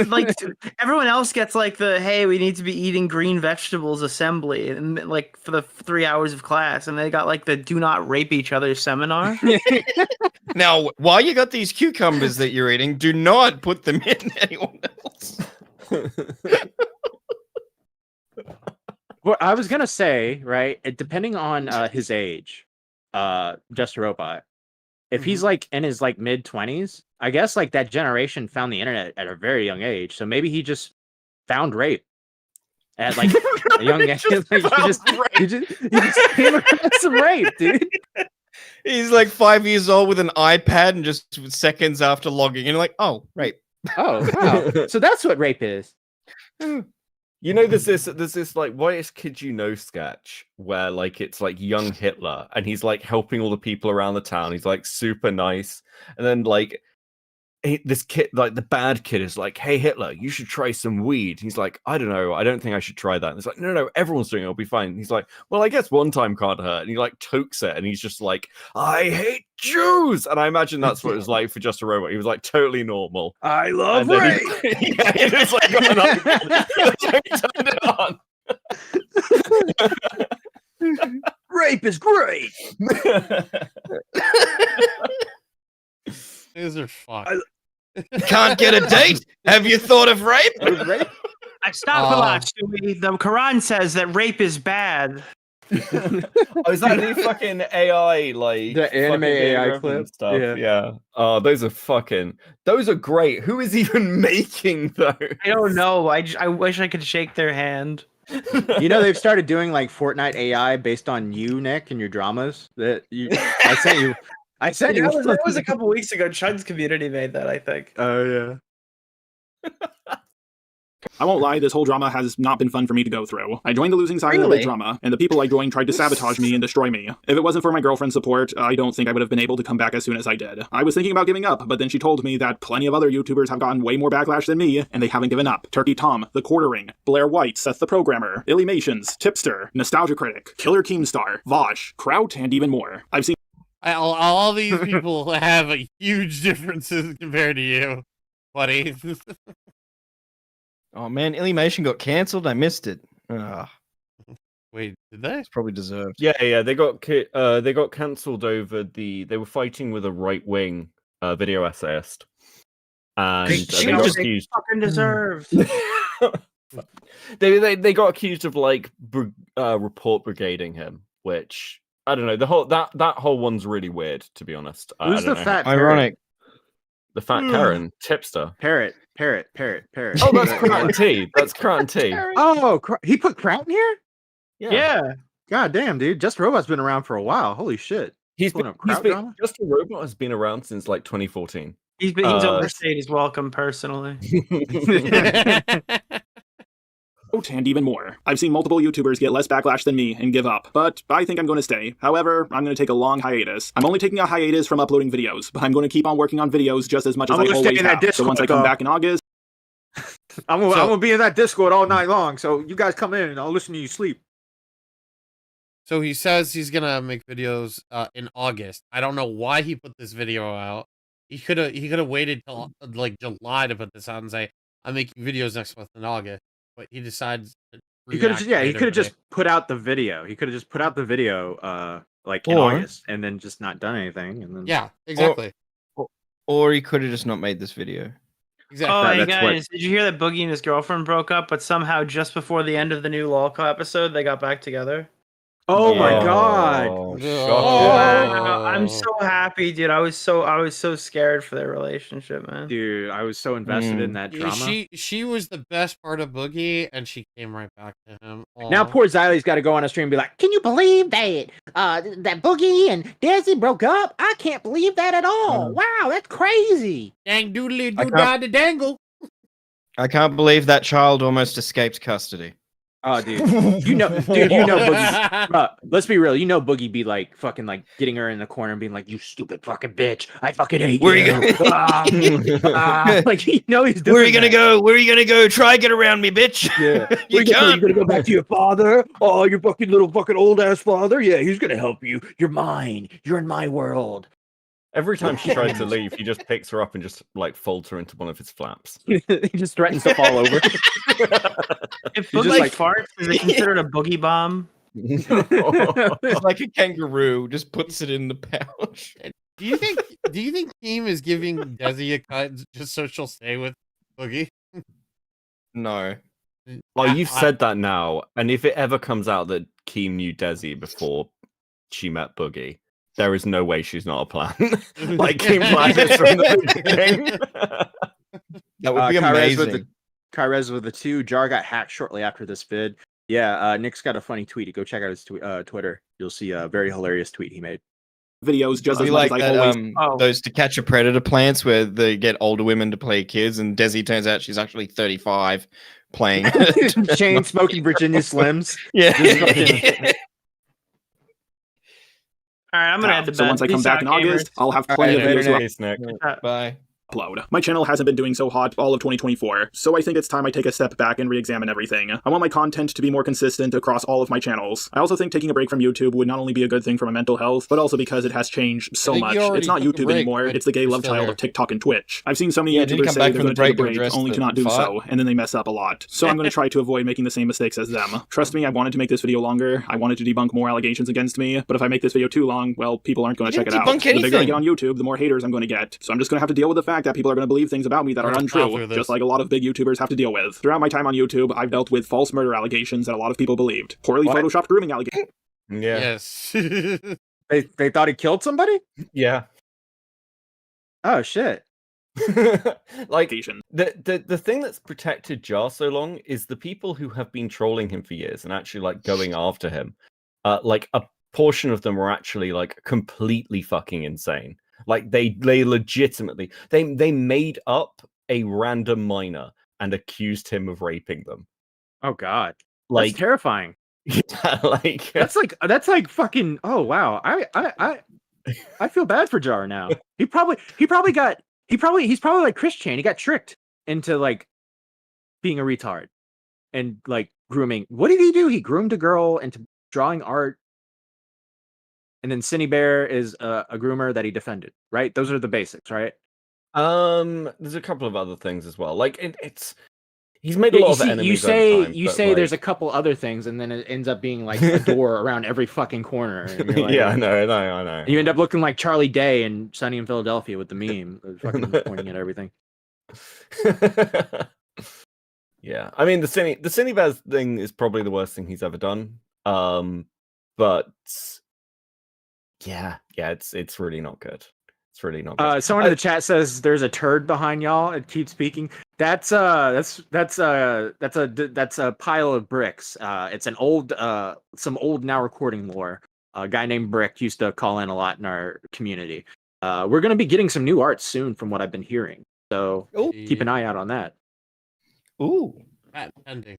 Like everyone else gets like the hey, we need to be eating green vegetables assembly, and like for the 3 hours of class, and they got like the do not rape each other seminar. Now, while you got these cucumbers that you're eating, do not put them in anyone else. Well, I was gonna say, right, depending on his age, Just a Robot, if he's like in his like mid-20s, I guess like that generation found the internet at a very young age. So maybe he just found rape at like a young age. Like, he just came across some rape, dude. He's like 5 years old with an iPad, and just seconds after logging in, like, oh, rape. Oh, wow. So that's what rape is. You know, there's this like Whitest Kid You Know sketch where like it's like young Hitler and he's like helping all the people around the town. He's like super nice, and then like this kid, like the bad kid, is like, "Hey Hitler, you should try some weed." He's like, "I don't know, I don't think I should try that." And it's like, "No, everyone's doing it, it'll be fine." And he's like, "Well, I guess one time can't hurt." And he like tokes it, and he's just like, "I hate Jews." And I imagine that's what it was like for Just a Robot. He was like totally normal. I love rape. Yeah, he was like going on. He turned it on. Rape is great. These are fun. Can't get a date? Have you thought of rape? I stop a lot, Stewie. The Quran says that rape is bad. Oh, is that the fucking AI, like the anime AI clip stuff? Yeah. Oh, those are great. Who is even making those? I don't know. I wish I could shake their hand. You know, they've started doing like Fortnite AI based on you, Nick, and your dramas. I sent you. That was a couple weeks ago. Chud's community made that, I think. Oh yeah. I won't lie, this whole drama has not been fun for me to go through. I joined the losing side of the drama, and the people I joined tried to sabotage me and destroy me. If it wasn't for my girlfriend's support, I don't think I would have been able to come back as soon as I did. I was thinking about giving up, but then she told me that plenty of other YouTubers have gotten way more backlash than me, and they haven't given up. Turkey Tom, The Quartering, Blair White, Seth the Programmer, Illuminations, Tipster, Nostalgia Critic, Killer Keemstar, Vosh, Kraut, and even more. I've seen all these people have huge differences compared to you, buddy. Oh man, Illymation got cancelled. I missed it. Wait, did they? It's probably deserved. Yeah. They got cancelled over they were fighting with a right wing video essayist, and they got accused. Fucking deserved. They got accused of like report brigading him, which I don't know. The whole that whole one's really weird, to be honest. Who's the fat? Ironic. The fat Karen tipster. Parrot. Oh, that's Kraut T. That's Kraut T. Oh, he put Kraut in here? Yeah. God damn, dude. Just Robot's been around for a while. Holy shit. Just a Robot has been around since like 2014. He's overstayed his welcome personally. And even more. I've seen multiple YouTubers get less backlash than me and give up, but I think I'm going to stay. However, I'm going to take a long hiatus. I'm only taking a hiatus from uploading videos, but I'm going to keep on working on videos just as much as I always have. So once I come back in August, I'm gonna be in that Discord all night long. So you guys come in and I'll listen to you sleep. So he says he's gonna make videos in August. I don't know why he put this video out. He could have waited till like July to put this out and say I'm making videos next month in August. But he decides. He could have just put out the video. He could have just put out the video, like in August, and then just not done anything. And then yeah, exactly. Or he could have just not made this video. Exactly. Oh, hey guys, did you hear that Boogie and his girlfriend broke up, but somehow just before the end of the new LOL episode, they got back together? Oh my god! I'm so happy, dude. I was so scared for their relationship, man. Dude, I was so invested in that drama. She was the best part of Boogie, and she came right back to him. Aww. Now poor Xylee's got to go on a stream and be like, "Can you believe that? That Boogie and Desi broke up? I can't believe that at all. Wow, that's crazy. Dang doodly doo da dangle. I can't believe that child almost escaped custody. Oh, dude, you know Boogie. Let's be real. You know Boogie be like fucking like getting her in the corner and being like, "You stupid fucking bitch! I fucking hate you." Like you know he's doing. Where are you gonna go? Where are you gonna go? Try get around me, bitch. Yeah, you can't. You're gonna go back to your father. Oh, your fucking little fucking old ass father. Yeah, he's gonna help you. You're mine. You're in my world. Every time she tries to leave, he just picks her up and just like folds her into one of his flaps. He just threatens to fall over. If Boogie like farts, is it considered a boogie bomb? It's like a kangaroo, just puts it in the pouch. Do you think Keem is giving Desi a cut just so she'll stay with Boogie? No. Well, you've said that now, and if it ever comes out that Keem knew Desi before she met Boogie, there is no way she's not a plan. Like Keem planned this from the beginning. That would be amazing. Kyrez with the 2. Jar got hacked shortly after this vid. Yeah, Nick's got a funny tweet. Go check out his Twitter. You'll see a very hilarious tweet he made. Videos just as like much that, as I always. Those To Catch a Predator plants where they get older women to play kids, and Desi turns out she's actually 35 playing chain smoking Virginia Slims. Yeah. All right, I'm gonna head to bed. So once I come back in August, I'll have plenty of videos. Nick. Bye. Upload. My channel hasn't been doing so hot all of 2024, so I think it's time I take a step back and re-examine everything. I want my content to be more consistent across all of my channels. I also think taking a break from YouTube would not only be a good thing for my mental health, but also because it has changed so much. It's not YouTube anymore, it's the gay love child of TikTok and Twitch. I've seen so many YouTubers say they're going to take a break only to not do so, and then they mess up a lot. So I'm going to try to avoid making the same mistakes as them. Trust me, I wanted to make this video longer, I wanted to debunk more allegations against me, but if I make this video too long, well, people aren't going to check it out. The bigger I get on YouTube, the more haters I'm going to get. So I'm just going to have to deal with the fact that people are going to believe things about me that are untrue, just like a lot of big YouTubers have to deal with. Throughout my time on YouTube, I've dealt with false murder allegations that a lot of people believed, poorly photoshopped grooming allegations. Yeah. Yes. They thought he killed somebody? Yeah. Oh shit. Like the thing that's protected Jar so long is the people who have been trolling him for years and actually like going after him. Like a portion of them were actually like completely fucking insane. Like they legitimately they made up a random minor and accused him of raping them. Oh god. Like That's terrifying. Yeah, like that's like fucking oh wow. I feel bad for Jar now. He's probably like Chris Chan. He got tricked into like being a retard and like grooming. What did he do? He groomed a girl into drawing art. And then Cinny Bear is a groomer that he defended, right? Those are the basics, right? There's a couple of other things as well. Like he's made a lot of enemies over time. You say there's a couple other things, and then it ends up being like a door around every fucking corner. And you're like, yeah, I know. You end up looking like Charlie Day and Sunny in Philadelphia with the meme, fucking pointing at everything. Yeah, I mean the Cinny Bears thing is probably the worst thing he's ever done. But yeah, it's really not good. It's really not good. Someone in the chat says there's a turd behind y'all. It keeps speaking. That's a pile of bricks. It's an old some old now recording lore. A guy named Brick used to call in a lot in our community. We're gonna be getting some new art soon, from what I've been hearing. So keep an eye out on that. Ooh. Ending.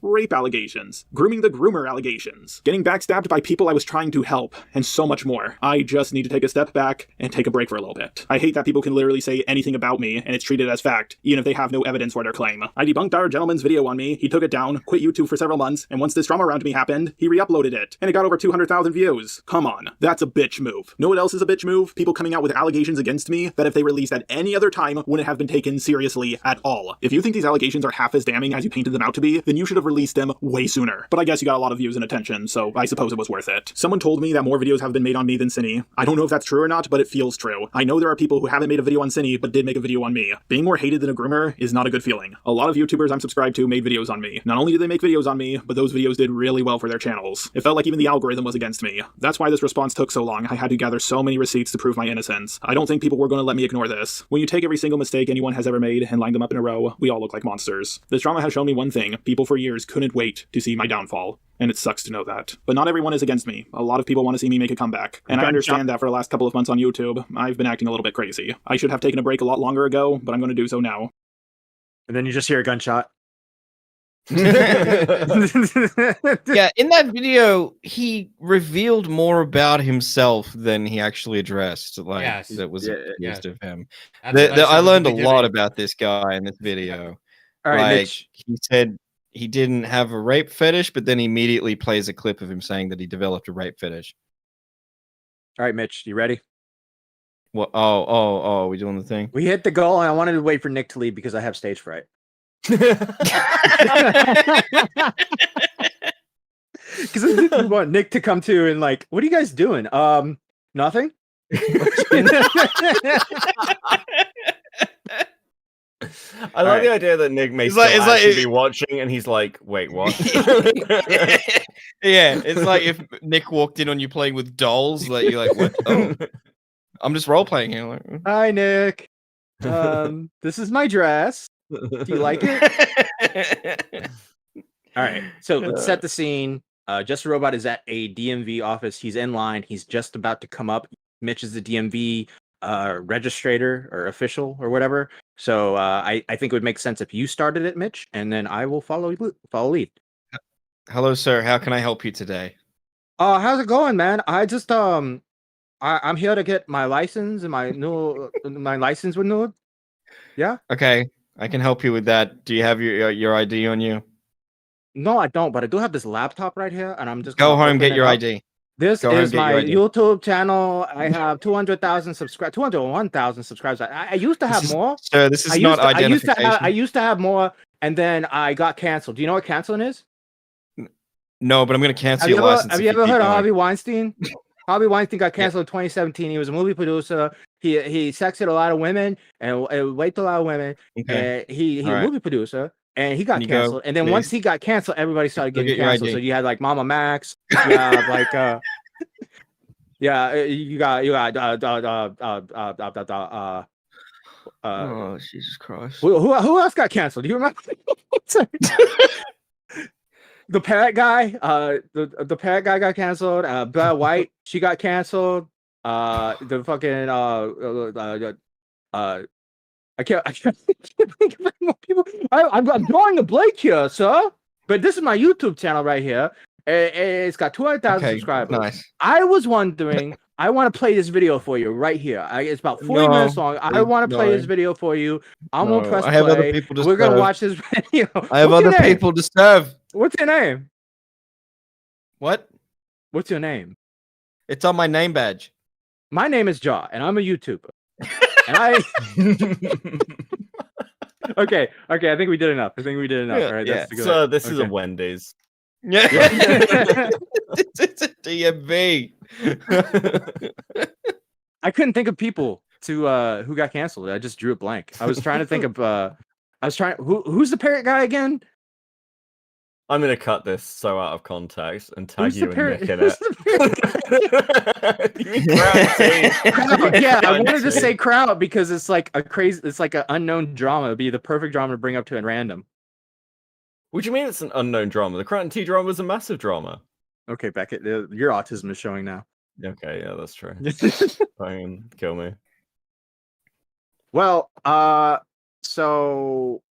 Rape allegations, grooming the groomer allegations, getting backstabbed by people I was trying to help, and so much more. I just need to take a step back and take a break for a little bit. I hate that people can literally say anything about me and it's treated as fact, even if they have no evidence for their claim. I debunked our gentleman's video on me, he took it down, quit YouTube for several months, and once this drama around me happened, he re-uploaded it, and it got over 200,000 views. Come on, that's a bitch move. Know what else is a bitch move? People coming out with allegations against me that if they released at any other time wouldn't have been taken seriously at all. If you think these allegations are half as damning as you painted them out to be, then you should have released them way sooner. But I guess you got a lot of views and attention, so I suppose it was worth it. Someone told me that more videos have been made on me than Cinny. I don't know if that's true or not, but it feels true. I know there are people who haven't made a video on Cinny, but did make a video on me. Being more hated than a groomer is not a good feeling. A lot of YouTubers I'm subscribed to made videos on me. Not only did they make videos on me, but those videos did really well for their channels. It felt like even the algorithm was against me. That's why this response took so long. I had to gather so many receipts to prove my innocence. I don't think people were going to let me ignore this. When you take every single mistake anyone has ever made and line them up in a row, we all look like monsters. This drama has shown me one thing. People for years couldn't wait to see my downfall, and it sucks to know that. But not everyone is against me. A lot of people want to see me make a comeback, and I understand that for the last couple of months on YouTube, I've been acting a little bit crazy. I should have taken a break a lot longer ago, but I'm going to do so now. And then you just hear a gunshot. Yeah, in that video, he revealed more about himself than he actually addressed. Like that was accused of him. I learned a lot about this guy in this video. All right, like Mitch. he said he didn't have a rape fetish, but then he immediately plays a clip of him saying that he developed a rape fetish. All right, Mitch, you ready? What? Oh, we doing the thing? We hit the goal, and I wanted to wait for Nick to leave because I have stage fright. Because I didn't want Nick to come to and like, what are you guys doing? Nothing. I like the idea that Nick may be watching, and he's like, "Wait, what?" Yeah, it's like if Nick walked in on you playing with dolls, like you're like, "What? Oh, I'm just role playing here." Like, hi, Nick. This is my dress. Do you like it? All right, so let's set the scene. Just a Robot is at a DMV office. He's in line. He's just about to come up. Mitch is the DMV registrator or official or whatever. So I think it would make sense if you started it, Mitch, and then I will follow lead. hello, sir. How can I help you today? How's it going, man? I just I'm here to get my license and my license renewed. Yeah. Okay, I can help you with that. Do you have your ID on you? No, I don't, but I do have this laptop right here, and I'm just Go gonna home, get open your it up. ID. This Go ahead is and get your my ID. YouTube channel. I have 200,000 subscribers, 201,000 subscribers. I used to have more. Sir, this is I not used to- identification. I used to have more, and then I got canceled. Do you know what canceling is? No, but I'm going to cancel Have your you ever, license. have if you ever keep heard of going. Harvey Weinstein? Harvey Weinstein got canceled in 2017. He was a movie producer. He sexed a lot of women and raped a lot of women. Okay. He's All a right. movie producer. and he got And you go, canceled. And then "Please." once he got canceled, everybody started Look getting at your canceled. ID. So you had like Mama Max, you have like yeah, you got Oh, Jesus Christ. who else got canceled? Do you remember? The parrot guy, the parrot guy got canceled. Bella White, she got canceled. The fucking I can't think of any more people. I'm drawing a blank here, sir. But this is my YouTube channel right here. It's got 200,000 Okay, subscribers. nice. I was wondering. I want to play this video for you right here. It's about 40 minutes long. I want to play this video for you. I'm gonna press I have other play. people to We're gonna serve. watch this video. I have What's your other name? people to serve. What's your name? What? What's your name? It's on my name badge. My name is Jaw, and I'm a YouTuber. And I okay. I think we did enough. All right, Yeah. that's good. So this is a Okay. Wendy's. Yeah. It's a DMV. I couldn't think of people to who got canceled. I just drew a blank. I was trying to think of who's the parrot guy again? I'm gonna cut this so out of context and tag Who's you the and parrot? Nick in Who's it. Crowd, yeah, I wanted to say crowd because it's like an unknown drama. It'd be the perfect drama to bring up to at random. What do you mean it's an unknown drama? The Crown Tea drama is a massive drama. Okay, Beckett, your autism is showing now. Okay, yeah, that's true. Fine, kill me. Well, so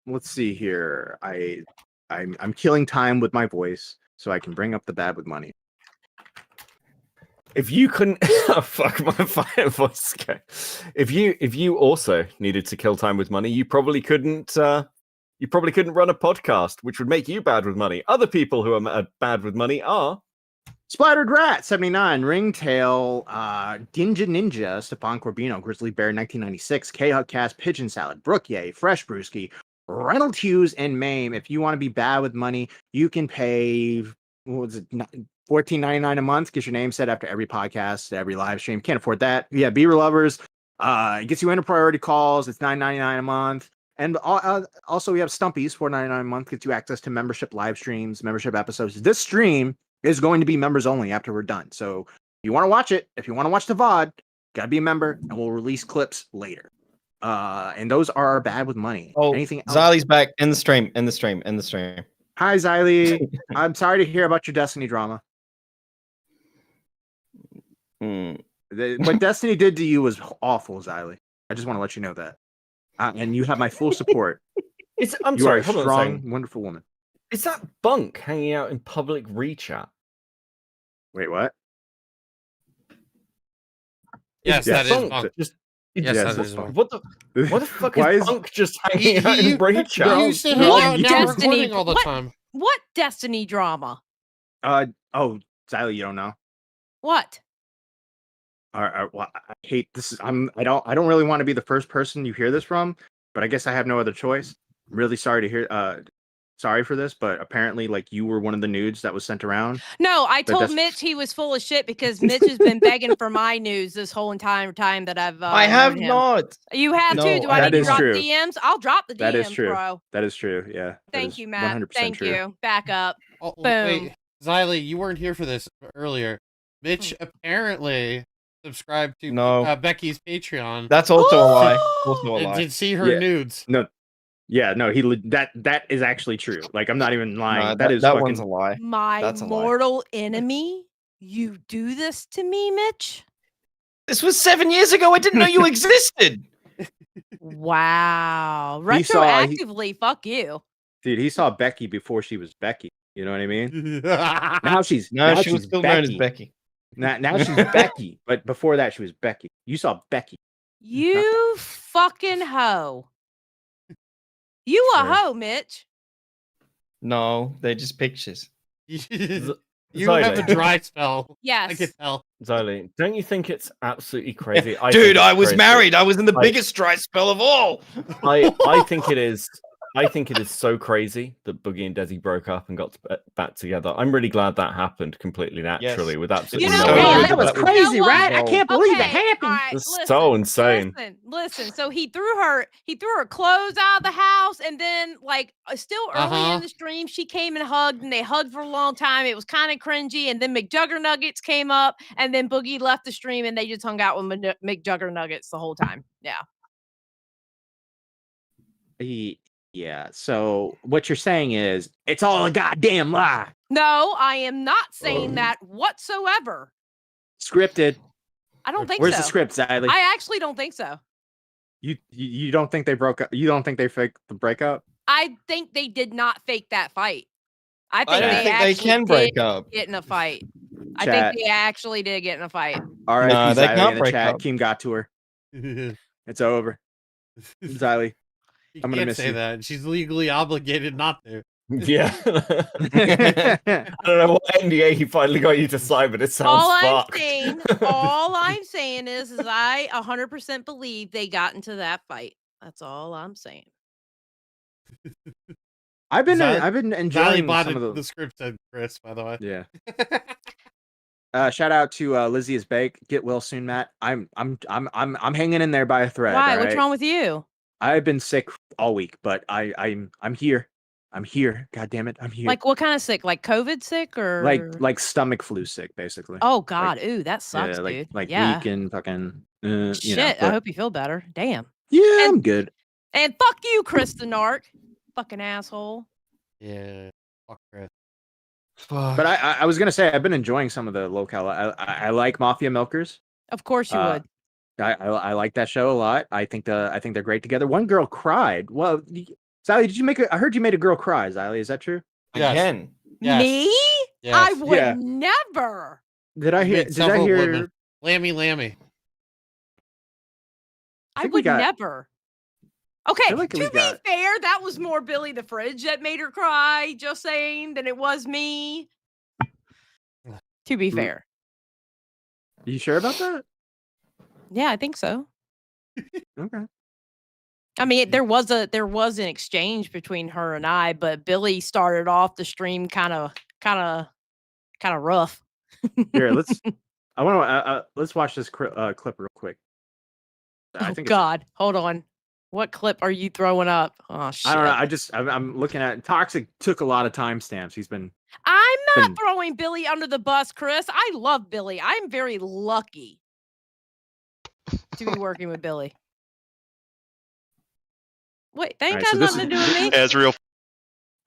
let's see here. I'm killing time with my voice so I can bring up the bad with money. If you couldn't, oh, fuck my fire voice. Okay. If you also needed to kill time with money, you probably couldn't. You probably couldn't run a podcast, which would make you bad with money. Other people who are bad with money are Splattered Rat 79, Ringtail, Ninja, Stepan Corbino, Grizzly Bear 1996, K-Hut Cast, Pigeon Salad, Brooke Ye, Fresh Brewski, Reynolds Hughes, and Mame. If you want to be bad with money, you can pay $14.99 a month. Get your name set after every podcast, every live stream. Can't afford that. Yeah, Beaver Lovers. It gets you into priority calls. It's $9.99 a month. And also, we have Stumpies, $4.99 a month, gets you access to membership live streams, membership episodes. This stream is going to be members only after we're done. So if you want to watch it, if you want to watch the VOD, gotta be a member, and we'll release clips later. And those are bad with money. Oh, anything else? Xylee's back in the stream. Hi, Xylee. I'm sorry to hear about your Destiny drama. What Destiny did to you was awful, Xylee. I just want to let you know that. And you have my full support. I'm you sorry, are a hold on a strong, second. wonderful woman. Is that Bunk hanging out in public rechat? Wait, what? Yes, that is Bunk. Just, Yes, that is Bunk. What the fuck Why is is- Bunk just hanging out in rechat? He used to hang out now recording all the time. What Destiny drama? Oh, Xylee, you don't know? What? Well, I hate this. I don't really want to be the first person you hear this from, but I guess I have no other choice. I'm really sorry to hear. Sorry for this, but apparently, like, you were one of the nudes that was sent around. No, I But told that's- Mitch he was full of shit because Mitch has been begging for my news this whole entire time that I've. I have known him. not. You have No, too. Do I that need to is drop true. DMs? I'll drop the DMs, That is true. bro. That is true. Yeah. that Thank is you, Matt. 100% Thank true. you. Back up. Oh, Boom. wait, Xylee, you weren't here for this earlier. Mitch apparently subscribed to Becky's Patreon. That's also a lie. Also a and lie. did see her nudes. No. Yeah, no, that is actually true. Like, I'm not even lying. Nah, that is that fucking... one's a lie. My That's a lie. mortal enemy. You do this to me, Mitch? This was 7 years ago. I didn't know you existed. Wow. He saw- Retroactively, fuck you. Dude, he saw Becky before she was Becky. You know what I mean? Now she's No, now she was she's still known as Becky. Now she's Becky, but before that she was Becky. You saw Becky. You fucking hoe. You a hoe, Mitch. No, they're just pictures. You have a dry spell. Yes. I can tell. Xylee, don't you think it's absolutely crazy? Dude, I was crazy. married. I was in the Like, biggest dry spell of all. I think it is. I think it is so crazy that Boogie and Desi broke up and got back together. I'm really glad that happened completely naturally with absolutely no. That was crazy, right? I can't believe it happened. Right, It's so insane. Listen. So he threw her clothes out of the house, and then like still early in the stream, she came and hugged, and they hugged for a long time. It was kind of cringy, and then McJuggernuggets came up, and then Boogie left the stream, and they just hung out with McJuggernuggets the whole time. Yeah. Yeah. So what you're saying is it's all a goddamn lie. No, I am not saying that whatsoever. Scripted. I don't think Where's so. the script, Xylee? I actually don't think so. You don't think they broke up? You don't think they faked the breakup? I think they did not fake that fight. I think they can break up. Get in a fight. I Chat. think they actually did get in a fight. All right, Nah, they can't in the break chat. up. Keem got to her. It's over. Xylee, You I'm gonna can't miss say you. that. She's legally obligated not to. Yeah. I don't know what NDA he finally got you to sign, but it sounds All I'm saying is I 100% believe they got into that fight. That's all I'm saying. I've been enjoying bought some of the script said Chris, by the way. Yeah. Shout out to Lizzie is Bake. Get well soon, Matt. I'm hanging in there by a thread. Why? all What's right? wrong with you? I've been sick all week, but I'm here. I'm here. God damn it, I'm here. Like what kind of sick? Like COVID sick or like stomach flu sick, basically. Oh God, ooh, that sucks, yeah, dude. like yeah. weak and fucking Shit, you know, I but- hope you feel better. Damn. Yeah, I'm good. And fuck you, Chris the Narc. Fucking asshole. Yeah. Fuck Chris. But I was gonna say I've been enjoying some of the locale. I like Mafia Milkers. Of course you would. I like that show a lot. I think they're great together. One girl cried. Well, Xylee, did you make I heard you made a girl cry, Xylee. Is that true? Yes. Again. Yes. Me? Yes. I would Yeah. never. Did I hear? Did I hear? Lammy. I think we would got- never. Okay, feel like we to be got- fair, that was more Billy the Fridge that made her cry, just saying, than it was me. To be fair. You sure about that? Yeah, I think so. Okay. I mean, there was an exchange between her and I, but Billy started off the stream kind of rough. Here, let's watch this clip real quick. I think God, hold on. What clip are you throwing up? Oh shit! I don't know. I'm looking at Toxic. Took a lot of timestamps. He's been. I'm not throwing Billy under the bus, Chris. I love Billy. I'm very lucky to be working with Billy. Wait, that ain't Alright, got so this nothing to is- do with me. As real.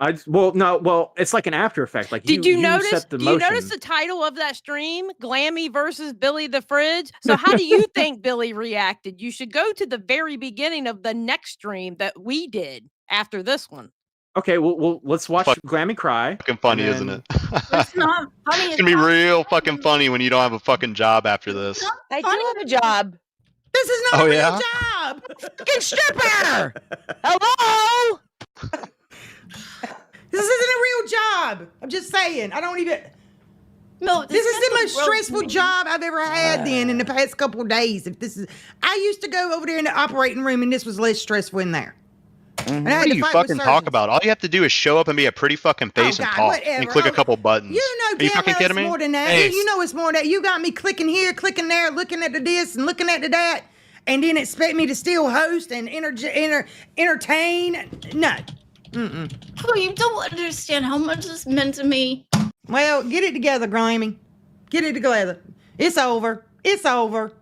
It's like an after effect. Like Did you notice? set the Do you motion. notice the title of that stream? Glammy versus Billy the Fridge. So how do you think Billy reacted? You should go to the very beginning of the next stream that we did after this one. Okay, well let's watch Glammy cry. Fucking funny, and isn't then- it? It's not funny. It's gonna be real fucking funny when you don't have a fucking job after this. I do have a job. This is not Oh, a real yeah? job. Fucking stripper. Hello. This isn't a real job. I'm just saying. I don't even. No, this is the not most the stressful rope. job I've ever had. Then in the past couple of days, if this is, I used to go over there in the operating room, and this was less stressful in there. And I had What do to you fight with fucking talk surgeons. about? All you have to do is show up and be a pretty fucking face and God, talk whatever. and click a Oh, couple buttons. You know, Are you damn fucking well kidding it's me? more than that. Hey, You know it's more than that. You got me clicking here, clicking there, looking at the this and looking at the that, and then expect me to still host and entertain. No. Mm-mm. Oh, you don't understand how much this meant to me. Well, get it together, Grammy. Get it together. It's over. It's over.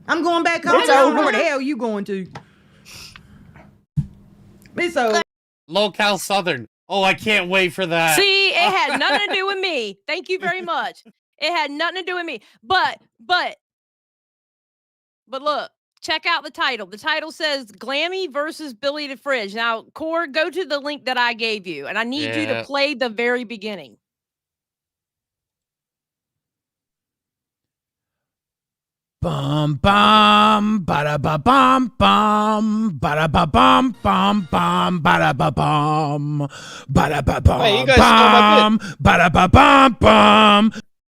I'm going back home. It's I don't know over. where the hell you going to. It's over. Locale Southern. Oh, I can't wait for that. See, it had nothing to do with me. Thank you very much. It had nothing to do with me. But look, check out the title. The title says Glammy versus Billy the Fridge. Now, Core, go to the link that I gave you, and I need you to Yeah. play the very beginning. Bum bum bada ba bum bum bada ba bum bum bum bada ba bum bada ba bum Hey, you guys stole my bum bada ba bum bum.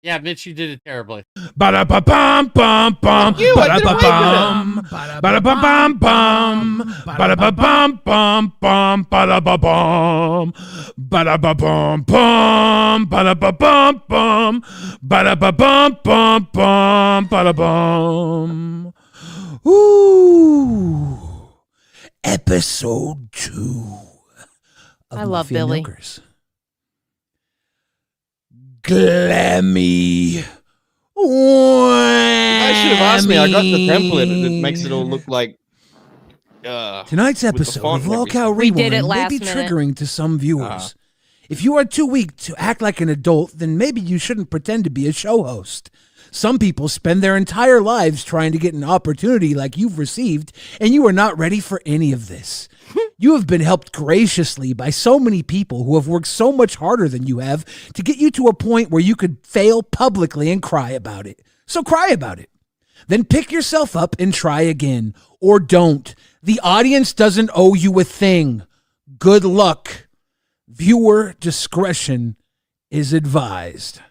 Yeah, Mitch, you did it terribly. Ba-da-ba-bum, bum, bum. Ba-da-ba-bum. Ba-da-ba-bum, bum. Ba-da-ba-bum, bum, bum. Ba-da-ba-bum. Ba-da-ba-bum, bum. Ba-da-ba-bum, bum. Ba-da-ba-bum, bum, bum. Ba-da-bum. Ooh. Episode 2 of I love Mafia Billy. Milkers. Glammy. I should have asked me. I got the template and it makes it all look like. Tonight's with the episode font of and Lolcow We did it Rewind may be last minute. triggering to some viewers. If you are too weak to act like an adult, then maybe you shouldn't pretend to be a show host. Some people spend their entire lives trying to get an opportunity like you've received, and you are not ready for any of this. You have been helped graciously by so many people who have worked so much harder than you have to get you to a point where you could fail publicly and cry about it. So cry about it. Then pick yourself up and try again. Or don't. The audience doesn't owe you a thing. Good luck. Viewer discretion is advised.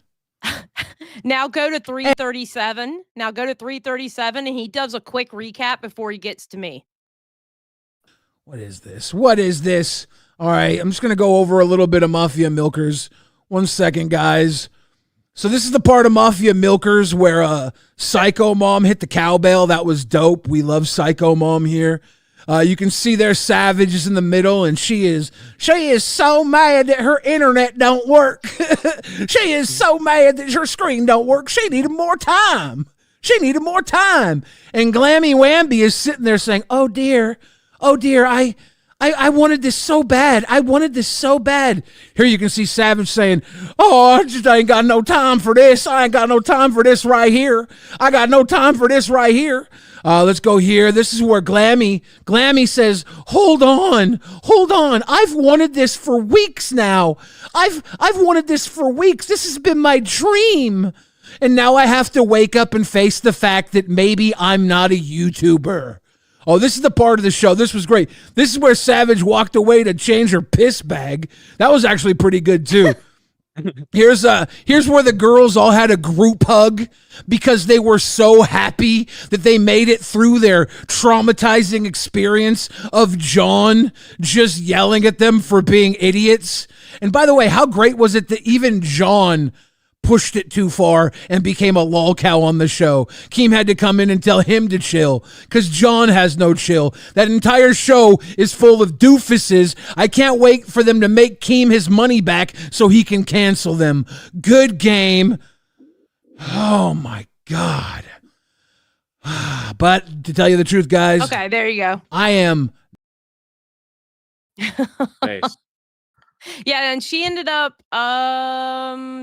Now go to 337. Now go to 337, and he does a quick recap before he gets to me. What is this? What is this? All right, I'm just going to go over a little bit of Mafia Milkers. 1 second, guys. So this is the part of Mafia Milkers where Psycho Mom hit the cowbell. That was dope. We love Psycho Mom here. You can see their Savage is in the middle, and she is so mad that her internet don't work. She is so mad that her screen don't work. She needed more time. She needed more time. And Glammy Wamby is sitting there saying, oh dear, I wanted this so bad. I wanted this so bad. Here you can see Savage saying, oh, I just ain't got no time for this. I ain't got no time for this right here. I got no time for this right here. Let's go here. This is where Glammy says, hold on. I've wanted this for weeks now. I've wanted this for weeks. This has been my dream. And now I have to wake up and face the fact that maybe I'm not a YouTuber. Oh, this is the part of the show. This was great. This is where Savage walked away to change her piss bag. That was actually pretty good too. Here's where the girls all had a group hug because they were so happy that they made it through their traumatizing experience of John just yelling at them for being idiots. And by the way, how great was it that even John pushed it too far and became a lolcow on the show? Keem had to come in and tell him to chill because John has no chill. That entire show is full of doofuses. I can't wait for them to make Keem his money back so he can cancel them. Good game. Oh my God. But to tell you the truth, guys. Okay, there you go. I am. Nice. Yeah, and she ended up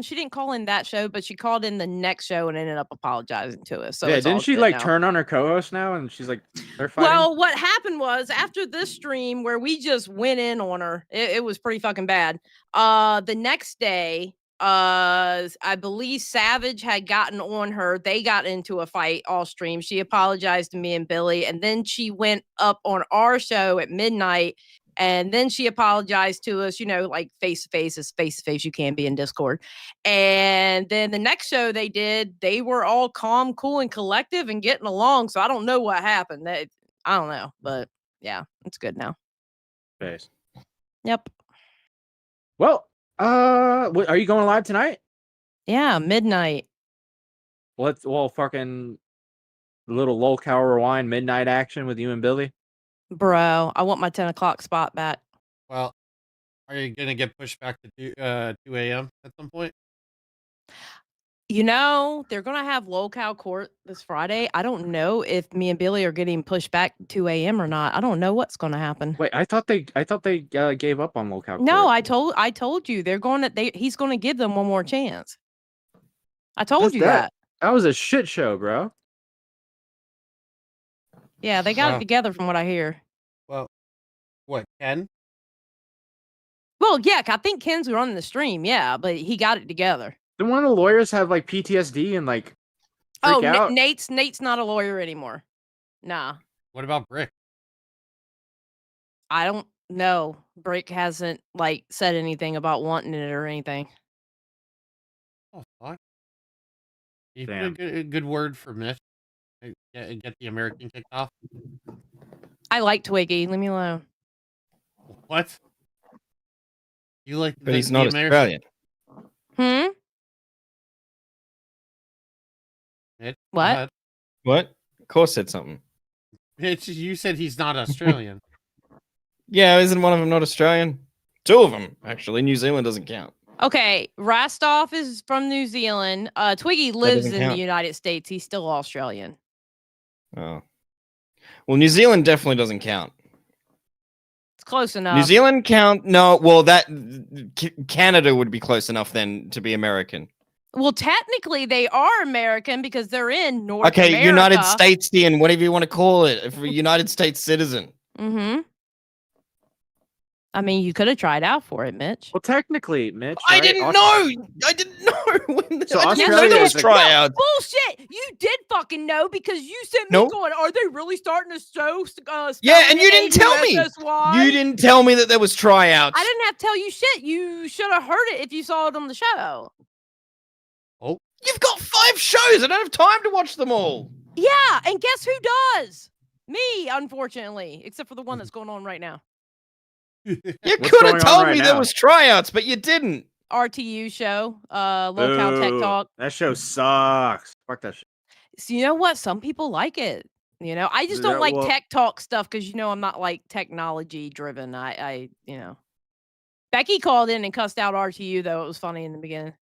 she didn't call in that show, but she called in the next show and ended up apologizing to us. So yeah, it's all didn't she good like now. turn on her co-host now and she's like they're fighting? Well, what happened was after this stream where we just went in on her, it was pretty fucking bad. The next day, I believe Savage had gotten on her. They got into a fight all stream. She apologized to me and Billy, and then she went up on our show at midnight. And then she apologized to us, like face to face is face to face. You can't be in Discord. And then the next show they did, they were all calm, cool, and collective and getting along. So I don't know what happened. I don't know. But yeah, it's good now. Face. Yep. Well, are you going live tonight? Yeah, midnight. Fucking little lolcow rewind midnight action with you and Billy. Bro, I want my 10 o'clock spot back. Well, are you going to get pushed back to 2 a.m. at some point? They're going to have lolcow court this Friday. I don't know if me and Billy are getting pushed back to 2 a.m. or not. I don't know what's going to happen. Wait, I thought they gave up on lolcow court. No, I told you he's going to give them one more chance. I told you that. That was a shit show, bro. Yeah, they got it together from what I hear. Well, what, Ken? Well, yeah, I think Ken's running the stream, yeah, but he got it together. Did one of the lawyers have like PTSD and like freak out? Nate's not a lawyer anymore. Nah. What about Brick? I don't know. Brick hasn't said anything about wanting it or anything. Oh, fuck. You put Damn. a good word for Mitch. Get the American kicked off. I like Twiggy. Leave me alone. What? You like But he's not Australian. Hmm? Mitch, go What? ahead. What? Of course said something. Mitch, you said he's not Australian. Yeah, isn't one of them not Australian? Two of them, actually. New Zealand doesn't count. Okay, Rastov is from New Zealand. Twiggy lives doesn't in the count. United States. He's still Australian. Oh. Well, New Zealand definitely doesn't count. It's close enough. New Zealand count? No, well, Canada would be close enough then to be American. Well, technically, they are American because they're in North Okay, America. United Statesian, whatever you want to call it, if a United States citizen. Mm-hmm. I mean, you could have tried out for it, Mitch. Well, technically, Mitch. I right? didn't know. I didn't know. So I didn't know Australia there was is a- tryouts. Bullshit! You did fucking know because you sent me Nope. going, are they really starting to show Yeah, and you didn't tell me. AUSSY? You didn't tell me that there was tryouts. I didn't have to tell you shit. You should have heard it if you saw it on the show. Oh. You've got 5 shows. I don't have time to watch them all. Yeah, and guess who does? Me, unfortunately, except for the one that's going on right now. You What's could going have on told right me there now? was tryouts, but you didn't. RTU show, Locale Tech Boo. Talk. That show sucks. Fuck that shit. So you know what? Some people like it. You know, I just Yeah, don't like well- tech talk stuff because I'm not like technology driven. Becky called in and cussed out RTU though. It was funny in the beginning.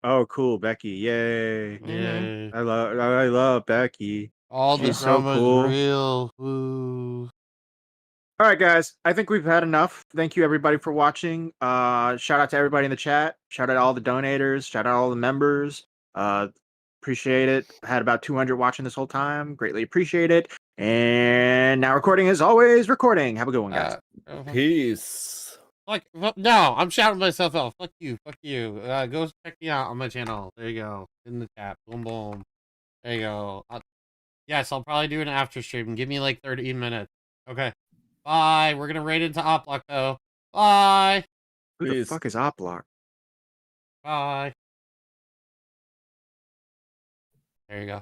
Oh, cool, Becky! Yay! Yeah. I love Becky. All the She's so drama cool. is real. Woo. All right, guys. I think we've had enough. Thank you, everybody, for watching. Shout out to everybody in the chat. Shout out to all the donators. Shout out all the members. Appreciate it. Had about 200 watching this whole time. Greatly appreciate it. And now recording is always recording. Have a good one, guys. Peace. No, I'm shouting myself out. Fuck you. Fuck you. Go check me out on my channel. There you go. In the chat. Boom, boom. There you go. Yes, I'll probably do an after stream. Give me like 30 minutes. Okay. Bye. We're gonna raid into Oplock though. Bye. Who the fuck is Oplock? Bye. There you go.